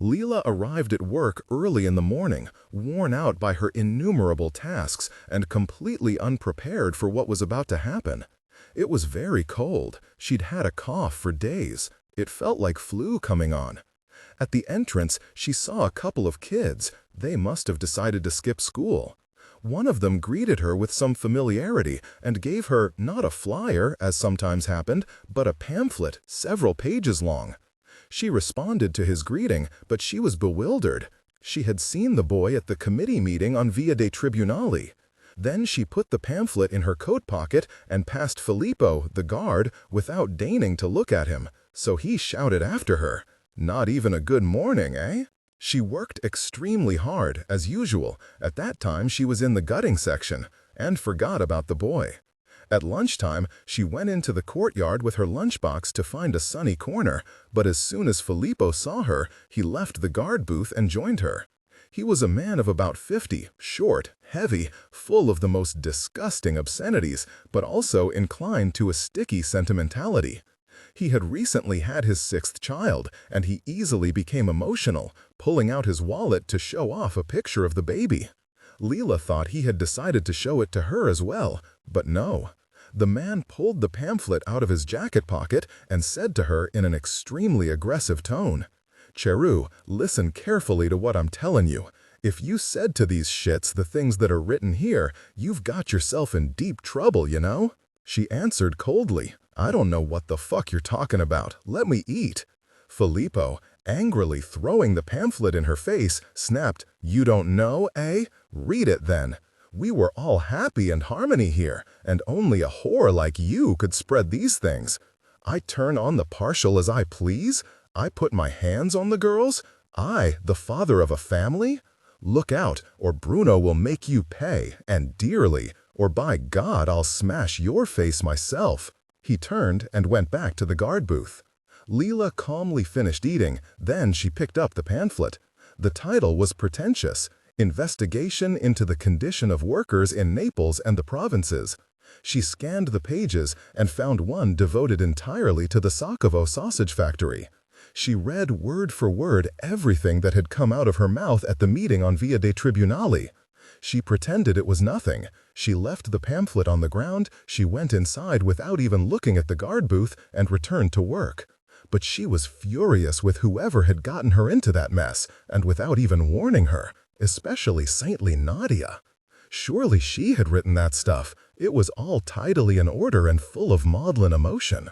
Lila arrived at work early in the morning, worn out by her innumerable tasks and completely unprepared for what was about to happen. It was very cold. She'd had a cough for days. It felt like flu coming on. At the entrance, she saw a couple of kids. They must have decided to skip school. One of them greeted her with some familiarity and gave her not a flyer, as sometimes happened, but a pamphlet several pages long. She responded to his greeting, but she was bewildered. She had seen the boy at the committee meeting on Via dei Tribunali. Then she put the pamphlet in her coat pocket and passed Filippo, the guard, without deigning to look at him, so he shouted after her, "Not even a good morning, eh?" She worked extremely hard, as usual. At that time she was in the gutting section, and forgot about the boy. At lunchtime, she went into the courtyard with her lunchbox to find a sunny corner, but as soon as Filippo saw her, he left the guard booth and joined her. He was a man of about 50, short, heavy, full of the most disgusting obscenities, but also inclined to a sticky sentimentality. He had recently had his 6th child, and he easily became emotional, pulling out his wallet to show off a picture of the baby. Leela thought he had decided to show it to her as well, but no. The man pulled the pamphlet out of his jacket pocket and said to her in an extremely aggressive tone, "Cheru, listen carefully to what I'm telling you. If you said to these shits the things that are written here, you've got yourself in deep trouble, you know?" She answered coldly, "I don't know what the fuck you're talking about. Let me eat." Filippo, angrily throwing the pamphlet in her face, snapped, "You don't know, eh? Read it then. We were all happy and harmony here, and only a whore like you could spread these things. I turn on the partial as I please? I put my hands on the girls? I, the father of a family? Look out, or Bruno will make you pay, and dearly, or by God I'll smash your face myself." He turned and went back to the guard booth. Leela calmly finished eating, then she picked up the pamphlet. The title was pretentious, "Investigation into the Condition of Workers in Naples and the Provinces." She scanned the pages and found one devoted entirely to the Saccovo sausage factory. She read word for word everything that had come out of her mouth at the meeting on Via dei Tribunali. She pretended it was nothing. She left the pamphlet on the ground, she went inside without even looking at the guard booth, and returned to work. But she was furious with whoever had gotten her into that mess, and without even warning her, especially saintly Nadia. Surely she had written that stuff. It was all tidily in order and full of maudlin emotion.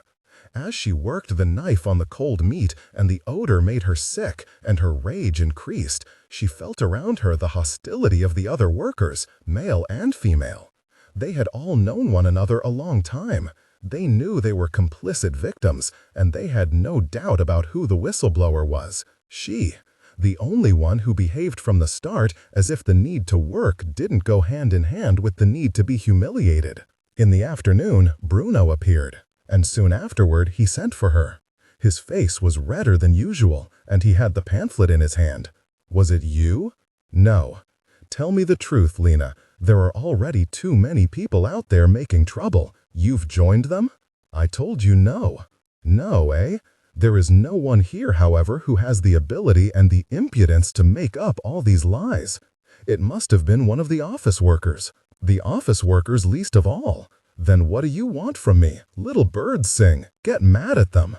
As she worked the knife on the cold meat and the odor made her sick and her rage increased, she felt around her the hostility of the other workers, male and female. They had all known one another a long time. They knew they were complicit victims, and they had no doubt about who the whistleblower was. She, the only one who behaved from the start as if the need to work didn't go hand in hand with the need to be humiliated. In the afternoon, Bruno appeared, and soon afterward he sent for her. His face was redder than usual, and he had the pamphlet in his hand. "Was it you?" "No." "Tell me the truth, Lena. There are already too many people out there making trouble. You've joined them?" "I told you no." "No, eh? There is no one here, however, who has the ability and the impudence to make up all these lies. It must have been one of the office workers. The office workers least of all. Then what do you want from me? Little birds sing. Get mad at them."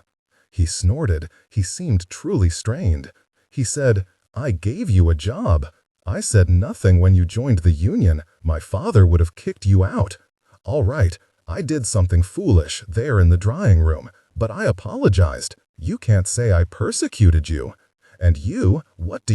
He snorted. He seemed truly strained. He said, "I gave you a job. I said nothing when you joined the union. My father would have kicked you out. All right, I did something foolish there in the drying room, but I apologized. You can't say I persecuted you. And you, what do?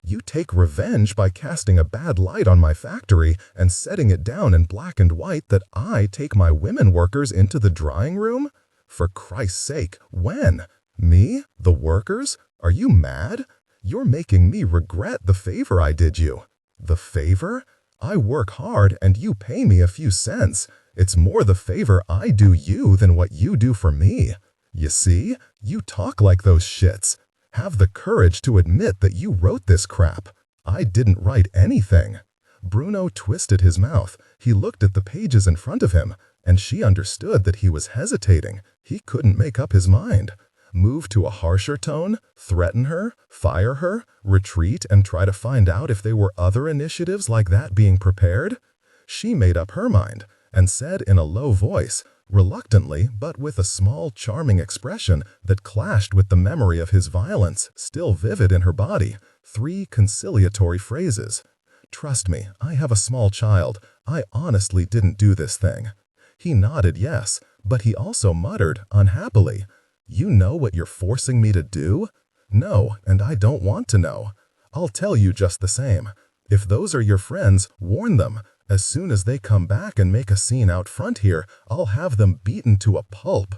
You take revenge by casting a bad light on my factory and setting it down in black and white that I take my women workers into the drying room? For Christ's sake, when? Me? The workers? Are you mad? You're making me regret the favor I did you." "The favor? I work hard and you pay me a few cents. It's more the favor I do you than what you do for me. You see? You talk like those shits. Have the courage to admit that you wrote this crap. I didn't write anything." Bruno twisted his mouth. He looked at the pages in front of him, and she understood that he was hesitating. He couldn't make up his mind. Move to a harsher tone? Threaten her? Fire her? Retreat and try to find out if there were other initiatives like that being prepared? She made up her mind and said in a low voice, reluctantly but with a small, charming expression that clashed with the memory of his violence, still vivid in her body, 3 conciliatory phrases. "Trust me, I have a small child. I honestly didn't do this thing." He nodded yes, but he also muttered, unhappily, "You know what you're forcing me to do?" "No, and I don't want to know. I'll tell you just the same. If those are your friends, warn them. As soon as they come back and make a scene out front here, I'll have them beaten to a pulp.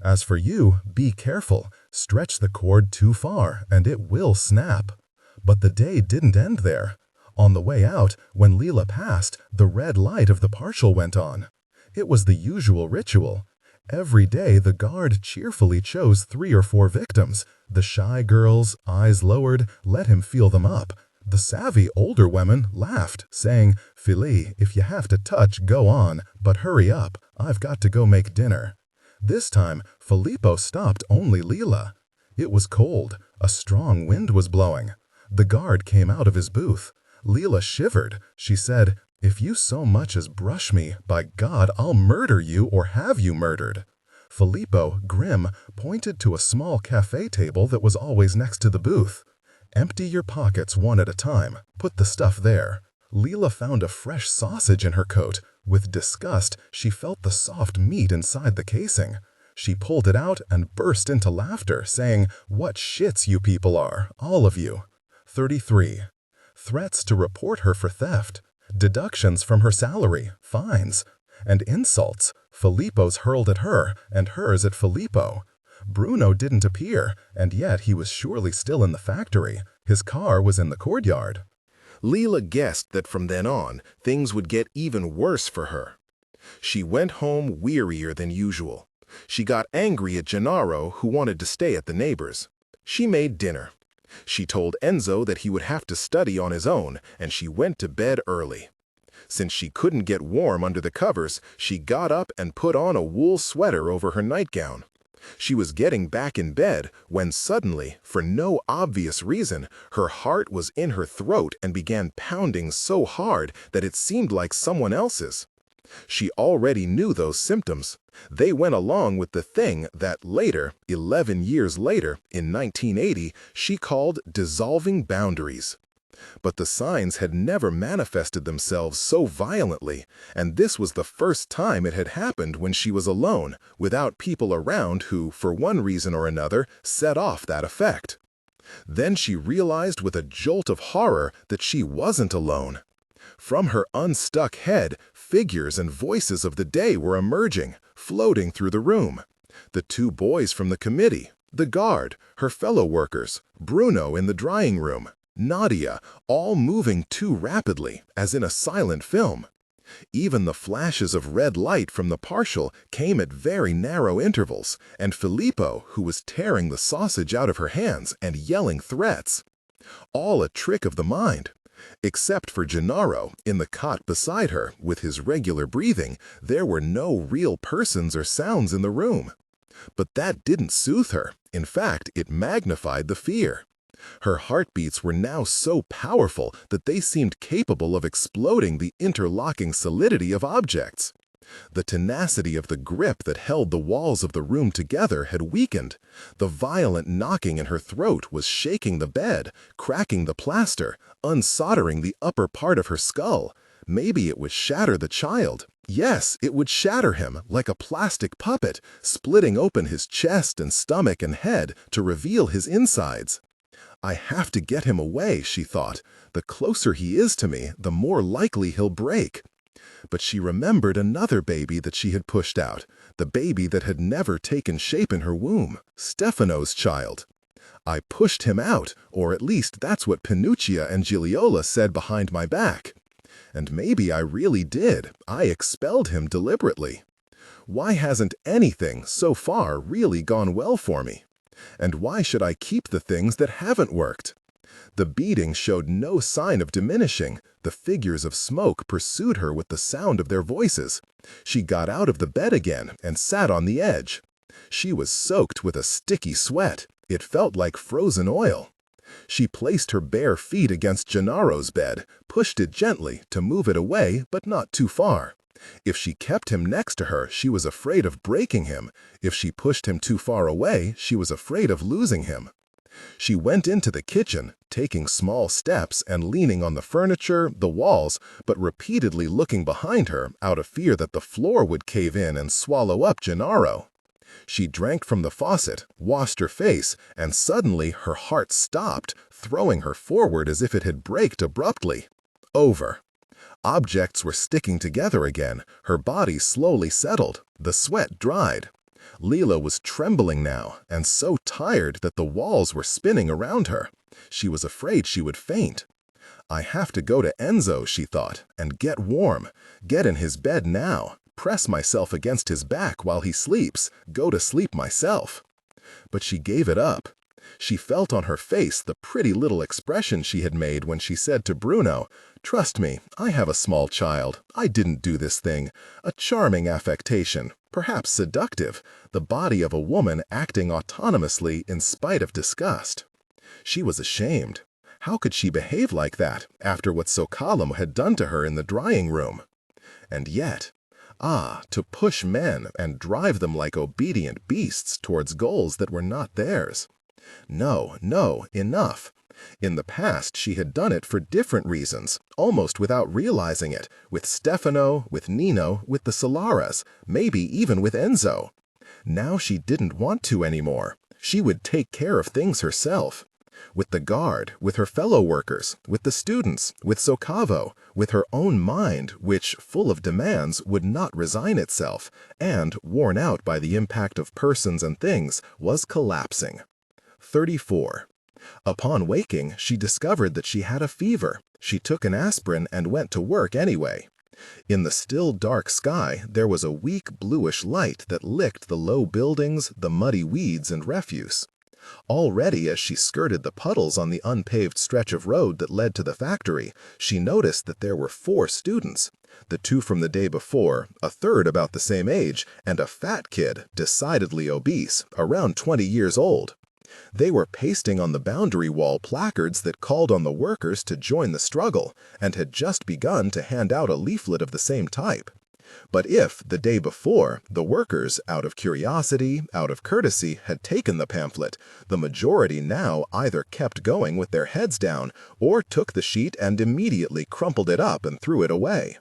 As for you, be careful. Stretch the cord too far, and it will snap." But the day didn't end there. On the way out, when Leela passed, the red light of the partial went on. It was the usual ritual. Every day the guard cheerfully chose 3 or 4 victims. The shy girls, eyes lowered, let him feel them up. The savvy older women laughed, saying, "Philly, if you have to touch, go on, but hurry up, I've got to go make dinner." This time, Filippo stopped only Leela. It was cold. A strong wind was blowing. The guard came out of his booth. Leela shivered. She said, "If you so much as brush me, by God, I'll murder you or have you murdered." Filippo, grim, pointed to a small cafe table that was always next to the booth. "Empty your pockets one at a time. Put the stuff there." Leela found a fresh sausage in her coat. With disgust, she felt the soft meat inside the casing. She pulled it out and burst into laughter, saying, "What shits you people are, all of you." 33. Threats to report her for theft, deductions from her salary, fines, and insults. Filippo's hurled at her, and hers at Filippo. Bruno didn't appear, and yet he was surely still in the factory. His car was in the courtyard. Leela guessed that from then on, things would get even worse for her. She went home wearier than usual. She got angry at Gennaro, who wanted to stay at the neighbors. She made dinner. She told Enzo that he would have to study on his own, and she went to bed early. Since she couldn't get warm under the covers, she got up and put on a wool sweater over her nightgown. She was getting back in bed when suddenly, for no obvious reason, her heart was in her throat and began pounding so hard that it seemed like someone else's. She already knew those symptoms. They went along with the thing that later, 11 years later, in 1980, she called dissolving boundaries. But the signs had never manifested themselves so violently, and this was the first time it had happened when she was alone, without people around who, for one reason or another, set off that effect. Then she realized with a jolt of horror that she wasn't alone. From her unstuck head, figures and voices of the day were emerging, floating through the room. The two boys from the committee, the guard, her fellow workers, Bruno in the drying room, Nadia, all moving too rapidly, as in a silent film. Even the flashes of red light from the partial came at very narrow intervals, and Filippo, who was tearing the sausage out of her hands and yelling threats. All a trick of the mind. Except for Gennaro, in the cot beside her, with his regular breathing, there were no real persons or sounds in the room. But that didn't soothe her. In fact, it magnified the fear. Her heartbeats were now so powerful that they seemed capable of exploding the interlocking solidity of objects. The tenacity of the grip that held the walls of the room together had weakened. The violent knocking in her throat was shaking the bed, cracking the plaster, unsoldering the upper part of her skull. Maybe it would shatter the child. Yes, it would shatter him like a plastic puppet, splitting open his chest and stomach and head to reveal his insides. "I have to get him away," she thought. "The closer he is to me, the more likely he'll break." But she remembered another baby that she had pushed out, the baby that had never taken shape in her womb, Stefano's child. "I pushed him out, or at least that's what Pinuccia and Gigliola said behind my back. And maybe I really did. I expelled him deliberately. Why hasn't anything, so far, really gone well for me? And why should I keep the things that haven't worked?" The beating showed no sign of diminishing. The figures of smoke pursued her with the sound of their voices. She got out of the bed again and sat on the edge. She was soaked with a sticky sweat. It felt like frozen oil. She placed her bare feet against Gennaro's bed, pushed it gently to move it away, but not too far. If she kept him next to her, she was afraid of breaking him. If she pushed him too far away, she was afraid of losing him. She went into the kitchen, taking small steps and leaning on the furniture, the walls, but repeatedly looking behind her out of fear that the floor would cave in and swallow up Gennaro. She drank from the faucet, washed her face, and suddenly her heart stopped, throwing her forward as if it had braked abruptly. Over. Objects were sticking together again. Her body slowly settled. The sweat dried. Leela was trembling now, and so tired that the walls were spinning around her. She was afraid she would faint. "I have to go to Enzo," she thought, "and get warm. Get in his bed now. Press myself against his back while he sleeps. Go to sleep myself." But she gave it up. She felt on her face the pretty little expression she had made when she said to Bruno, "Trust me, I have a small child. I didn't do this thing." A charming affectation, perhaps seductive, the body of a woman acting autonomously in spite of disgust. She was ashamed. How could she behave like that after what Sokalum had done to her in the drying room? And yet, to push men and drive them like obedient beasts towards goals that were not theirs. No, no, enough. In the past, she had done it for different reasons, almost without realizing it, with Stefano, with Nino, with the Solaras, maybe even with Enzo. Now she didn't want to anymore. She would take care of things herself. With the guard, with her fellow workers, with the students, with Socavo, with her own mind, which, full of demands, would not resign itself, and, worn out by the impact of persons and things, was collapsing. 34. Upon waking, she discovered that she had a fever. She took an aspirin and went to work anyway. In the still dark sky, there was a weak bluish light that licked the low buildings, the muddy weeds and refuse. Already as she skirted the puddles on the unpaved stretch of road that led to the factory, she noticed that there were 4 students. The 2 from the day before, a third about the same age, and a fat kid, decidedly obese, around 20 years old. They were pasting on the boundary wall placards that called on the workers to join the struggle, and had just begun to hand out a leaflet of the same type. But if, the day before, the workers, out of curiosity, out of courtesy, had taken the pamphlet, the majority now either kept going with their heads down, or took the sheet and immediately crumpled it up and threw it away.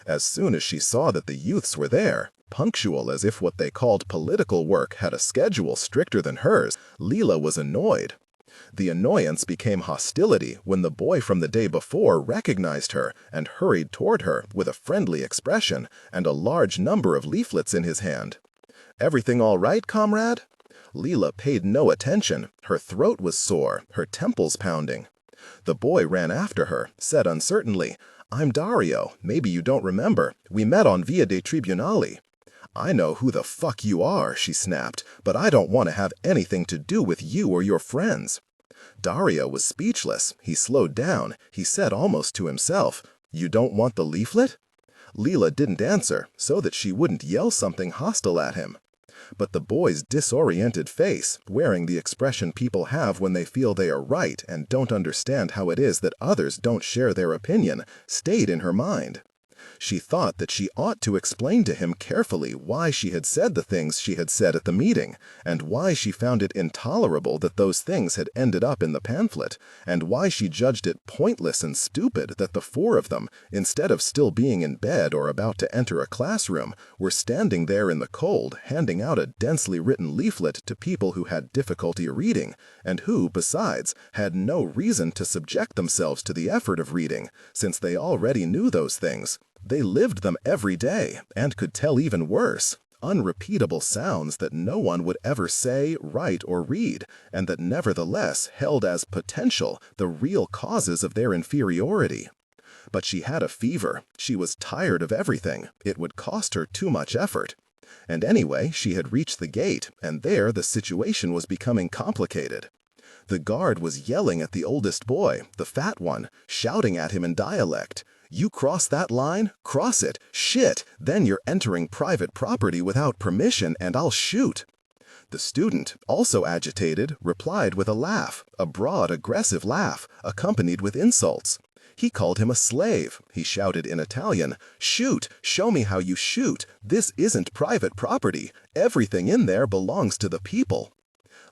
As soon as she saw that the youths were there, punctual as if what they called political work had a schedule stricter than hers, Leela was annoyed. The annoyance became hostility when the boy from the day before recognized her and hurried toward her with a friendly expression and a large number of leaflets in his hand. "Everything all right, comrade?" Leela paid no attention. Her throat was sore, her temples pounding. The boy ran after her, said uncertainly, "I'm Dario. Maybe you don't remember. We met on Via dei Tribunali." "I know who the fuck you are," she snapped, "but I don't want to have anything to do with you or your friends." Dario was speechless. He slowed down. He said almost to himself, "You don't want the leaflet?" Leela didn't answer, so that she wouldn't yell something hostile at him. But the boy's disoriented face, wearing the expression people have when they feel they are right and don't understand how it is that others don't share their opinion, stayed in her mind. She thought that she ought to explain to him carefully why she had said the things she had said at the meeting, and why she found it intolerable that those things had ended up in the pamphlet, and why she judged it pointless and stupid that the 4 of them, instead of still being in bed or about to enter a classroom, were standing there in the cold handing out a densely written leaflet to people who had difficulty reading, and who, besides, had no reason to subject themselves to the effort of reading, since they already knew those things. They lived them every day, and could tell even worse, unrepeatable sounds that no one would ever say, write, or read, and that nevertheless held as potential the real causes of their inferiority. But she had a fever. She was tired of everything. It would cost her too much effort. And anyway, she had reached the gate, and there the situation was becoming complicated. The guard was yelling at the oldest boy, the fat one, shouting at him in dialect. "You cross that line? Cross it. Shit! Then you're entering private property without permission, and I'll shoot." The student, also agitated, replied with a laugh, a broad, aggressive laugh, accompanied with insults. He called him a slave. He shouted in Italian, "Shoot! Show me how you shoot! This isn't private property. Everything in there belongs to the people."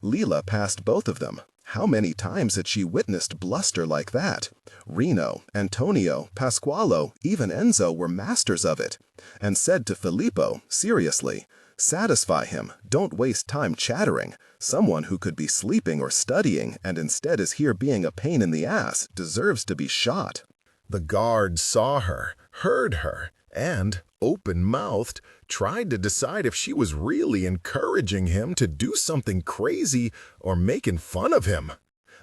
Leela passed both of them. How many times had she witnessed bluster like that? Reno, Antonio, Pasqualo, even Enzo were masters of it, and said to Filippo, seriously, "Satisfy him, don't waste time chattering. Someone who could be sleeping or studying and instead is here being a pain in the ass deserves to be shot." The guard saw her, heard her, and, open-mouthed, tried to decide if she was really encouraging him to do something crazy or making fun of him.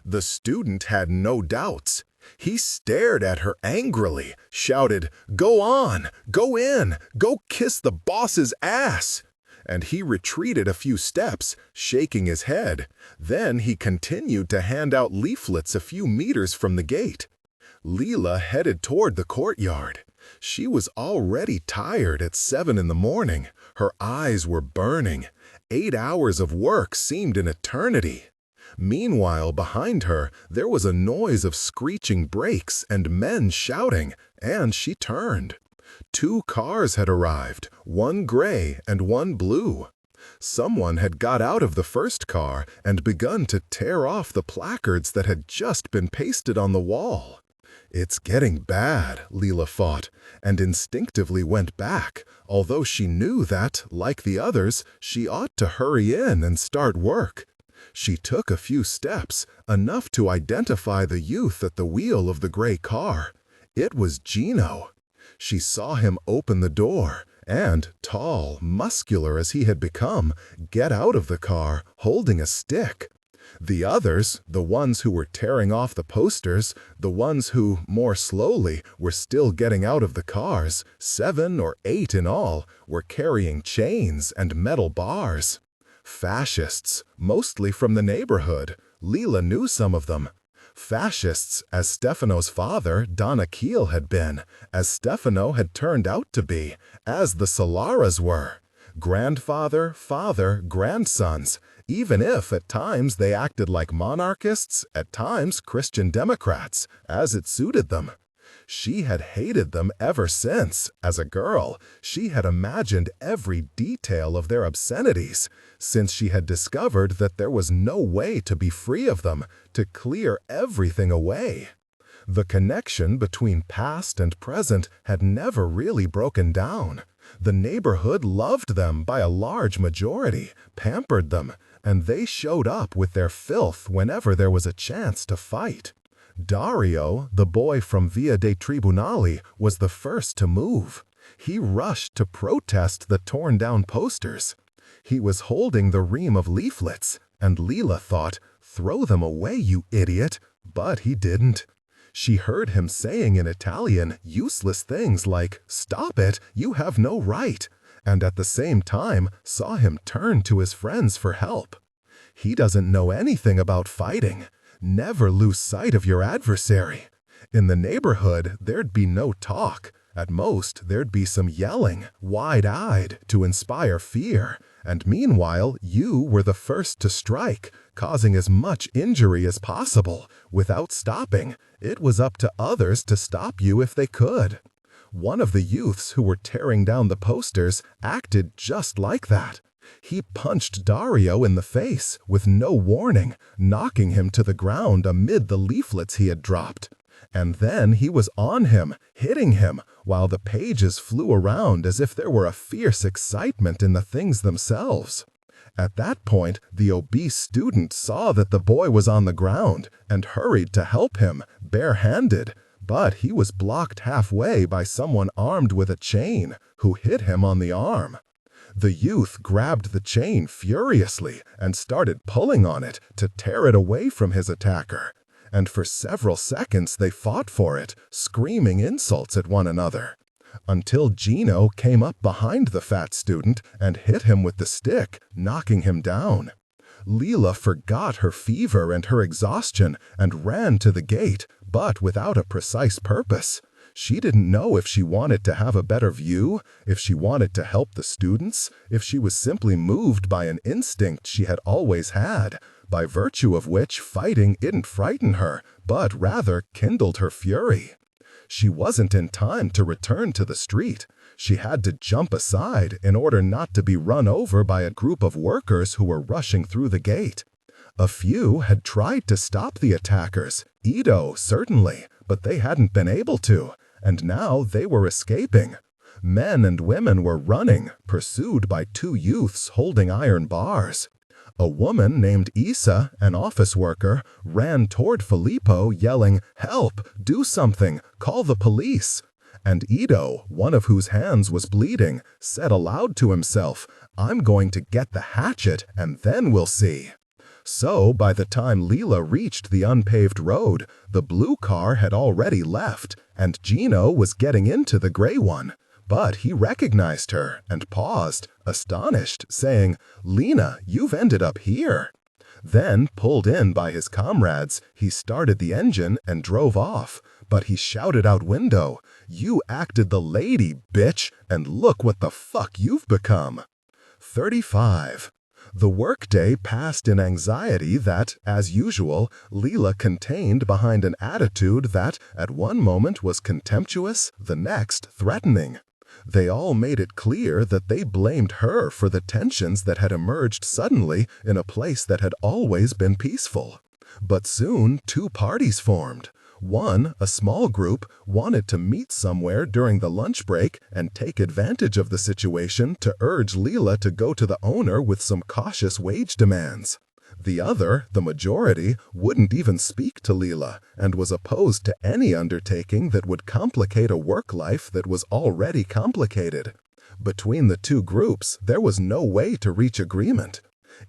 The student had no doubts. He stared at her angrily, shouted, "Go on! Go in! Go kiss the boss's ass!" And he retreated a few steps, shaking his head. Then he continued to hand out leaflets a few meters from the gate. Leela headed toward the courtyard. She was already tired at 7 in the morning. Her eyes were burning. 8 hours of work seemed an eternity. Meanwhile, behind her, there was a noise of screeching brakes and men shouting, and she turned. 2 cars had arrived, one gray and one blue. Someone had got out of the first car and begun to tear off the placards that had just been pasted on the wall. It's getting bad, Leela thought, and instinctively went back, although she knew that, like the others, she ought to hurry in and start work. She took a few steps, enough to identify the youth at the wheel of the gray car. It was Gino. She saw him open the door and, tall, muscular as he had become, get out of the car, holding a stick. The others, the ones who were tearing off the posters, the ones who, more slowly, were still getting out of the cars, 7 or 8 in all, were carrying chains and metal bars. Fascists, mostly from the neighborhood. Leela knew some of them. Fascists, as Stefano's father, Don Akil, had been, as Stefano had turned out to be, as the Solaras were. Grandfather, father, grandsons, even if at times they acted like monarchists, at times Christian Democrats, as it suited them. She had hated them ever since, as a girl, she had imagined every detail of their obscenities, since she had discovered that there was no way to be free of them, to clear everything away. The connection between past and present had never really broken down. The neighborhood loved them by a large majority, pampered them, and they showed up with their filth whenever there was a chance to fight. Dario, the boy from Via dei Tribunali, was the first to move. He rushed to protest the torn-down posters. He was holding the ream of leaflets, and Leela thought, "Throw them away, you idiot," but he didn't. She heard him saying in Italian useless things like, "Stop it, you have no right," and at the same time saw him turn to his friends for help. He doesn't know anything about fighting. Never lose sight of your adversary. In the neighborhood, there'd be no talk. At most, there'd be some yelling, wide-eyed, to inspire fear. And meanwhile, you were the first to strike, causing as much injury as possible. Without stopping, it was up to others to stop you if they could. One of the youths who were tearing down the posters acted just like that. He punched Dario in the face with no warning, knocking him to the ground amid the leaflets he had dropped. And then he was on him, hitting him, while the pages flew around as if there were a fierce excitement in the things themselves. At that point, the obese student saw that the boy was on the ground and hurried to help him, barehanded, but he was blocked halfway by someone armed with a chain, who hit him on the arm. The youth grabbed the chain furiously and started pulling on it to tear it away from his attacker. And for several seconds they fought for it, screaming insults at one another. Until Gino came up behind the fat student and hit him with the stick, knocking him down. Leela forgot her fever and her exhaustion and ran to the gate, but without a precise purpose. She didn't know if she wanted to have a better view, if she wanted to help the students, if she was simply moved by an instinct she had always had, by virtue of which fighting didn't frighten her, but rather kindled her fury. She wasn't in time to return to the street. She had to jump aside in order not to be run over by a group of workers who were rushing through the gate. A few had tried to stop the attackers, Ido certainly, but they hadn't been able to, and now they were escaping. Men and women were running, pursued by 2 youths holding iron bars. A woman named Isa, an office worker, ran toward Filippo yelling, "Help! Do something! Call the police!" And Ido, one of whose hands was bleeding, said aloud to himself, "I'm going to get the hatchet and then we'll see." So, by the time Leela reached the unpaved road, the blue car had already left, and Gino was getting into the gray one. But he recognized her and paused, astonished, saying, "Lena, you've ended up here." Then, pulled in by his comrades, he started the engine and drove off. But he shouted out window, "You acted the lady, bitch, and look what the fuck you've become." 35. The workday passed in anxiety that, as usual, Leela contained behind an attitude that, at one moment was contemptuous, the next threatening. They all made it clear that they blamed her for the tensions that had emerged suddenly in a place that had always been peaceful. But soon 2 parties formed. One, a small group, wanted to meet somewhere during the lunch break and take advantage of the situation to urge Leela to go to the owner with some cautious wage demands. The other, the majority, wouldn't even speak to Leela and was opposed to any undertaking that would complicate a work life that was already complicated. Between the 2 groups, there was no way to reach agreement.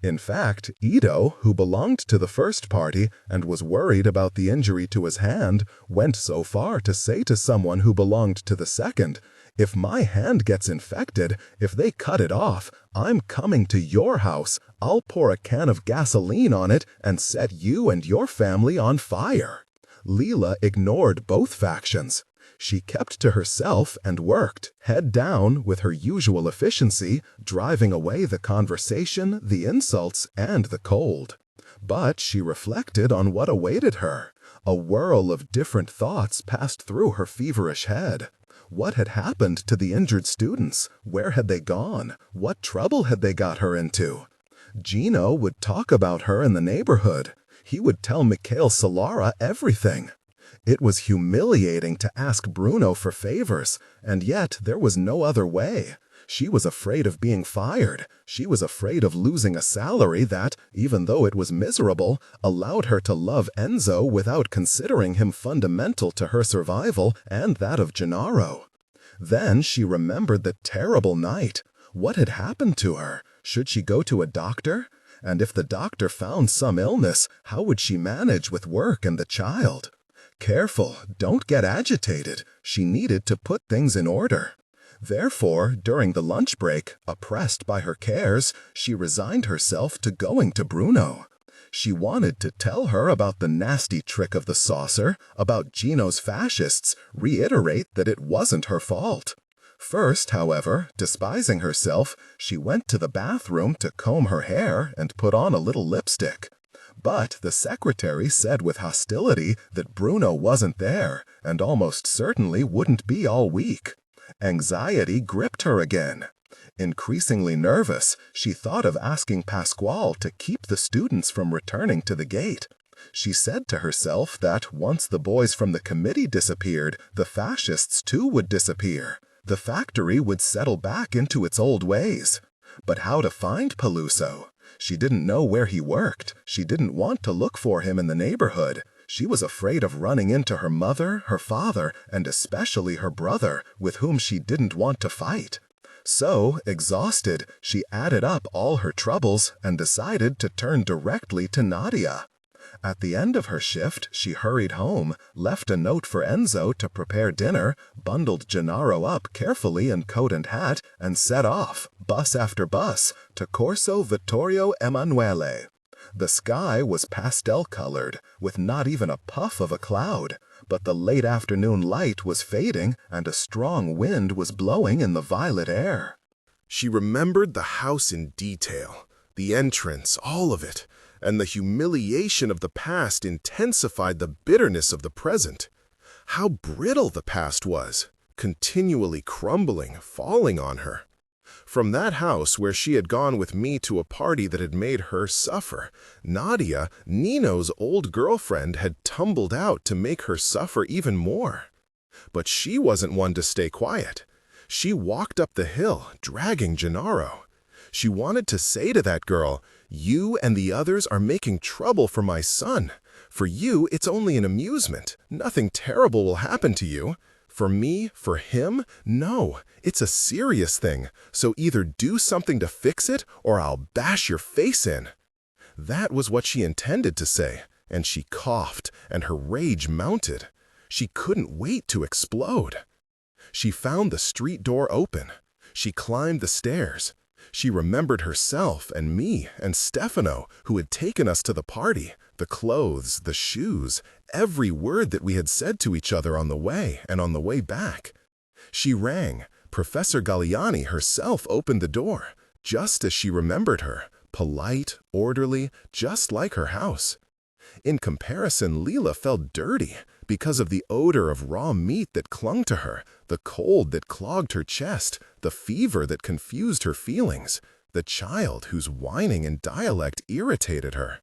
In fact, Ito, who belonged to the first party and was worried about the injury to his hand, went so far to say to someone who belonged to the second, "If my hand gets infected, if they cut it off, I'm coming to your house. I'll pour a can of gasoline on it and set you and your family on fire." Leela ignored both factions. She kept to herself and worked, head down, with her usual efficiency, driving away the conversation, the insults, and the cold. But she reflected on what awaited her. A whirl of different thoughts passed through her feverish head. What had happened to the injured students? Where had they gone? What trouble had they got her into? Gino would talk about her in the neighborhood. He would tell Mikhail Solara everything. It was humiliating to ask Bruno for favors, and yet there was no other way. She was afraid of being fired. She was afraid of losing a salary that, even though it was miserable, allowed her to love Enzo without considering him fundamental to her survival and that of Gennaro. Then she remembered the terrible night. What had happened to her? Should she go to a doctor? And if the doctor found some illness, how would she manage with work and the child? Careful, don't get agitated. She needed to put things in order. Therefore, during the lunch break, oppressed by her cares, she resigned herself to going to Bruno. She wanted to tell her about the nasty trick of the saucer, about Gino's fascists, reiterate that it wasn't her fault. First, however, despising herself, she went to the bathroom to comb her hair and put on a little lipstick. But the secretary said with hostility that Bruno wasn't there and almost certainly wouldn't be all week. Anxiety gripped her again. Increasingly nervous, she thought of asking Pasquale to keep the students from returning to the gate. She said to herself that once the boys from the committee disappeared, the fascists too would disappear. The factory would settle back into its old ways. But how to find Peluso? She didn't know where he worked. She didn't want to look for him in the neighborhood. She was afraid of running into her mother, her father, and especially her brother, with whom she didn't want to fight. So, exhausted, she added up all her troubles and decided to turn directly to Nadia. At the end of her shift, she hurried home, left a note for Enzo to prepare dinner, bundled Gennaro up carefully in coat and hat, and set off, bus after bus, to Corso Vittorio Emanuele. The sky was pastel-colored, with not even a puff of a cloud, but the late afternoon light was fading and a strong wind was blowing in the violet air. She remembered the house in detail, the entrance, all of it, and the humiliation of the past intensified the bitterness of the present. How brittle the past was, continually crumbling, falling on her. From that house where she had gone with me to a party that had made her suffer, Nadia, Nino's old girlfriend, had tumbled out to make her suffer even more. But she wasn't one to stay quiet. She walked up the hill, dragging Gennaro. She wanted to say to that girl, "You and the others are making trouble for my son. For you, it's only an amusement. Nothing terrible will happen to you. For me, for him, no, it's a serious thing. So either do something to fix it, or I'll bash your face in." That was what she intended to say, and she coughed, and her rage mounted. She couldn't wait to explode. She found the street door open. She climbed the stairs. She remembered herself and me and Stefano, who had taken us to the party, the clothes, the shoes, every word that we had said to each other on the way and on the way back. She rang. Professor Galliani herself opened the door, just as she remembered her, polite, orderly, just like her house. In comparison, Leela felt dirty because of the odor of raw meat that clung to her, the cold that clogged her chest, the fever that confused her feelings, the child whose whining and dialect irritated her.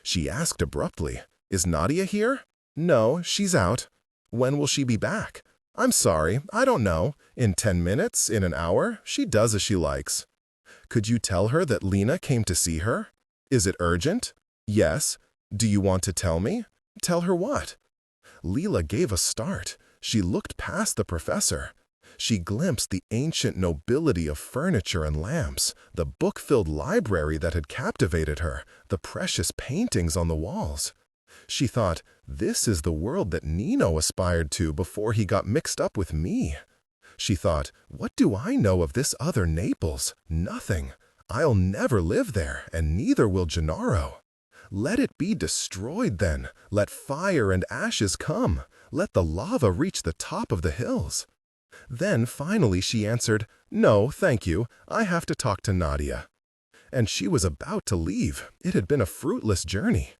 She asked abruptly, "Is Nadia here?" "No, she's out." "When will she be back?" "I'm sorry, I don't know. In 10 minutes, in an hour, she does as she likes." "Could you tell her that Lena came to see her?" "Is it urgent?" "Yes." "Do you want to tell me?" "Tell her what?" Leela gave a start. She looked past the professor. She glimpsed the ancient nobility of furniture and lamps, the book-filled library that had captivated her, the precious paintings on the walls. She thought, this is the world that Nino aspired to before he got mixed up with me. She thought, what do I know of this other Naples? Nothing. I'll never live there, and neither will Gennaro. Let it be destroyed then. Let fire and ashes come. Let the lava reach the top of the hills. Then finally she answered, "No, thank you. I have to talk to Nadia." And she was about to leave. It had been a fruitless journey.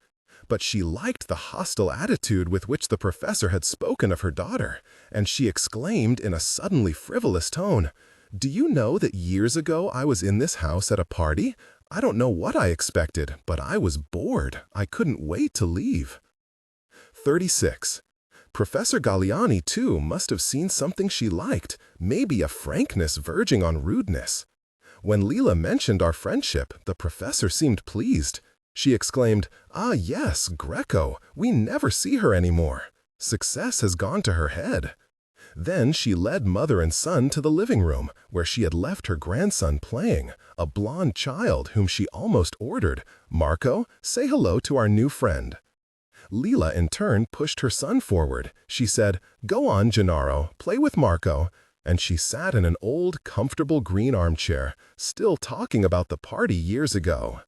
But she liked the hostile attitude with which the professor had spoken of her daughter, and she exclaimed in a suddenly frivolous tone, "Do you know that years ago I was in this house at a party? I don't know what I expected, but I was bored. I couldn't wait to leave." 36. Professor Galliani, too, must have seen something she liked, maybe a frankness verging on rudeness. When Leela mentioned our friendship, the professor seemed pleased. She exclaimed, "Ah, yes, Greco. We never see her anymore. Success has gone to her head." Then she led mother and son to the living room, where she had left her grandson playing, a blond child whom she almost ordered, "Marco, say hello to our new friend." Leela, in turn, pushed her son forward. She said, "Go on, Gennaro, play with Marco." And she sat in an old, comfortable green armchair, still talking about the party years ago.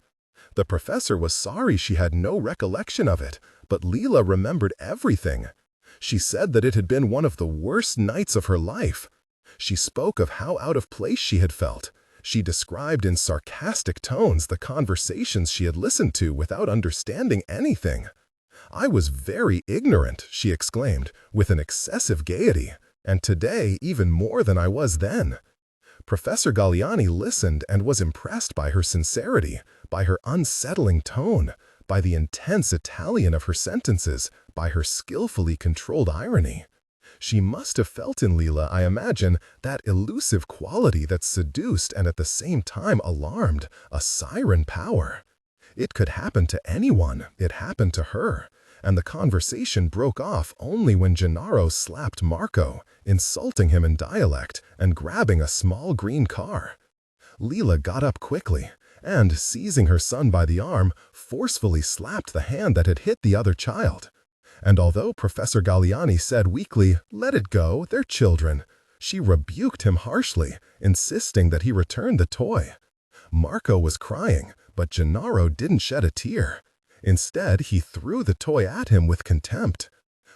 The professor was sorry she had no recollection of it, but Leela remembered everything. She said that it had been one of the worst nights of her life. She spoke of how out of place she had felt. She described in sarcastic tones the conversations she had listened to without understanding anything. "I was very ignorant," she exclaimed, with an excessive gaiety, "and today even more than I was then." Professor Galliani listened and was impressed by her sincerity, by her unsettling tone, by the intense Italian of her sentences, by her skillfully controlled irony. She must have felt in Leela, I imagine, that elusive quality that seduced and at the same time alarmed, a siren power. It could happen to anyone. It happened to her. And the conversation broke off only when Gennaro slapped Marco, insulting him in dialect and grabbing a small green car. Leela got up quickly and, seizing her son by the arm, forcefully slapped the hand that had hit the other child. And although Professor Galliani said weakly, "Let it go, they're children," she rebuked him harshly, insisting that he return the toy. Marco was crying, but Gennaro didn't shed a tear. Instead, he threw the toy at him with contempt.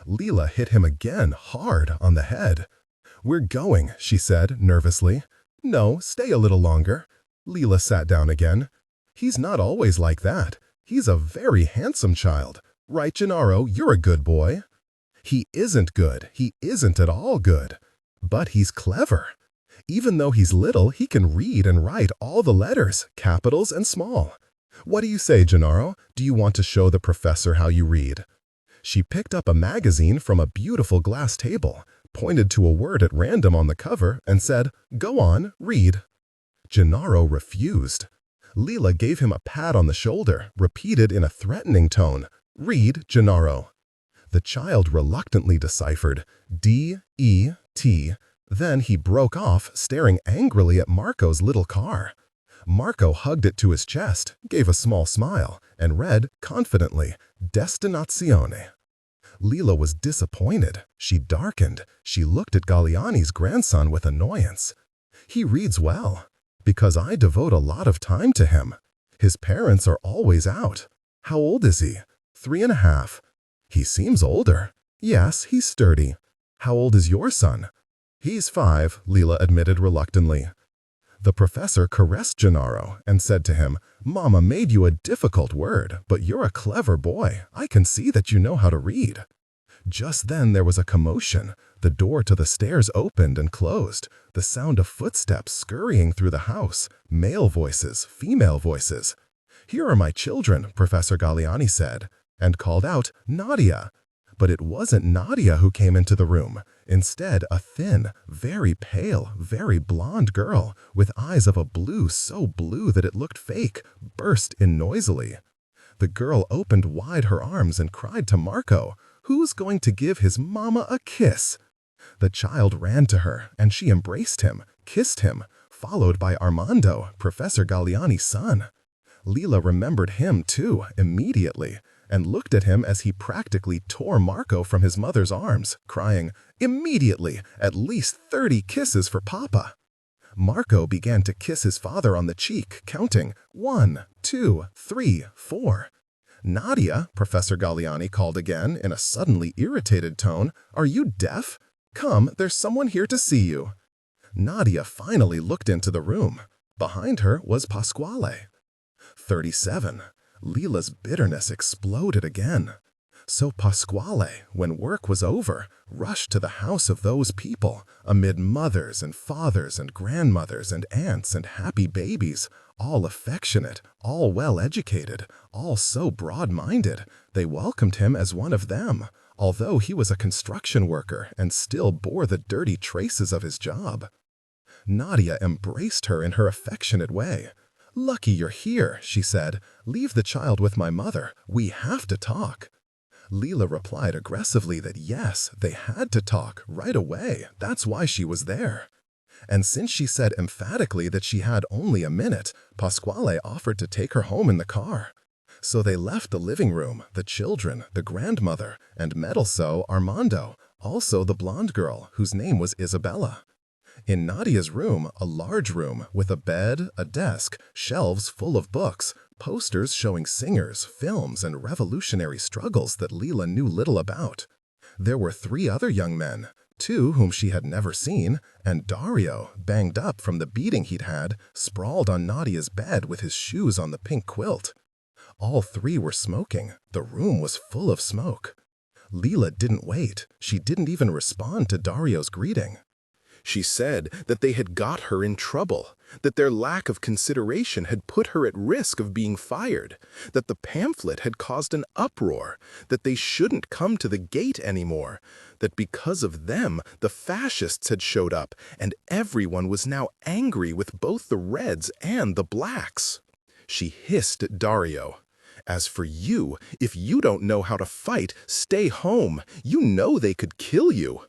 Leela hit him again, hard, on the head. "We're going," she said, nervously. "No, stay a little longer." Leela sat down again. "He's not always like that. He's a very handsome child. Right, Gennaro, you're a good boy." "He isn't good. He isn't at all good. But he's clever. Even though he's little, he can read and write all the letters, capitals and small. What do you say, Gennaro? Do you want to show the professor how you read?" She picked up a magazine from a beautiful glass table, pointed to a word at random on the cover, and said, "Go on, read." Gennaro refused. Leela gave him a pat on the shoulder, repeated in a threatening tone, "Read, Gennaro." The child reluctantly deciphered D-E-T. Then he broke off, staring angrily at Marco's little car. Marco hugged it to his chest, gave a small smile, and read, confidently, Destinazione. Leela was disappointed. She darkened. She looked at Galliani's grandson with annoyance. "He reads well, because I devote a lot of time to him. His parents are always out. How old is he?" 3.5. "He seems older." "Yes, he's sturdy." "How old is your son?" "He's 5, Leela admitted reluctantly. The professor caressed Gennaro and said to him, "Mama made you a difficult word, but you're a clever boy. I can see that you know how to read." Just then there was a commotion. The door to the stairs opened and closed. The sound of footsteps scurrying through the house. Male voices, female voices. "Here are my children," Professor Galliani said, and called out, "Nadia." But it wasn't Nadia who came into the room. Instead, a thin, very pale, very blonde girl, with eyes of a blue so blue that it looked fake, burst in noisily. The girl opened wide her arms and cried to Marco, "Who's going to give his mama a kiss?" The child ran to her, and she embraced him, kissed him, followed by Armando, Professor Galliani's son. Lila remembered him, too, immediately, and looked at him as he practically tore Marco from his mother's arms, crying, "Immediately, at least 30 kisses for Papa." Marco began to kiss his father on the cheek, counting 1, 2, 3, 4. "Nadia," Professor Galliani called again in a suddenly irritated tone, "are you deaf? Come, there's someone here to see you." Nadia finally looked into the room. Behind her was Pasquale. 37. Lila's bitterness exploded again. So Pasquale, when work was over, rushed to the house of those people, amid mothers and fathers and grandmothers and aunts and happy babies, all affectionate, all well-educated, all so broad-minded. They welcomed him as one of them, although he was a construction worker and still bore the dirty traces of his job. Nadia embraced her in her affectionate way. "Lucky you're here," she said. "Leave the child with my mother. We have to talk." Lila replied aggressively that yes, they had to talk right away. That's why she was there. And since she said emphatically that she had only a minute, Pasquale offered to take her home in the car. So they left the living room, the children, the grandmother, and also Armando, also the blonde girl, whose name was Isabella. In Nadia's room, a large room with a bed, a desk, shelves full of books, posters showing singers, films, and revolutionary struggles that Lila knew little about. There were 3 other young men, 2 whom she had never seen, and Dario, banged up from the beating he'd had, sprawled on Nadia's bed with his shoes on the pink quilt. All 3 were smoking. The room was full of smoke. Lila didn't wait. She didn't even respond to Dario's greeting. She said that they had got her in trouble, that their lack of consideration had put her at risk of being fired, that the pamphlet had caused an uproar, that they shouldn't come to the gate anymore, that because of them the fascists had showed up, and everyone was now angry with both the Reds and the Blacks. She hissed at Dario. "As for you, if you don't know how to fight, stay home. You know they could kill you."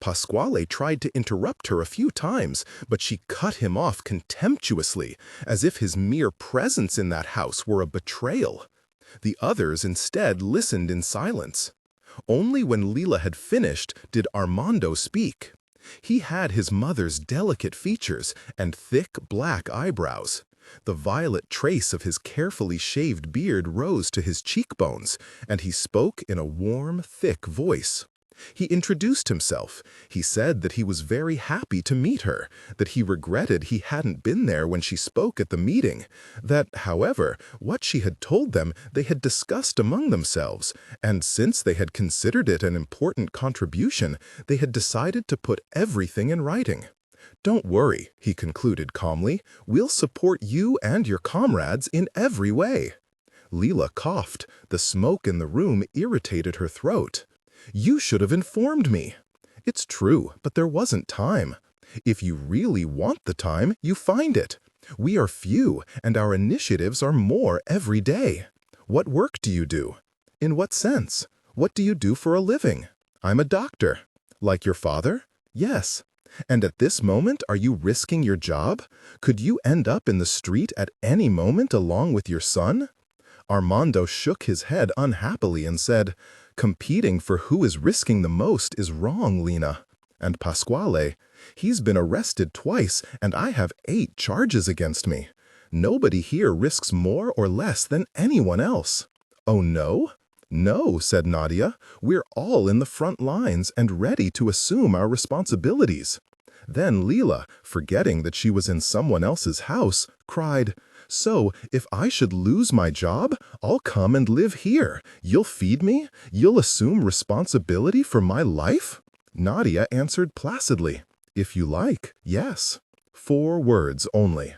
Pasquale tried to interrupt her a few times, but she cut him off contemptuously, as if his mere presence in that house were a betrayal. The others instead listened in silence. Only when Lila had finished did Armando speak. He had his mother's delicate features and thick black eyebrows. The violet trace of his carefully shaved beard rose to his cheekbones, and he spoke in a warm, thick voice. He introduced himself. He said that he was very happy to meet her, that he regretted he hadn't been there when she spoke at the meeting, that, however, what she had told them they had discussed among themselves, and since they had considered it an important contribution, they had decided to put everything in writing. "Don't worry," he concluded calmly, "we'll support you and your comrades in every way." Lila coughed. The smoke in the room irritated her throat. "You should have informed me." "It's true, but there wasn't time. If you really want the time, you find it. We are few, and our initiatives are more every day. What work do you do? In what sense? What do you do for a living?" "I'm a doctor." "Like your father?" "Yes." "And at this moment, are you risking your job? Could you end up in the street at any moment along with your son?" Armando shook his head unhappily and said, "Competing for who is risking the most is wrong, Lena." And Pasquale, "He's been arrested twice, and I have 8 charges against me. Nobody here risks more or less than anyone else." "Oh, no?" "No," said Nadia. "We're all in the front lines and ready to assume our responsibilities." Then Leela, forgetting that she was in someone else's house, cried, "So, if I should lose my job, I'll come and live here. You'll feed me? You'll assume responsibility for my life?" Nadia answered placidly, "If you like, yes." 4 words only.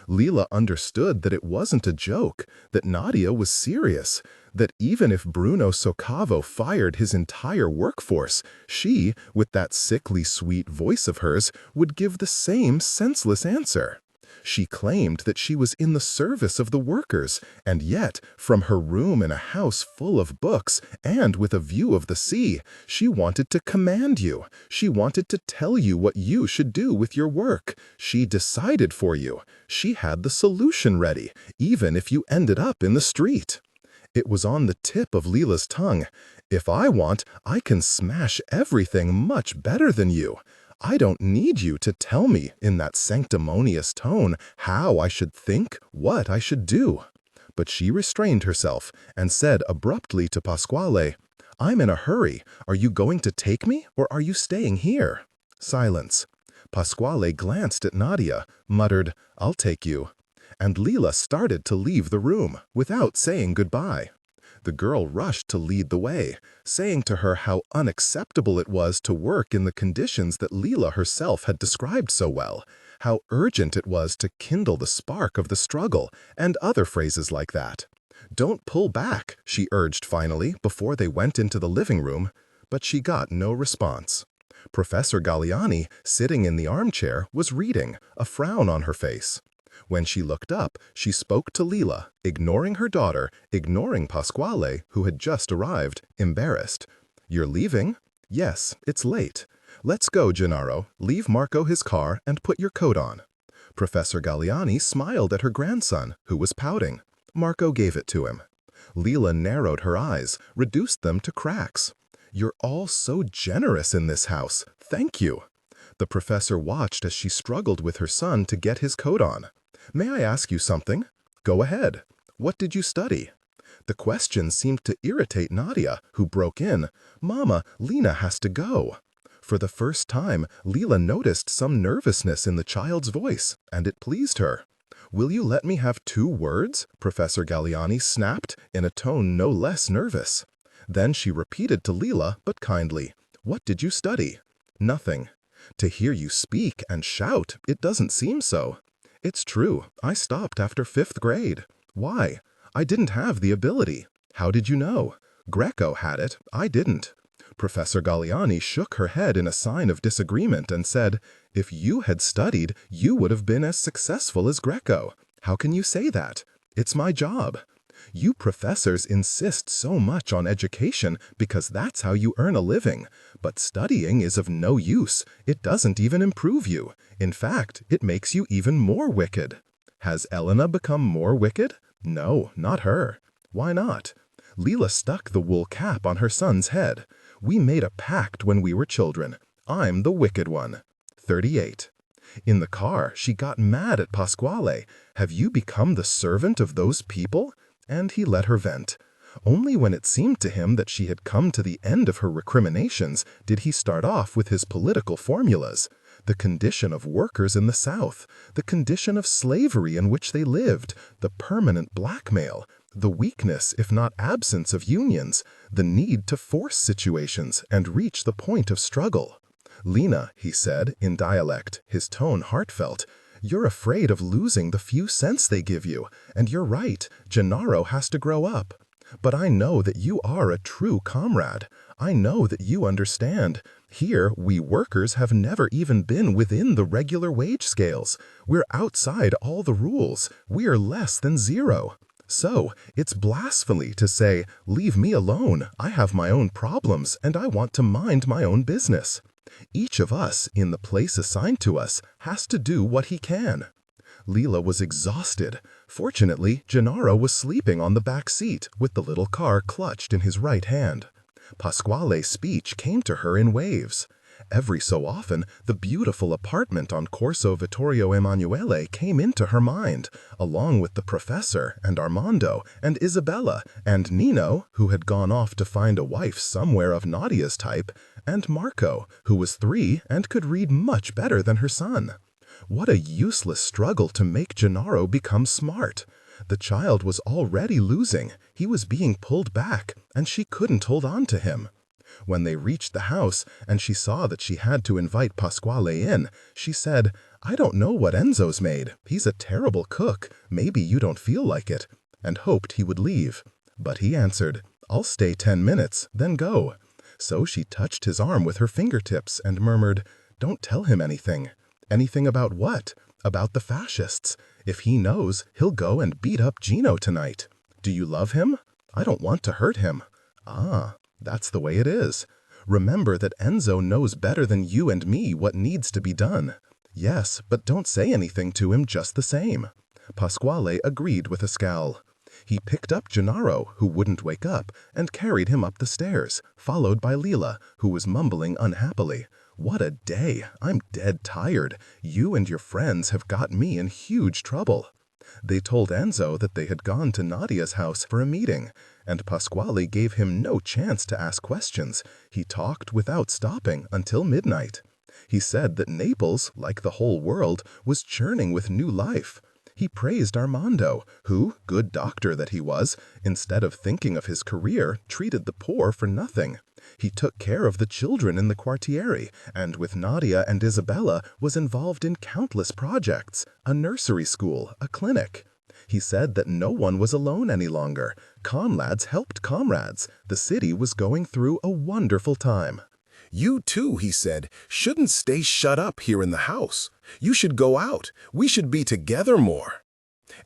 Leela understood that it wasn't a joke, that Nadia was serious, that even if Bruno Socavo fired his entire workforce, she, with that sickly sweet voice of hers, would give the same senseless answer. She claimed that she was in the service of the workers, and yet, from her room in a house full of books and with a view of the sea, she wanted to command you. She wanted to tell you what you should do with your work. She decided for you. She had the solution ready, even if you ended up in the street. It was on the tip of Leela's tongue. "If I want, I can smash everything much better than you. I don't need you to tell me in that sanctimonious tone how I should think, what I should do." But she restrained herself and said abruptly to Pasquale, "I'm in a hurry. Are you going to take me or are you staying here?" Silence. Pasquale glanced at Nadia, muttered, "I'll take you." And Leela started to leave the room without saying goodbye. The girl rushed to lead the way, saying to her how unacceptable it was to work in the conditions that Leela herself had described so well, how urgent it was to kindle the spark of the struggle, and other phrases like that. "Don't pull back," she urged finally before they went into the living room, but she got no response. Professor Galliani, sitting in the armchair, was reading, a frown on her face. When she looked up, she spoke to Leela, ignoring her daughter, ignoring Pasquale, who had just arrived, embarrassed. "You're leaving?" "Yes, it's late." "Let's go, Gennaro. Leave Marco his car and put your coat on." Professor Galliani smiled at her grandson, who was pouting. Marco gave it to him. Leela narrowed her eyes, reduced them to cracks. "You're all so generous in this house. Thank you." The professor watched as she struggled with her son to get his coat on. "May I ask you something?" "Go ahead." "What did you study?" The question seemed to irritate Nadia, who broke in, "Mama, Lena has to go." For the first time, Leela noticed some nervousness in the child's voice, and it pleased her. "Will you let me have 2 words?" Professor Galliani snapped, in a tone no less nervous. Then she repeated to Leela, but kindly, "What did you study?" "Nothing." "To hear you speak and shout, it doesn't seem so." "It's true. I stopped after 5th grade." "Why?" "I didn't have the ability." "How did you know?" "Greco had it. I didn't." Professor Galliani shook her head in a sign of disagreement and said, "If you had studied, you would have been as successful as Greco." "How can you say that?" "It's my job." "You professors insist so much on education because that's how you earn a living. But studying is of no use. It doesn't even improve you. In fact, it makes you even more wicked." "Has Elena become more wicked?" "No, not her." "Why not?" Leela stuck the wool cap on her son's head. "We made a pact when we were children. I'm the wicked one." 38. In the car, she got mad at Pasquale. "Have you become the servant of those people?" And he let her vent. Only when it seemed to him that she had come to the end of her recriminations did he start off with his political formulas. The condition of workers in the South, the condition of slavery in which they lived, the permanent blackmail, the weakness, if not absence, of unions, the need to force situations and reach the point of struggle. "Lena," he said, in dialect, his tone heartfelt, "you're afraid of losing the few cents they give you, and you're right, Gennaro has to grow up. But I know that you are a true comrade. I know that you understand. Here, we workers have never even been within the regular wage scales. We're outside all the rules. We are less than 0. So, it's blasphemy to say, 'Leave me alone. I have my own problems, and I want to mind my own business.' Each of us, in the place assigned to us, has to do what he can." Leela was exhausted. Fortunately, Gennaro was sleeping on the back seat, with the little car clutched in his right hand. Pasquale's speech came to her in waves. Every so often, the beautiful apartment on Corso Vittorio Emanuele came into her mind, along with the professor and Armando and Isabella and Nino, who had gone off to find a wife somewhere of Nadia's type, and Marco, who was 3 and could read much better than her son. What a useless struggle to make Gennaro become smart. The child was already losing, he was being pulled back, and she couldn't hold on to him. When they reached the house and she saw that she had to invite Pasquale in, she said, "I don't know what Enzo's made. He's a terrible cook. Maybe you don't feel like it," and hoped he would leave. But he answered, "I'll stay 10 minutes, then go." So she touched his arm with her fingertips and murmured, "Don't tell him anything." "Anything about what?" "About the fascists. If he knows, he'll go and beat up Gino tonight." "Do you love him?" "I don't want to hurt him." "Ah, that's the way it is. Remember that Enzo knows better than you and me what needs to be done." "Yes, but don't say anything to him just the same." Pasquale agreed with a scowl. He picked up Gennaro, who wouldn't wake up, and carried him up the stairs, followed by Lila, who was mumbling unhappily, "What a day! I'm dead tired. You and your friends have got me in huge trouble." They told Enzo that they had gone to Nadia's house for a meeting, and Pasquale gave him no chance to ask questions. He talked without stopping until midnight. He said that Naples, like the whole world, was churning with new life. He praised Armando, who, good doctor that he was, instead of thinking of his career, treated the poor for nothing. He took care of the children in the quartiere, and with Nadia and Isabella was involved in countless projects, a nursery school, a clinic. He said that no one was alone any longer. Comrades helped comrades. The city was going through a wonderful time. "You too," he said, "shouldn't stay shut up here in the house. You should go out. We should be together more."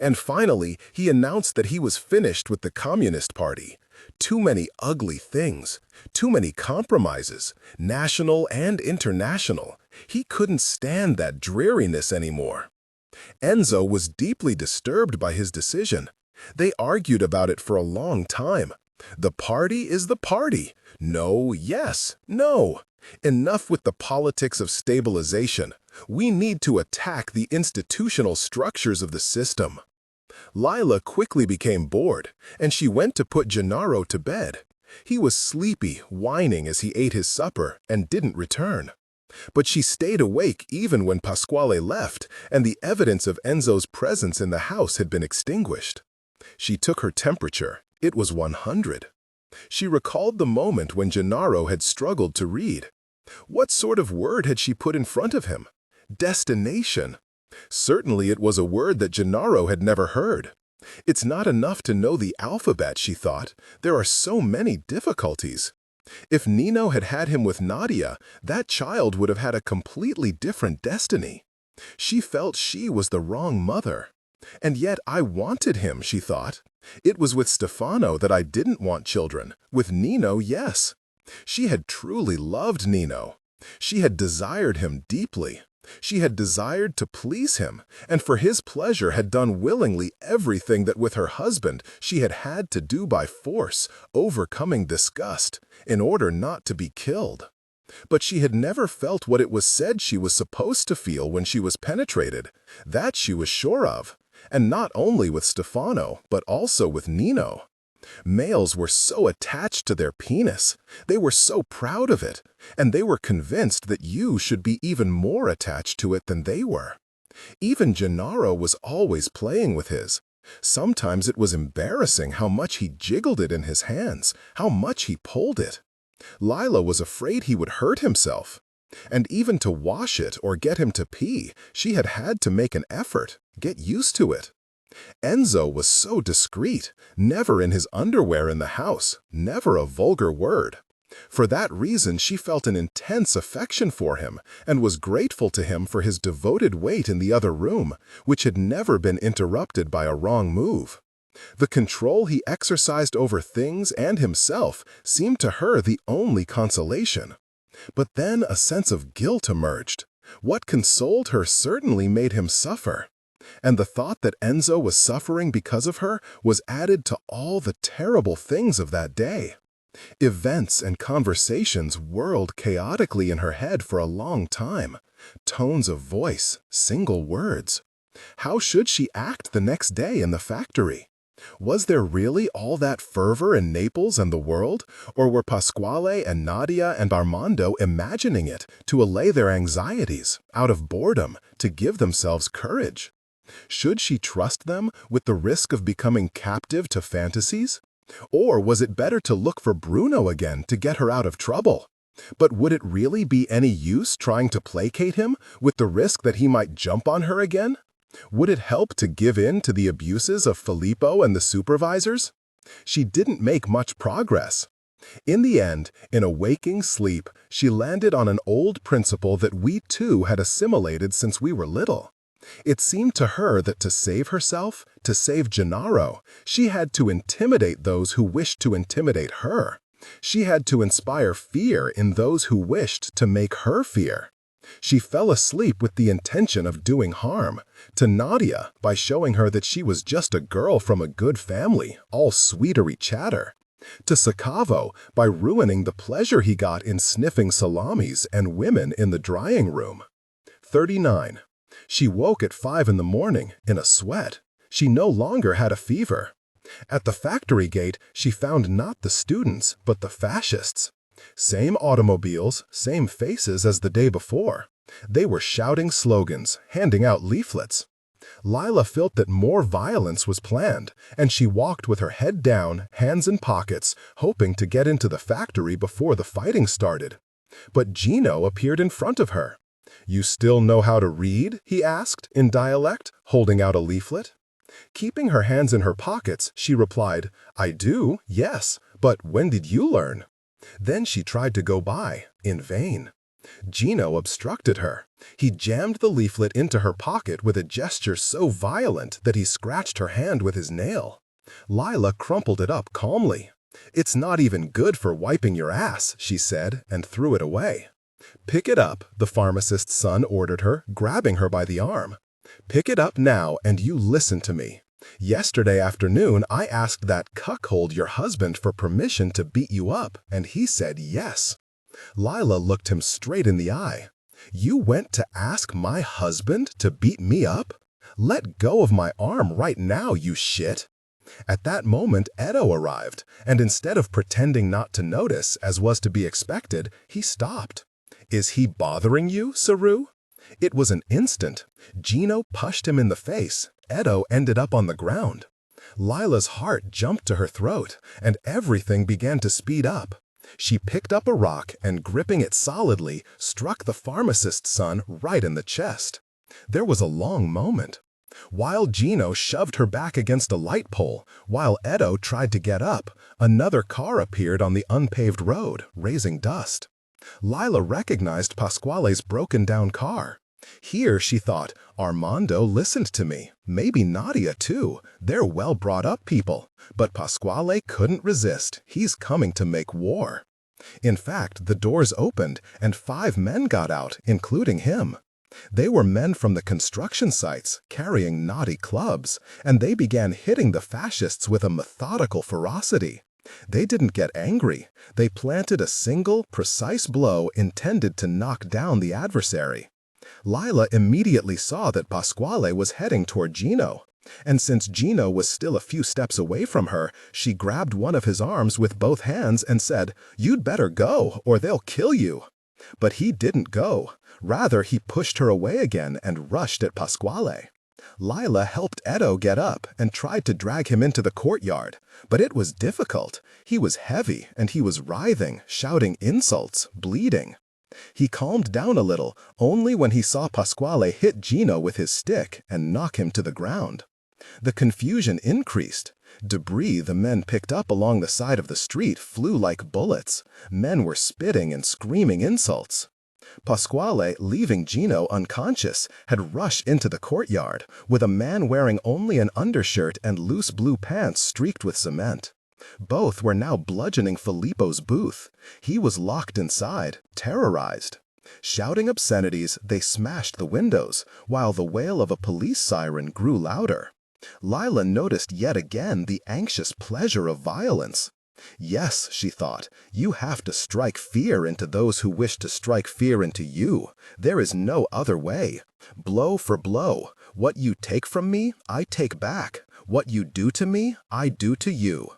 And finally, he announced that he was finished with the Communist Party. Too many ugly things, too many compromises, national and international. He couldn't stand that dreariness anymore. Enzo was deeply disturbed by his decision. They argued about it for a long time. The party is the party. No, yes, no. Enough with the politics of stabilization. We need to attack the institutional structures of the system. Lila quickly became bored, and she went to put Gennaro to bed. He was sleepy, whining as he ate his supper, and didn't return. But she stayed awake even when Pasquale left, and the evidence of Enzo's presence in the house had been extinguished. She took her temperature. It was 100. She recalled the moment when Gennaro had struggled to read. What sort of word had she put in front of him? Destination. Certainly it was a word that Gennaro had never heard. It's not enough to know the alphabet, she thought. There are so many difficulties. If Nino had had him with Nadia, that child would have had a completely different destiny. She felt she was the wrong mother. And yet I wanted him, she thought. It was with Stefano that I didn't want children. With Nino, yes. She had truly loved Nino. She had desired him deeply. She had desired to please him, and for his pleasure had done willingly everything that with her husband she had had to do by force, overcoming disgust, in order not to be killed. But she had never felt what it was said she was supposed to feel when she was penetrated. That she was sure of. And not only with Stefano, but also with Nino. Males were so attached to their penis. They were so proud of it, and they were convinced that you should be even more attached to it than they were. Even Gennaro was always playing with his. Sometimes it was embarrassing how much he jiggled it in his hands, how much he pulled it. Lila was afraid he would hurt himself. And even to wash it or get him to pee, she had had to make an effort, get used to it. Enzo was so discreet, never in his underwear in the house, never a vulgar word. For that reason, she felt an intense affection for him and was grateful to him for his devoted wait in the other room, which had never been interrupted by a wrong move. The control he exercised over things and himself seemed to her the only consolation. But then a sense of guilt emerged. What consoled her certainly made him suffer. And the thought that Enzo was suffering because of her was added to all the terrible things of that day. Events and conversations whirled chaotically in her head for a long time. Tones of voice, single words. How should she act the next day in the factory? Was there really all that fervor in Naples and the world, or were Pasquale and Nadia and Armando imagining it to allay their anxieties, out of boredom, to give themselves courage? Should she trust them with the risk of becoming captive to fantasies? Or was it better to look for Bruno again to get her out of trouble? But would it really be any use trying to placate him with the risk that he might jump on her again? Would it help to give in to the abuses of Filippo and the supervisors? She didn't make much progress. In the end, in a waking sleep, she landed on an old principle that we too had assimilated since we were little. It seemed to her that to save herself, to save Gennaro, she had to intimidate those who wished to intimidate her. She had to inspire fear in those who wished to make her fear. She fell asleep with the intention of doing harm to Nadia by showing her that she was just a girl from a good family, all sweetery chatter. To Sacavo by ruining the pleasure he got in sniffing salamis and women in the drying room. 39. She woke at 5 in the morning in a sweat. She no longer had a fever. At the factory gate, she found not the students, but the fascists. Same automobiles, same faces as the day before. They were shouting slogans, handing out leaflets. Lila felt that more violence was planned, and she walked with her head down, hands in pockets, hoping to get into the factory before the fighting started. But Gino appeared in front of her. "You still know how to read?" he asked, in dialect, holding out a leaflet. Keeping her hands in her pockets, she replied, "I do, yes, but when did you learn?" Then she tried to go by, in vain. Gino obstructed her. He jammed the leaflet into her pocket with a gesture so violent that he scratched her hand with his nail. Lila crumpled it up calmly. "It's not even good for wiping your ass," she said, and threw it away. "Pick it up," the pharmacist's son ordered her, grabbing her by the arm. "Pick it up now, and you listen to me. Yesterday afternoon, I asked that cuckold your husband for permission to beat you up, and he said yes." Lila looked him straight in the eye. "You went to ask my husband to beat me up? Let go of my arm right now, you shit." At that moment, Edo arrived, and instead of pretending not to notice, as was to be expected, he stopped. "Is he bothering you, Saru?" It was an instant. Gino pushed him in the face. Edo ended up on the ground. Lila's heart jumped to her throat, and everything began to speed up. She picked up a rock and, gripping it solidly, struck the pharmacist's son right in the chest. There was a long moment. While Gino shoved her back against a light pole, while Edo tried to get up, another car appeared on the unpaved road, raising dust. Lila recognized Pasquale's broken-down car. Here, she thought, Armando listened to me. Maybe Nadia, too. They're well-brought-up people. But Pasquale couldn't resist. He's coming to make war. In fact, the doors opened, and 5 men got out, including him. They were men from the construction sites, carrying knotty clubs, and they began hitting the fascists with a methodical ferocity. They didn't get angry. They planted a single, precise blow intended to knock down the adversary. Lila immediately saw that Pasquale was heading toward Gino, and since Gino was still a few steps away from her, she grabbed one of his arms with both hands and said, "You'd better go, or they'll kill you." But he didn't go. Rather, he pushed her away again and rushed at Pasquale. Lila helped Edo get up and tried to drag him into the courtyard, but it was difficult. He was heavy, and he was writhing, shouting insults, bleeding. He calmed down a little only when he saw Pasquale hit Gino with his stick and knock him to the ground. The confusion increased. Debris the men picked up along the side of the street flew like bullets. Men were spitting and screaming insults. Pasquale, leaving Gino unconscious, had rushed into the courtyard, with a man wearing only an undershirt and loose blue pants streaked with cement. Both were now bludgeoning Filippo's booth. He was locked inside, terrorized. Shouting obscenities, they smashed the windows, while the wail of a police siren grew louder. Lila noticed yet again the anxious pleasure of violence. Yes, she thought, you have to strike fear into those who wish to strike fear into you. There is no other way. Blow for blow. What you take from me, I take back. What you do to me, I do to you.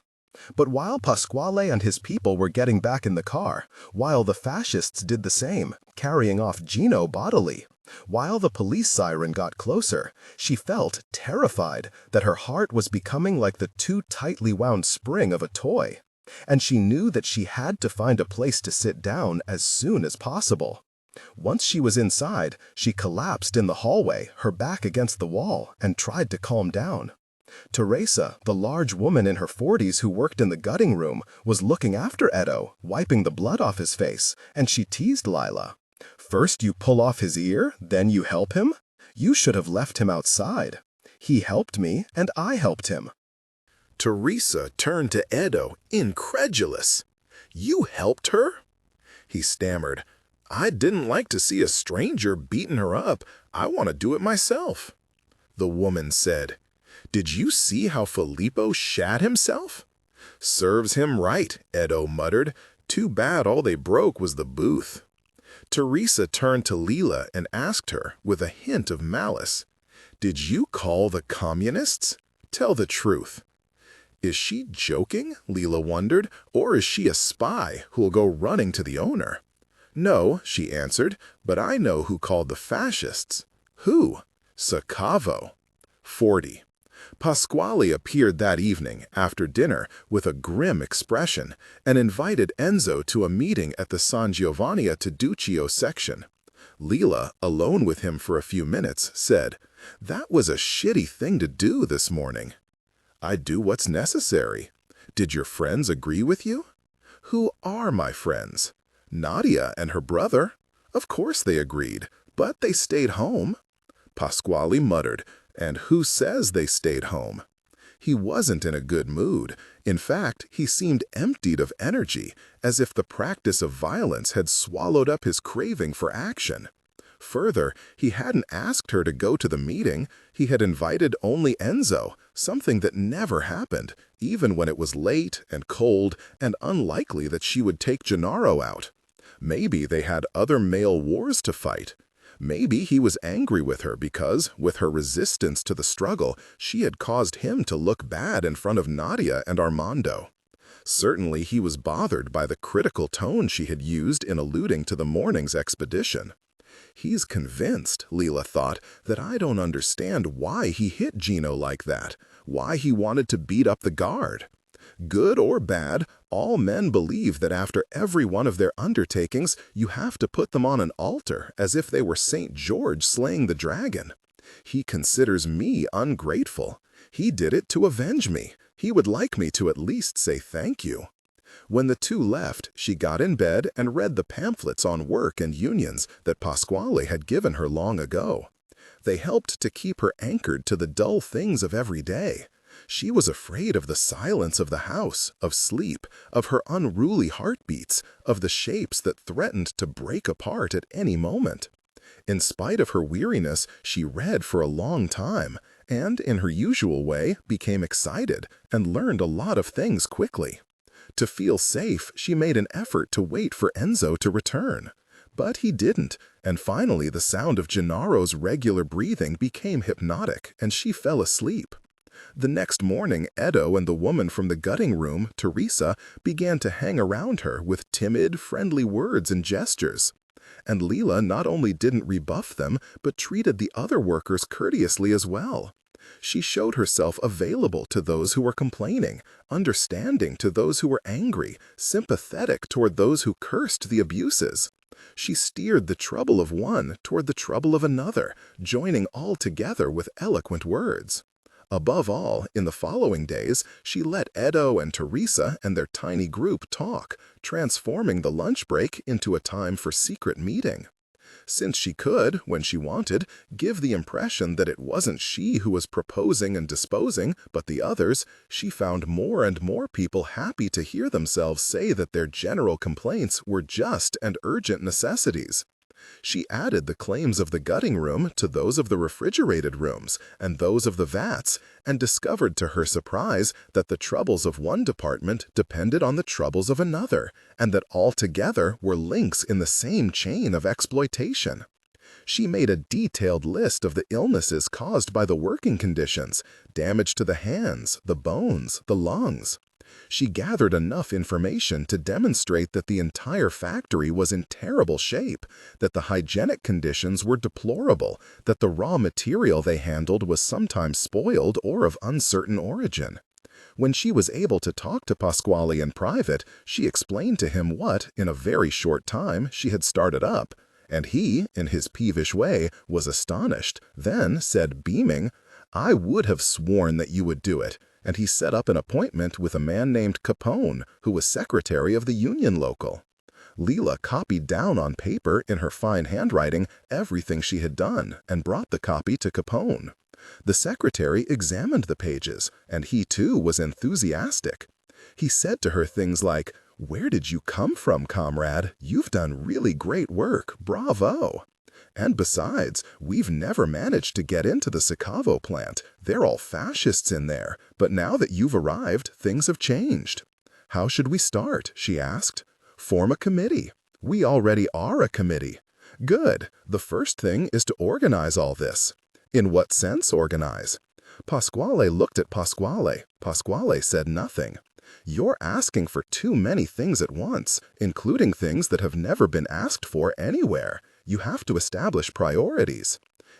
But while Pasquale and his people were getting back in the car, while the fascists did the same, carrying off Gino bodily, while the police siren got closer, she felt terrified that her heart was becoming like the too tightly wound spring of a toy. And she knew that she had to find a place to sit down as soon as possible. Once she was inside, she collapsed in the hallway, her back against the wall, and tried to calm down. Teresa, the large woman in her 40s who worked in the gutting room, was looking after Edo, wiping the blood off his face, and she teased Lila. First you pull off his ear, then you help him? You should have left him outside. He helped me, and I helped him. Teresa turned to Edo, incredulous. You helped her? He stammered. I didn't like to see a stranger beating her up. I want to do it myself. The woman said, Did you see how Filippo shat himself? Serves him right, Edo muttered. Too bad all they broke was the booth. Teresa turned to Lila and asked her, with a hint of malice, Did you call the communists? Tell the truth. Is she joking, Lila wondered, or is she a spy who'll go running to the owner? No, she answered, but I know who called the fascists. Who? Sacavo. 40. Pasquale appeared that evening, after dinner, with a grim expression, and invited Enzo to a meeting at the San Giovanni Teduccio section. Lila, alone with him for a few minutes, said, That was a shitty thing to do this morning. I do what's necessary. Did your friends agree with you? Who are my friends? Nadia and her brother. Of course they agreed, but they stayed home. Pasquale muttered, and who says they stayed home? He wasn't in a good mood. In fact, he seemed emptied of energy, as if the practice of violence had swallowed up his craving for action. Further, he hadn't asked her to go to the meeting. He had invited only Enzo, something that never happened, even when it was late and cold and unlikely that she would take Gennaro out. Maybe they had other male wars to fight. Maybe he was angry with her because, with her resistance to the struggle, she had caused him to look bad in front of Nadia and Armando. Certainly he was bothered by the critical tone she had used in alluding to the morning's expedition. He's convinced, Lila thought, that I don't understand why he hit Gino like that, why he wanted to beat up the guard. Good or bad, all men believe that after every one of their undertakings, you have to put them on an altar as if they were St. George slaying the dragon. He considers me ungrateful. He did it to avenge me. He would like me to at least say thank you. When the two left, she got in bed and read the pamphlets on work and unions that Pasquale had given her long ago. They helped to keep her anchored to the dull things of every day. She was afraid of the silence of the house, of sleep, of her unruly heartbeats, of the shapes that threatened to break apart at any moment. In spite of her weariness, she read for a long time, and, in her usual way, became excited and learned a lot of things quickly. To feel safe, she made an effort to wait for Enzo to return. But he didn't, and finally the sound of Gennaro's regular breathing became hypnotic, and she fell asleep. The next morning, Edo and the woman from the gutting room, Teresa, began to hang around her with timid, friendly words and gestures. And Lila not only didn't rebuff them, but treated the other workers courteously as well. She showed herself available to those who were complaining, understanding to those who were angry, sympathetic toward those who cursed the abuses. She steered the trouble of one toward the trouble of another, joining all together with eloquent words. Above all, in the following days, she let Edo and Teresa and their tiny group talk, transforming the lunch break into a time for secret meeting. Since she could, when she wanted, give the impression that it wasn't she who was proposing and disposing, but the others, she found more and more people happy to hear themselves say that their general complaints were just and urgent necessities. She added the claims of the gutting room to those of the refrigerated rooms and those of the vats, and discovered to her surprise that the troubles of one department depended on the troubles of another, and that all together were links in the same chain of exploitation. She made a detailed list of the illnesses caused by the working conditions, damage to the hands, the bones, the lungs. She gathered enough information to demonstrate that the entire factory was in terrible shape, that the hygienic conditions were deplorable, that the raw material they handled was sometimes spoiled or of uncertain origin. When she was able to talk to Pasquale in private, she explained to him what, in a very short time, she had started up. And he, in his peevish way, was astonished, then said, beaming, "I would have sworn that you would do it." And he set up an appointment with a man named Capone, who was secretary of the union local. Leela copied down on paper in her fine handwriting everything she had done and brought the copy to Capone. The secretary examined the pages, and he too was enthusiastic. He said to her things like, "Where did you come from, comrade? You've done really great work. Bravo! And besides, we've never managed to get into the Sacavo plant. They're all fascists in there. But now that you've arrived, things have changed." "How should we start?" she asked. "Form a committee." "We already are a committee." "Good. The first thing is to organize all this." "In what sense organize?" Pasquale looked at Pasquale. Pasquale said nothing. "You're asking for too many things at once, including things that have never been asked for anywhere. You have to establish priorities."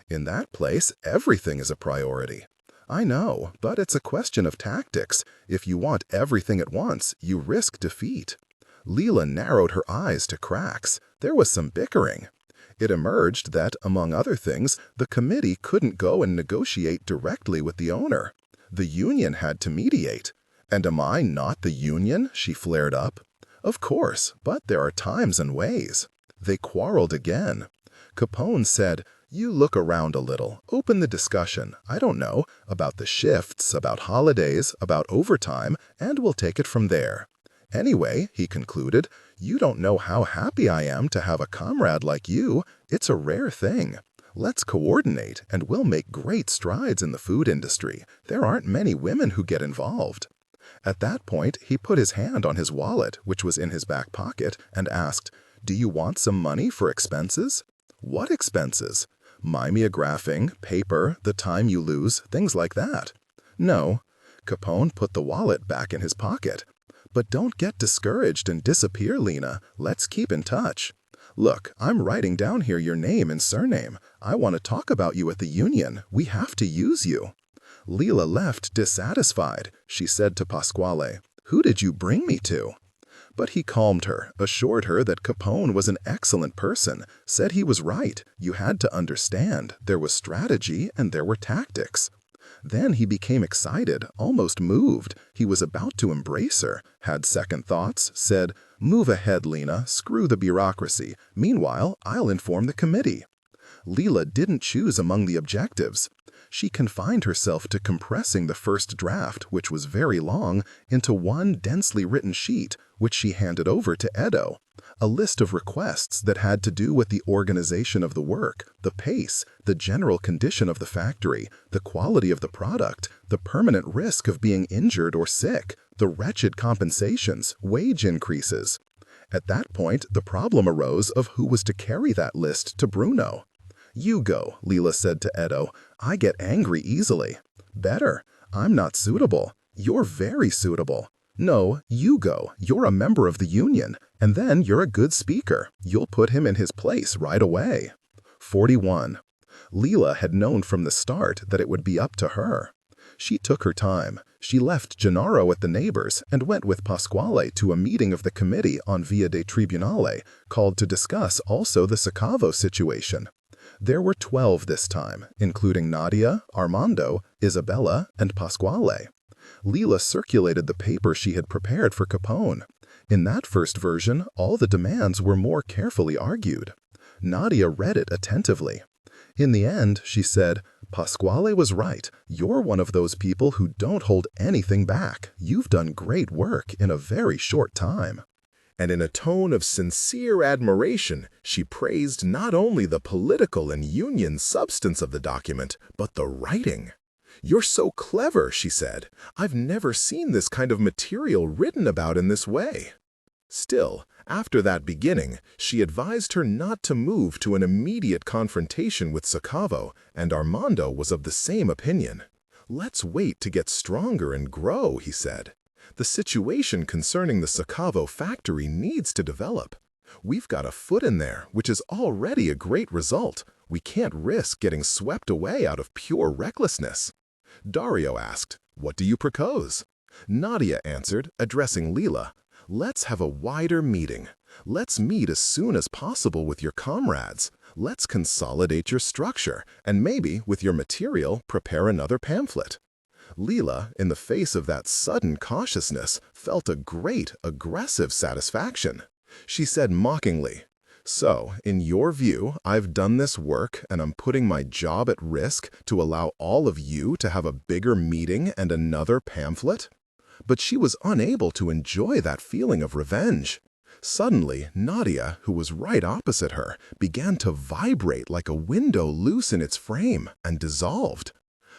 "In that place, everything is a priority." "I know, but it's a question of tactics. If you want everything at once, you risk defeat." Leela narrowed her eyes to cracks. There was some bickering. It emerged that, among other things, the committee couldn't go and negotiate directly with the owner. The union had to mediate. "And am I not the union?" she flared up. "Of course, but there are times and ways." They quarreled again. Capone said, "You look around a little. Open the discussion, I don't know, about the shifts, about holidays, about overtime, and we'll take it from there. Anyway," he concluded, "you don't know how happy I am to have a comrade like you. It's a rare thing. Let's coordinate, and we'll make great strides in the food industry. There aren't many women who get involved." At that point, he put his hand on his wallet, which was in his back pocket, and asked, "Do you want some money for expenses?" "What expenses?" "Mimeographing, paper, the time you lose, things like that." "No." Capone put the wallet back in his pocket. "But don't get discouraged and disappear, Lena. Let's keep in touch. Look, I'm writing down here your name and surname. I want to talk about you at the union. We have to use you." Leela left dissatisfied. She said to Pasquale, "Who did you bring me to?" But he calmed her, assured her that Capone was an excellent person, said he was right. You had to understand, there was strategy and there were tactics. Then he became excited, almost moved. He was about to embrace her, had second thoughts, said, "Move ahead, Lena, screw the bureaucracy. Meanwhile, I'll inform the committee." Leela didn't choose among the objectives. She confined herself to compressing the first draft, which was very long, into one densely written sheet, which she handed over to Edo. A list of requests that had to do with the organization of the work, the pace, the general condition of the factory, the quality of the product, the permanent risk of being injured or sick, the wretched compensations, wage increases. At that point, the problem arose of who was to carry that list to Bruno. "You go," Leela said to Edo. "I get angry easily." "Better. I'm not suitable." "You're very suitable." "No, you go. You're a member of the union. And then you're a good speaker. You'll put him in his place right away." 41. Leela had known from the start that it would be up to her. She took her time. She left Gennaro at the neighbors and went with Pasquale to a meeting of the committee on Via de Tribunale, called to discuss also the Sacavo situation. There were 12 this time, including Nadia, Armando, Isabella, and Pasquale. Leela circulated the paper she had prepared for Capone. In that first version, all the demands were more carefully argued. Nadia read it attentively. In the end, she said, "Pasquale was right. You're one of those people who don't hold anything back. You've done great work in a very short time." And in a tone of sincere admiration, she praised not only the political and union substance of the document, but the writing. "You're so clever," she said. "I've never seen this kind of material written about in this way." Still, after that beginning, she advised her not to move to an immediate confrontation with Sacavo, and Armando was of the same opinion. "Let's wait to get stronger and grow," he said. "The situation concerning the Sacavo factory needs to develop. We've got a foot in there, which is already a great result. We can't risk getting swept away out of pure recklessness." Dario asked, "What do you propose?" Nadia answered, addressing Leela, "Let's have a wider meeting. Let's meet as soon as possible with your comrades. Let's consolidate your structure, and maybe, with your material, prepare another pamphlet." Leela, in the face of that sudden cautiousness, felt a great, aggressive satisfaction. She said mockingly, "So, in your view, I've done this work and I'm putting my job at risk to allow all of you to have a bigger meeting and another pamphlet?" But she was unable to enjoy that feeling of revenge. Suddenly, Nadia, who was right opposite her, began to vibrate like a window loose in its frame and dissolved.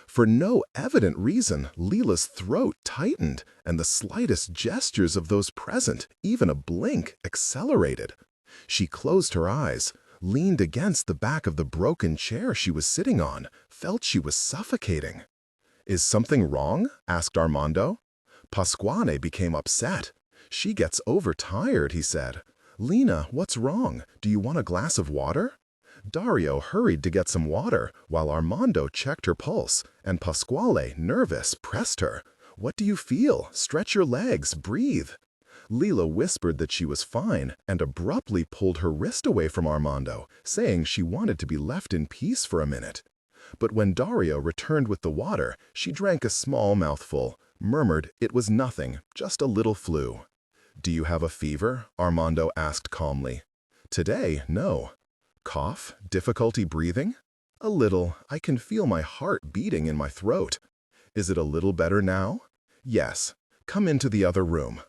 For no evident reason, Leela's throat tightened, and the slightest gestures of those present, even a blink, accelerated. She closed her eyes, leaned against the back of the broken chair she was sitting on, felt she was suffocating. "Is something wrong?" asked Armando. Pasquale became upset. "She gets overtired," he said. "Lena, what's wrong? Do you want a glass of water?" Dario hurried to get some water, while Armando checked her pulse, and Pasquale, nervous, pressed her. "What do you feel? Stretch your legs, breathe." Leela whispered that she was fine, and abruptly pulled her wrist away from Armando, saying she wanted to be left in peace for a minute. But when Dario returned with the water, she drank a small mouthful, murmured it was nothing, just a little flu. "Do you have a fever?" Armando asked calmly. "Today, no." "Cough? Difficulty breathing?" "A little. I can feel my heart beating in my throat." "Is it a little better now?" "Yes. Come into the other room."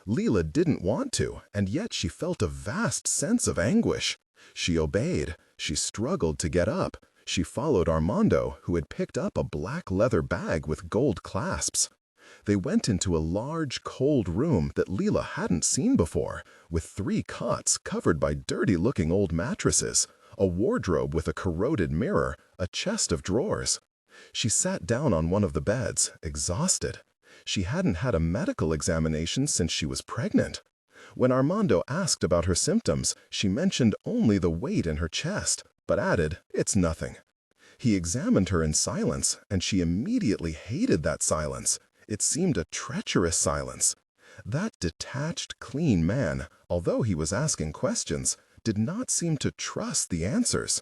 Leela didn't want to, and yet she felt a vast sense of anguish. She obeyed. She struggled to get up. She followed Armando, who had picked up a black leather bag with gold clasps. They went into a large, cold room that Leela hadn't seen before, with 3 cots covered by dirty-looking old mattresses, a wardrobe with a corroded mirror, a chest of drawers. She sat down on one of the beds, exhausted. She hadn't had a medical examination since she was pregnant. When Armando asked about her symptoms, she mentioned only the weight in her chest, but added, "It's nothing." He examined her in silence, and she immediately hated that silence. It seemed a treacherous silence. That detached, clean man, although he was asking questions, did not seem to trust the answers.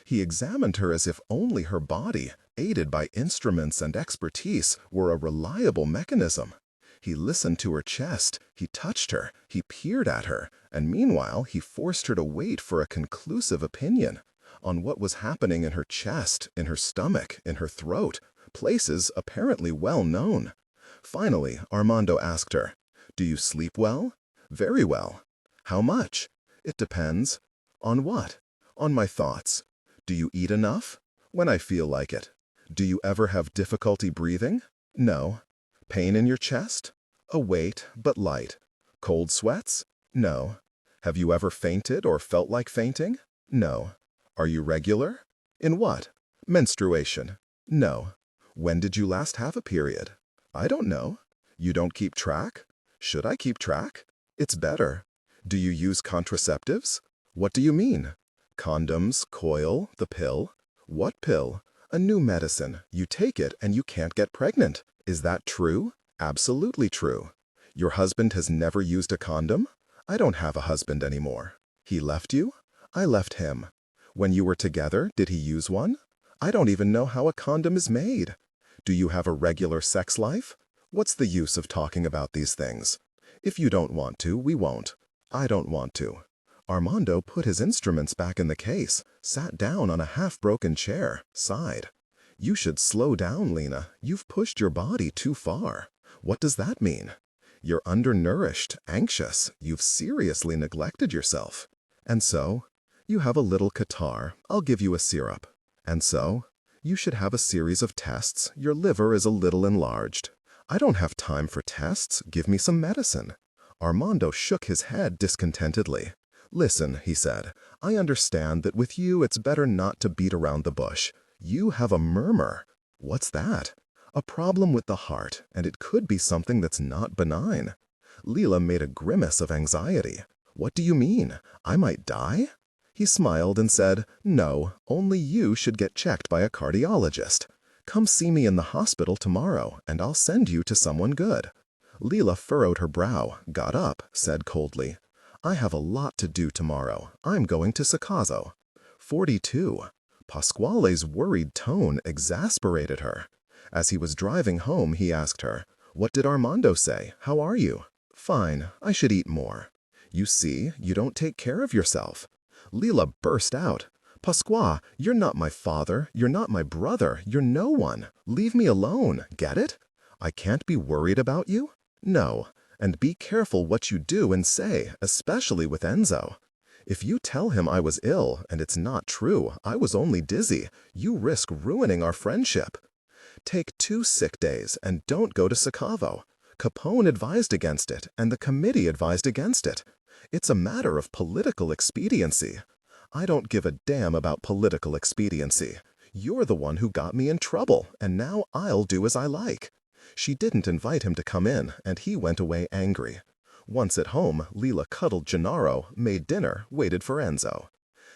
He examined her as if only her body, aided by instruments and expertise, were a reliable mechanism. He listened to her chest, he touched her, he peered at her, and meanwhile he forced her to wait for a conclusive opinion on what was happening in her chest, in her stomach, in her throat, places apparently well known. Finally, Armando asked her, "Do you sleep well?" "Very well." "How much?" "It depends." "On what?" "On my thoughts." "Do you eat enough?" "When I feel like it." "Do you ever have difficulty breathing?" "No." "Pain in your chest?" "A weight, but light." "Cold sweats?" "No." "Have you ever fainted or felt like fainting?" "No." "Are you regular?" "In what?" "Menstruation." "No." "When did you last have a period?" "I don't know." "You don't keep track?" "Should I keep track?" "It's better." "Do you use contraceptives?" "What do you mean?" "Condoms, coil, the pill." "What pill?" "A new medicine. You take it and you can't get pregnant." "Is that true?" "Absolutely true." "Your husband has never used a condom?" "I don't have a husband anymore." "He left you?" "I left him." "When you were together, did he use one?" "I don't even know how a condom is made." "Do you have a regular sex life?" "What's the use of talking about these things?" "If you don't want to, we won't." "I don't want to." Armando put his instruments back in the case, sat down on a half-broken chair, sighed. "You should slow down, Lena. You've pushed your body too far." "What does that mean?" You're undernourished, anxious, you've seriously neglected yourself. And so, you have a little catarrh, I'll give you a syrup. And so, you should have a series of tests, your liver is a little enlarged. I don't have time for tests, give me some medicine. Armando shook his head discontentedly. Listen, he said, I understand that with you it's better not to beat around the bush. You have a murmur. What's that? A problem with the heart, and it could be something that's not benign. Leela made a grimace of anxiety. What do you mean? I might die? He smiled and said, no, only you should get checked by a cardiologist. Come see me in the hospital tomorrow, and I'll send you to someone good. Leela furrowed her brow, got up, said coldly, I have a lot to do tomorrow. I'm going to Sacazzo. 42. Pasquale's worried tone exasperated her. As he was driving home, he asked her, what did Armando say? How are you? Fine, I should eat more. You see, you don't take care of yourself. Leela burst out. Pasquale, you're not my father, you're not my brother, you're no one. Leave me alone, get it? I can't be worried about you? No, and be careful what you do and say, especially with Enzo. If you tell him I was ill, and it's not true, I was only dizzy, you risk ruining our friendship. Take 2 sick days and don't go to Sacavo. Capone advised against it, and the committee advised against it. It's a matter of political expediency. I don't give a damn about political expediency. You're the one who got me in trouble, and now I'll do as I like. She didn't invite him to come in, and he went away angry. Once at home, Leela cuddled Gennaro, made dinner, waited for Enzo.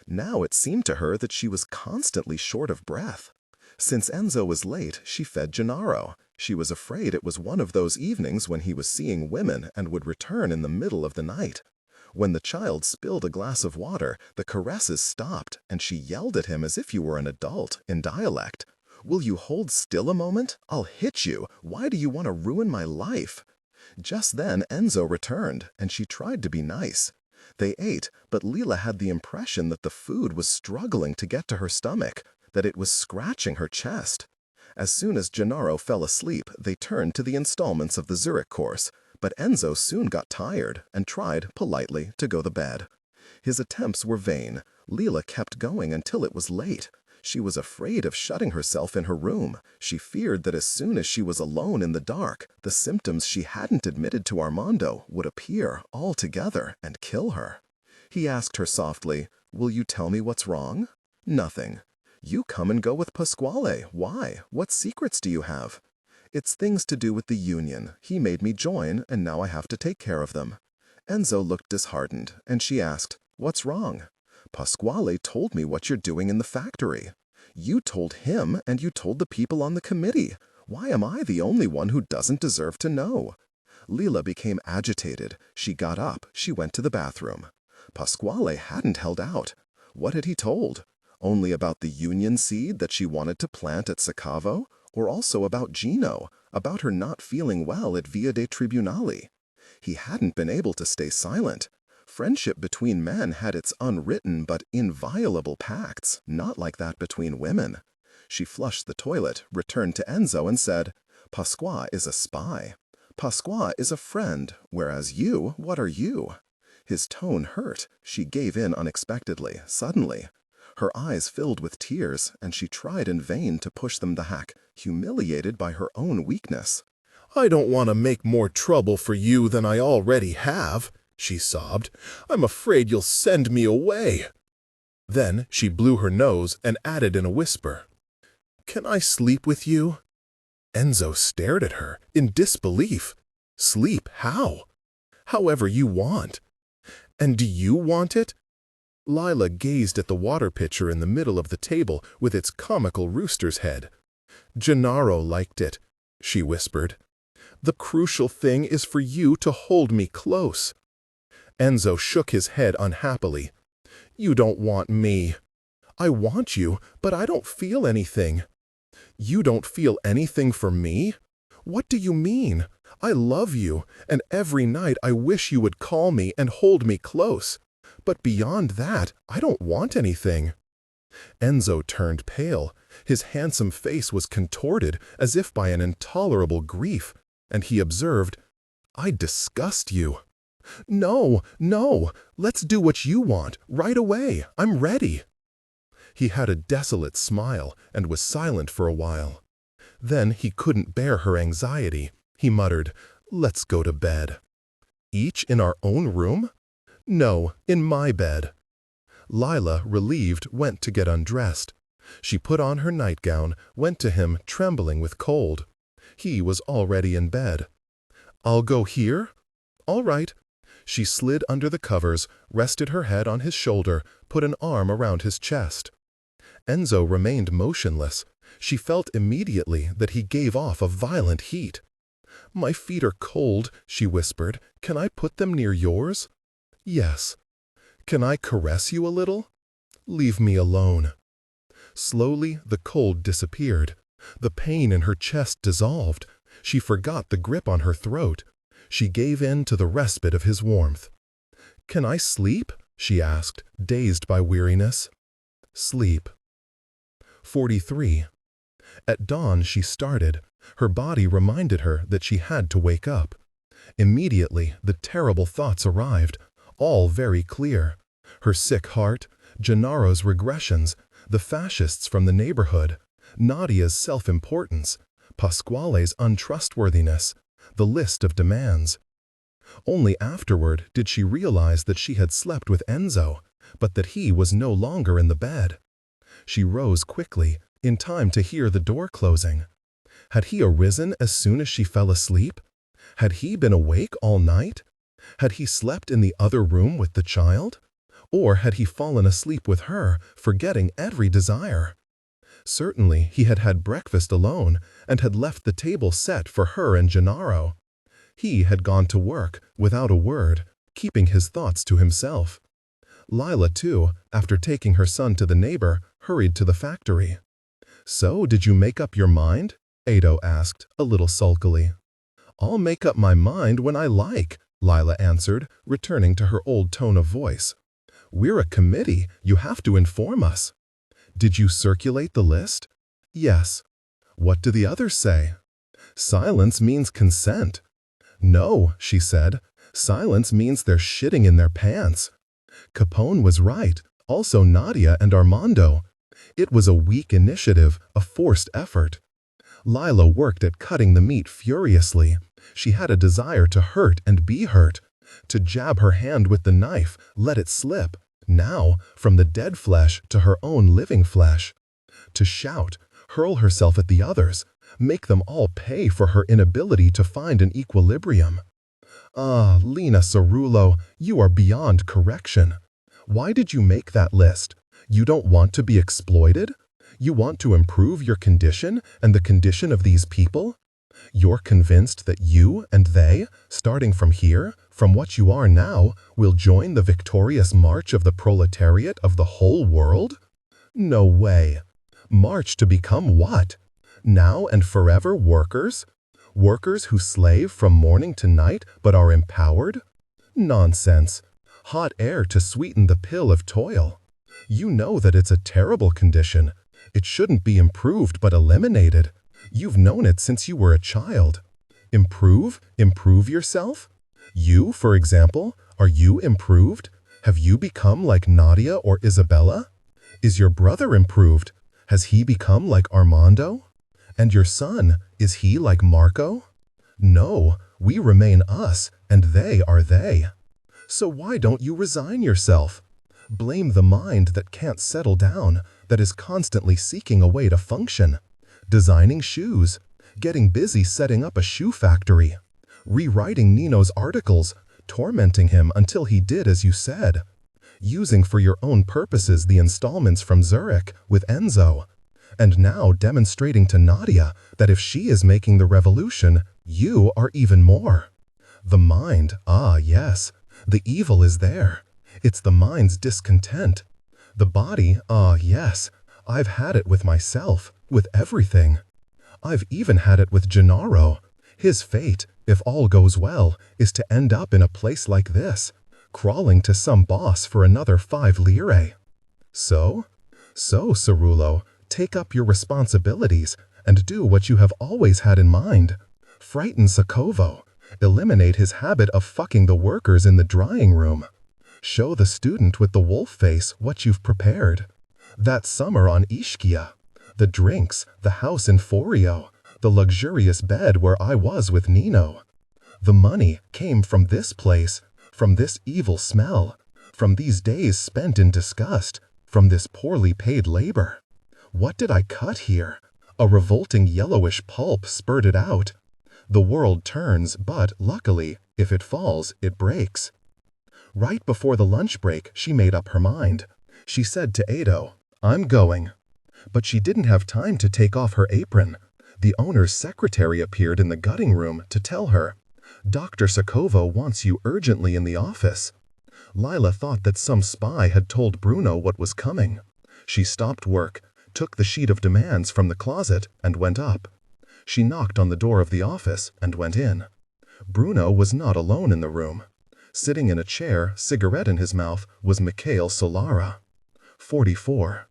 Now it seemed to her that she was constantly short of breath. Since Enzo was late, she fed Gennaro. She was afraid it was one of those evenings when he was seeing women and would return in the middle of the night. When the child spilled a glass of water, the caresses stopped, and she yelled at him as if you were an adult, in dialect. Will you hold still a moment? I'll hit you. Why do you want to ruin my life? Just then Enzo returned, and she tried to be nice. They ate, but Leela had the impression that the food was struggling to get to her stomach, that it was scratching her chest. As soon as Gennaro fell asleep, they turned to the installments of the Zurich course, but Enzo soon got tired and tried, politely, to go to bed. His attempts were vain. Leela kept going until it was late. She was afraid of shutting herself in her room. She feared that as soon as she was alone in the dark, the symptoms she hadn't admitted to Armando would appear all together and kill her. He asked her softly, "Will you tell me what's wrong?" "Nothing." "You come and go with Pasquale. Why? What secrets do you have?" "It's things to do with the union. He made me join, and now I have to take care of them." Enzo looked disheartened, and she asked, "What's wrong?" "Pasquale told me what you're doing in the factory." "You told him, and you told the people on the committee. Why am I the only one who doesn't deserve to know?" Leela became agitated. She got up. She went to the bathroom. Pasquale hadn't held out. What had he told? Only about the union seed that she wanted to plant at Sacavo, or also about Gino, about her not feeling well at Via dei Tribunali? He hadn't been able to stay silent. Friendship between men had its unwritten but inviolable pacts, not like that between women. She flushed the toilet, returned to Enzo, and said, "Pasqua is a spy. Pasqua is a friend, whereas you, what are you?" His tone hurt. She gave in unexpectedly, suddenly. Her eyes filled with tears, and she tried in vain to push them back, humiliated by her own weakness. "I don't want to make more trouble for you than I already have," she sobbed. "I'm afraid you'll send me away." Then she blew her nose and added in a whisper, "Can I sleep with you?" Enzo stared at her in disbelief. "Sleep how?" "However you want." "And do you want it?" Lila gazed at the water pitcher in the middle of the table with its comical rooster's head. "Gennaro liked it," she whispered. "The crucial thing is for you to hold me close." Enzo shook his head unhappily. "You don't want me." "I want you, but I don't feel anything." "You don't feel anything for me? What do you mean? I love you, and every night I wish you would call me and hold me close. But beyond that, I don't want anything." Enzo turned pale. His handsome face was contorted as if by an intolerable grief, and he observed, I disgust you. No, no, let's do what you want, right away, I'm ready. He had a desolate smile and was silent for a while. Then he couldn't bear her anxiety. He muttered, "Let's go to bed." Each in our own room? No, in my bed. Lila, relieved, went to get undressed. She put on her nightgown, went to him, trembling with cold. He was already in bed. "I'll go here?" "All right." She slid under the covers, rested her head on his shoulder, put an arm around his chest. Enzo remained motionless. She felt immediately that he gave off a violent heat. "My feet are cold," she whispered. "Can I put them near yours?" "Yes." "Can I caress you a little?" "Leave me alone." Slowly, the cold disappeared. The pain in her chest dissolved. She forgot the grip on her throat. She gave in to the respite of his warmth. "Can I sleep?" she asked, dazed by weariness. "Sleep." 43. At dawn she started. Her body reminded her that she had to wake up. Immediately, the terrible thoughts arrived, all very clear. Her sick heart, Gennaro's regressions, the fascists from the neighborhood, Nadia's self-importance, Pasquale's untrustworthiness, the list of demands. Only afterward did she realize that she had slept with Enzo, but that he was no longer in the bed. She rose quickly, in time to hear the door closing. Had he arisen as soon as she fell asleep? Had he been awake all night? Had he slept in the other room with the child? Or had he fallen asleep with her, forgetting every desire? Certainly he had had breakfast alone and had left the table set for her and Gennaro. He had gone to work, without a word, keeping his thoughts to himself. Lila, too, after taking her son to the neighbor, hurried to the factory. "So, did you make up your mind?" Ado asked, a little sulkily. "I'll make up my mind when I like," Lila answered, returning to her old tone of voice. "We're a committee, you have to inform us." "Did you circulate the list?" "Yes." "What do the others say?" "Silence means consent." "No," she said. "Silence means they're shitting in their pants." Capone was right, also Nadia and Armando. It was a weak initiative, a forced effort. Lila worked at cutting the meat furiously. She had a desire to hurt and be hurt, to jab her hand with the knife, let it slip, now, from the dead flesh to her own living flesh. To shout, hurl herself at the others, make them all pay for her inability to find an equilibrium. Ah, Lena Cerullo, you are beyond correction. Why did you make that list? You don't want to be exploited? You want to improve your condition and the condition of these people? You're convinced that you and they, starting from here, from what you are now, will join the victorious march of the proletariat of the whole world? No way. March to become what? Now and forever workers? Workers who slave from morning to night but are empowered? Nonsense. Hot air to sweeten the pill of toil. You know that it's a terrible condition. It shouldn't be improved but eliminated. You've known it since you were a child. Improve? Improve yourself? You, for example, are you improved? Have you become like Nadia or Isabella? Is your brother improved? Has he become like Armando? And your son, is he like Marco? No, we remain us, and they are they. So why don't you resign yourself? Blame the mind that can't settle down, that is constantly seeking a way to function. Designing shoes, getting busy setting up a shoe factory, rewriting Nino's articles, tormenting him until he did as you said, using for your own purposes the installments from Zurich with Enzo, and now demonstrating to Nadia that if she is making the revolution, you are even more. The mind, ah yes, the evil is there. It's the mind's discontent. The body, ah yes, I've had it with myself, with everything. I've even had it with Gennaro. His fate, if all goes well, is to end up in a place like this, crawling to some boss for another 5 lire. So, Cerullo, take up your responsibilities and do what you have always had in mind. Frighten Sakovo. Eliminate his habit of fucking the workers in the drying room. Show the student with the wolf face what you've prepared. That summer on Ischia. The drinks, the house in Forio, the luxurious bed where I was with Nino. The money came from this place, from this evil smell, from these days spent in disgust, from this poorly paid labor. What did I cut here? A revolting yellowish pulp spurted out. The world turns, but, luckily, if it falls, it breaks. Right before the lunch break, she made up her mind. She said to Ado, "I'm going." But she didn't have time to take off her apron. The owner's secretary appeared in the gutting room to tell her, "Dr. Sokovo wants you urgently in the office." Lila thought that some spy had told Bruno what was coming. She stopped work, took the sheet of demands from the closet, and went up. She knocked on the door of the office and went in. Bruno was not alone in the room. Sitting in a chair, cigarette in his mouth, was Mikhail Solara, 44.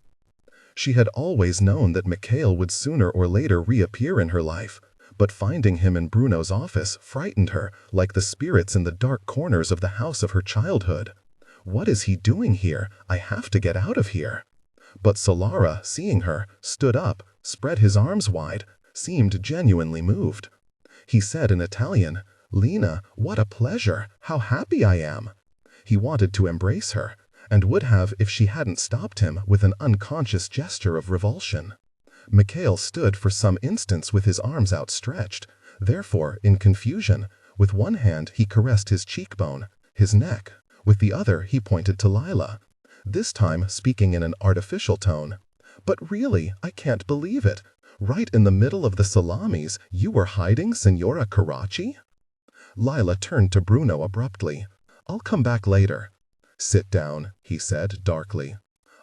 She had always known that Mikhail would sooner or later reappear in her life, but finding him in Bruno's office frightened her like the spirits in the dark corners of the house of her childhood. What is he doing here? I have to get out of here. But Solara, seeing her, stood up, spread his arms wide, seemed genuinely moved. He said in Italian, "Lena, what a pleasure! How happy I am!" He wanted to embrace her, and would have if she hadn't stopped him with an unconscious gesture of revulsion. Mikhail stood for some instants with his arms outstretched. Therefore, in confusion, with one hand he caressed his cheekbone, his neck. With the other he pointed to Lila, this time speaking in an artificial tone. "But really, I can't believe it. Right in the middle of the salamis, you were hiding Signora Karachi?" Lila turned to Bruno abruptly. "I'll come back later." "Sit down," he said darkly.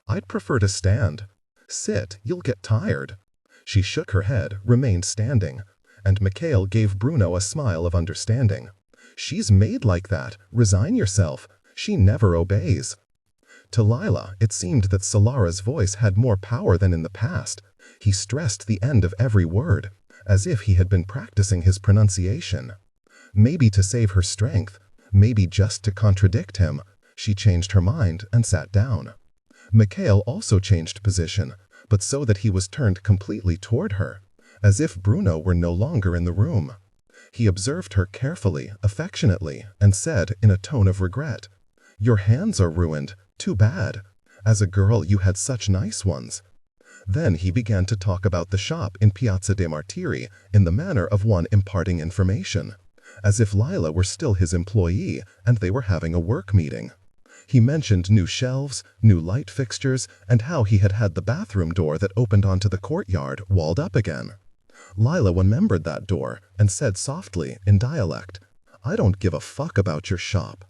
"I'd prefer to stand." "Sit, you'll get tired." She shook her head, remained standing, and Mikhail gave Bruno a smile of understanding. "She's made like that. Resign yourself. She never obeys." To Lila, it seemed that Solara's voice had more power than in the past. He stressed the end of every word, as if he had been practicing his pronunciation. Maybe to save her strength, maybe just to contradict him, she changed her mind and sat down. Mikhail also changed position, but so that he was turned completely toward her, as if Bruno were no longer in the room. He observed her carefully, affectionately, and said in a tone of regret, "Your hands are ruined. Too bad. As a girl you had such nice ones." Then he began to talk about the shop in Piazza dei Martiri in the manner of one imparting information, as if Lila were still his employee and they were having a work meeting. He mentioned new shelves, new light fixtures, and how he had had the bathroom door that opened onto the courtyard walled up again. Lila remembered that door and said softly, in dialect, "I don't give a fuck about your shop."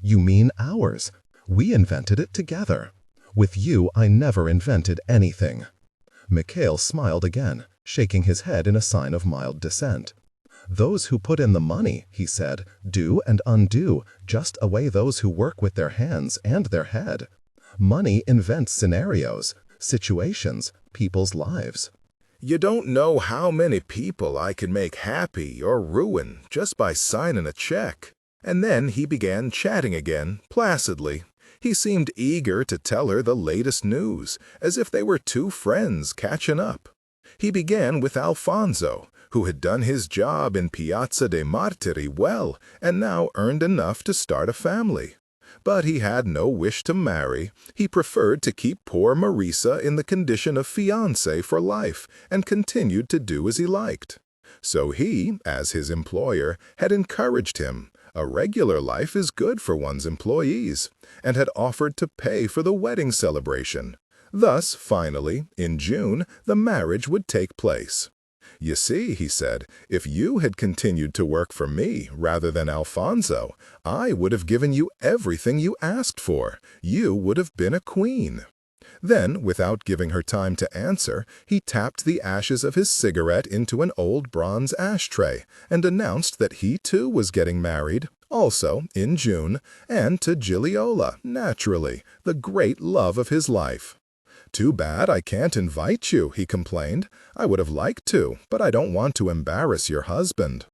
"You mean ours. We invented it together. With you, I never invented anything." Mikhail smiled again, shaking his head in a sign of mild dissent. "Those who put in the money," he said, "do and undo, just away those who work with their hands and their head. Money invents scenarios, situations, people's lives." You don't know how many people I can make happy or ruin just by signing a check. And then he began chatting again, placidly. He seemed eager to tell her the latest news, as if they were two friends catching up. He began with Alfonso, who had done his job in Piazza dei Martiri well and now earned enough to start a family. But he had no wish to marry. He preferred to keep poor Marisa in the condition of fiancé for life and continued to do as he liked. So he, as his employer, had encouraged him. A regular life is good for one's employees, and had offered to pay for the wedding celebration. Thus, finally, in June, the marriage would take place. "You see," he said, "if you had continued to work for me rather than Alfonso, I would have given you everything you asked for. You would have been a queen." Then, without giving her time to answer, he tapped the ashes of his cigarette into an old bronze ashtray and announced that he too was getting married, also in June, and to Giliola, naturally, the great love of his life. "Too bad I can't invite you," he complained. "I would have liked to, but I don't want to embarrass your husband."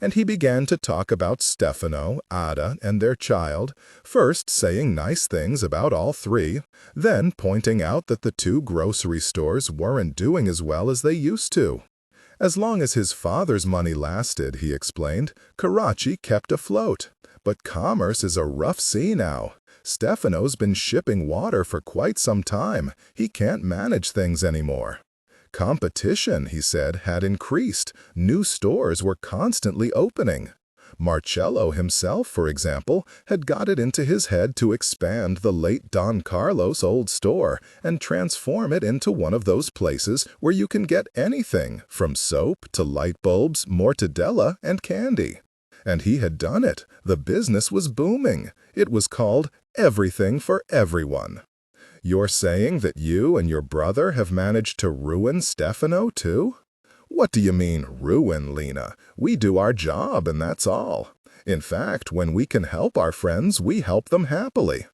And he began to talk about Stefano, Ada, and their child, first saying nice things about all three, then pointing out that the two grocery stores weren't doing as well as they used to. As long as his father's money lasted, he explained, Karachi kept afloat. But commerce is a rough sea now. Stefano's been shipping water for quite some time. He can't manage things anymore. Competition, he said, had increased. New stores were constantly opening. Marcello himself, for example, had got it into his head to expand the late Don Carlos' old store and transform it into one of those places where you can get anything, from soap to light bulbs, mortadella, and candy. And he had done it. The business was booming. It was called Everything for Everyone. You're saying that you and your brother have managed to ruin Stefano, too? What do you mean, ruin, Lena? We do our job, and that's all. In fact, when we can help our friends, we help them happily.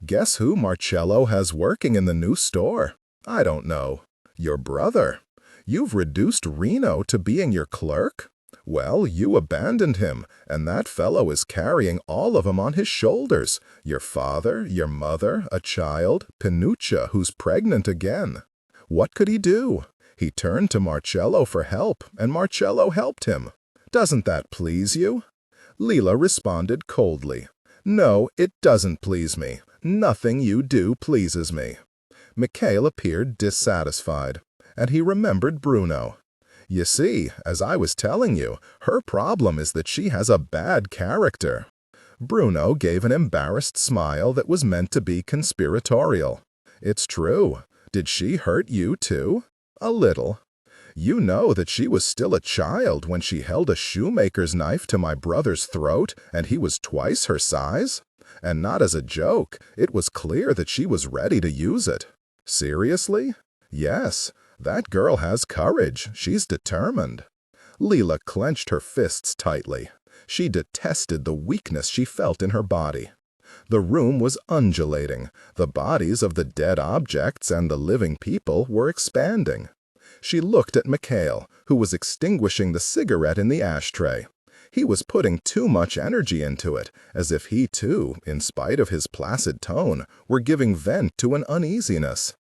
Guess who Marcello has working in the new store? I don't know. Your brother. You've reduced Reno to being your clerk? Well, you abandoned him, and that fellow is carrying all of them on his shoulders. Your father, your mother, a child, Pinuccia, who's pregnant again. What could he do? He turned to Marcello for help, and Marcello helped him. Doesn't that please you? Leela responded coldly. No, it doesn't please me. Nothing you do pleases me. Mikhail appeared dissatisfied, and he remembered Bruno. You see, as I was telling you, her problem is that she has a bad character. Bruno gave an embarrassed smile that was meant to be conspiratorial. It's true. Did she hurt you too? A little. You know that she was still a child when she held a shoemaker's knife to my brother's throat and he was twice her size? And not as a joke, it was clear that she was ready to use it. Seriously? Yes. That girl has courage. She's determined. Leela clenched her fists tightly. She detested the weakness she felt in her body. The room was undulating. The bodies of the dead objects and the living people were expanding. She looked at Mikhail, who was extinguishing the cigarette in the ashtray. He was putting too much energy into it, as if he too, in spite of his placid tone, were giving vent to an uneasiness.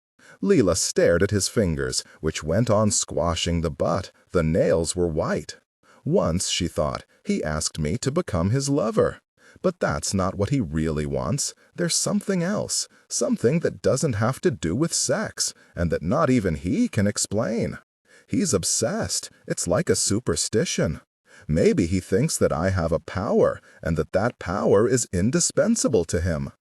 Leela stared at his fingers, which went on squashing the butt. The nails were white. Once, she thought, he asked me to become his lover. But that's not what he really wants. There's something else, something that doesn't have to do with sex, and that not even he can explain. He's obsessed. It's like a superstition. Maybe he thinks that I have a power, and that power is indispensable to him.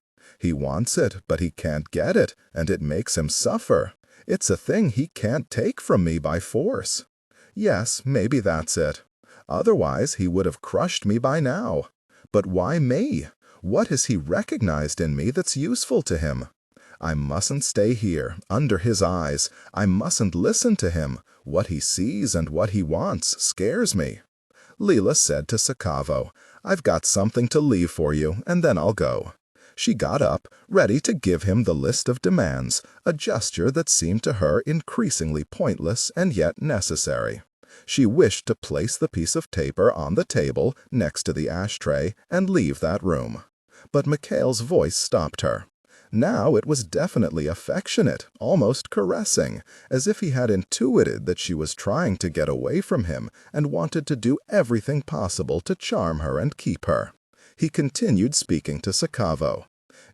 He wants it, but he can't get it, and it makes him suffer. It's a thing he can't take from me by force. Yes, maybe that's it. Otherwise, he would have crushed me by now. But why me? What has he recognized in me that's useful to him? I mustn't stay here, under his eyes. I mustn't listen to him. What he sees and what he wants scares me. Leela said to Sakavo, I've got something to leave for you, and then I'll go. She got up, ready to give him the list of demands, a gesture that seemed to her increasingly pointless and yet necessary. She wished to place the piece of paper on the table next to the ashtray and leave that room. But Mikhail's voice stopped her. Now it was definitely affectionate, almost caressing, as if he had intuited that she was trying to get away from him and wanted to do everything possible to charm her and keep her. He continued speaking to Sakavo.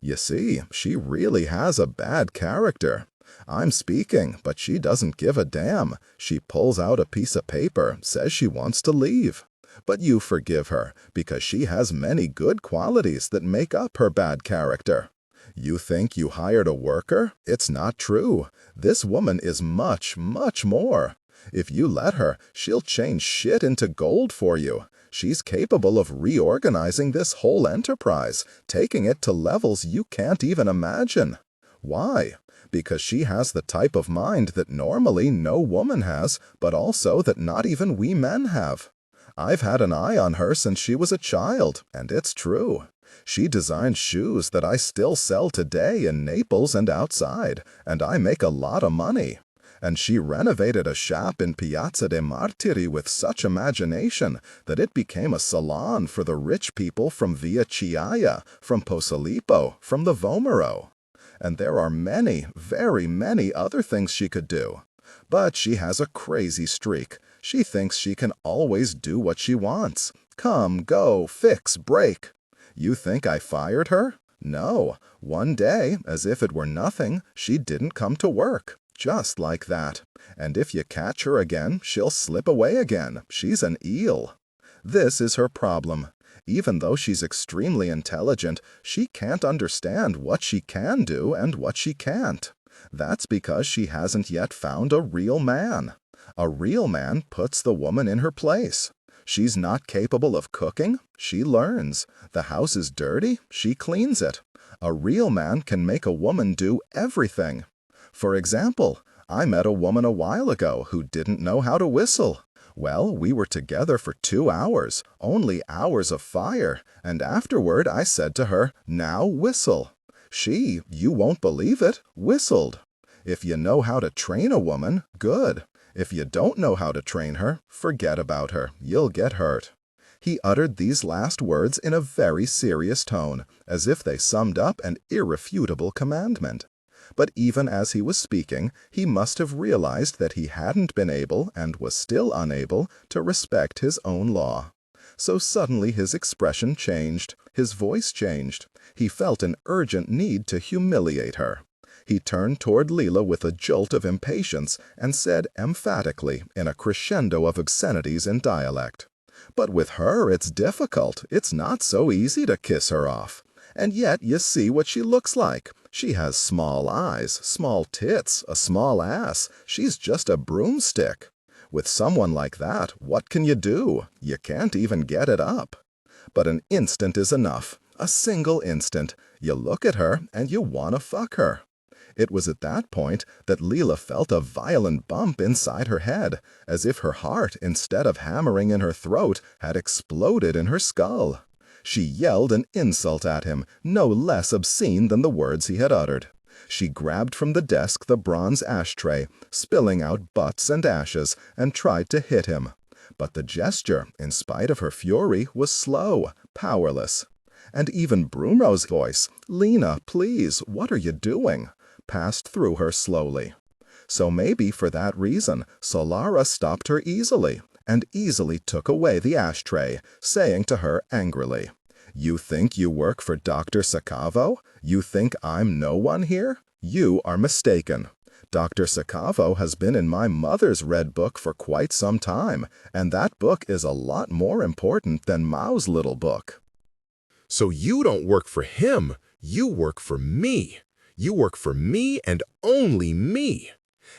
You see, she really has a bad character. I'm speaking, but she doesn't give a damn. She pulls out a piece of paper, says she wants to leave. But you forgive her, because she has many good qualities that make up her bad character. You think you hired a worker? It's not true. This woman is much, much more. If you let her, she'll change shit into gold for you. She's capable of reorganizing this whole enterprise, taking it to levels you can't even imagine. Why? Because she has the type of mind that normally no woman has, but also that not even we men have. I've had an eye on her since she was a child, and it's true. She designed shoes that I still sell today in Naples and outside, and I make a lot of money. And she renovated a shop in Piazza de' Martiri with such imagination that it became a salon for the rich people from Via Chiaia, from Posillipo, from the Vomero. And there are many, very many other things she could do. But she has a crazy streak. She thinks she can always do what she wants. Come, go, fix, break. You think I fired her? No. One day, as if it were nothing, she didn't come to work. Just like that. And if you catch her again, she'll slip away again. She's an eel. This is her problem. Even though she's extremely intelligent, she can't understand what she can do and what she can't. That's because she hasn't yet found a real man. A real man puts the woman in her place. She's not capable of cooking, she learns. The house is dirty, she cleans it. A real man can make a woman do everything. For example, I met a woman a while ago who didn't know how to whistle. Well, we were together for 2 hours, only hours of fire, and afterward I said to her, "Now whistle." She, you won't believe it, whistled. If you know how to train a woman, good. If you don't know how to train her, forget about her. You'll get hurt. He uttered these last words in a very serious tone, as if they summed up an irrefutable commandment. But even as he was speaking, he must have realized that he hadn't been able, and was still unable, to respect his own law. So suddenly his expression changed, his voice changed. He felt an urgent need to humiliate her. He turned toward Leela with a jolt of impatience and said emphatically, in a crescendo of obscenities in dialect, "But with her it's difficult. It's not so easy to kiss her off. And yet you see what she looks like. She has small eyes, small tits, a small ass. She's just a broomstick. With someone like that, what can you do? You can't even get it up. But an instant is enough. A single instant. You look at her and you want to fuck her." It was at that point that Leela felt a violent bump inside her head, as if her heart, instead of hammering in her throat, had exploded in her skull. She yelled an insult at him, no less obscene than the words he had uttered. She grabbed from the desk the bronze ashtray, spilling out butts and ashes, and tried to hit him. But the gesture, in spite of her fury, was slow, powerless. And even Bruno's voice, "Lena, please, what are you doing?" passed through her slowly. So maybe for that reason, Solara stopped her easily, and easily took away the ashtray, saying to her angrily, "You think you work for Dr. Sacavo? You think I'm no one here? You are mistaken. Dr. Sacavo has been in my mother's red book for quite some time, and that book is a lot more important than Mao's little book." So you don't work for him, you work for me. You work for me and only me.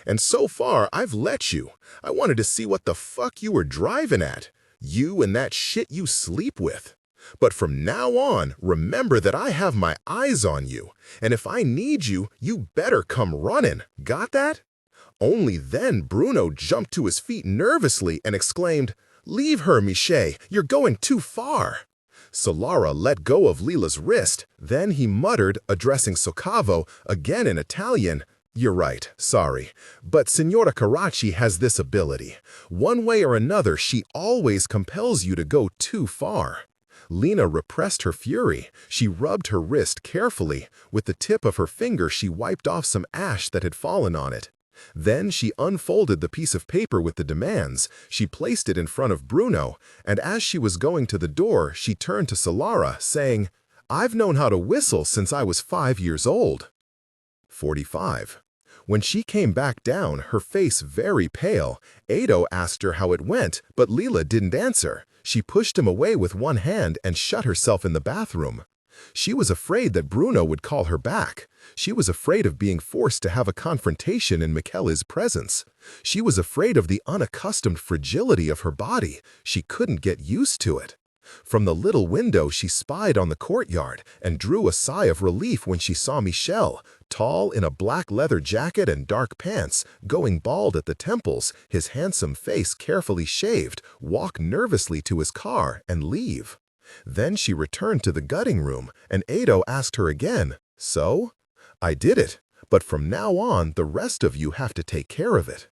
And so far, I've let you. I wanted to see what the fuck you were driving at. You and that shit you sleep with. But from now on, remember that I have my eyes on you. And if I need you, you better come running. Got that? Only then Bruno jumped to his feet nervously and exclaimed, "Leave her, Miche. You're going too far." Solara let go of Leela's wrist. Then he muttered, addressing Sacavo, again in Italian, "You're right, sorry. But Signora Carracci has this ability. One way or another, she always compels you to go too far." Lena repressed her fury. She rubbed her wrist carefully. With the tip of her finger, she wiped off some ash that had fallen on it. Then she unfolded the piece of paper with the demands. She placed it in front of Bruno, and as she was going to the door, she turned to Solara, saying, "I've known how to whistle since I was 5 years old." 45. When she came back down, her face very pale, Ado asked her how it went, but Leela didn't answer. She pushed him away with one hand and shut herself in the bathroom. She was afraid that Bruno would call her back. She was afraid of being forced to have a confrontation in Michele's presence. She was afraid of the unaccustomed fragility of her body. She couldn't get used to it. From the little window she spied on the courtyard and drew a sigh of relief when she saw Michele, tall in a black leather jacket and dark pants, going bald at the temples, his handsome face carefully shaved, walk nervously to his car and leave. Then she returned to the gutting room, and Ado asked her again, "So?" "I did it. But from now on, the rest of you have to take care of it."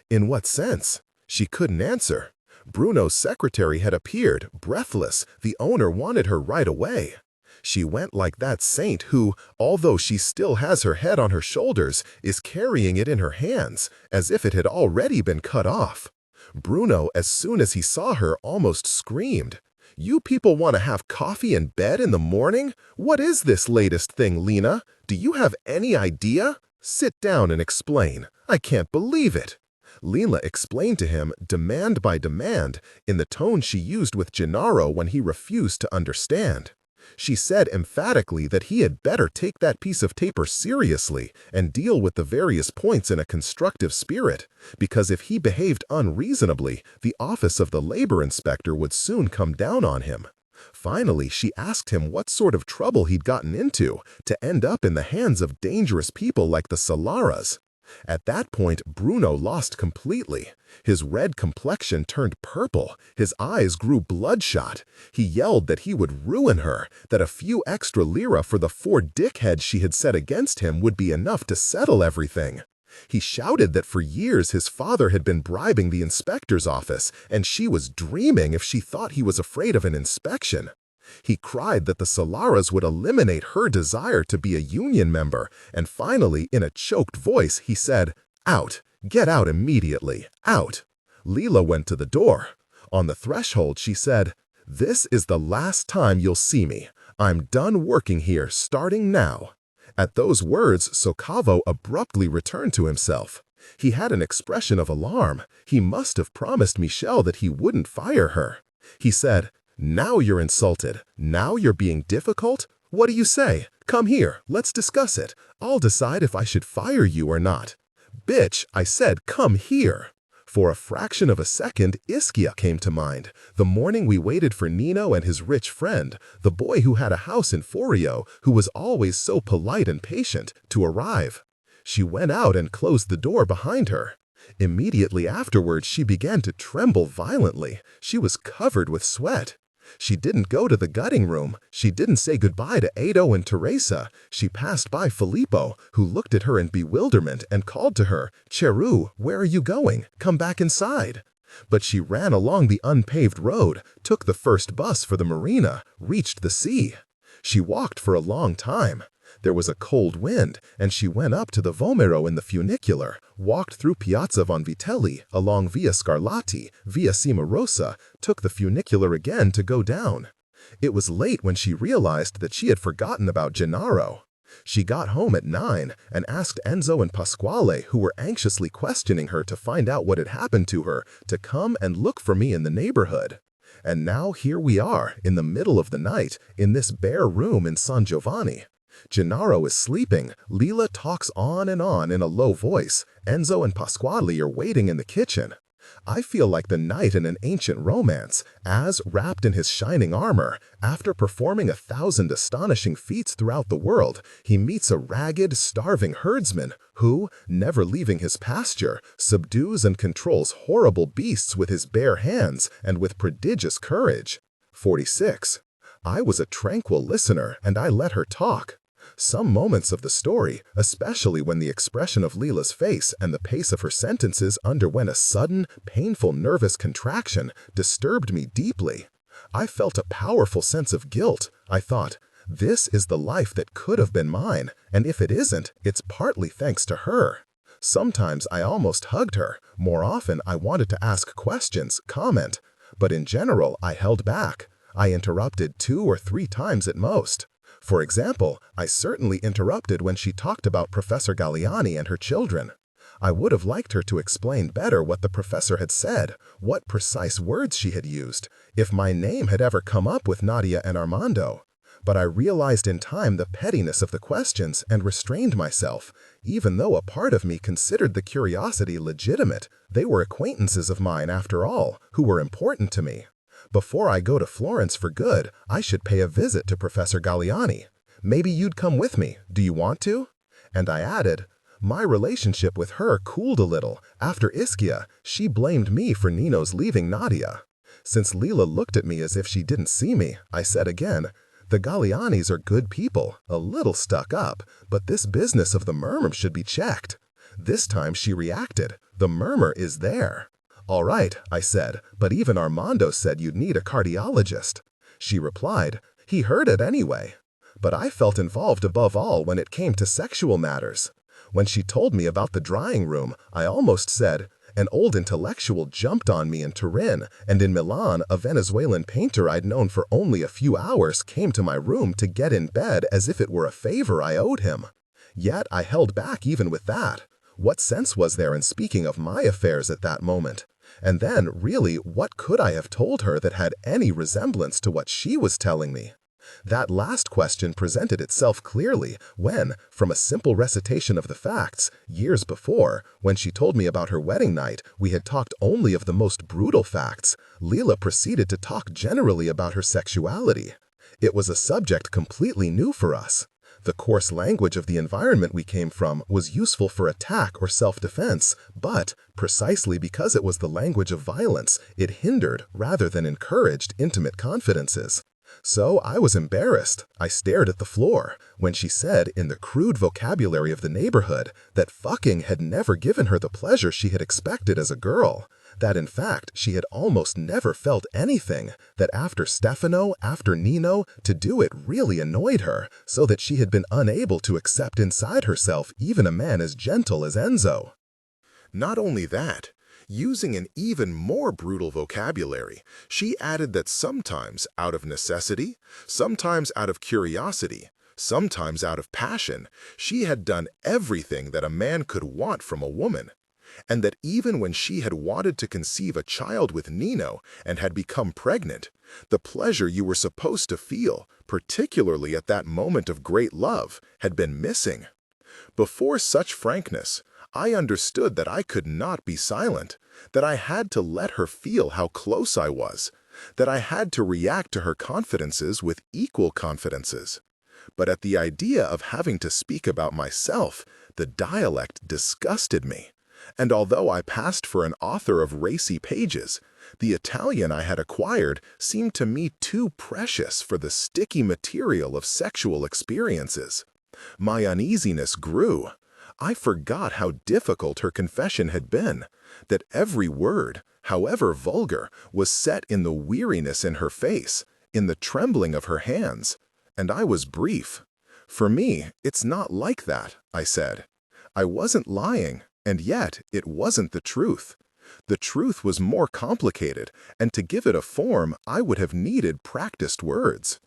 "In what sense?" She couldn't answer. Bruno's secretary had appeared, breathless. The owner wanted her right away. She went like that saint who, although she still has her head on her shoulders, is carrying it in her hands, as if it had already been cut off. Bruno, as soon as he saw her, almost screamed. "You people want to have coffee in bed in the morning? What is this latest thing, Lena? Do you have any idea? Sit down and explain. I can't believe it." Lena explained to him, demand by demand, in the tone she used with Gennaro when he refused to understand. She said emphatically that he had better take that piece of paper seriously and deal with the various points in a constructive spirit, because if he behaved unreasonably, the office of the labor inspector would soon come down on him. Finally, she asked him what sort of trouble he'd gotten into to end up in the hands of dangerous people like the Solaras. At that point, Bruno lost completely. His red complexion turned purple, his eyes grew bloodshot. He yelled that he would ruin her, that a few extra lira for the 4 dickheads she had set against him would be enough to settle everything. He shouted that for years his father had been bribing the inspector's office, and she was dreaming if she thought he was afraid of an inspection. He cried that the Solaras would eliminate her desire to be a union member, and finally, in a choked voice, he said, "Out! Get out immediately! Out!" Leela went to the door. On the threshold, she said, "This is the last time you'll see me. I'm done working here, starting now." At those words, Socavo abruptly returned to himself. He had an expression of alarm. He must have promised Michelle that he wouldn't fire her. He said, "Now you're insulted. Now you're being difficult? What do you say? Come here, let's discuss it. I'll decide if I should fire you or not." "Bitch," I said, "come here." For a fraction of a second, Ischia came to mind. The morning we waited for Nino and his rich friend, the boy who had a house in Forio, who was always so polite and patient, to arrive. She went out and closed the door behind her. Immediately afterwards, she began to tremble violently. She was covered with sweat. She didn't go to the gutting room. She didn't say goodbye to Ado and Teresa. She passed by Filippo, who looked at her in bewilderment and called to her, "Cheru, where are you going? Come back inside." But she ran along the unpaved road, took the first bus for the marina, reached the sea. She walked for a long time. There was a cold wind, and she went up to the Vomero in the funicular, walked through Piazza Vanvitelli, along Via Scarlatti, Via Cimarosa, took the funicular again to go down. It was late when she realized that she had forgotten about Gennaro. She got home at 9 and asked Enzo and Pasquale, who were anxiously questioning her to find out what had happened to her, to come and look for me in the neighborhood. And now here we are, in the middle of the night, in this bare room in San Giovanni. Gennaro is sleeping. Leela talks on in a low voice. Enzo and Pasquale are waiting in the kitchen. I feel like the knight in an ancient romance, as, wrapped in his shining armor, after performing 1,000 astonishing feats throughout the world, he meets a ragged, starving herdsman who, never leaving his pasture, subdues and controls horrible beasts with his bare hands and with prodigious courage. 46. I was a tranquil listener, and I let her talk. Some moments of the story, especially when the expression of Leela's face and the pace of her sentences underwent a sudden, painful nervous contraction, disturbed me deeply. I felt a powerful sense of guilt. I thought, this is the life that could have been mine, and if it isn't, it's partly thanks to her. Sometimes I almost hugged her. More often, I wanted to ask questions, comment, but in general, I held back. I interrupted 2 or 3 times at most. For example, I certainly interrupted when she talked about Professor Galliani and her children. I would have liked her to explain better what the professor had said, what precise words she had used, if my name had ever come up with Nadia and Armando. But I realized in time the pettiness of the questions and restrained myself. Even though a part of me considered the curiosity legitimate, they were acquaintances of mine after all, who were important to me. Before I go to Florence for good, I should pay a visit to Professor Galliani. Maybe you'd come with me. Do you want to? And I added, my relationship with her cooled a little. After Ischia, she blamed me for Nino's leaving Nadia. Since Leela looked at me as if she didn't see me, I said again, The Gallianis are good people, a little stuck up, but this business of the murmur should be checked. This time she reacted. The murmur is there. All right, I said, but even Armando said you'd need a cardiologist. She replied, he heard it anyway. But I felt involved above all when it came to sexual matters. When she told me about the drying room, I almost said, an old intellectual jumped on me in Turin, and in Milan, a Venezuelan painter I'd known for only a few hours came to my room to get in bed as if it were a favor I owed him. Yet I held back even with that. What sense was there in speaking of my affairs at that moment? And then, really, what could I have told her that had any resemblance to what she was telling me? That last question presented itself clearly when, from a simple recitation of the facts, years before, when she told me about her wedding night, we had talked only of the most brutal facts, Leila proceeded to talk generally about her sexuality. It was a subject completely new for us. The coarse language of the environment we came from was useful for attack or self-defense, but, precisely because it was the language of violence, it hindered rather than encouraged intimate confidences. So I was embarrassed. I stared at the floor when she said, in the crude vocabulary of the neighborhood, that fucking had never given her the pleasure she had expected as a girl. That in fact, she had almost never felt anything, that after Stefano, after Nino, to do it really annoyed her, so that she had been unable to accept inside herself even a man as gentle as Enzo. Not only that, using an even more brutal vocabulary, she added that sometimes out of necessity, sometimes out of curiosity, sometimes out of passion, she had done everything that a man could want from a woman, and that even when she had wanted to conceive a child with Nino and had become pregnant, the pleasure you were supposed to feel, particularly at that moment of great love, had been missing. Before such frankness, I understood that I could not be silent, that I had to let her feel how close I was, that I had to react to her confidences with equal confidences. But at the idea of having to speak about myself, the dialect disgusted me. And although I passed for an author of racy pages, the Italian I had acquired seemed to me too precious for the sticky material of sexual experiences. My uneasiness grew. I forgot how difficult her confession had been, that every word, however vulgar, was set in the weariness in her face, in the trembling of her hands, and I was brief. For me, it's not like that, I said. I wasn't lying, and yet it wasn't the truth. The truth was more complicated, and to give it a form, I would have needed practiced words.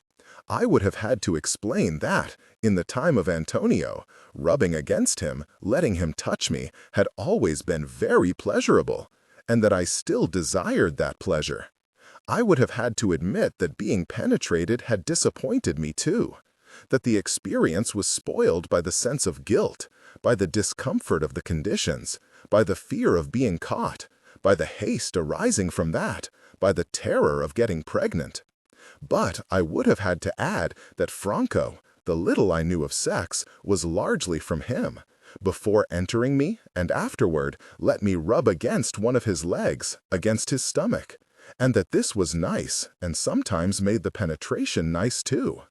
I would have had to explain that, in the time of Antonio, rubbing against him, letting him touch me, had always been very pleasurable, and that I still desired that pleasure. I would have had to admit that being penetrated had disappointed me too, that the experience was spoiled by the sense of guilt, by the discomfort of the conditions, by the fear of being caught, by the haste arising from that, by the terror of getting pregnant. But I would have had to add that Franco, the little I knew of sex, was largely from him. Before entering me, and afterward, let me rub against one of his legs, against his stomach, and that this was nice, and sometimes made the penetration nice too.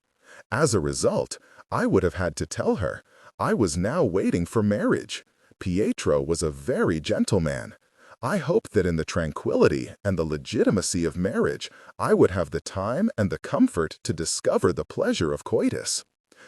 As a result, I would have had to tell her, I was now waiting for marriage. Pietro was a very gentle man. I hoped that in the tranquility and the legitimacy of marriage, I would have the time and the comfort to discover the pleasure of coitus.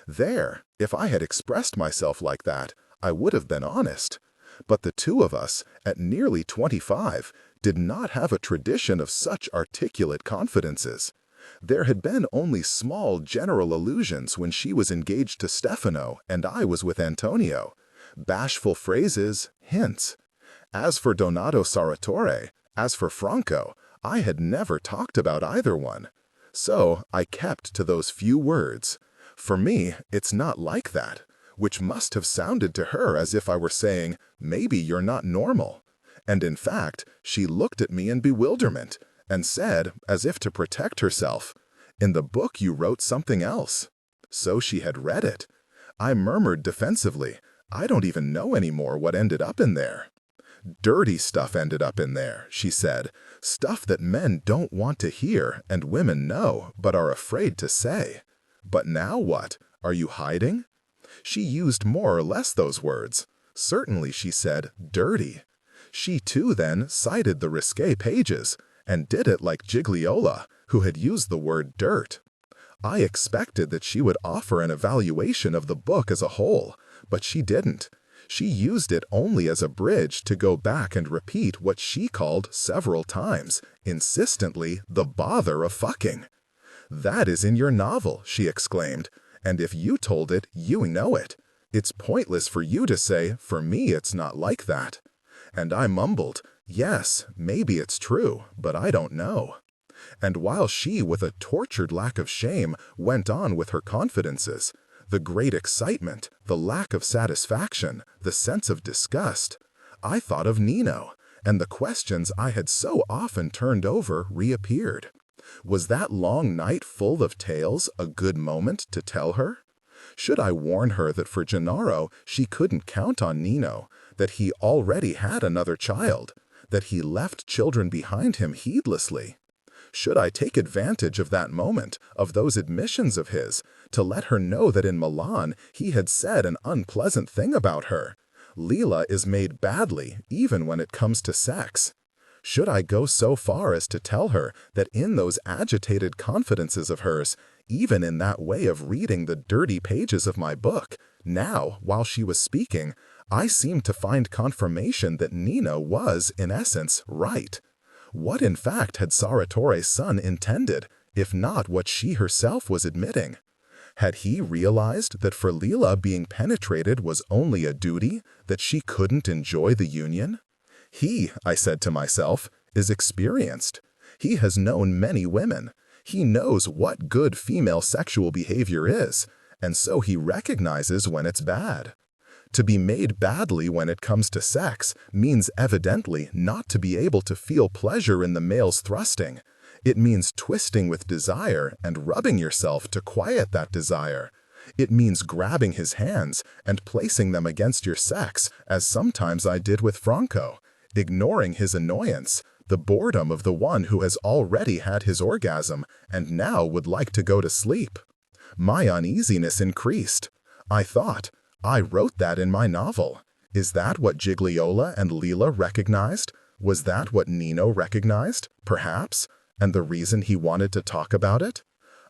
There, if I had expressed myself like that, I would have been honest. But the two of us, at nearly 25, did not have a tradition of such articulate confidences. There had been only small general allusions when she was engaged to Stefano and I was with Antonio. Bashful phrases, hints. As for Donato Saratore, as for Franco, I had never talked about either one. So I kept to those few words. For me, it's not like that, which must have sounded to her as if I were saying, maybe you're not normal. And in fact, she looked at me in bewilderment and said, as if to protect herself, in the book you wrote something else. So she had read it. I murmured defensively, I don't even know anymore what ended up in there. Dirty stuff ended up in there, she said, stuff that men don't want to hear and women know but are afraid to say. But now what? Are you hiding? She used more or less those words. Certainly she said, dirty. She too then cited the risque pages, and did it like Gigliola, who had used the word dirt. I expected that she would offer an evaluation of the book as a whole, but she didn't. She used it only as a bridge to go back and repeat what she called several times, insistently, the bother of fucking. "That is in your novel," she exclaimed, "and if you told it, you know it. It's pointless for you to say, for me it's not like that." And I mumbled, "Yes, maybe it's true, but I don't know." And while she, with a tortured lack of shame, went on with her confidences, the great excitement, the lack of satisfaction, the sense of disgust, I thought of Nino, and the questions I had so often turned over reappeared. Was that long night full of tales a good moment to tell her? Should I warn her that for Gennaro she couldn't count on Nino, that he already had another child, that he left children behind him heedlessly? Should I take advantage of that moment, of those admissions of his, to let her know that in Milan he had said an unpleasant thing about her? Leela is made badly, even when it comes to sex. Should I go so far as to tell her that in those agitated confidences of hers, even in that way of reading the dirty pages of my book, now, while she was speaking, I seemed to find confirmation that Nino was, in essence, right? What in fact had Saratore's son intended, if not what she herself was admitting? Had he realized that for Leela being penetrated was only a duty, that she couldn't enjoy the union? He, I said to myself, is experienced. He has known many women. He knows what good female sexual behavior is, and so he recognizes when it's bad. To be made badly when it comes to sex means evidently not to be able to feel pleasure in the male's thrusting. It means twisting with desire and rubbing yourself to quiet that desire. It means grabbing his hands and placing them against your sex, as sometimes I did with Franco, ignoring his annoyance, the boredom of the one who has already had his orgasm and now would like to go to sleep. My uneasiness increased. I thought, I wrote that in my novel. Is that what Gigliola and Leela recognized? Was that what Nino recognized, perhaps, and the reason he wanted to talk about it?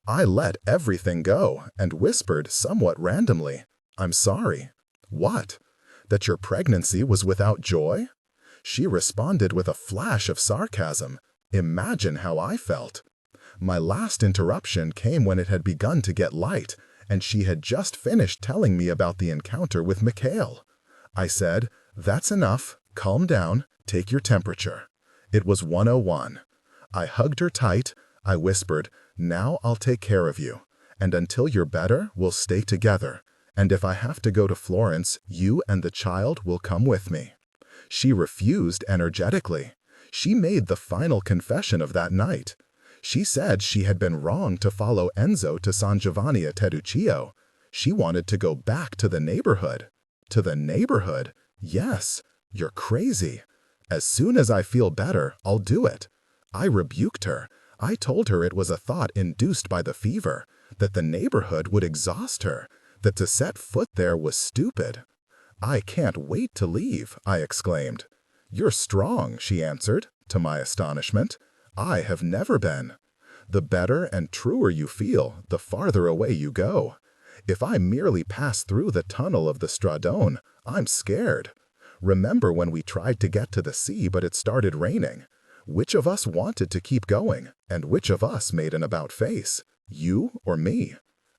I let everything go and whispered somewhat randomly, "I'm sorry." "What? That your pregnancy was without joy?" She responded with a flash of sarcasm. Imagine how I felt. My last interruption came when it had begun to get light, and she had just finished telling me about the encounter with Mikhail. I said, "That's enough. Calm down. Take your temperature." It was 101. I hugged her tight. I whispered, "Now I'll take care of you. And until you're better, we'll stay together. And if I have to go to Florence, you and the child will come with me." She refused energetically. She made the final confession of that night. She said she had been wrong to follow Enzo to San Giovanni a Teduccio. She wanted to go back to the neighborhood. To the neighborhood? Yes. You're crazy. As soon as I feel better, I'll do it. I rebuked her. I told her it was a thought induced by the fever, that the neighborhood would exhaust her, that to set foot there was stupid. "I can't wait to leave," I exclaimed. "You're strong," she answered, to my astonishment. "I have never been. The better and truer you feel, the farther away you go. If I merely pass through the tunnel of the Stradone, I'm scared. Remember when we tried to get to the sea but it started raining? Which of us wanted to keep going, and which of us made an about-face? You or me?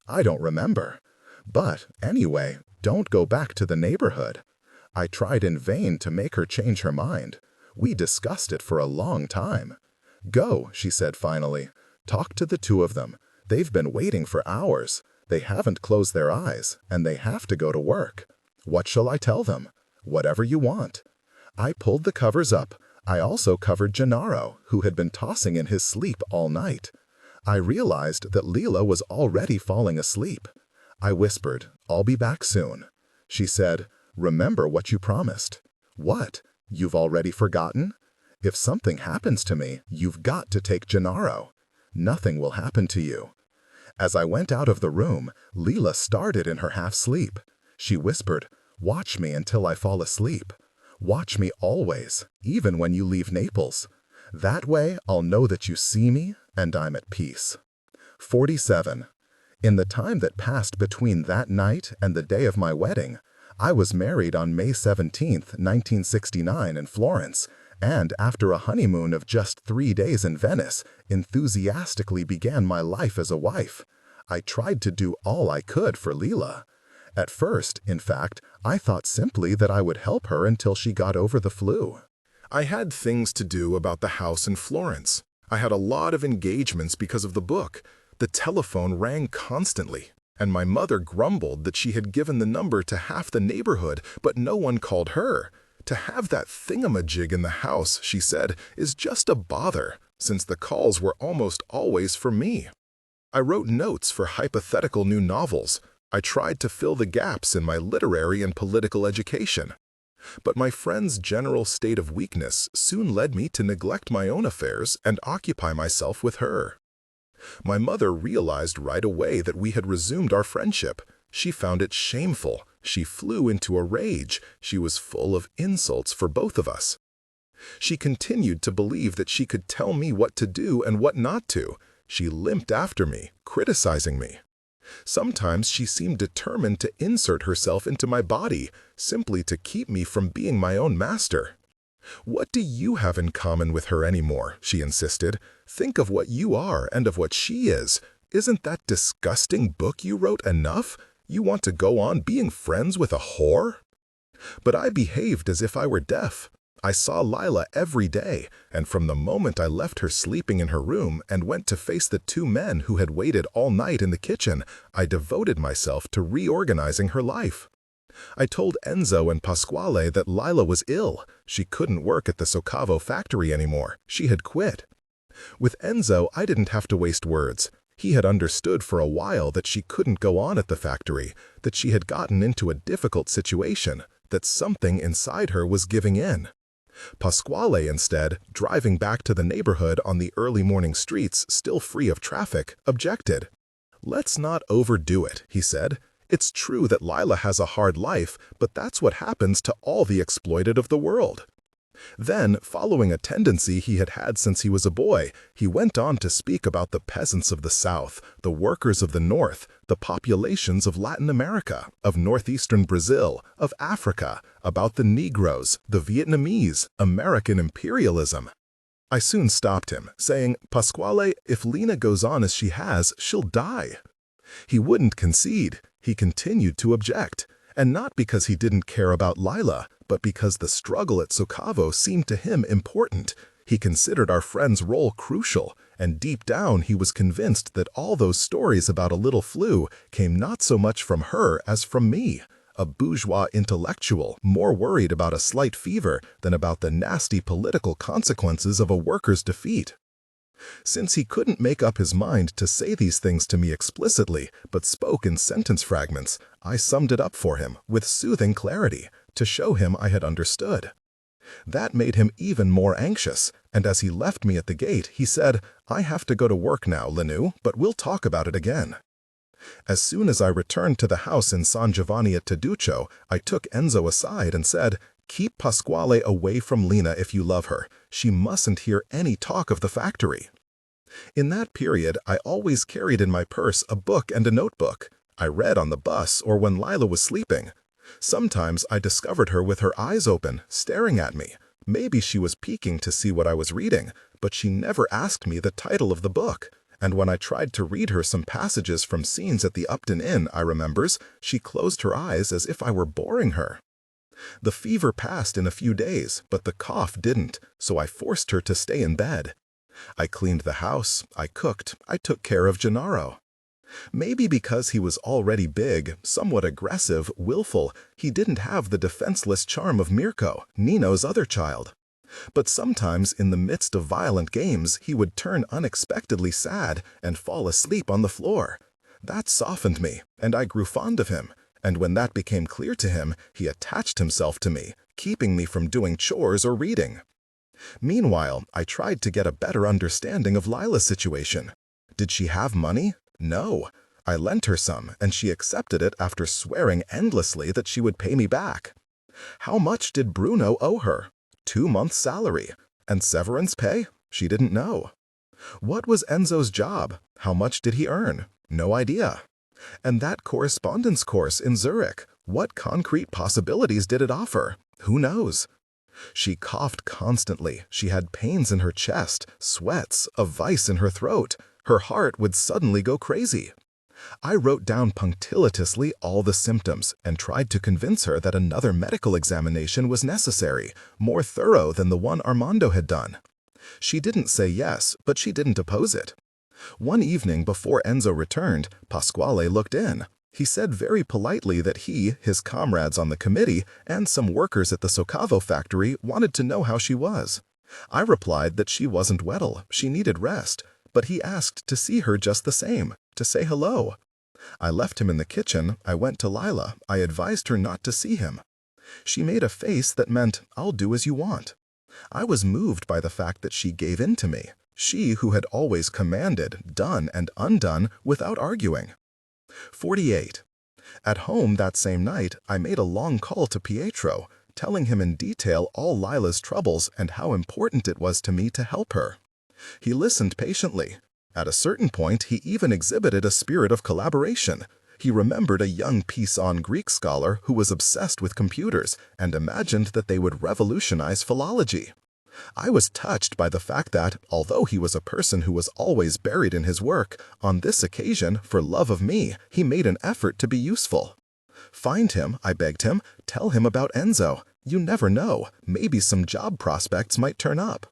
I don't remember. But, anyway, don't go back to the neighborhood." I tried in vain to make her change her mind. We discussed it for a long time. "Go," she said finally. "Talk to the two of them. They've been waiting for hours. They haven't closed their eyes, and they have to go to work. What shall I tell them? Whatever you want." I pulled the covers up. I also covered Gennaro, who had been tossing in his sleep all night. I realized that Leela was already falling asleep. I whispered, "I'll be back soon." She said, "Remember what you promised." "What? You've already forgotten?" "If something happens to me, you've got to take Gennaro." "Nothing will happen to you." As I went out of the room, Leela started in her half-sleep. She whispered, "Watch me until I fall asleep. Watch me always, even when you leave Naples. That way I'll know that you see me and I'm at peace." 47. In the time that passed between that night and the day of my wedding, I was married on May 17, 1969 in Florence, and after a honeymoon of just 3 days in Venice, enthusiastically began my life as a wife. I tried to do all I could for Leela. At first, in fact, I thought simply that I would help her until she got over the flu. I had things to do about the house in Florence. I had a lot of engagements because of the book. The telephone rang constantly, and my mother grumbled that she had given the number to half the neighborhood, but no one called her. To have that thingamajig in the house, she said, is just a bother, since the calls were almost always for me. I wrote notes for hypothetical new novels. I tried to fill the gaps in my literary and political education. But my friend's general state of weakness soon led me to neglect my own affairs and occupy myself with her. My mother realized right away that we had resumed our friendship. She found it shameful. She flew into a rage. She was full of insults for both of us. She continued to believe that she could tell me what to do and what not to. She limped after me, criticizing me. Sometimes she seemed determined to insert herself into my body, simply to keep me from being my own master. "What do you have in common with her anymore?" she insisted. "Think of what you are and of what she is. Isn't that disgusting book you wrote enough? You want to go on being friends with a whore?" But I behaved as if I were deaf. I saw Lila every day, and from the moment I left her sleeping in her room and went to face the 2 men who had waited all night in the kitchen, I devoted myself to reorganizing her life. I told Enzo and Pasquale that Lila was ill. She couldn't work at the Soccavo factory anymore. She had quit. With Enzo, I didn't have to waste words. He had understood for a while that she couldn't go on at the factory, that she had gotten into a difficult situation, that something inside her was giving in. Pasquale, instead, driving back to the neighborhood on the early morning streets still free of traffic, objected. "Let's not overdo it," he said. "It's true that Lila has a hard life, but that's what happens to all the exploited of the world." Then, following a tendency he had had since he was a boy, he went on to speak about the peasants of the South, the workers of the North, the populations of Latin America, of northeastern Brazil, of Africa, about the Negroes, the Vietnamese, American imperialism. I soon stopped him, saying, "Pasquale, if Lena goes on as she has, she'll die." He wouldn't concede. He continued to object, and not because he didn't care about Lila, but because the struggle at Soccavo seemed to him important. He considered our friend's role crucial, and deep down he was convinced that all those stories about a little flu came not so much from her as from me, a bourgeois intellectual more worried about a slight fever than about the nasty political consequences of a worker's defeat. Since he couldn't make up his mind to say these things to me explicitly, but spoke in sentence fragments, I summed it up for him with soothing clarity to show him I had understood. That made him even more anxious, and as he left me at the gate, he said, "I have to go to work now, Lenu, but we'll talk about it again." As soon as I returned to the house in San Giovanni at Teduccio, I took Enzo aside and said, "Keep Pasquale away from Lena if you love her. She mustn't hear any talk of the factory." In that period, I always carried in my purse a book and a notebook. I read on the bus or when Lila was sleeping. Sometimes I discovered her with her eyes open, staring at me. Maybe she was peeking to see what I was reading, but she never asked me the title of the book. And when I tried to read her some passages from scenes at the Upton Inn, I remembers, she closed her eyes as if I were boring her. The fever passed in a few days, but the cough didn't, so I forced her to stay in bed. I cleaned the house, I cooked, I took care of Gennaro. Maybe because he was already big, somewhat aggressive, willful, he didn't have the defenseless charm of Mirko, Nino's other child. But sometimes in the midst of violent games, he would turn unexpectedly sad and fall asleep on the floor. That softened me, and I grew fond of him. And when that became clear to him, he attached himself to me, keeping me from doing chores or reading. Meanwhile, I tried to get a better understanding of Lila's situation. Did she have money? No. I lent her some, and she accepted it after swearing endlessly that she would pay me back. How much did Bruno owe her? 2 months' salary. And severance pay? She didn't know. What was Enzo's job? How much did he earn? No idea. And that correspondence course in Zurich, what concrete possibilities did it offer? Who knows? She coughed constantly. She had pains in her chest, sweats, a vice in her throat. Her heart would suddenly go crazy. I wrote down punctiliously all the symptoms and tried to convince her that another medical examination was necessary, more thorough than the one Armando had done. She didn't say yes, but she didn't oppose it. One evening before Enzo returned, Pasquale looked in. He said very politely that he, his comrades on the committee, and some workers at the Socavo factory wanted to know how she was. I replied that she wasn't well, she needed rest, but he asked to see her just the same, to say hello. I left him in the kitchen. I went to Lila. I advised her not to see him. She made a face that meant, "I'll do as you want." I was moved by the fact that she gave in to me, she who had always commanded, done and undone without arguing. 48. At home that same night, I made a long call to Pietro, telling him in detail all Lila's troubles and how important it was to me to help her. He listened patiently. At a certain point, he even exhibited a spirit of collaboration. He remembered a young Pisan Greek scholar who was obsessed with computers and imagined that they would revolutionize philology. I was touched by the fact that, although he was a person who was always buried in his work, on this occasion, for love of me, he made an effort to be useful. "Find him," I begged him. "Tell him about Enzo. You never know. Maybe some job prospects might turn up."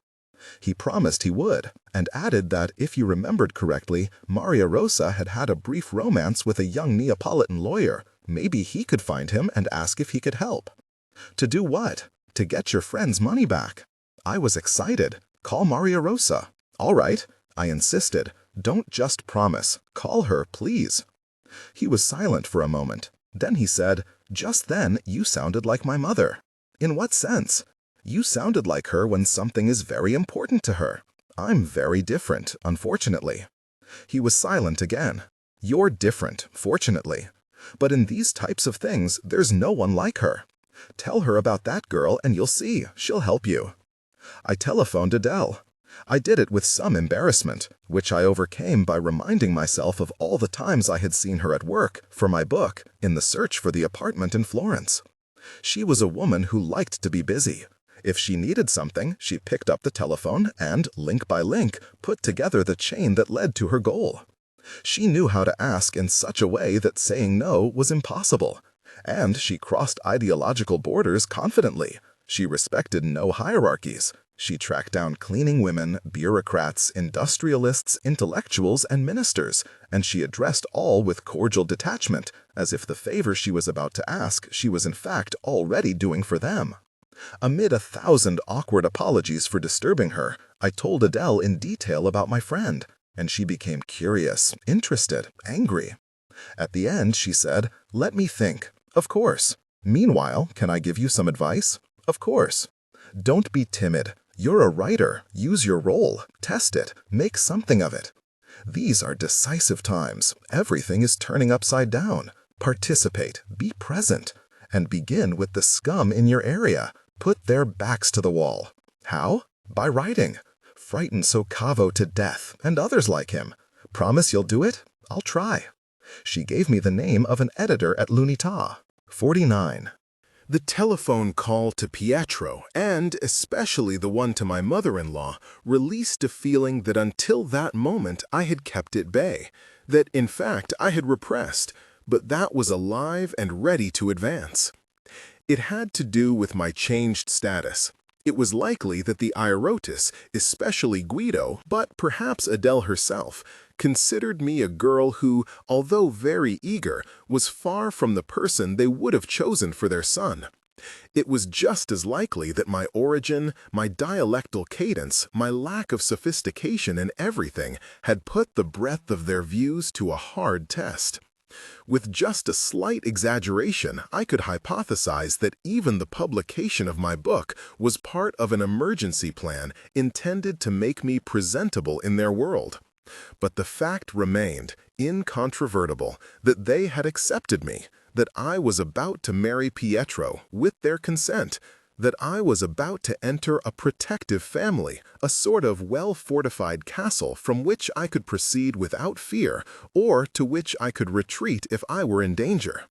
He promised he would, and added that, if you remembered correctly, Maria Rosa had had a brief romance with a young Neapolitan lawyer. Maybe he could find him and ask if he could help. To do what? To get your friend's money back. I was excited. Call Maria Rosa. All right, I insisted. Don't just promise. Call her, please. He was silent for a moment. Then he said, "Just then, you sounded like my mother." "In what sense?" "You sounded like her when something is very important to her." "I'm very different, unfortunately." He was silent again. "You're different, fortunately. But in these types of things, there's no one like her. Tell her about that girl and you'll see, she'll help you." I telephoned Adele. I did it with some embarrassment, which I overcame by reminding myself of all the times I had seen her at work, for my book, in the search for the apartment in Florence. She was a woman who liked to be busy. If she needed something, she picked up the telephone and, link by link, put together the chain that led to her goal. She knew how to ask in such a way that saying no was impossible. And she crossed ideological borders confidently. She respected no hierarchies. She tracked down cleaning women, bureaucrats, industrialists, intellectuals, and ministers, and she addressed all with cordial detachment, as if the favor she was about to ask she was in fact already doing for them. Amid 1,000 awkward apologies for disturbing her, I told Adele in detail about my friend, and she became curious, interested, angry. At the end, she said, "Let me think. Of course. Meanwhile, can I give you some advice? Of course. Don't be timid. You're a writer. Use your role. Test it. Make something of it. These are decisive times. Everything is turning upside down. Participate. Be present. And begin with the scum in your area. Put their backs to the wall. How? By writing. Frighten Socavo to death, and others like him. Promise you'll do it? I'll try." She gave me the name of an editor at l'Unità. 49. The telephone call to Pietro, and especially the one to my mother-in-law, released a feeling that until that moment I had kept at bay, that in fact I had repressed, but that was alive and ready to advance. It had to do with my changed status. It was likely that the Iorotis, especially Guido, but perhaps Adele herself, considered me a girl who, although very eager, was far from the person they would have chosen for their son. It was just as likely that my origin, my dialectal cadence, my lack of sophistication in everything had put the breadth of their views to a hard test. With just a slight exaggeration, I could hypothesize that even the publication of my book was part of an emergency plan intended to make me presentable in their world. But the fact remained, incontrovertible, that they had accepted me, that I was about to marry Pietro with their consent, that I was about to enter a protective family, a sort of well-fortified castle from which I could proceed without fear, or to which I could retreat if I were in danger.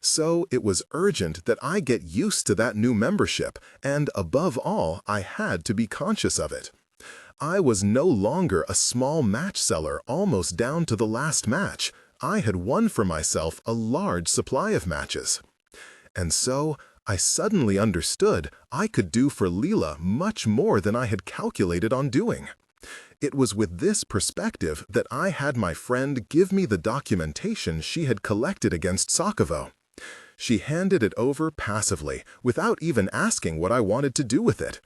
So it was urgent that I get used to that new membership, and above all, I had to be conscious of it. I was no longer a small match seller almost down to the last match. I had won for myself a large supply of matches. And so, I suddenly understood I could do for Leela much more than I had calculated on doing. It was with this perspective that I had my friend give me the documentation she had collected against Saccovo. She handed it over passively, without even asking what I wanted to do with it.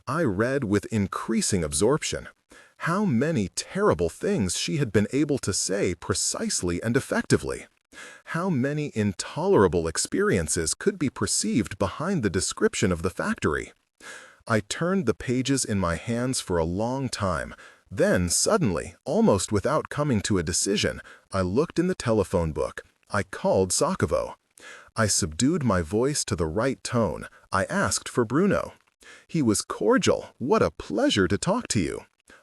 I read with increasing absorption. How many terrible things she had been able to say precisely and effectively. How many intolerable experiences could be perceived behind the description of the factory. I turned the pages in my hands for a long time. Then, suddenly, almost without coming to a decision, I looked in the telephone book. I called Saccovo. I subdued my voice to the right tone. I asked for Bruno. He was cordial. What a pleasure to talk to you.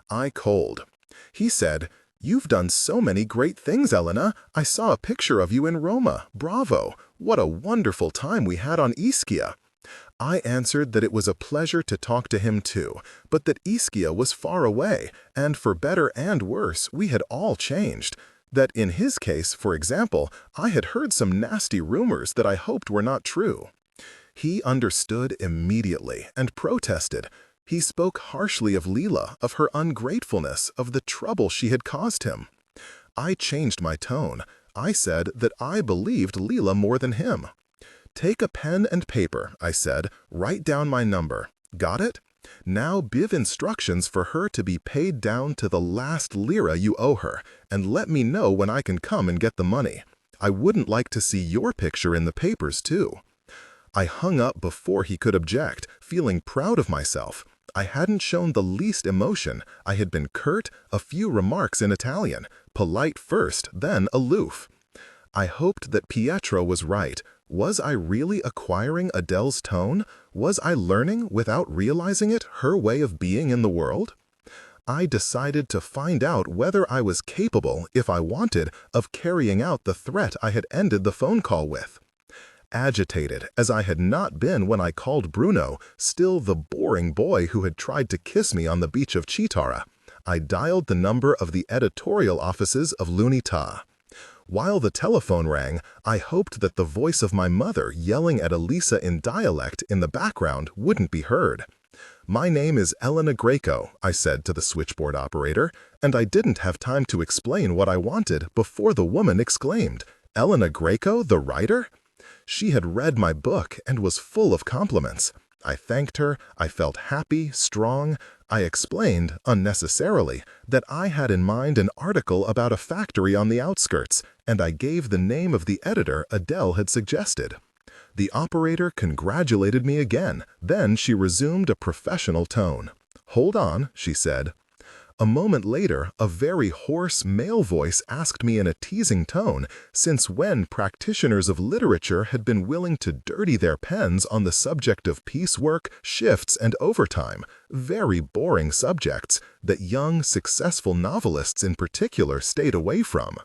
I called. He said, "You've done so many great things, Elena. I saw a picture of you in Roma. Bravo! What a wonderful time we had on Ischia." I answered that it was a pleasure to talk to him too, but that Ischia was far away, and for better and worse, we had all changed. That in his case, for example, I had heard some nasty rumors that I hoped were not true. He understood immediately and protested. He spoke harshly of Leela, of her ungratefulness, of the trouble she had caused him. I changed my tone. I said that I believed Leela more than him. "Take a pen and paper," I said. "Write down my number. Got it? Now give instructions for her to be paid down to the last lira you owe her, and let me know when I can come and get the money. I wouldn't like to see your picture in the papers, too." I hung up before he could object, feeling proud of myself. I hadn't shown the least emotion. I had been curt, a few remarks in Italian, polite first, then aloof. I hoped that Pietro was right. Was I really acquiring Adele's tone? Was I learning, without realizing it, her way of being in the world? I decided to find out whether I was capable, if I wanted, of carrying out the threat I had ended the phone call with. Agitated, as I had not been when I called Bruno, still the boring boy who had tried to kiss me on the beach of Chitara, I dialed the number of the editorial offices of l'Unità. While the telephone rang, I hoped that the voice of my mother yelling at Elisa in dialect in the background wouldn't be heard. "My name is Elena Greco," I said to the switchboard operator, and I didn't have time to explain what I wanted before the woman exclaimed, "Elena Greco, the writer?" She had read my book and was full of compliments. I thanked her. I felt happy, strong. I explained, unnecessarily, that I had in mind an article about a factory on the outskirts, and I gave the name of the editor Adele had suggested. The operator congratulated me again. Then she resumed a professional tone. "Hold on," she said. A moment later, a very hoarse male voice asked me in a teasing tone since when practitioners of literature had been willing to dirty their pens on the subject of piecework, shifts, and overtime, very boring subjects that young, successful novelists in particular stayed away from.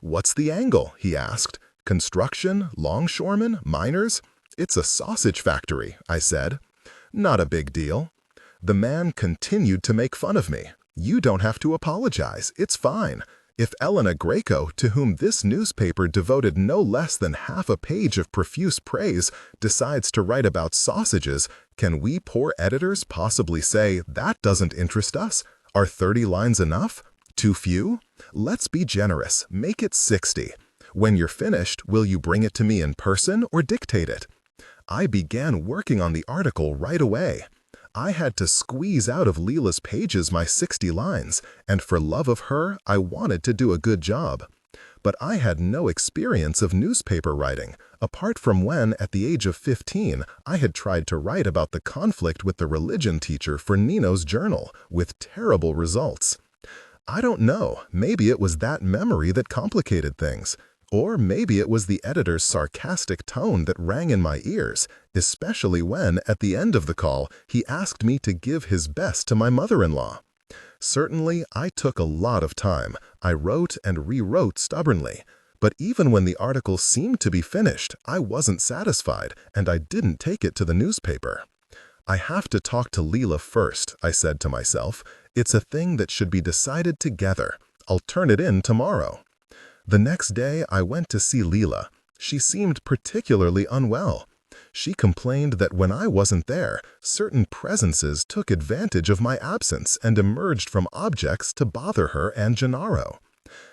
"What's the angle?" he asked. "Construction? Longshoremen? Miners?" "It's a sausage factory," I said. "Not a big deal." The man continued to make fun of me. "You don't have to apologize. It's fine. If Elena Greco, to whom this newspaper devoted no less than half a page of profuse praise, decides to write about sausages, can we poor editors possibly say, 'That doesn't interest us'? Are 30 lines enough? Too few? Let's be generous. Make it 60. When you're finished, will you bring it to me in person or dictate it?" I began working on the article right away. I had to squeeze out of Leela's pages my 60 lines, and for love of her, I wanted to do a good job. But I had no experience of newspaper writing, apart from when, at the age of 15, I had tried to write about the conflict with the religion teacher for Nino's journal, with terrible results. I don't know, maybe it was that memory that complicated things. Or maybe it was the editor's sarcastic tone that rang in my ears, especially when, at the end of the call, he asked me to give his best to my mother-in-law. Certainly, I took a lot of time. I wrote and rewrote stubbornly. But even when the article seemed to be finished, I wasn't satisfied, and I didn't take it to the newspaper. I have to talk to Leela first, I said to myself. It's a thing that should be decided together. I'll turn it in tomorrow. The next day, I went to see Leela. She seemed particularly unwell. She complained that when I wasn't there, certain presences took advantage of my absence and emerged from objects to bother her and Gennaro.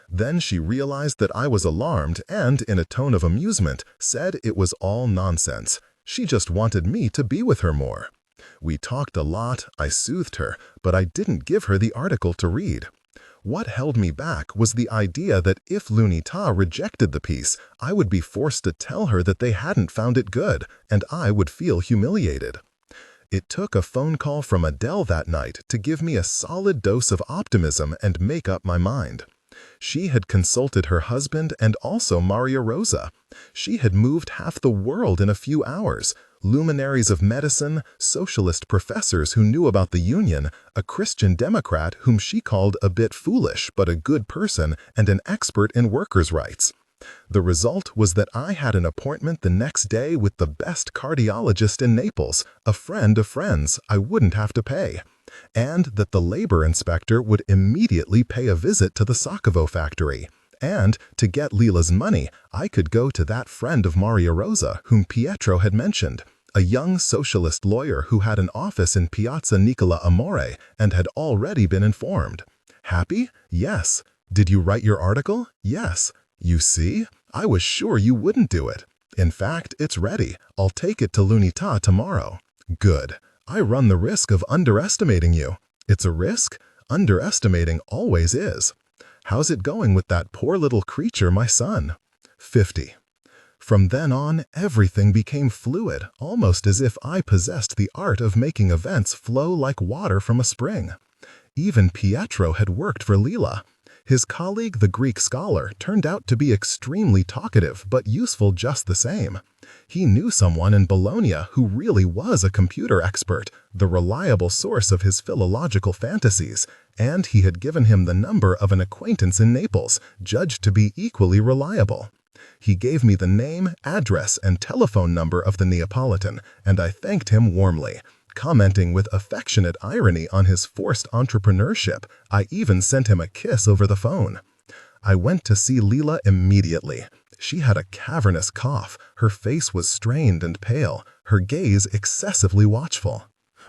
Then she realized that I was alarmed and, in a tone of amusement, said it was all nonsense. She just wanted me to be with her more. We talked a lot, I soothed her, but I didn't give her the article to read. What held me back was the idea that if L'Unità rejected the piece, I would be forced to tell her that they hadn't found it good, and I would feel humiliated. It took a phone call from Adele that night to give me a solid dose of optimism and make up my mind. She had consulted her husband and also Maria Rosa. She had moved half the world in a few hours. Luminaries of medicine, socialist professors who knew about the Union, a Christian Democrat whom she called a bit foolish but a good person and an expert in workers' rights. The result was that I had an appointment the next day with the best cardiologist in Naples, a friend of friends I wouldn't have to pay, and that the labor inspector would immediately pay a visit to the Saccovo factory. And, to get Leela's money, I could go to that friend of Maria Rosa whom Pietro had mentioned, a young socialist lawyer who had an office in Piazza Nicola Amore and had already been informed. Happy? Yes. Did you write your article? Yes. You see? I was sure you wouldn't do it. In fact, it's ready. I'll take it to L'Unità tomorrow. Good. I run the risk of underestimating you. It's a risk? Underestimating always is. How's it going with that poor little creature, my son? 50. From then on, everything became fluid, almost as if I possessed the art of making events flow like water from a spring. Even Pietro had worked for Leela. His colleague, the Greek scholar, turned out to be extremely talkative but useful just the same. He knew someone in Bologna who really was a computer expert, the reliable source of his philological fantasies, and he had given him the number of an acquaintance in Naples, judged to be equally reliable. He gave me the name, address, and telephone number of the Neapolitan, and I thanked him warmly. Commenting with affectionate irony on his forced entrepreneurship, I even sent him a kiss over the phone. I went to see Leela immediately. She had a cavernous cough, her face was strained and pale, her gaze excessively watchful.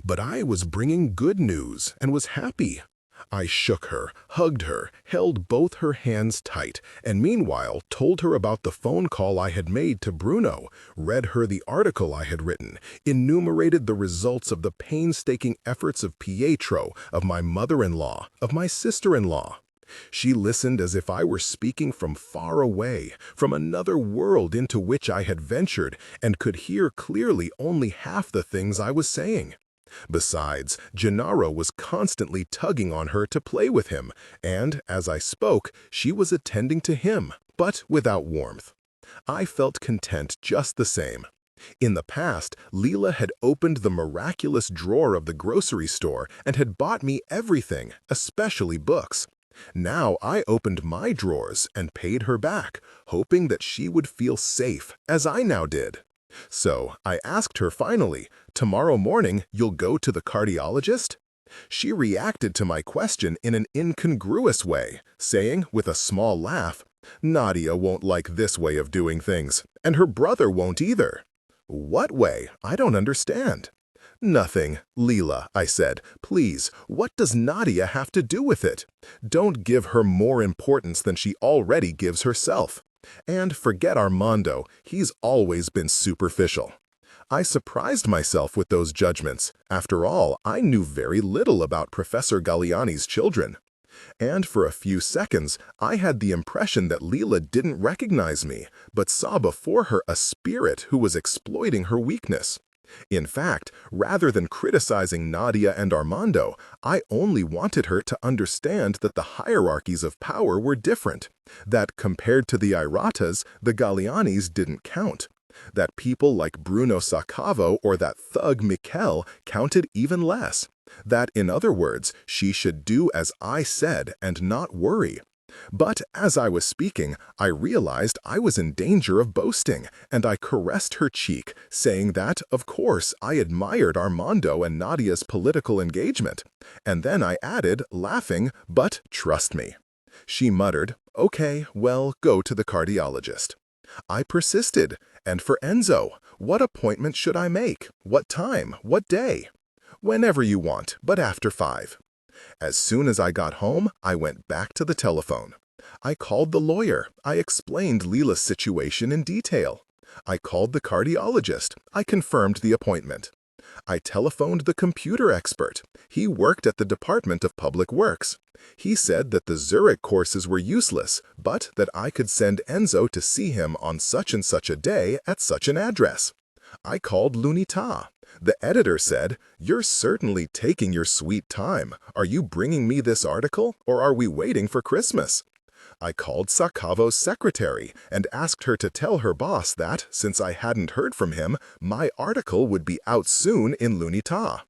But I was bringing good news and was happy. I shook her, hugged her, held both her hands tight, and meanwhile told her about the phone call I had made to Bruno, read her the article I had written, enumerated the results of the painstaking efforts of Pietro, of my mother-in-law, of my sister-in-law. She listened as if I were speaking from far away, from another world into which I had ventured, and could hear clearly only half the things I was saying. Besides, Gennaro was constantly tugging on her to play with him, and, as I spoke, she was attending to him, but without warmth. I felt content just the same. In the past, Leela had opened the miraculous drawer of the grocery store and had bought me everything, especially books. Now I opened my drawers and paid her back, hoping that she would feel safe, as I now did. So I asked her finally, "Tomorrow morning you'll go to the cardiologist?" She reacted to my question in an incongruous way, saying with a small laugh, "Nadia won't like this way of doing things, and her brother won't either." "What way? I don't understand." "Nothing, Leela," I said. "Please, what does Nadia have to do with it? Don't give her more importance than she already gives herself. And forget Armando, he's always been superficial." I surprised myself with those judgments. After all, I knew very little about Professor Galliani's children. And for a few seconds, I had the impression that Leela didn't recognize me, but saw before her a spirit who was exploiting her weakness. In fact, rather than criticizing Nadia and Armando, I only wanted her to understand that the hierarchies of power were different, that compared to the Iratas, the Gallianis didn't count, that people like Bruno Sacavo or that thug Miquel counted even less, that, in other words, she should do as I said and not worry. But as I was speaking, I realized I was in danger of boasting, and I caressed her cheek, saying that, of course, I admired Armando and Nadia's political engagement. And then I added, laughing, "But trust me." She muttered, "Okay, well, go to the cardiologist." I persisted, "And for Enzo, what appointment should I make? What time? What day?" "Whenever you want, but after 5. As soon as I got home, I went back to the telephone. I called the lawyer. I explained Lila's situation in detail. I called the cardiologist. I confirmed the appointment. I telephoned the computer expert. He worked at the Department of Public Works. He said that the Zurich courses were useless, but that I could send Enzo to see him on such and such a day at such an address. I called L'Unità. The editor said, "You're certainly taking your sweet time. Are you bringing me this article, or are we waiting for Christmas?" I called Sacavo's secretary and asked her to tell her boss that, since I hadn't heard from him, my article would be out soon in L'Unità.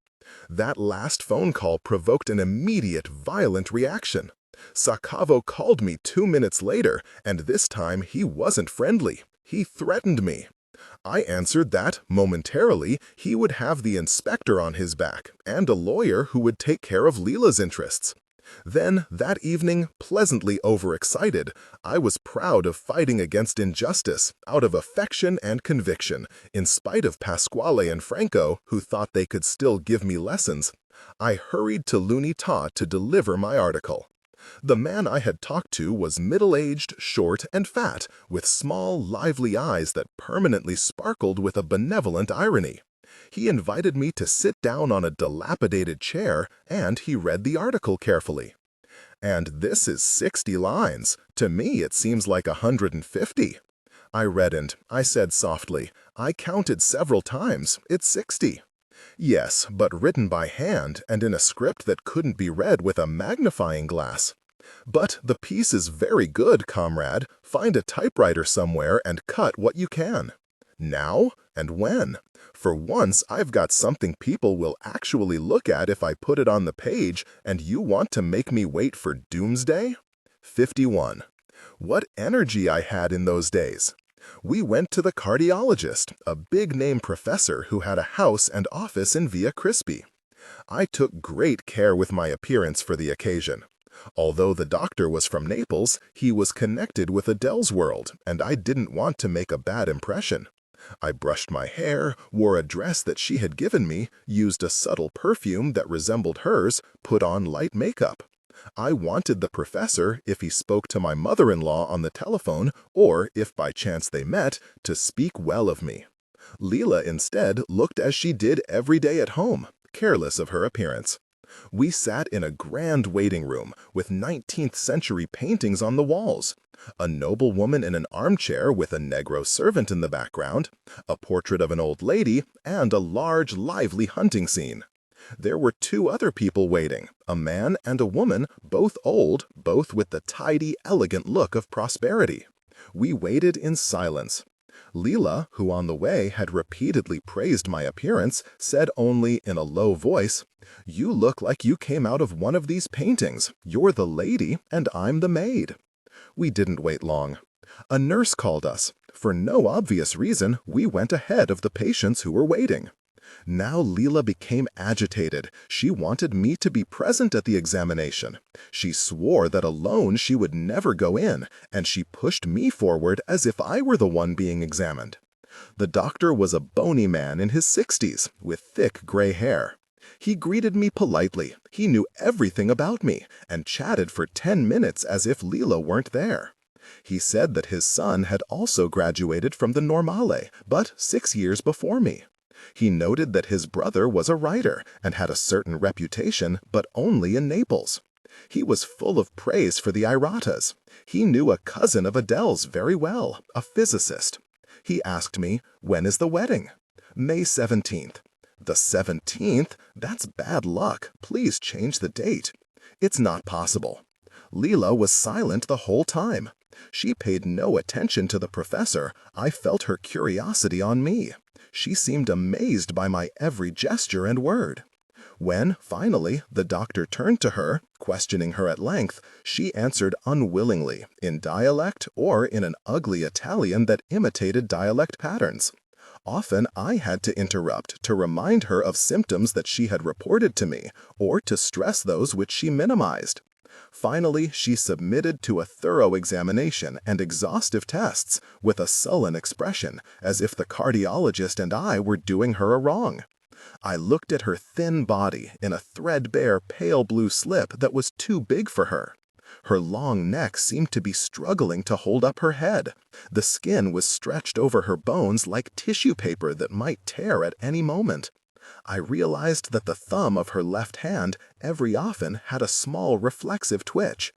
That last phone call provoked an immediate, violent reaction. Sacavo called me 2 minutes later, and this time he wasn't friendly. He threatened me. I answered that, momentarily, he would have the inspector on his back and a lawyer who would take care of Lila's interests. Then, that evening, pleasantly overexcited, I was proud of fighting against injustice out of affection and conviction, in spite of Pasquale and Franco, who thought they could still give me lessons. I hurried to L'Unità to deliver my article. The man I had talked to was middle-aged, short, and fat, with small, lively eyes that permanently sparkled with a benevolent irony. He invited me to sit down on a dilapidated chair, and he read the article carefully. "And this is 60 lines. To me, it seems like 150. I reddened. I said softly, "I counted several times. It's 60. "Yes, but written by hand and in a script that couldn't be read with a magnifying glass." "But the piece is very good, comrade. Find a typewriter somewhere and cut what you can." "Now? And when? For once, I've got something people will actually look at if I put it on the page, and you want to make me wait for doomsday?" 51. What energy I had in those days! We went to the cardiologist, a big-name professor who had a house and office in Via Crispi. I took great care with my appearance for the occasion. Although the doctor was from Naples, he was connected with Adele's world, and I didn't want to make a bad impression. I brushed my hair, wore a dress that she had given me, used a subtle perfume that resembled hers, put on light makeup. I wanted the professor, if he spoke to my mother-in-law on the telephone, or if by chance they met, to speak well of me. Lila instead looked as she did every day at home, careless of her appearance. We sat in a grand waiting room with 19th-century paintings on the walls, a noble woman in an armchair with a Negro servant in the background, a portrait of an old lady, and a large, lively hunting scene. There were 2 other people waiting, a man and a woman, both old, both with the tidy, elegant look of prosperity. We waited in silence. Lila, who on the way had repeatedly praised my appearance, said only in a low voice, "You look like you came out of one of these paintings. You're the lady, and I'm the maid." We didn't wait long. A nurse called us. For no obvious reason, we went ahead of the patients who were waiting. Now Lila became agitated. She wanted me to be present at the examination. She swore that alone she would never go in, and she pushed me forward as if I were the one being examined. The doctor was a bony man in his 60s, with thick gray hair. He greeted me politely. He knew everything about me, and chatted for 10 minutes as if Lila weren't there. He said that his son had also graduated from the Normale, but 6 years before me. He noted that his brother was a writer and had a certain reputation, but only in Naples. He was full of praise for the Iratas. He knew a cousin of Adele's very well, a physicist. He asked me, "When is the wedding?" May 17th. The 17th? That's bad luck. Please change the date. It's not possible. Leela was silent the whole time. She paid no attention to the professor. I felt her curiosity on me. She seemed amazed by my every gesture and word. When, finally, the doctor turned to her, questioning her at length, she answered unwillingly, in dialect or in an ugly Italian that imitated dialect patterns. Often I had to interrupt to remind her of symptoms that she had reported to me, or to stress those which she minimized. Finally, she submitted to a thorough examination and exhaustive tests with a sullen expression, as if the cardiologist and I were doing her a wrong. I looked at her thin body in a threadbare pale blue slip that was too big for her. Her long neck seemed to be struggling to hold up her head. The skin was stretched over her bones like tissue paper that might tear at any moment. I realized that the thumb of her left hand every often had a small reflexive twitch.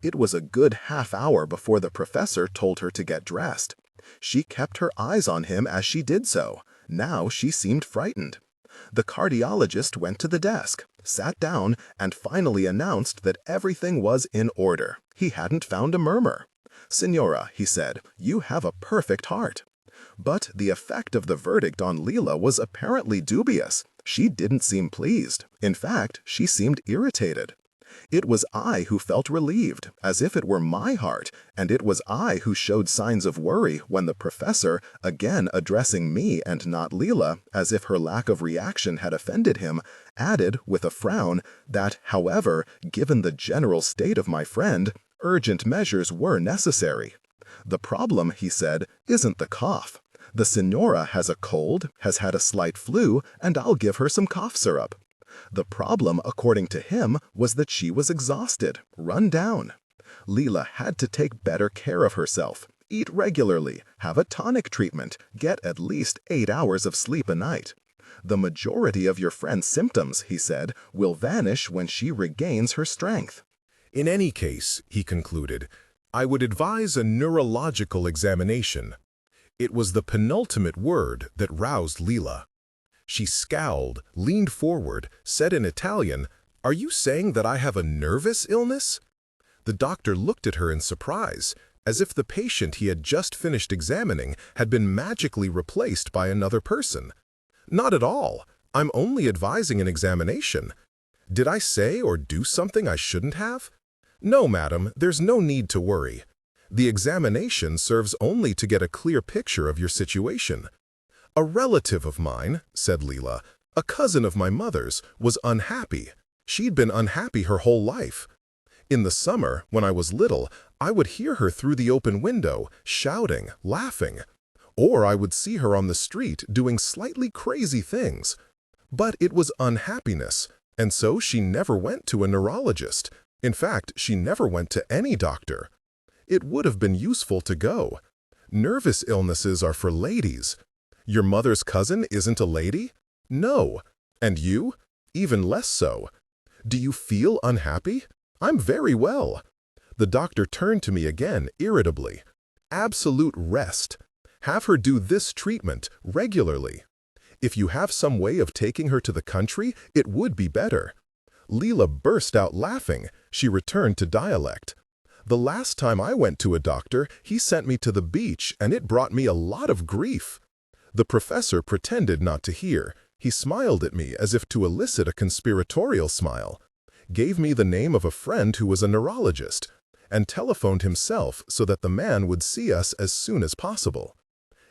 It was a good half-hour before the professor told her to get dressed. She kept her eyes on him as she did so. Now she seemed frightened. The cardiologist went to the desk, sat down, and finally announced that everything was in order. He hadn't found a murmur. "Signora," he said, "you have a perfect heart." But the effect of the verdict on Leela was apparently dubious. She didn't seem pleased. In fact, she seemed irritated. It was I who felt relieved, as if it were my heart, and it was I who showed signs of worry when the professor, again addressing me and not Leela, as if her lack of reaction had offended him, added, with a frown, that, however, given the general state of my friend, urgent measures were necessary. "The problem," he said, "isn't the cough. The signora has a cold, has had a slight flu, and I'll give her some cough syrup." The problem, according to him, was that she was exhausted, run down. Leela had to take better care of herself, eat regularly, have a tonic treatment, get at least 8 hours of sleep a night. "The majority of your friend's symptoms," he said, "will vanish when she regains her strength." In any case, he concluded, I would advise a neurological examination. It was the penultimate word that roused Leela. She scowled, leaned forward, said in Italian, "Are you saying that I have a nervous illness?" The doctor looked at her in surprise, as if the patient he had just finished examining had been magically replaced by another person. "Not at all. I'm only advising an examination. Did I say or do something I shouldn't have? No, madam, there's no need to worry. The examination serves only to get a clear picture of your situation. A relative of mine," said Leela, "a cousin of my mother's, was unhappy. She'd been unhappy her whole life. In the summer, when I was little, I would hear her through the open window, shouting, laughing. Or I would see her on the street doing slightly crazy things. But it was unhappiness, and so she never went to a neurologist. In fact, she never went to any doctor. It would have been useful to go. Nervous illnesses are for ladies. Your mother's cousin isn't a lady? No. And you? Even less so. Do you feel unhappy? I'm very well." The doctor turned to me again irritably. "Absolute rest. Have her do this treatment regularly. If you have some way of taking her to the country, it would be better." Leela burst out laughing. She returned to dialect. "The last time I went to a doctor, he sent me to the beach, and it brought me a lot of grief." The professor pretended not to hear. He smiled at me as if to elicit a conspiratorial smile, gave me the name of a friend who was a neurologist, and telephoned himself so that the man would see us as soon as possible.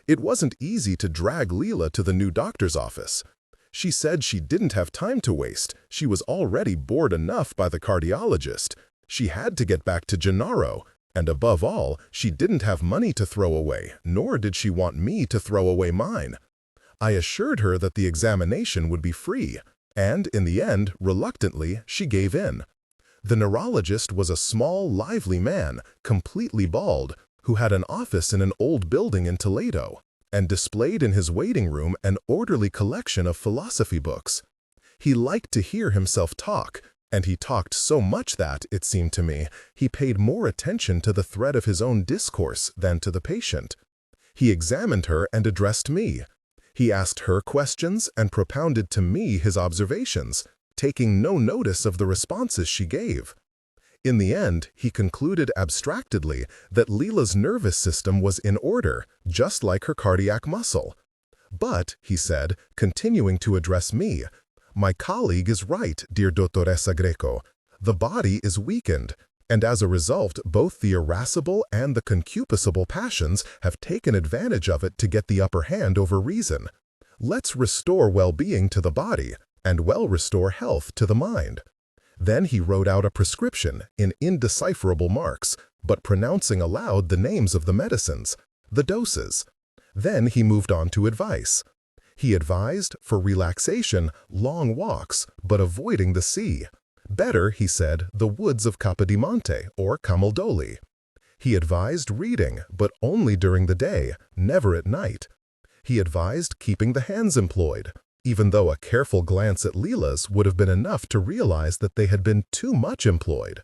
It wasn't easy to drag Leela to the new doctor's office. She said she didn't have time to waste. She was already bored enough by the cardiologist. She had to get back to Gennaro, and above all, she didn't have money to throw away, nor did she want me to throw away mine. I assured her that the examination would be free, and in the end, reluctantly, she gave in. The neurologist was a small, lively man, completely bald, who had an office in an old building in Toledo, and displayed in his waiting room an orderly collection of philosophy books. He liked to hear himself talk, and he talked so much that, it seemed to me, he paid more attention to the thread of his own discourse than to the patient. He examined her and addressed me. He asked her questions and propounded to me his observations, taking no notice of the responses she gave. In the end, he concluded abstractedly that Leela's nervous system was in order, just like her cardiac muscle. But, he said, continuing to address me, "My colleague is right, dear Dottoressa Greco. The body is weakened, and as a result, both the irascible and the concupiscible passions have taken advantage of it to get the upper hand over reason. Let's restore well-being to the body, and restore health to the mind." Then he wrote out a prescription in indecipherable marks, but pronouncing aloud the names of the medicines, the doses. Then he moved on to advice. He advised, for relaxation, long walks, but avoiding the sea. Better, he said, the woods of Capodimonte or Camaldoli. He advised reading, but only during the day, never at night. He advised keeping the hands employed, even though a careful glance at Leela's would have been enough to realize that they had been too much employed.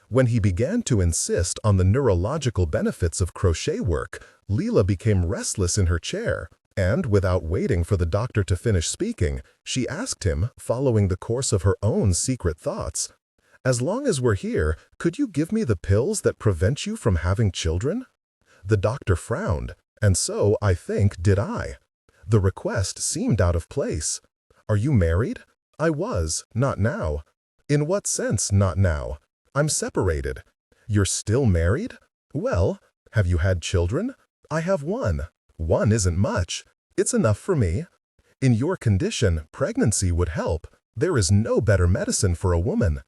When he began to insist on the neurological benefits of crochet work, Leela became restless in her chair, and, without waiting for the doctor to finish speaking, she asked him, following the course of her own secret thoughts, "As long as we're here, could you give me the pills that prevent you from having children?" The doctor frowned, and so, I think, did I. The request seemed out of place. "Are you married?" I was, not now. "In what sense, not now?" "I'm separated." "You're still married?" "Well, have you had children?" "I have one." "One isn't much. It's enough for me." "In your condition, pregnancy would help. There is no better medicine for a woman."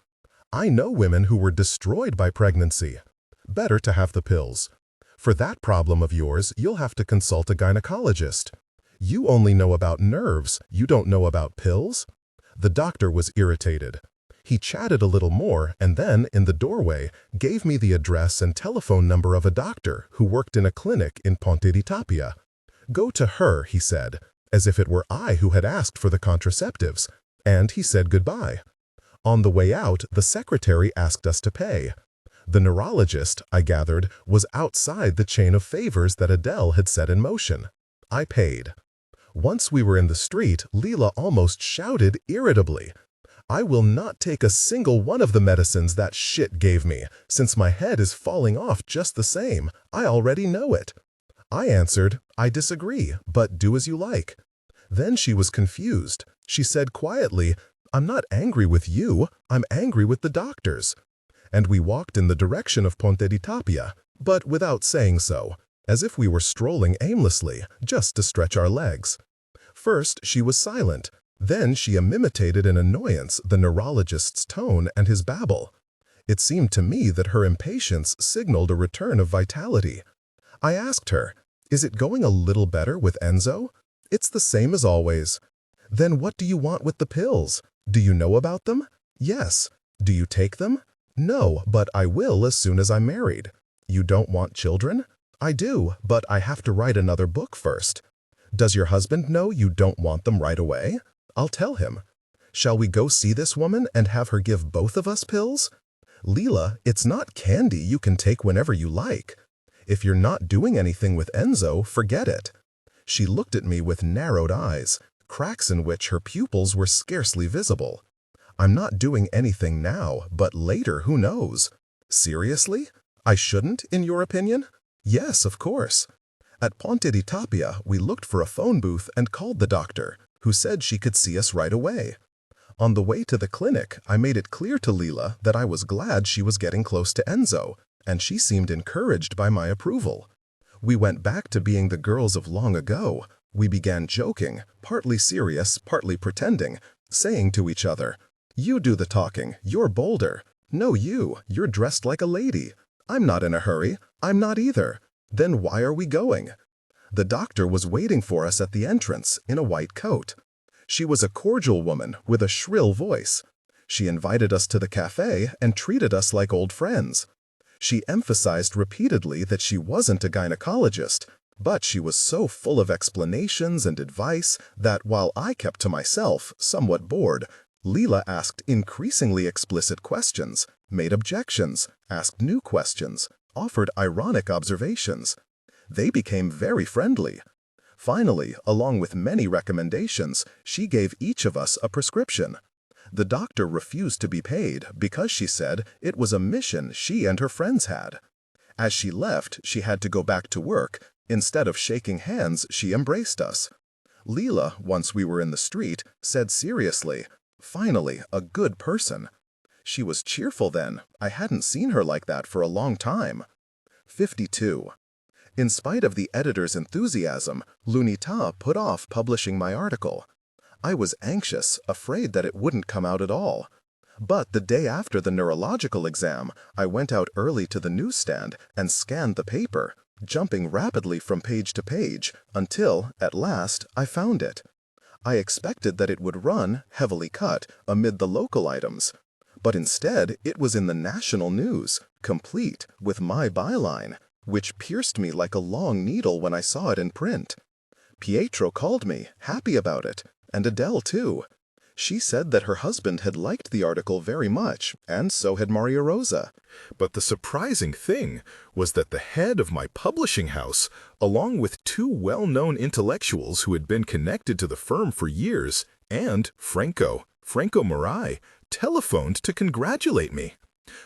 "I know women who were destroyed by pregnancy." "Better to have the pills." "For that problem of yours, you'll have to consult a gynecologist." "You only know about nerves, you don't know about pills?" The doctor was irritated. He chatted a little more and then, in the doorway, gave me the address and telephone number of a doctor who worked in a clinic in Ponte di Tapia. "Go to her," he said, as if it were I who had asked for the contraceptives, and he said goodbye. On the way out, the secretary asked us to pay. The neurologist, I gathered, was outside the chain of favors that Adele had set in motion. I paid. Once we were in the street, Leela almost shouted irritably, "I will not take a single one of the medicines that shit gave me, since my head is falling off just the same. I already know it." I answered, "I disagree, but do as you like." Then she was confused. She said quietly, "I'm not angry with you, I'm angry with the doctors." And we walked in the direction of Ponte di Tapia, but without saying so, as if we were strolling aimlessly, just to stretch our legs. First, she was silent. Then she imitated in annoyance the neurologist's tone and his babble. It seemed to me that her impatience signaled a return of vitality. I asked her, "Is it going a little better with Enzo?" "It's the same as always." "Then what do you want with the pills? Do you know about them?" "Yes." "Do you take them?" "No, but I will as soon as I'm married." "You don't want children?" "I do, but I have to write another book first." "Does your husband know you don't want them right away?" "I'll tell him." "Shall we go see this woman and have her give both of us pills?" "Leela, it's not candy you can take whenever you like. If you're not doing anything with Enzo, forget it." She looked at me with narrowed eyes, cracks in which her pupils were scarcely visible. "I'm not doing anything now, but later who knows?" "Seriously? I shouldn't, in your opinion?" "Yes, of course." At Ponte di Tapia, we looked for a phone booth and called the doctor, who said she could see us right away. On the way to the clinic, I made it clear to Leela that I was glad she was getting close to Enzo, and she seemed encouraged by my approval. We went back to being the girls of long ago. We began joking, partly serious, partly pretending, saying to each other, "You do the talking, you're bolder." "No, you're dressed like a lady." "I'm not in a hurry." "I'm not either." "Then why are we going?" The doctor was waiting for us at the entrance, in a white coat. She was a cordial woman with a shrill voice. She invited us to the cafe and treated us like old friends. She emphasized repeatedly that she wasn't a gynecologist, but she was so full of explanations and advice that while I kept to myself, somewhat bored, Leela asked increasingly explicit questions, made objections, asked new questions, offered ironic observations. They became very friendly. Finally, along with many recommendations, she gave each of us a prescription. The doctor refused to be paid because she said it was a mission she and her friends had. As she left, she had to go back to work. Instead of shaking hands, she embraced us. Leela, once we were in the street, said seriously, "Finally, a good person." She was cheerful then. I hadn't seen her like that for a long time. 52. In spite of the editor's enthusiasm, Lunita put off publishing my article. I was anxious, afraid that it wouldn't come out at all. But the day after the neurological exam, I went out early to the newsstand and scanned the paper, jumping rapidly from page to page, until, at last, I found it. I expected that it would run, heavily cut, amid the local items. But instead, it was in the national news, complete, with my byline, which pierced me like a long needle when I saw it in print. Pietro called me, happy about it, and Adele too. She said that her husband had liked the article very much, and so had Maria Rosa. But the surprising thing was that the head of my publishing house, along with two well-known intellectuals who had been connected to the firm for years, and Franco Morai, telephoned to congratulate me.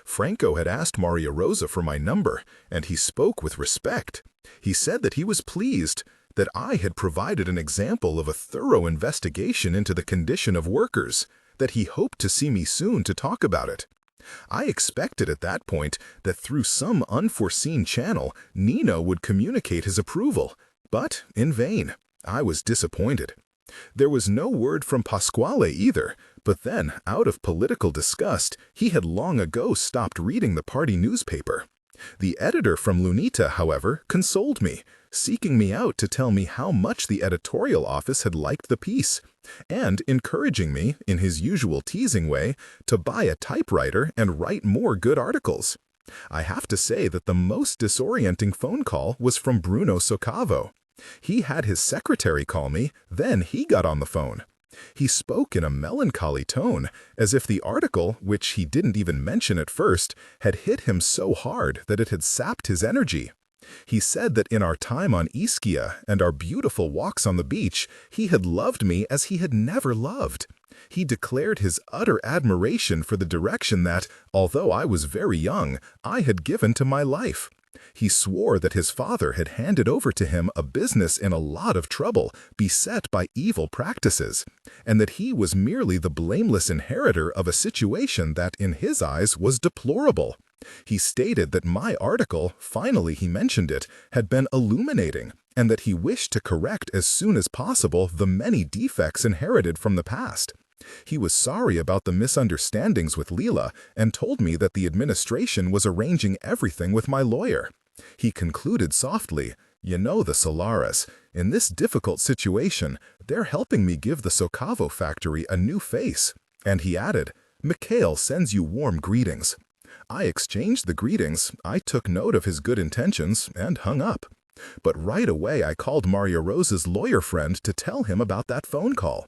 Franco had asked Maria Rosa for my number, and he spoke with respect. He said that he was pleased, that I had provided an example of a thorough investigation into the condition of workers, that he hoped to see me soon to talk about it. I expected at that point that through some unforeseen channel, Nino would communicate his approval, but in vain. I was disappointed. There was no word from Pasquale either, but then, out of political disgust, he had long ago stopped reading the party newspaper. The editor from Lunita, however, consoled me, seeking me out to tell me how much the editorial office had liked the piece, and encouraging me, in his usual teasing way, to buy a typewriter and write more good articles. I have to say that the most disorienting phone call was from Bruno Soccavo. He had his secretary call me, then he got on the phone. He spoke in a melancholy tone, as if the article, which he didn't even mention at first, had hit him so hard that it had sapped his energy. He said that in our time on Ischia and our beautiful walks on the beach, he had loved me as he had never loved. He declared his utter admiration for the direction that, although I was very young, I had given to my life. He swore that his father had handed over to him a business in a lot of trouble, beset by evil practices, and that he was merely the blameless inheritor of a situation that, in his eyes, was deplorable. He stated that my article, finally he mentioned it, had been illuminating, and that he wished to correct as soon as possible the many defects inherited from the past. He was sorry about the misunderstandings with Leela and told me that the administration was arranging everything with my lawyer. He concluded softly, "You know the Solaras. In this difficult situation, they're helping me give the Soccavo factory a new face." And he added, "Mikhail sends you warm greetings." I exchanged the greetings, I took note of his good intentions, and hung up. But right away I called Maria Rosa's lawyer friend to tell him about that phone call.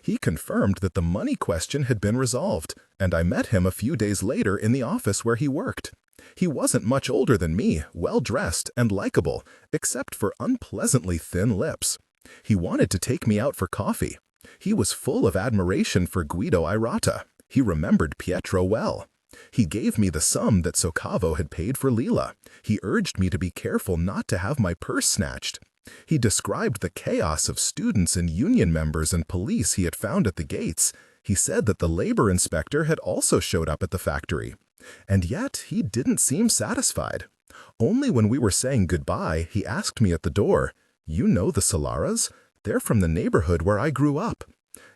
He confirmed that the money question had been resolved, and I met him a few days later in the office where he worked. He wasn't much older than me, well-dressed and likable, except for unpleasantly thin lips. He wanted to take me out for coffee. He was full of admiration for Guido Irata. He remembered Pietro well. He gave me the sum that Soccavo had paid for Leela. He urged me to be careful not to have my purse snatched. He described the chaos of students and union members and police he had found at the gates. He said that the labor inspector had also showed up at the factory. And yet he didn't seem satisfied. Only when we were saying goodbye, he asked me at the door, "You know the Solaras? They're from the neighborhood where I grew up.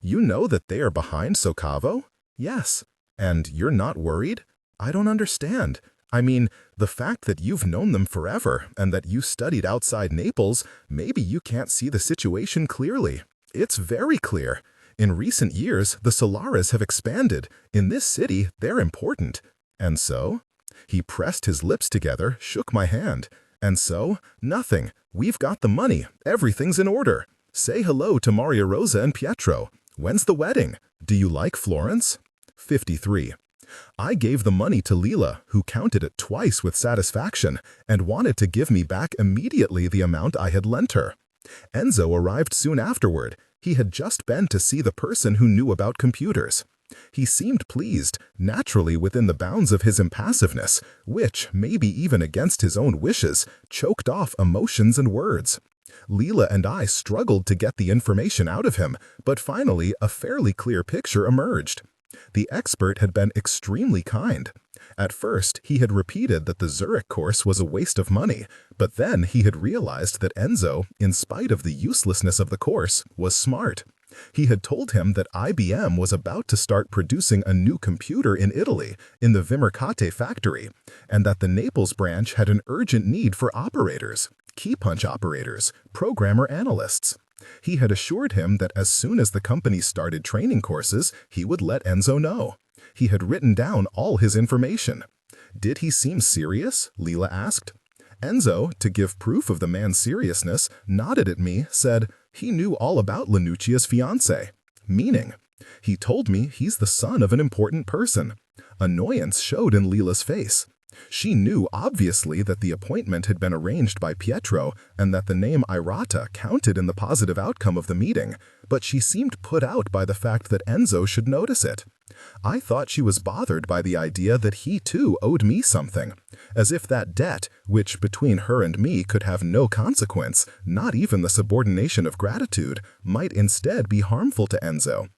You know that they are behind Soccavo?" "Yes." "And you're not worried?" "I don't understand. I mean, the fact that you've known them forever and that you studied outside Naples, maybe you can't see the situation clearly. It's very clear. In recent years, the Solaras have expanded. In this city, they're important. And so?" He pressed his lips together, shook my hand. "And so? Nothing. We've got the money. Everything's in order. Say hello to Maria Rosa and Pietro. When's the wedding? Do you like Florence?" 53. I gave the money to Leela, who counted it twice with satisfaction, and wanted to give me back immediately the amount I had lent her. Enzo arrived soon afterward. He had just been to see the person who knew about computers. He seemed pleased, naturally within the bounds of his impassiveness, which, maybe even against his own wishes, choked off emotions and words. Leela and I struggled to get the information out of him, but finally a fairly clear picture emerged. The expert had been extremely kind. At first, he had repeated that the Zurich course was a waste of money, but then he had realized that Enzo, in spite of the uselessness of the course, was smart. He had told him that IBM was about to start producing a new computer in Italy, in the Vimercate factory, and that the Naples branch had an urgent need for operators, key punch operators, programmer analysts. He had assured him that as soon as the company started training courses, he would let Enzo know. He had written down all his information. Did he seem serious? Leela asked. Enzo, to give proof of the man's seriousness, nodded at me, said he knew all about Lanuccia's fiancé. Meaning, he told me he's the son of an important person. Annoyance showed in Leela's face. She knew obviously that the appointment had been arranged by Pietro and that the name Irata counted in the positive outcome of the meeting, but she seemed put out by the fact that Enzo should notice it. I thought she was bothered by the idea that he too owed me something, as if that debt, which between her and me could have no consequence, not even the subordination of gratitude, might instead be harmful to Enzo.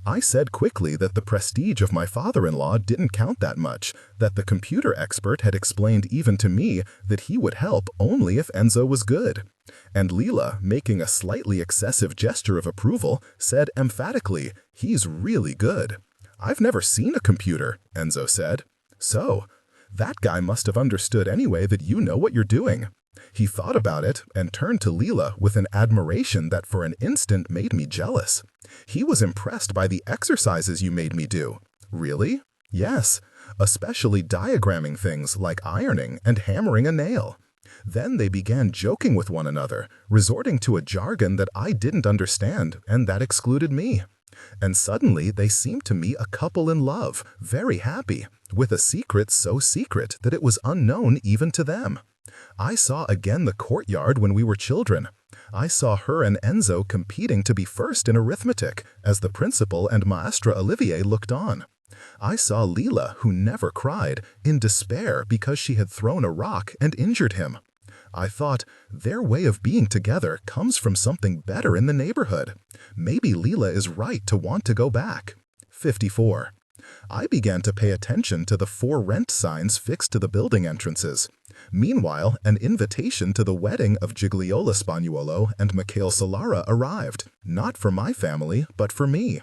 I said quickly that the prestige of my father-in-law didn't count that much, that the computer expert had explained even to me that he would help only if Enzo was good. And Leela, making a slightly excessive gesture of approval, said emphatically, "He's really good." "I've never seen a computer," Enzo said. "So, that guy must have understood anyway that you know what you're doing." He thought about it and turned to Leela with an admiration that for an instant made me jealous. "He was impressed by the exercises you made me do." "Really?" "Yes, especially diagramming things like ironing and hammering a nail." Then they began joking with one another, resorting to a jargon that I didn't understand and that excluded me. And suddenly they seemed to me a couple in love, very happy, with a secret so secret that it was unknown even to them. I saw again the courtyard when we were children. I saw her and Enzo competing to be first in arithmetic, as the principal and Maestra Olivier looked on. I saw Leela, who never cried, in despair because she had thrown a rock and injured him. I thought, their way of being together comes from something better in the neighborhood. Maybe Leela is right to want to go back. 54. I began to pay attention to the 4 rent signs fixed to the building entrances. Meanwhile, an invitation to the wedding of Gigliola Spagnuolo and Mikhail Solara arrived, not for my family, but for me.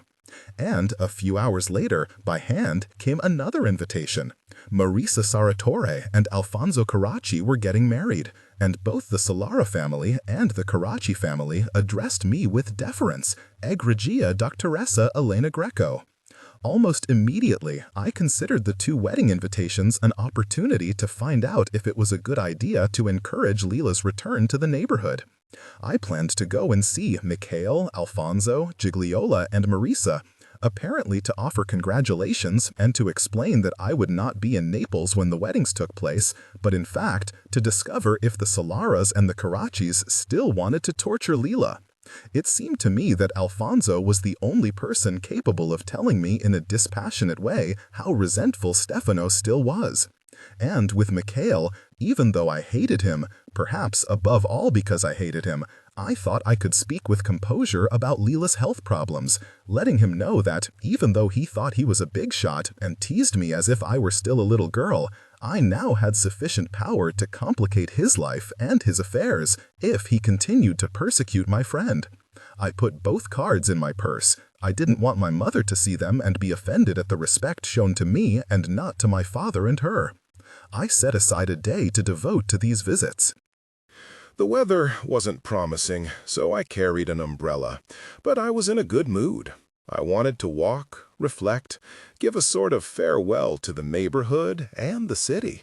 And a few hours later, by hand, came another invitation. Marisa Saratore and Alfonso Carracci were getting married, and both the Solara family and the Carracci family addressed me with deference, Egregia Doctoressa Elena Greco. Almost immediately, I considered the 2 wedding invitations an opportunity to find out if it was a good idea to encourage Leela's return to the neighborhood. I planned to go and see Mikhail, Alfonso, Gigliola, and Marisa, apparently to offer congratulations and to explain that I would not be in Naples when the weddings took place, but in fact, to discover if the Solaras and the Carraccis still wanted to torture Leela. It seemed to me that Alfonso was the only person capable of telling me in a dispassionate way how resentful Stefano still was. And with Mikhail, even though I hated him, perhaps above all because I hated him, I thought I could speak with composure about Leela's health problems, letting him know that, even though he thought he was a big shot and teased me as if I were still a little girl, I now had sufficient power to complicate his life and his affairs if he continued to persecute my friend. I put both cards in my purse. I didn't want my mother to see them and be offended at the respect shown to me and not to my father and her. I set aside a day to devote to these visits. The weather wasn't promising, so I carried an umbrella, but I was in a good mood. I wanted to walk, reflect, give a sort of farewell to the neighborhood and the city.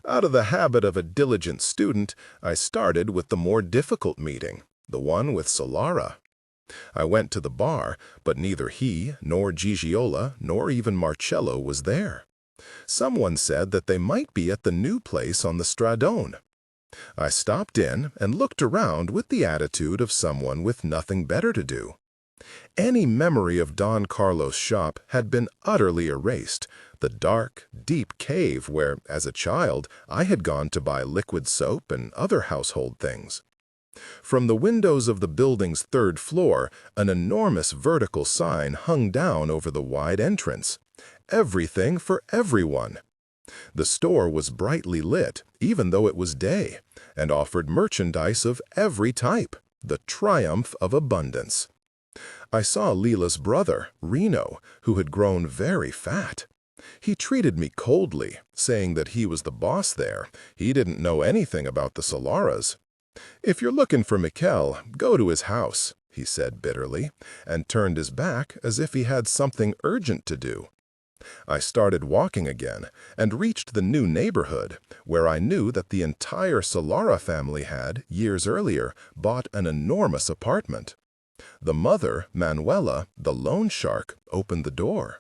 Out of the habit of a diligent student, I started with the more difficult meeting, the one with Solara. I went to the bar, but neither he, nor Gigiola, nor even Marcello was there. Someone said that they might be at the new place on the Stradone. I stopped in and looked around with the attitude of someone with nothing better to do. Any memory of Don Carlos' shop had been utterly erased, the dark, deep cave where, as a child, I had gone to buy liquid soap and other household things. From the windows of the building's third floor, an enormous vertical sign hung down over the wide entrance. Everything for everyone. The store was brightly lit, even though it was day, and offered merchandise of every type, the triumph of abundance. I saw Leela's brother, Reno, who had grown very fat. He treated me coldly, saying that he was the boss there. He didn't know anything about the Solaras. "If you're looking for Mikel, go to his house," he said bitterly, and turned his back as if he had something urgent to do. I started walking again and reached the new neighborhood, where I knew that the entire Solara family had, years earlier, bought an enormous apartment. The mother, Manuela, the loan shark, opened the door.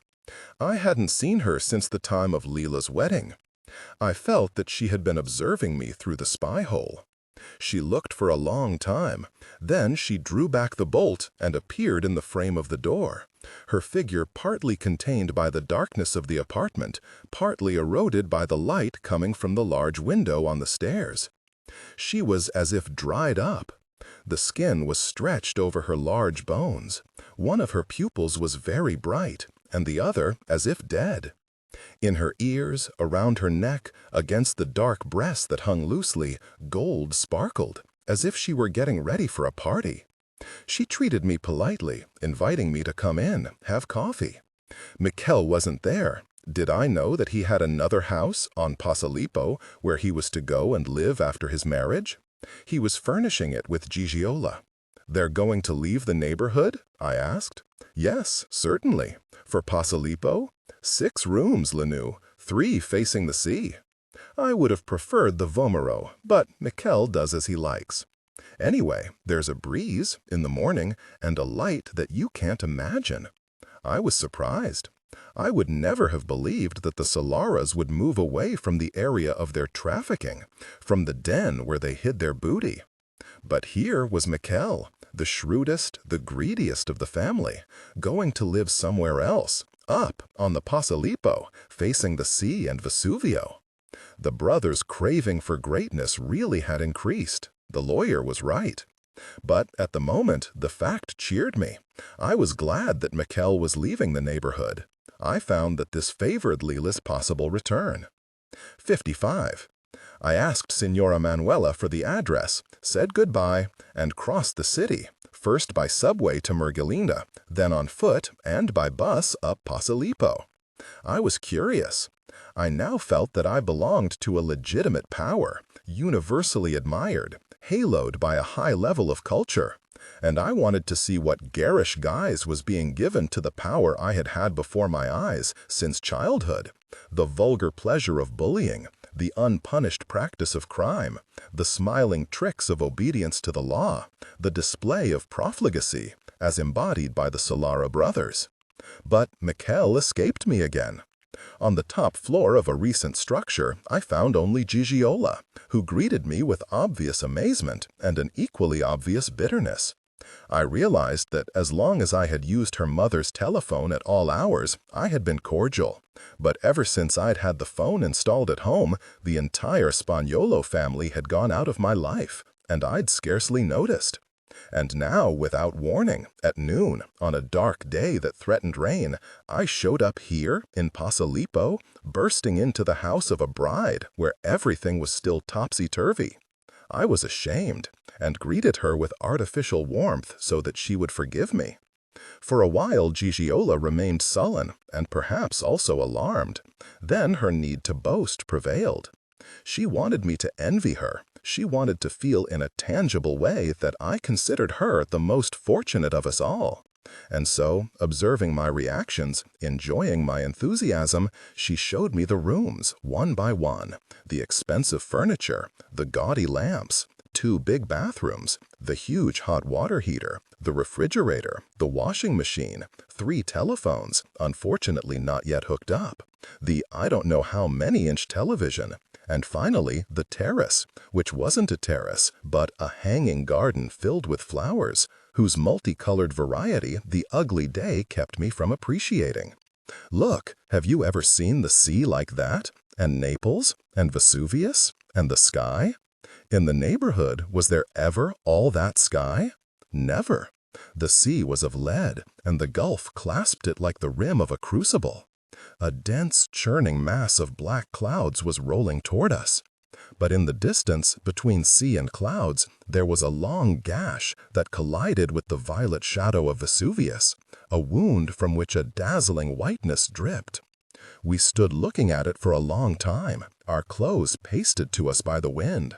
I hadn't seen her since the time of Leela's wedding. I felt that she had been observing me through the spy hole. She looked for a long time. Then she drew back the bolt and appeared in the frame of the door, her figure partly contained by the darkness of the apartment, partly eroded by the light coming from the large window on the stairs. She was as if dried up. The skin was stretched over her large bones. One of her pupils was very bright, and the other as if dead. In her ears, around her neck, against the dark breast that hung loosely, gold sparkled, as if she were getting ready for a party. She treated me politely, inviting me to come in, have coffee. Mikel wasn't there. Did I know that he had another house on Pasalipo where he was to go and live after his marriage? He was furnishing it with Gigiola. "They're going to leave the neighborhood?" I asked. "Yes, certainly. For Pasalipo? 6 rooms, Lenu, 3 facing the sea." I would have preferred the Vomero, but Mikel does as he likes. Anyway, there's a breeze in the morning and a light that you can't imagine. I was surprised. I would never have believed that the Solaras would move away from the area of their trafficking, from the den where they hid their booty. But here was Mikel, the shrewdest, the greediest of the family, going to live somewhere else, up on the Pasalipo, facing the sea and Vesuvio. The brothers' craving for greatness really had increased. The lawyer was right. But at the moment, the fact cheered me. I was glad that Mikel was leaving the neighborhood. I found that this favored Leela's possible return. 55. I asked Signora Manuela for the address, said goodbye, and crossed the city, first by subway to Mergelina, then on foot and by bus up Pasalipo. I was curious. I now felt that I belonged to a legitimate power, universally admired, haloed by a high level of culture, and I wanted to see what garish guise was being given to the power I had had before my eyes since childhood, the vulgar pleasure of bullying, the unpunished practice of crime, the smiling tricks of obedience to the law, the display of profligacy, as embodied by the Solara brothers. But Mikel escaped me again. On the top floor of a recent structure, I found only Gigiola, who greeted me with obvious amazement and an equally obvious bitterness. I realized that as long as I had used her mother's telephone at all hours, I had been cordial. But ever since I'd had the phone installed at home, the entire Spaniolo family had gone out of my life, and I'd scarcely noticed. And now, without warning, at noon, on a dark day that threatened rain, I showed up here, in Pasalipo, bursting into the house of a bride where everything was still topsy-turvy. I was ashamed, and greeted her with artificial warmth so that she would forgive me. For a while Gigiola remained sullen, and perhaps also alarmed. Then her need to boast prevailed. She wanted me to envy her. She wanted to feel in a tangible way that I considered her the most fortunate of us all. And so, observing my reactions, enjoying my enthusiasm, she showed me the rooms, one by one, the expensive furniture, the gaudy lamps, 2 big bathrooms, the huge hot water heater, the refrigerator, the washing machine, 3 telephones, unfortunately not yet hooked up, the I don't know how many-inch television, And finally, the terrace, which wasn't a terrace, but a hanging garden filled with flowers, whose multicolored variety the ugly day kept me from appreciating. Look, have you ever seen the sea like that? And Naples? And Vesuvius? And the sky? In the neighborhood, was there ever all that sky? Never. The sea was of lead, and the gulf clasped it like the rim of a crucible. A dense, churning mass of black clouds was rolling toward us. But in the distance, between sea and clouds, there was a long gash that collided with the violet shadow of Vesuvius, a wound from which a dazzling whiteness dripped. We stood looking at it for a long time, our clothes pasted to us by the wind.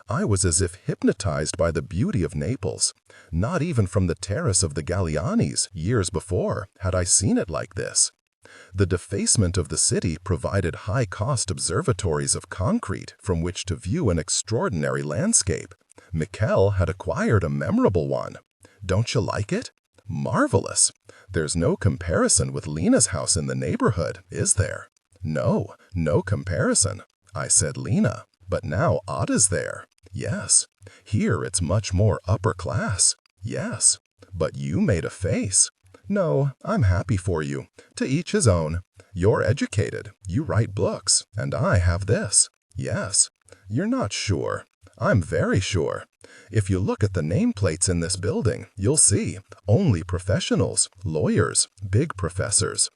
I was as if hypnotized by the beauty of Naples. Not even from the terrace of the Gallianis, years before, had I seen it like this. The defacement of the city provided high-cost observatories of concrete from which to view an extraordinary landscape. Mikel had acquired a memorable one. Don't you like it? Marvelous. There's no comparison with Lena's house in the neighborhood, is there? No, no comparison. I said Lena, but now Ada's there. Yes. Here it's much more upper class. Yes. But you made a face. No, I'm happy for you. To each his own. You're educated. You write books. And I have this. Yes. You're not sure. I'm very sure. If you look at the nameplates in this building, you'll see only professionals, lawyers, big professors.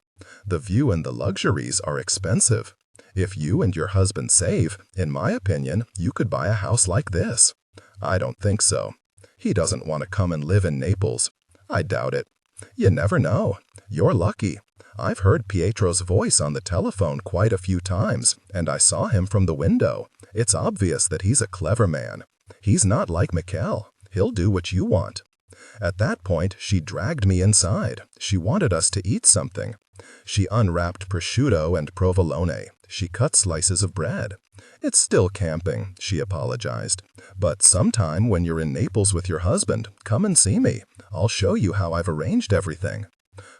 The view and the luxuries are expensive. If you and your husband save, in my opinion, you could buy a house like this. I don't think so. He doesn't want to come and live in Naples. I doubt it. You never know. You're lucky. I've heard Pietro's voice on the telephone quite a few times, and I saw him from the window. It's obvious that he's a clever man. He's not like Mikel. He'll do what you want. At that point, she dragged me inside. She wanted us to eat something. She unwrapped prosciutto and provolone. She cut slices of bread. It's still camping, she apologized. But sometime when you're in Naples with your husband, come and see me. I'll show you how I've arranged everything.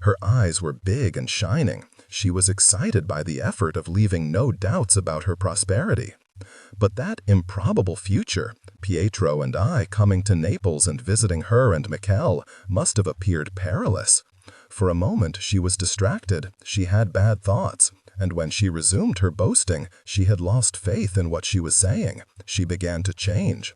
Her eyes were big and shining. She was excited by the effort of leaving no doubts about her prosperity. But that improbable future, Pietro and I coming to Naples and visiting her and Mikel, must have appeared perilous. For a moment she was distracted, she had bad thoughts, and when she resumed her boasting, she had lost faith in what she was saying. She began to change.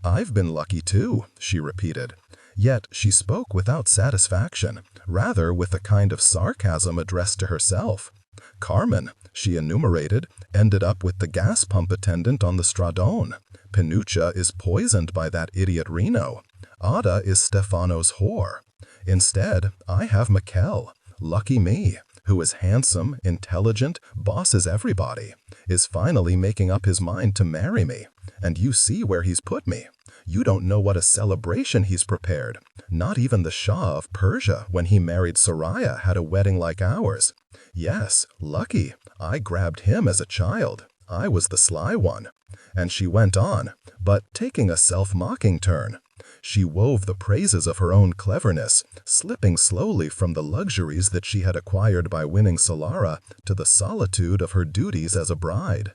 I've been lucky too, she repeated. Yet she spoke without satisfaction, rather with a kind of sarcasm addressed to herself. Carmen, she enumerated, ended up with the gas pump attendant on the Stradone. Pinuccia is poisoned by that idiot Reno. Ada is Stefano's whore. Instead, I have Mikel, lucky me, who is handsome, intelligent, bosses everybody, is finally making up his mind to marry me. And you see where he's put me. You don't know what a celebration he's prepared. Not even the Shah of Persia, when he married Soraya, had a wedding like ours. Yes, lucky. I grabbed him as a child. I was the sly one. And she went on, but taking a self-mocking turn. She wove the praises of her own cleverness, slipping slowly from the luxuries that she had acquired by winning Solara to the solitude of her duties as a bride.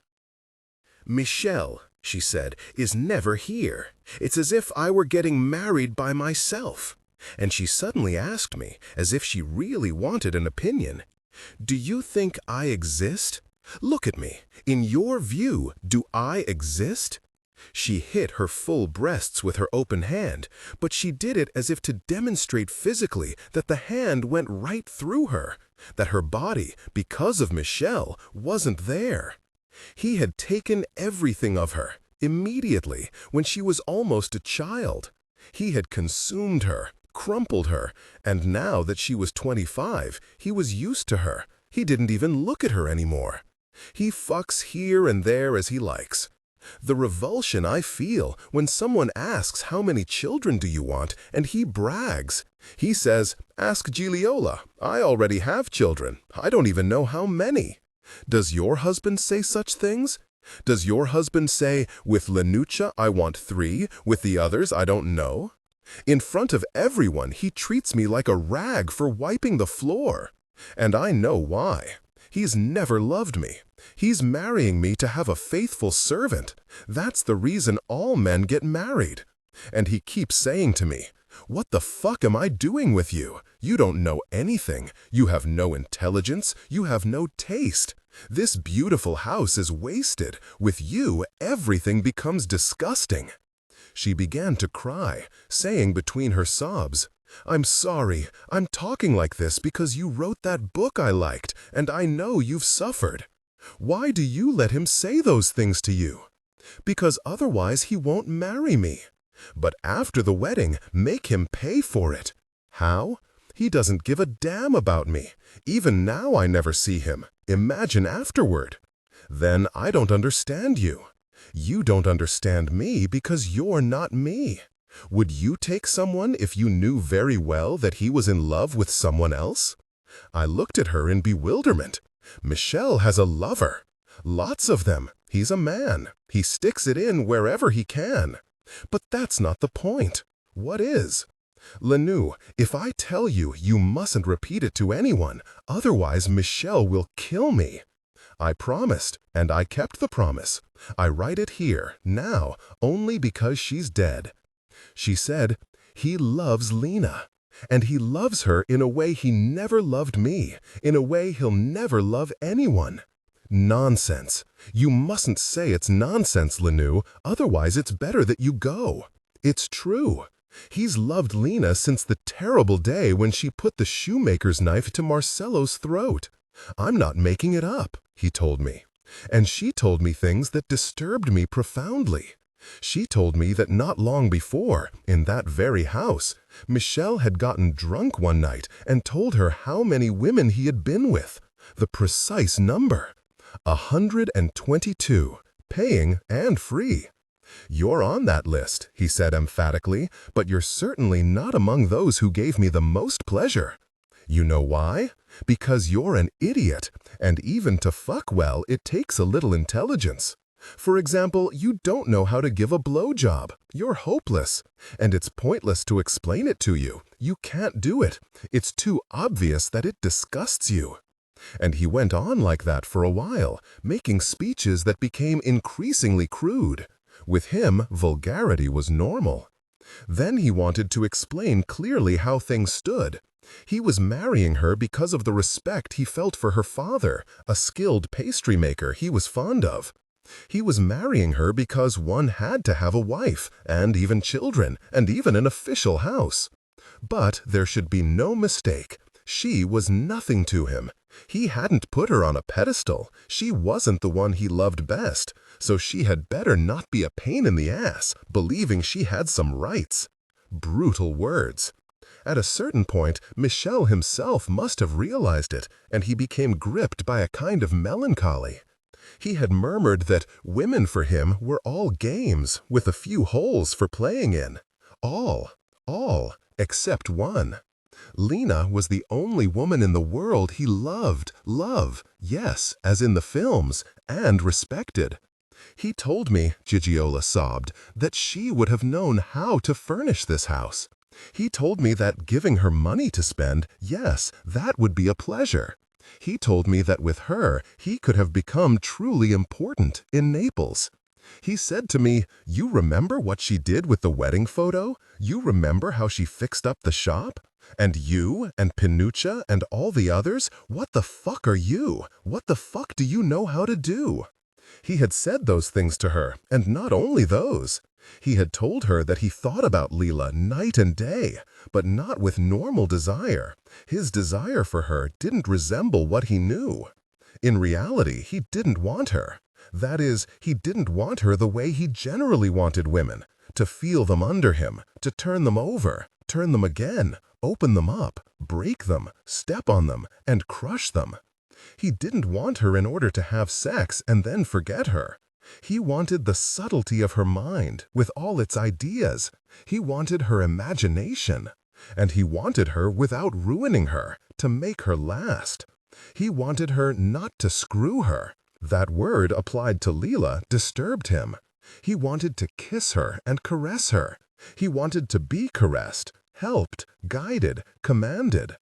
Michelle, she said, is never here. It's as if I were getting married by myself. And she suddenly asked me, as if she really wanted an opinion, do you think I exist? Look at me. In your view, do I exist? She hit her full breasts with her open hand, but she did it as if to demonstrate physically that the hand went right through her, that her body, because of Michelle, wasn't there. He had taken everything of her, immediately, when she was almost a child. He had consumed her, crumpled her, and now that she was 25, he was used to her. He didn't even look at her anymore. He fucks here and there as he likes. The revulsion I feel when someone asks how many children do you want and he brags. He says, ask Gigliola. I already have children. I don't even know how many. Does your husband say such things? Does your husband say, with Lenuccia I want 3, with the others I don't know? In front of everyone he treats me like a rag for wiping the floor. And I know why. He's never loved me. He's marrying me to have a faithful servant. That's the reason all men get married. And he keeps saying to me, "What the fuck am I doing with you? You don't know anything. You have no intelligence. You have no taste. This beautiful house is wasted. With you, everything becomes disgusting." She began to cry, saying between her sobs, "I'm sorry. I'm talking like this because you wrote that book I liked, and I know you've suffered. Why do you let him say those things to you? Because otherwise he won't marry me. But after the wedding, make him pay for it. How? He doesn't give a damn about me. Even now I never see him. Imagine afterward. Then I don't understand you. You don't understand me because you're not me. Would you take someone if you knew very well that he was in love with someone else?" I looked at her in bewilderment. Michel has a lover. Lots of them. He's a man. He sticks it in wherever he can. But that's not the point. What is? "Lenu, if I tell you, you mustn't repeat it to anyone, otherwise Michel will kill me." I promised, and I kept the promise. I write it here, now, only because she's dead. She said, "He loves Lena, and he loves her in a way he never loved me, in a way he'll never love anyone." Nonsense. You mustn't say it's nonsense, Lenu, otherwise it's better that you go. It's true. He's loved Lena since the terrible day when she put the shoemaker's knife to Marcello's throat. "I'm not making it up," he told me. And she told me things that disturbed me profoundly. She told me that not long before, in that very house, Michel had gotten drunk one night and told her how many women he had been with. The precise number. 122, paying and free. "You're on that list," he said emphatically, "but you're certainly not among those who gave me the most pleasure. You know why? Because you're an idiot, and even to fuck well, it takes a little intelligence. For example, you don't know how to give a blowjob. You're hopeless, and it's pointless to explain it to you. You can't do it. It's too obvious that it disgusts you." And he went on like that for a while, making speeches that became increasingly crude. With him, vulgarity was normal. Then he wanted to explain clearly how things stood. He was marrying her because of the respect he felt for her father, a skilled pastry maker he was fond of. He was marrying her because one had to have a wife, and even children, and even an official house. But there should be no mistake. She was nothing to him. He hadn't put her on a pedestal. She wasn't the one he loved best, so she had better not be a pain in the ass, believing she had some rights. Brutal words. At a certain point, Michel himself must have realized it, and he became gripped by a kind of melancholy. He had murmured that women for him were all games, with a few holes for playing in. All, except one. Lena was the only woman in the world he loved, yes, as in the films, and respected. He told me, Gigiola sobbed, that she would have known how to furnish this house. He told me that giving her money to spend, yes, that would be a pleasure. He told me that with her, he could have become truly important in Naples. He said to me, "You remember what she did with the wedding photo? You remember how she fixed up the shop? And you, and Pinuccia, and all the others, what the fuck are you? What the fuck do you know how to do?" He had said those things to her, and not only those. He had told her that he thought about Leela night and day, but not with normal desire. His desire for her didn't resemble what he knew. In reality, he didn't want her. That is, he didn't want her the way he generally wanted women, to feel them under him, to turn them over, turn them again, open them up, break them, step on them, and crush them. He didn't want her in order to have sex and then forget her. He wanted the subtlety of her mind, with all its ideas. He wanted her imagination. And he wanted her without ruining her, to make her last. He wanted her not to screw her. That word applied to Leela disturbed him. He wanted to kiss her and caress her. He wanted to be caressed, helped, guided, commanded.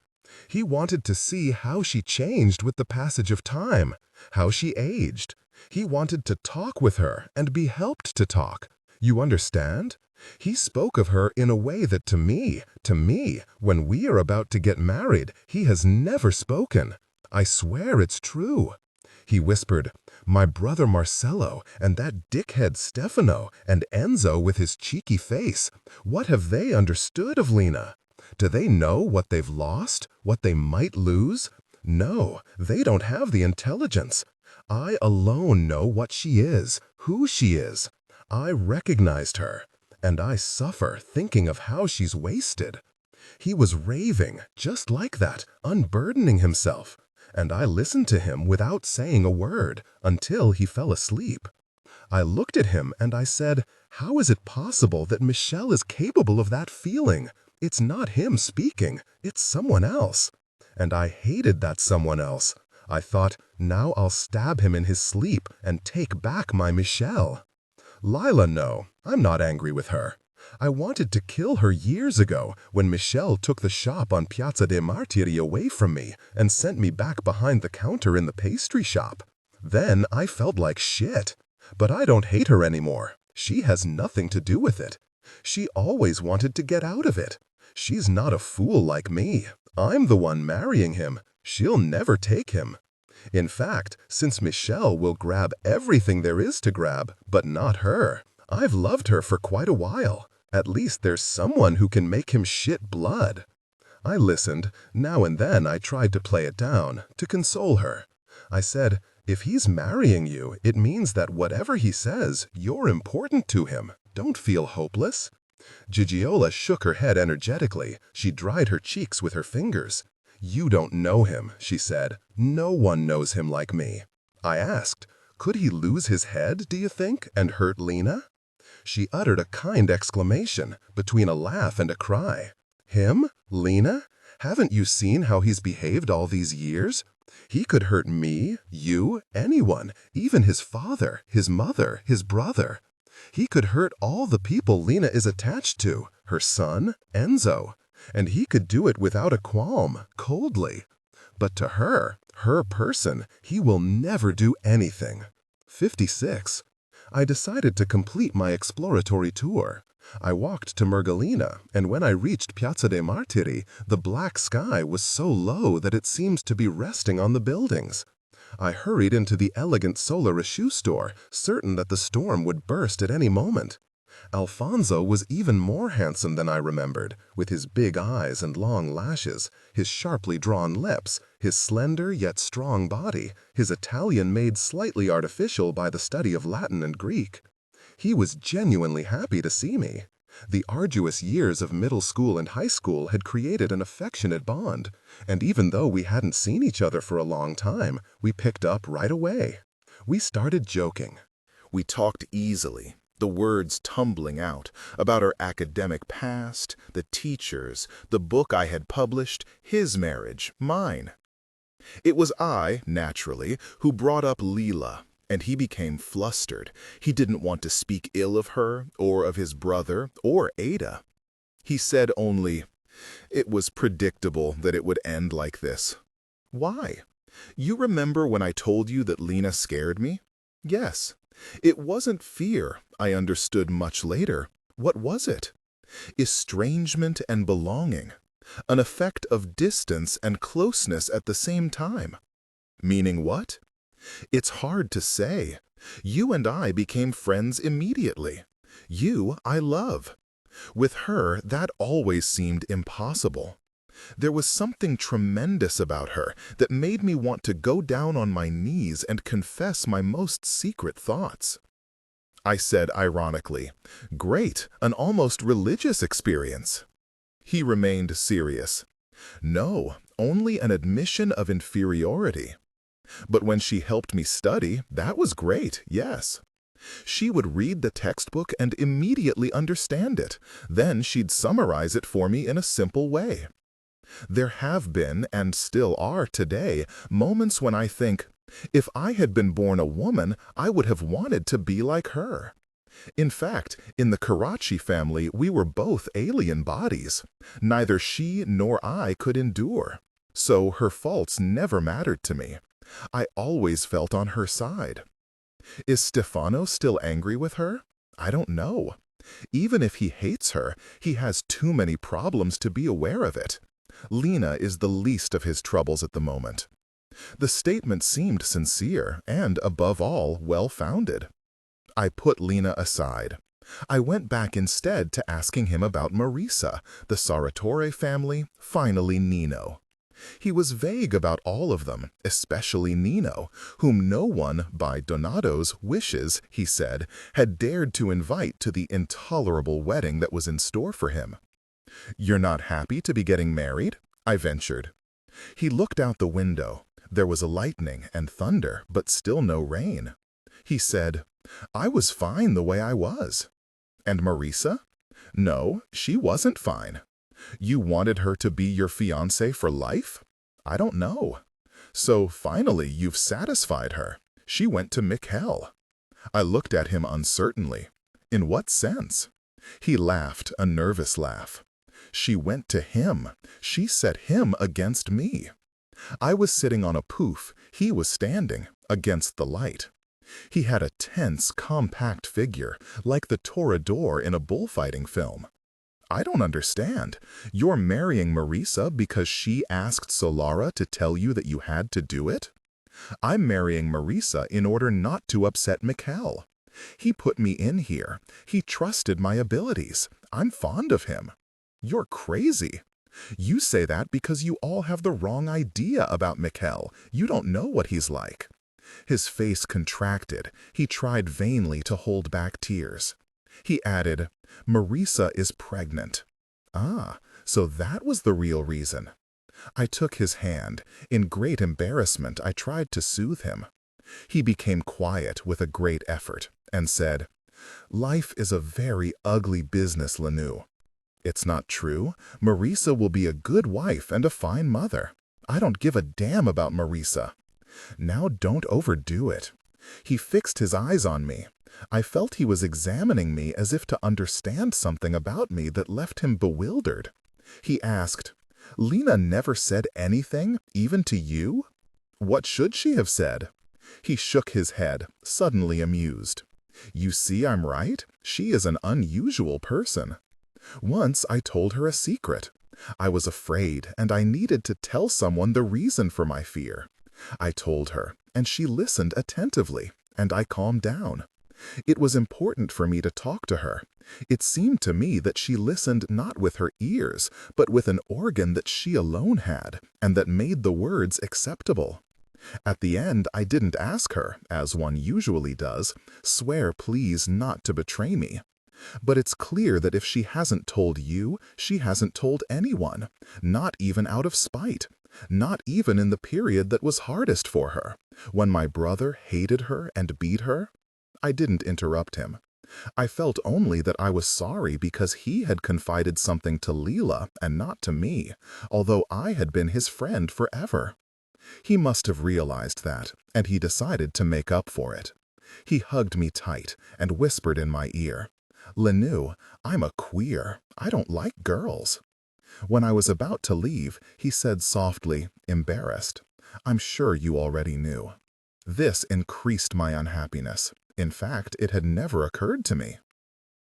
He wanted to see how she changed with the passage of time, how she aged. He wanted to talk with her and be helped to talk. You understand? He spoke of her in a way that to me, when we are about to get married, he has never spoken. I swear it's true. He whispered, "My brother Marcello and that dickhead Stefano and Enzo with his cheeky face, what have they understood of Lena? Do they know what they've lost, what they might lose? No, they don't have the intelligence. I alone know what she is, who she is. I recognized her, and I suffer thinking of how she's wasted." He was raving, just like that, unburdening himself, and I listened to him without saying a word until he fell asleep. I looked at him and I said, "How is it possible that Michel is capable of that feeling? It's not him speaking, it's someone else." And I hated that someone else. I thought, now I'll stab him in his sleep and take back my Michel. Lila, no, I'm not angry with her. I wanted to kill her years ago when Michel took the shop on Piazza dei Martiri away from me and sent me back behind the counter in the pastry shop. Then I felt like shit. But I don't hate her anymore. She has nothing to do with it. She always wanted to get out of it. She's not a fool like me. I'm the one marrying him. She'll never take him. In fact, since Michel will grab everything there is to grab, but not her, I've loved her for quite a while. At least there's someone who can make him shit blood. I listened. Now and then I tried to play it down, to console her. I said, "If he's marrying you, it means that whatever he says, you're important to him. Don't feel hopeless." Gigiola shook her head energetically. She dried her cheeks with her fingers. "You don't know him," she said. "No one knows him like me." I asked, "Could he lose his head, do you think, and hurt Lena?" She uttered a kind exclamation, between a laugh and a cry. "Him? Lena? Haven't you seen how he's behaved all these years? He could hurt me, you, anyone, even his father, his mother, his brother. He could hurt all the people Lena is attached to, her son, Enzo. And he could do it without a qualm, coldly. But to her, her person, he will never do anything." 56. I decided to complete my exploratory tour. I walked to Mergellina, and when I reached Piazza dei Martiri, the black sky was so low that it seemed to be resting on the buildings. I hurried into the elegant Solara shoe store, certain that the storm would burst at any moment. Alfonso was even more handsome than I remembered, with his big eyes and long lashes, his sharply drawn lips, his slender yet strong body, his Italian made slightly artificial by the study of Latin and Greek. He was genuinely happy to see me. The arduous years of middle school and high school had created an affectionate bond, and even though we hadn't seen each other for a long time, we picked up right away. We started joking. We talked easily, the words tumbling out, about our academic past, the teachers, the book I had published, his marriage, mine. It was I, naturally, who brought up Leela, and he became flustered. He didn't want to speak ill of her, or of his brother, or Ada. He said only, "It was predictable that it would end like this." "Why? You remember when I told you that Lena scared me?" "Yes. It wasn't fear, I understood much later. What was it? Estrangement and belonging. An effect of distance and closeness at the same time." "Meaning what?" "It's hard to say. You and I became friends immediately. You I love. With her, that always seemed impossible. There was something tremendous about her that made me want to go down on my knees and confess my most secret thoughts." I said ironically, "Great, an almost religious experience." He remained serious. "No, only an admission of inferiority. But when she helped me study, that was great, yes. She would read the textbook and immediately understand it. Then she'd summarize it for me in a simple way. There have been, and still are today, moments when I think, if I had been born a woman, I would have wanted to be like her. In fact, in the Carracci family, we were both alien bodies. Neither she nor I could endure. So her faults never mattered to me. I always felt on her side. Is Stefano still angry with her? I don't know. Even if he hates her, he has too many problems to be aware of it. Lena is the least of his troubles at the moment. The statement seemed sincere and, above all, well-founded. I put Lena aside. I went back instead to asking him about Marisa, the Sarratore family, finally Nino. He was vague about all of them, especially Nino, whom no one, by Donato's wishes, he said, had dared to invite to the intolerable wedding that was in store for him. "You're not happy to be getting married?" I ventured. He looked out the window. There was a lightning and thunder, but still no rain. He said, "I was fine the way I was." "And Marisa?" "No, she wasn't fine." "You wanted her to be your fiancé for life?" "I don't know." "So finally you've satisfied her. She went to Mikkel." I looked at him uncertainly. "In what sense?" He laughed, a nervous laugh. "She went to him. She set him against me." I was sitting on a pouf. He was standing, against the light. He had a tense, compact figure, like the toreador in a bullfighting film. "I don't understand. You're marrying Marisa because she asked Solara to tell you that you had to do it?" "I'm marrying Marisa in order not to upset Mikkel. He put me in here. He trusted my abilities. I'm fond of him." "You're crazy." "You say that because you all have the wrong idea about Mikkel. You don't know what he's like." His face contracted. He tried vainly to hold back tears. He added, "Marisa is pregnant." "Ah, so that was the real reason." I took his hand. In great embarrassment, I tried to soothe him. He became quiet with a great effort and said, "Life is a very ugly business, Lenu." "It's not true. Marisa will be a good wife and a fine mother. I don't give a damn about Marisa." "Now don't overdo it." He fixed his eyes on me. I felt he was examining me as if to understand something about me that left him bewildered. He asked, "Lena never said anything, even to you?" "What should she have said?" He shook his head, suddenly amused. "You see I'm right? She is an unusual person." "Once I told her a secret. I was afraid, and I needed to tell someone the reason for my fear. I told her, and she listened attentively, and I calmed down. It was important for me to talk to her. It seemed to me that she listened not with her ears, but with an organ that she alone had, and that made the words acceptable. At the end, I didn't ask her, as one usually does, 'Swear please not to betray me.' But it's clear that if she hasn't told you, she hasn't told anyone, not even out of spite, not even in the period that was hardest for her, when my brother hated her and beat her." I didn't interrupt him. I felt only that I was sorry because he had confided something to Leela and not to me, although I had been his friend forever. He must have realized that, and he decided to make up for it. He hugged me tight and whispered in my ear, "Lenu, I'm a queer. I don't like girls." When I was about to leave, he said softly, embarrassed, "I'm sure you already knew." This increased my unhappiness. In fact, it had never occurred to me.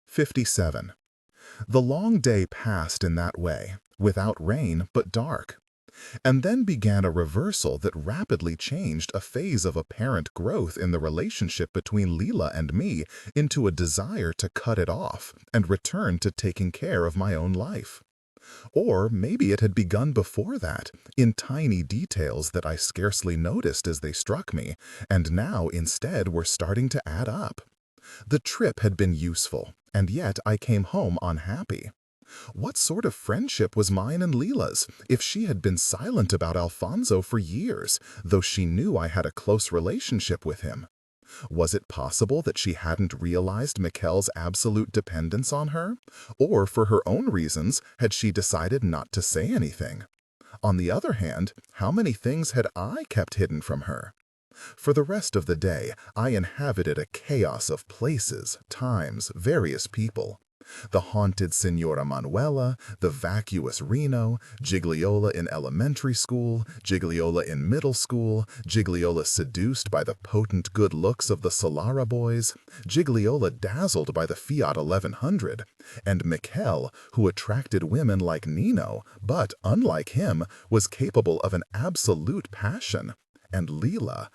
57. The long day passed in that way, without rain but dark. And then began a reversal that rapidly changed a phase of apparent growth in the relationship between Leela and me into a desire to cut it off and return to taking care of my own life. Or maybe it had begun before that, in tiny details that I scarcely noticed as they struck me, and now instead were starting to add up. The trip had been useful, and yet I came home unhappy. What sort of friendship was mine and Leela's if she had been silent about Alfonso for years, though she knew I had a close relationship with him? Was it possible that she hadn't realized Mikkel's absolute dependence on her? Or, for her own reasons, had she decided not to say anything? On the other hand, how many things had I kept hidden from her? For the rest of the day, I inhabited a chaos of places, times, various people. The haunted Signora Manuela, the vacuous Reno, Gigliola in elementary school, Gigliola in middle school, Gigliola seduced by the potent good looks of the Solara boys, Gigliola dazzled by the Fiat 1100, and Mikel, who attracted women like Nino, but, unlike him, was capable of an absolute passion. And Leela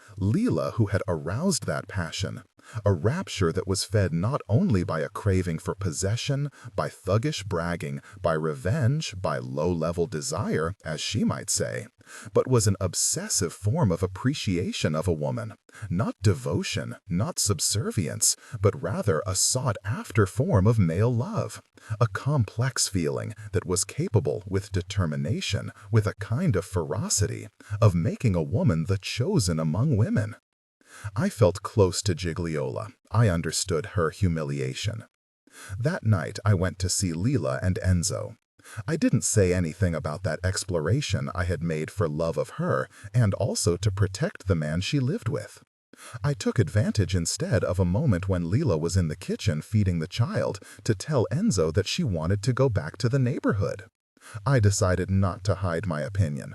who had aroused that passion. A rapture that was fed not only by a craving for possession, by thuggish bragging, by revenge, by low-level desire, as she might say, but was an obsessive form of appreciation of a woman. Not devotion, not subservience, but rather a sought-after form of male love. A complex feeling that was capable, with determination, with a kind of ferocity, of making a woman the chosen among women. I felt close to Gigliola. I understood her humiliation. That night I went to see Leela and Enzo. I didn't say anything about that exploration I had made for love of her and also to protect the man she lived with. I took advantage instead of a moment when Leela was in the kitchen feeding the child to tell Enzo that she wanted to go back to the neighborhood. I decided not to hide my opinion.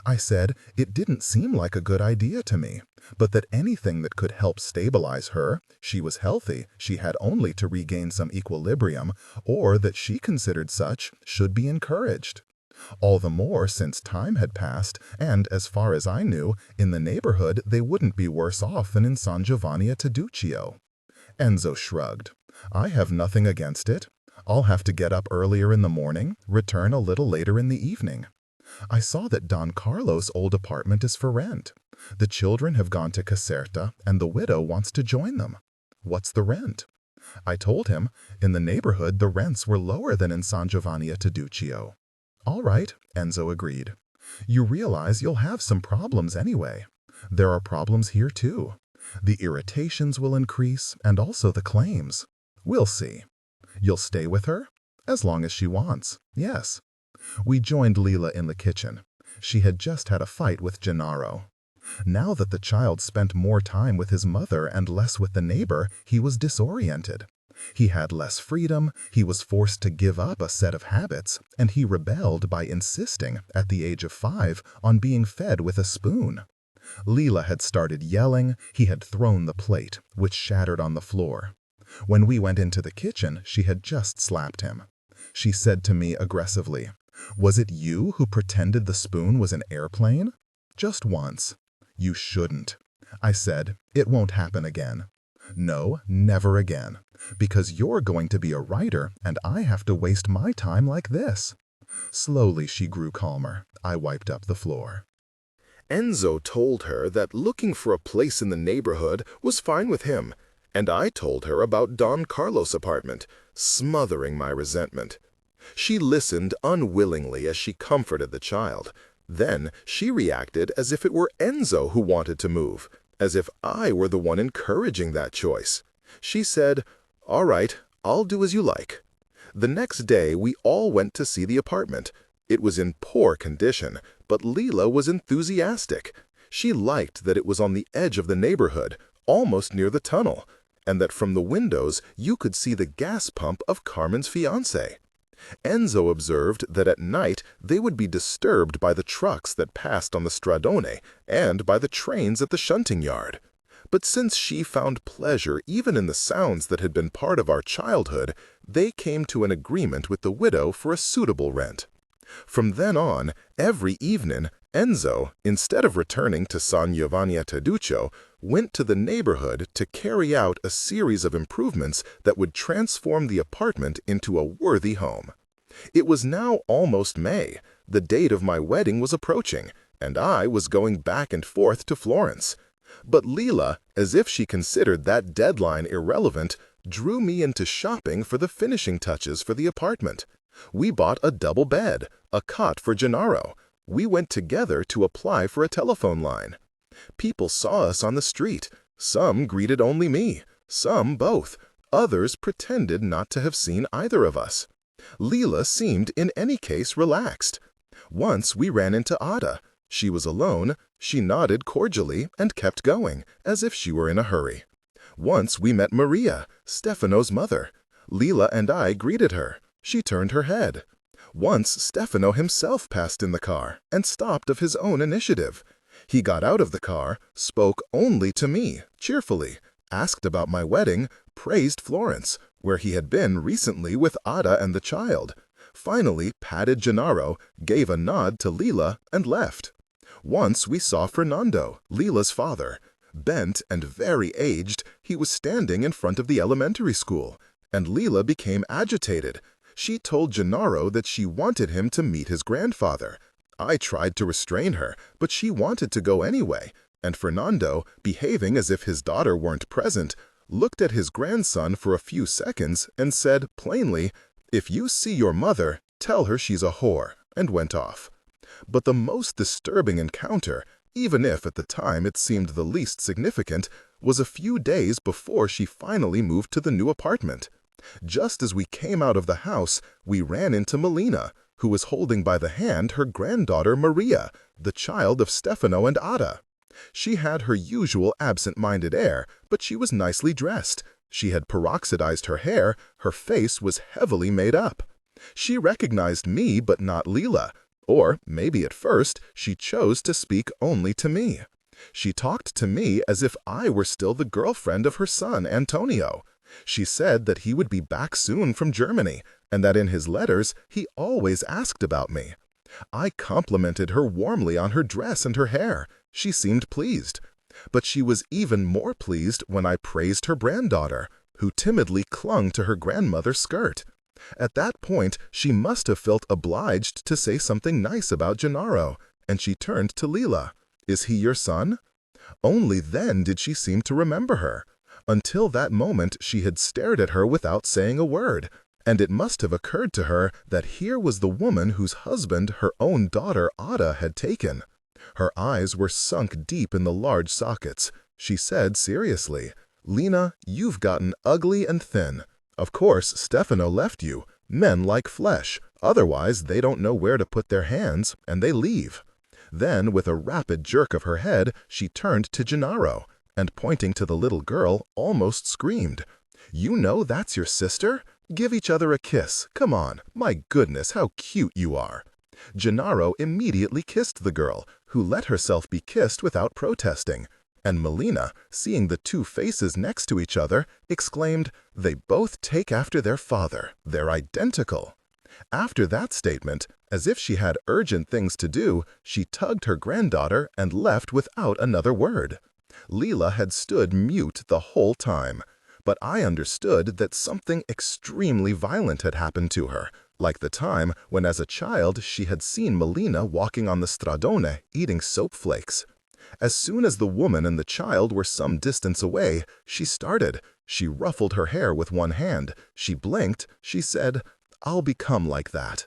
I said it didn't seem like a good idea to me, but that anything that could help stabilize her, she was healthy, she had only to regain some equilibrium, or that she considered such, should be encouraged. All the more since time had passed, and as far as I knew, in the neighborhood they wouldn't be worse off than in San Giovanni a Teduccio. Enzo shrugged. I have nothing against it. I'll have to get up earlier in the morning, return a little later in the evening. I saw that Don Carlo's old apartment is for rent. The children have gone to Caserta, and the widow wants to join them. What's the rent? I told him, in the neighborhood the rents were lower than in San Giovanni a Teduccio. All right, Enzo agreed. You realize you'll have some problems anyway. There are problems here too. The irritations will increase, and also the claims. We'll see. You'll stay with her? As long as she wants, yes. We joined Leela in the kitchen. She had just had a fight with Gennaro. Now that the child spent more time with his mother and less with the neighbor, he was disoriented. He had less freedom, he was forced to give up a set of habits, and he rebelled by insisting, at the age of 5, on being fed with a spoon. Leela had started yelling, he had thrown the plate, which shattered on the floor. When we went into the kitchen, she had just slapped him. She said to me aggressively, "Was it you who pretended the spoon was an airplane?" Just once. You shouldn't. I said, it won't happen again. No, never again. Because you're going to be a writer, and I have to waste my time like this. Slowly she grew calmer. I wiped up the floor. Enzo told her that looking for a place in the neighborhood was fine with him, and I told her about Don Carlos' apartment, smothering my resentment. She listened unwillingly as she comforted the child. Then she reacted as if it were Enzo who wanted to move, as if I were the one encouraging that choice. She said, "All right, I'll do as you like." The next day we all went to see the apartment. It was in poor condition, but Leela was enthusiastic. She liked that it was on the edge of the neighborhood, almost near the tunnel, and that from the windows you could see the gas pump of Carmen's fiancé. Enzo observed that at night they would be disturbed by the trucks that passed on the Stradone and by the trains at the shunting yard. But since she found pleasure even in the sounds that had been part of our childhood, they came to an agreement with the widow for a suitable rent. From then on, every evening, Enzo, instead of returning to San Giovanni a Teduccio, went to the neighborhood to carry out a series of improvements that would transform the apartment into a worthy home. It was now almost May. The date of my wedding was approaching, and I was going back and forth to Florence. But Leela, as if she considered that deadline irrelevant, drew me into shopping for the finishing touches for the apartment. We bought a double bed, a cot for Gennaro. We went together to apply for a telephone line. People saw us on the street. Some greeted only me, some both. Others pretended not to have seen either of us. Leela seemed in any case relaxed. Once we ran into Ada. She was alone. She nodded cordially and kept going, as if she were in a hurry. Once we met Maria, Stefano's mother. Leela and I greeted her. She turned her head. Once Stefano himself passed in the car and stopped of his own initiative. He got out of the car, spoke only to me, cheerfully, asked about my wedding, praised Florence, where he had been recently with Ada and the child. Finally patted Gennaro, gave a nod to Leela, and left. Once we saw Fernando, Leela's father. Bent and very aged, he was standing in front of the elementary school, and Leela became agitated. She told Gennaro that she wanted him to meet his grandfather. I tried to restrain her, but she wanted to go anyway, and Fernando, behaving as if his daughter weren't present, looked at his grandson for a few seconds and said plainly, "If you see your mother, tell her she's a whore," and went off. But the most disturbing encounter, even if at the time it seemed the least significant, was a few days before she finally moved to the new apartment. Just as we came out of the house, we ran into Melina, who was holding by the hand her granddaughter Maria, the child of Stefano and Ada. She had her usual absent-minded air, but she was nicely dressed. She had peroxidized her hair, her face was heavily made up. She recognized me but not Leela, or maybe at first she chose to speak only to me. She talked to me as if I were still the girlfriend of her son, Antonio. She said that he would be back soon from Germany, and that in his letters he always asked about me. I complimented her warmly on her dress and her hair. She seemed pleased. But she was even more pleased when I praised her granddaughter, who timidly clung to her grandmother's skirt. At that point, she must have felt obliged to say something nice about Gennaro, and she turned to Leela. "Is he your son?" Only then did she seem to remember her. Until that moment, she had stared at her without saying a word, and it must have occurred to her that here was the woman whose husband her own daughter Ada had taken. Her eyes were sunk deep in the large sockets. She said seriously, "Lena, you've gotten ugly and thin. Of course, Stefano left you. Men like flesh. Otherwise, they don't know where to put their hands, and they leave." Then, with a rapid jerk of her head, she turned to Gennaro, and pointing to the little girl, almost screamed, "You know that's your sister? Give each other a kiss. Come on. My goodness, how cute you are." Gennaro immediately kissed the girl, who let herself be kissed without protesting, and Melina, seeing the two faces next to each other, exclaimed, "They both take after their father. They're identical." After that statement, as if she had urgent things to do, she tugged her granddaughter and left without another word. Leela had stood mute the whole time, but I understood that something extremely violent had happened to her, like the time when as a child she had seen Melina walking on the stradone eating soap flakes. As soon as the woman and the child were some distance away, she started. She ruffled her hair with one hand. She blinked. She said, "I'll become like that."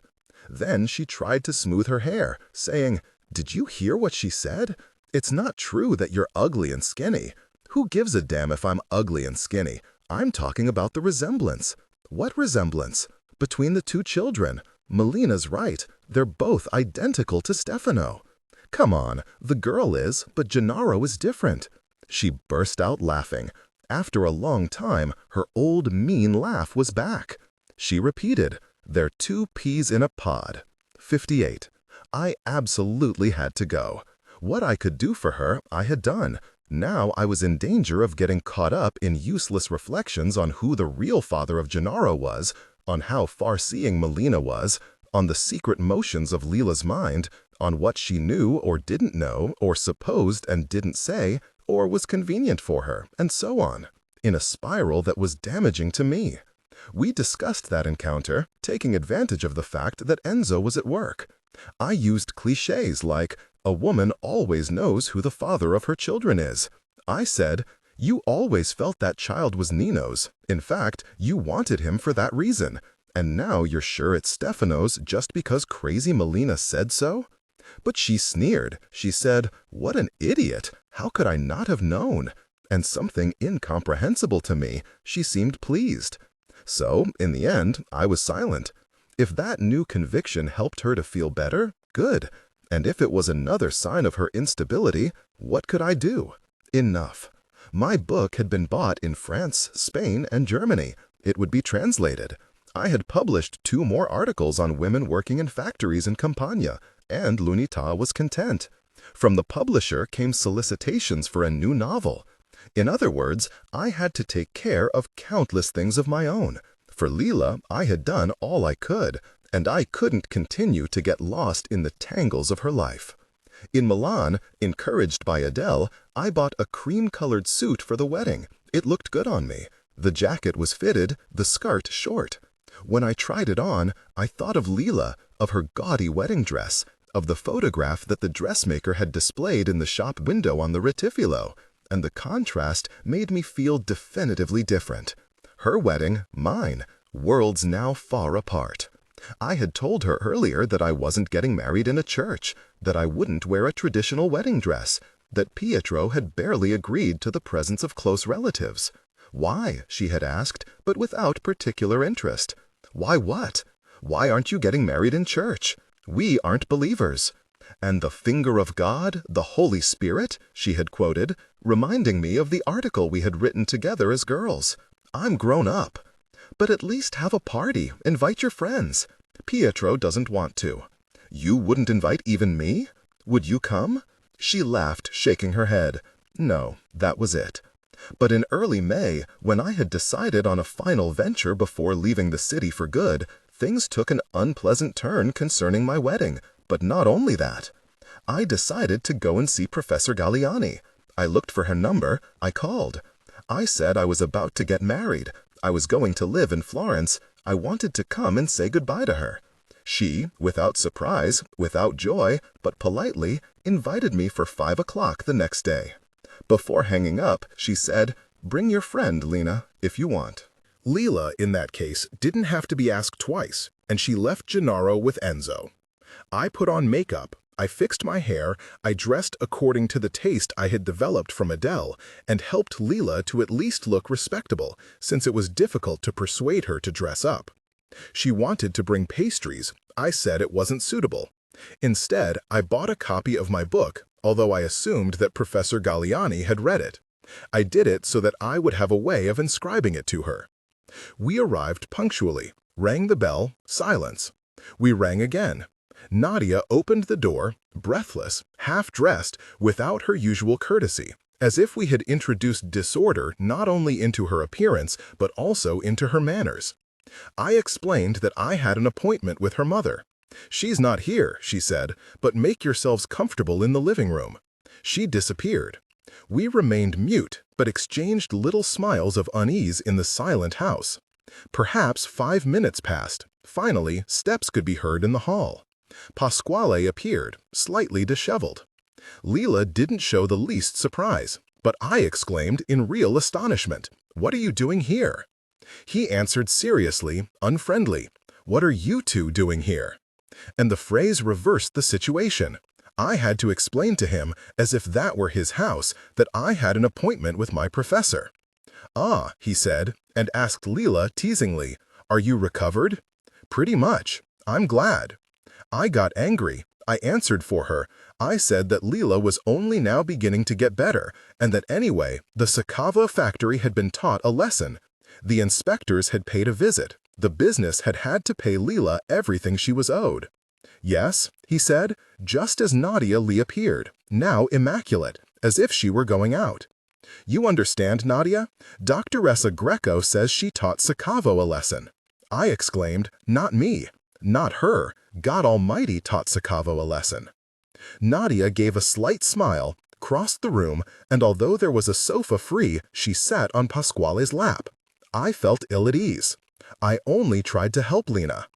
Then she tried to smooth her hair, saying, "Did you hear what she said? It's not true that you're ugly and skinny. Who gives a damn if I'm ugly and skinny? I'm talking about the resemblance." "What resemblance?" "Between the two children. Melina's right. They're both identical to Stefano." "Come on, the girl is, but Gennaro is different." She burst out laughing. After a long time, her old mean laugh was back. She repeated, "They're two peas in a pod." 58. I absolutely had to go. What I could do for her, I had done. Now I was in danger of getting caught up in useless reflections on who the real father of Gennaro was, on how far-seeing Melina was, on the secret motions of Leela's mind, on what she knew or didn't know, or supposed and didn't say, or was convenient for her, and so on, in a spiral that was damaging to me. We discussed that encounter, taking advantage of the fact that Enzo was at work. I used cliches like, "A woman always knows who the father of her children is." I said, "You always felt that child was Nino's. In fact, you wanted him for that reason. And now you're sure it's Stefano's just because crazy Melina said so?" But she sneered. She said, "What an idiot! How could I not have known?" And something incomprehensible to me, she seemed pleased. So, in the end, I was silent. If that new conviction helped her to feel better, good. And if it was another sign of her instability, what could I do? Enough. My book had been bought in France, Spain, and Germany, It would be translated. I had published 2 more articles on women working in factories in Campania, and L'Unità was content. From the publisher came solicitations for a new novel. In other words, I had to take care of countless things of my own. For Lila, I had done all I could, and I couldn't continue to get lost in the tangles of her life. In Milan, encouraged by Adele, I bought a cream-colored suit for the wedding. It looked good on me. The jacket was fitted, the skirt short. When I tried it on, I thought of Lila, of her gaudy wedding dress, of the photograph that the dressmaker had displayed in the shop window on the Retifilo, and the contrast made me feel definitively different. Her wedding, mine, worlds now far apart. I had told her earlier that I wasn't getting married in a church, that I wouldn't wear a traditional wedding dress, that Pietro had barely agreed to the presence of close relatives. Why, she had asked, but without particular interest. Why what? Why aren't you getting married in church? We aren't believers. And the finger of God, the Holy Spirit, she had quoted, reminding me of the article we had written together as girls. I'm grown up. But at least have a party, invite your friends. Pietro doesn't want to. You wouldn't invite even me? Would you come? She laughed, shaking her head. No, that was it. But in early May, when I had decided on a final venture before leaving the city for good, things took an unpleasant turn concerning my wedding. But not only that. I decided to go and see Professor Galliani. I looked for her number. I called. I said I was about to get married. I was going to live in Florence. I wanted to come and say goodbye to her. She, without surprise, without joy, but politely, invited me for 5 o'clock the next day. Before hanging up, she said, "Bring your friend, Lena, if you want." Lila, in that case, didn't have to be asked twice, and she left Gennaro with Enzo. I put on makeup, I fixed my hair, I dressed according to the taste I had developed from Adele, and helped Lila to at least look respectable, since it was difficult to persuade her to dress up. She wanted to bring pastries. I said it wasn't suitable. Instead, I bought a copy of my book, although I assumed that Professor Galliani had read it. I did it so that I would have a way of inscribing it to her. We arrived punctually, rang the bell, silence. We rang again. Nadia opened the door, breathless, half-dressed, without her usual courtesy, as if we had introduced disorder not only into her appearance, but also into her manners. I explained that I had an appointment with her mother. "She's not here," she said, "but make yourselves comfortable in the living room." She disappeared. We remained mute, but exchanged little smiles of unease in the silent house. Perhaps 5 minutes passed. Finally, steps could be heard in the hall. Pasquale appeared, slightly disheveled. Lila didn't show the least surprise, but I exclaimed in real astonishment, "What are you doing here?" He answered seriously, unfriendly, "What are you two doing here?" And the phrase reversed the situation. I had to explain to him, as if that were his house, that I had an appointment with my professor. "Ah," he said, and asked Lila teasingly, "Are you recovered?" "Pretty much. I'm glad." I got angry. I answered for her. I said that Lila was only now beginning to get better, and that anyway, the Sakava factory had been taught a lesson. The inspectors had paid a visit. The business had had to pay Lila everything she was owed. "Yes," he said, just as Nadia reappeared, now immaculate, as if she were going out. "You understand, Nadia? Doctoressa Greco says she taught Sakavo a lesson." I exclaimed, "Not me. Not her. God Almighty taught Sakavo a lesson." Nadia gave a slight smile, crossed the room, and although there was a sofa free, she sat on Pasquale's lap. I felt ill at ease. I only tried to help Lena.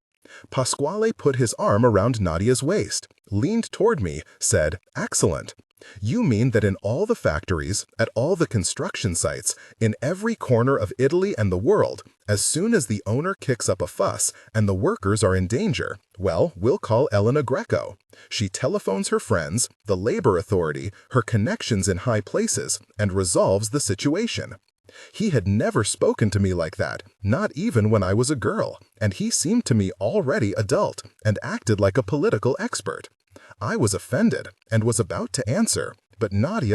Pasquale put his arm around Nadia's waist, leaned toward me, said, "Excellent. You mean that in all the factories, at all the construction sites, in every corner of Italy and the world, as soon as the owner kicks up a fuss and the workers are in danger, well, we'll call Elena Greco. She telephones her friends, the labor authority, her connections in high places, and resolves the situation." He had never spoken to me like that, not even when I was a girl, and he seemed to me already adult and acted like a political expert. I was offended and was about to answer, but Nadia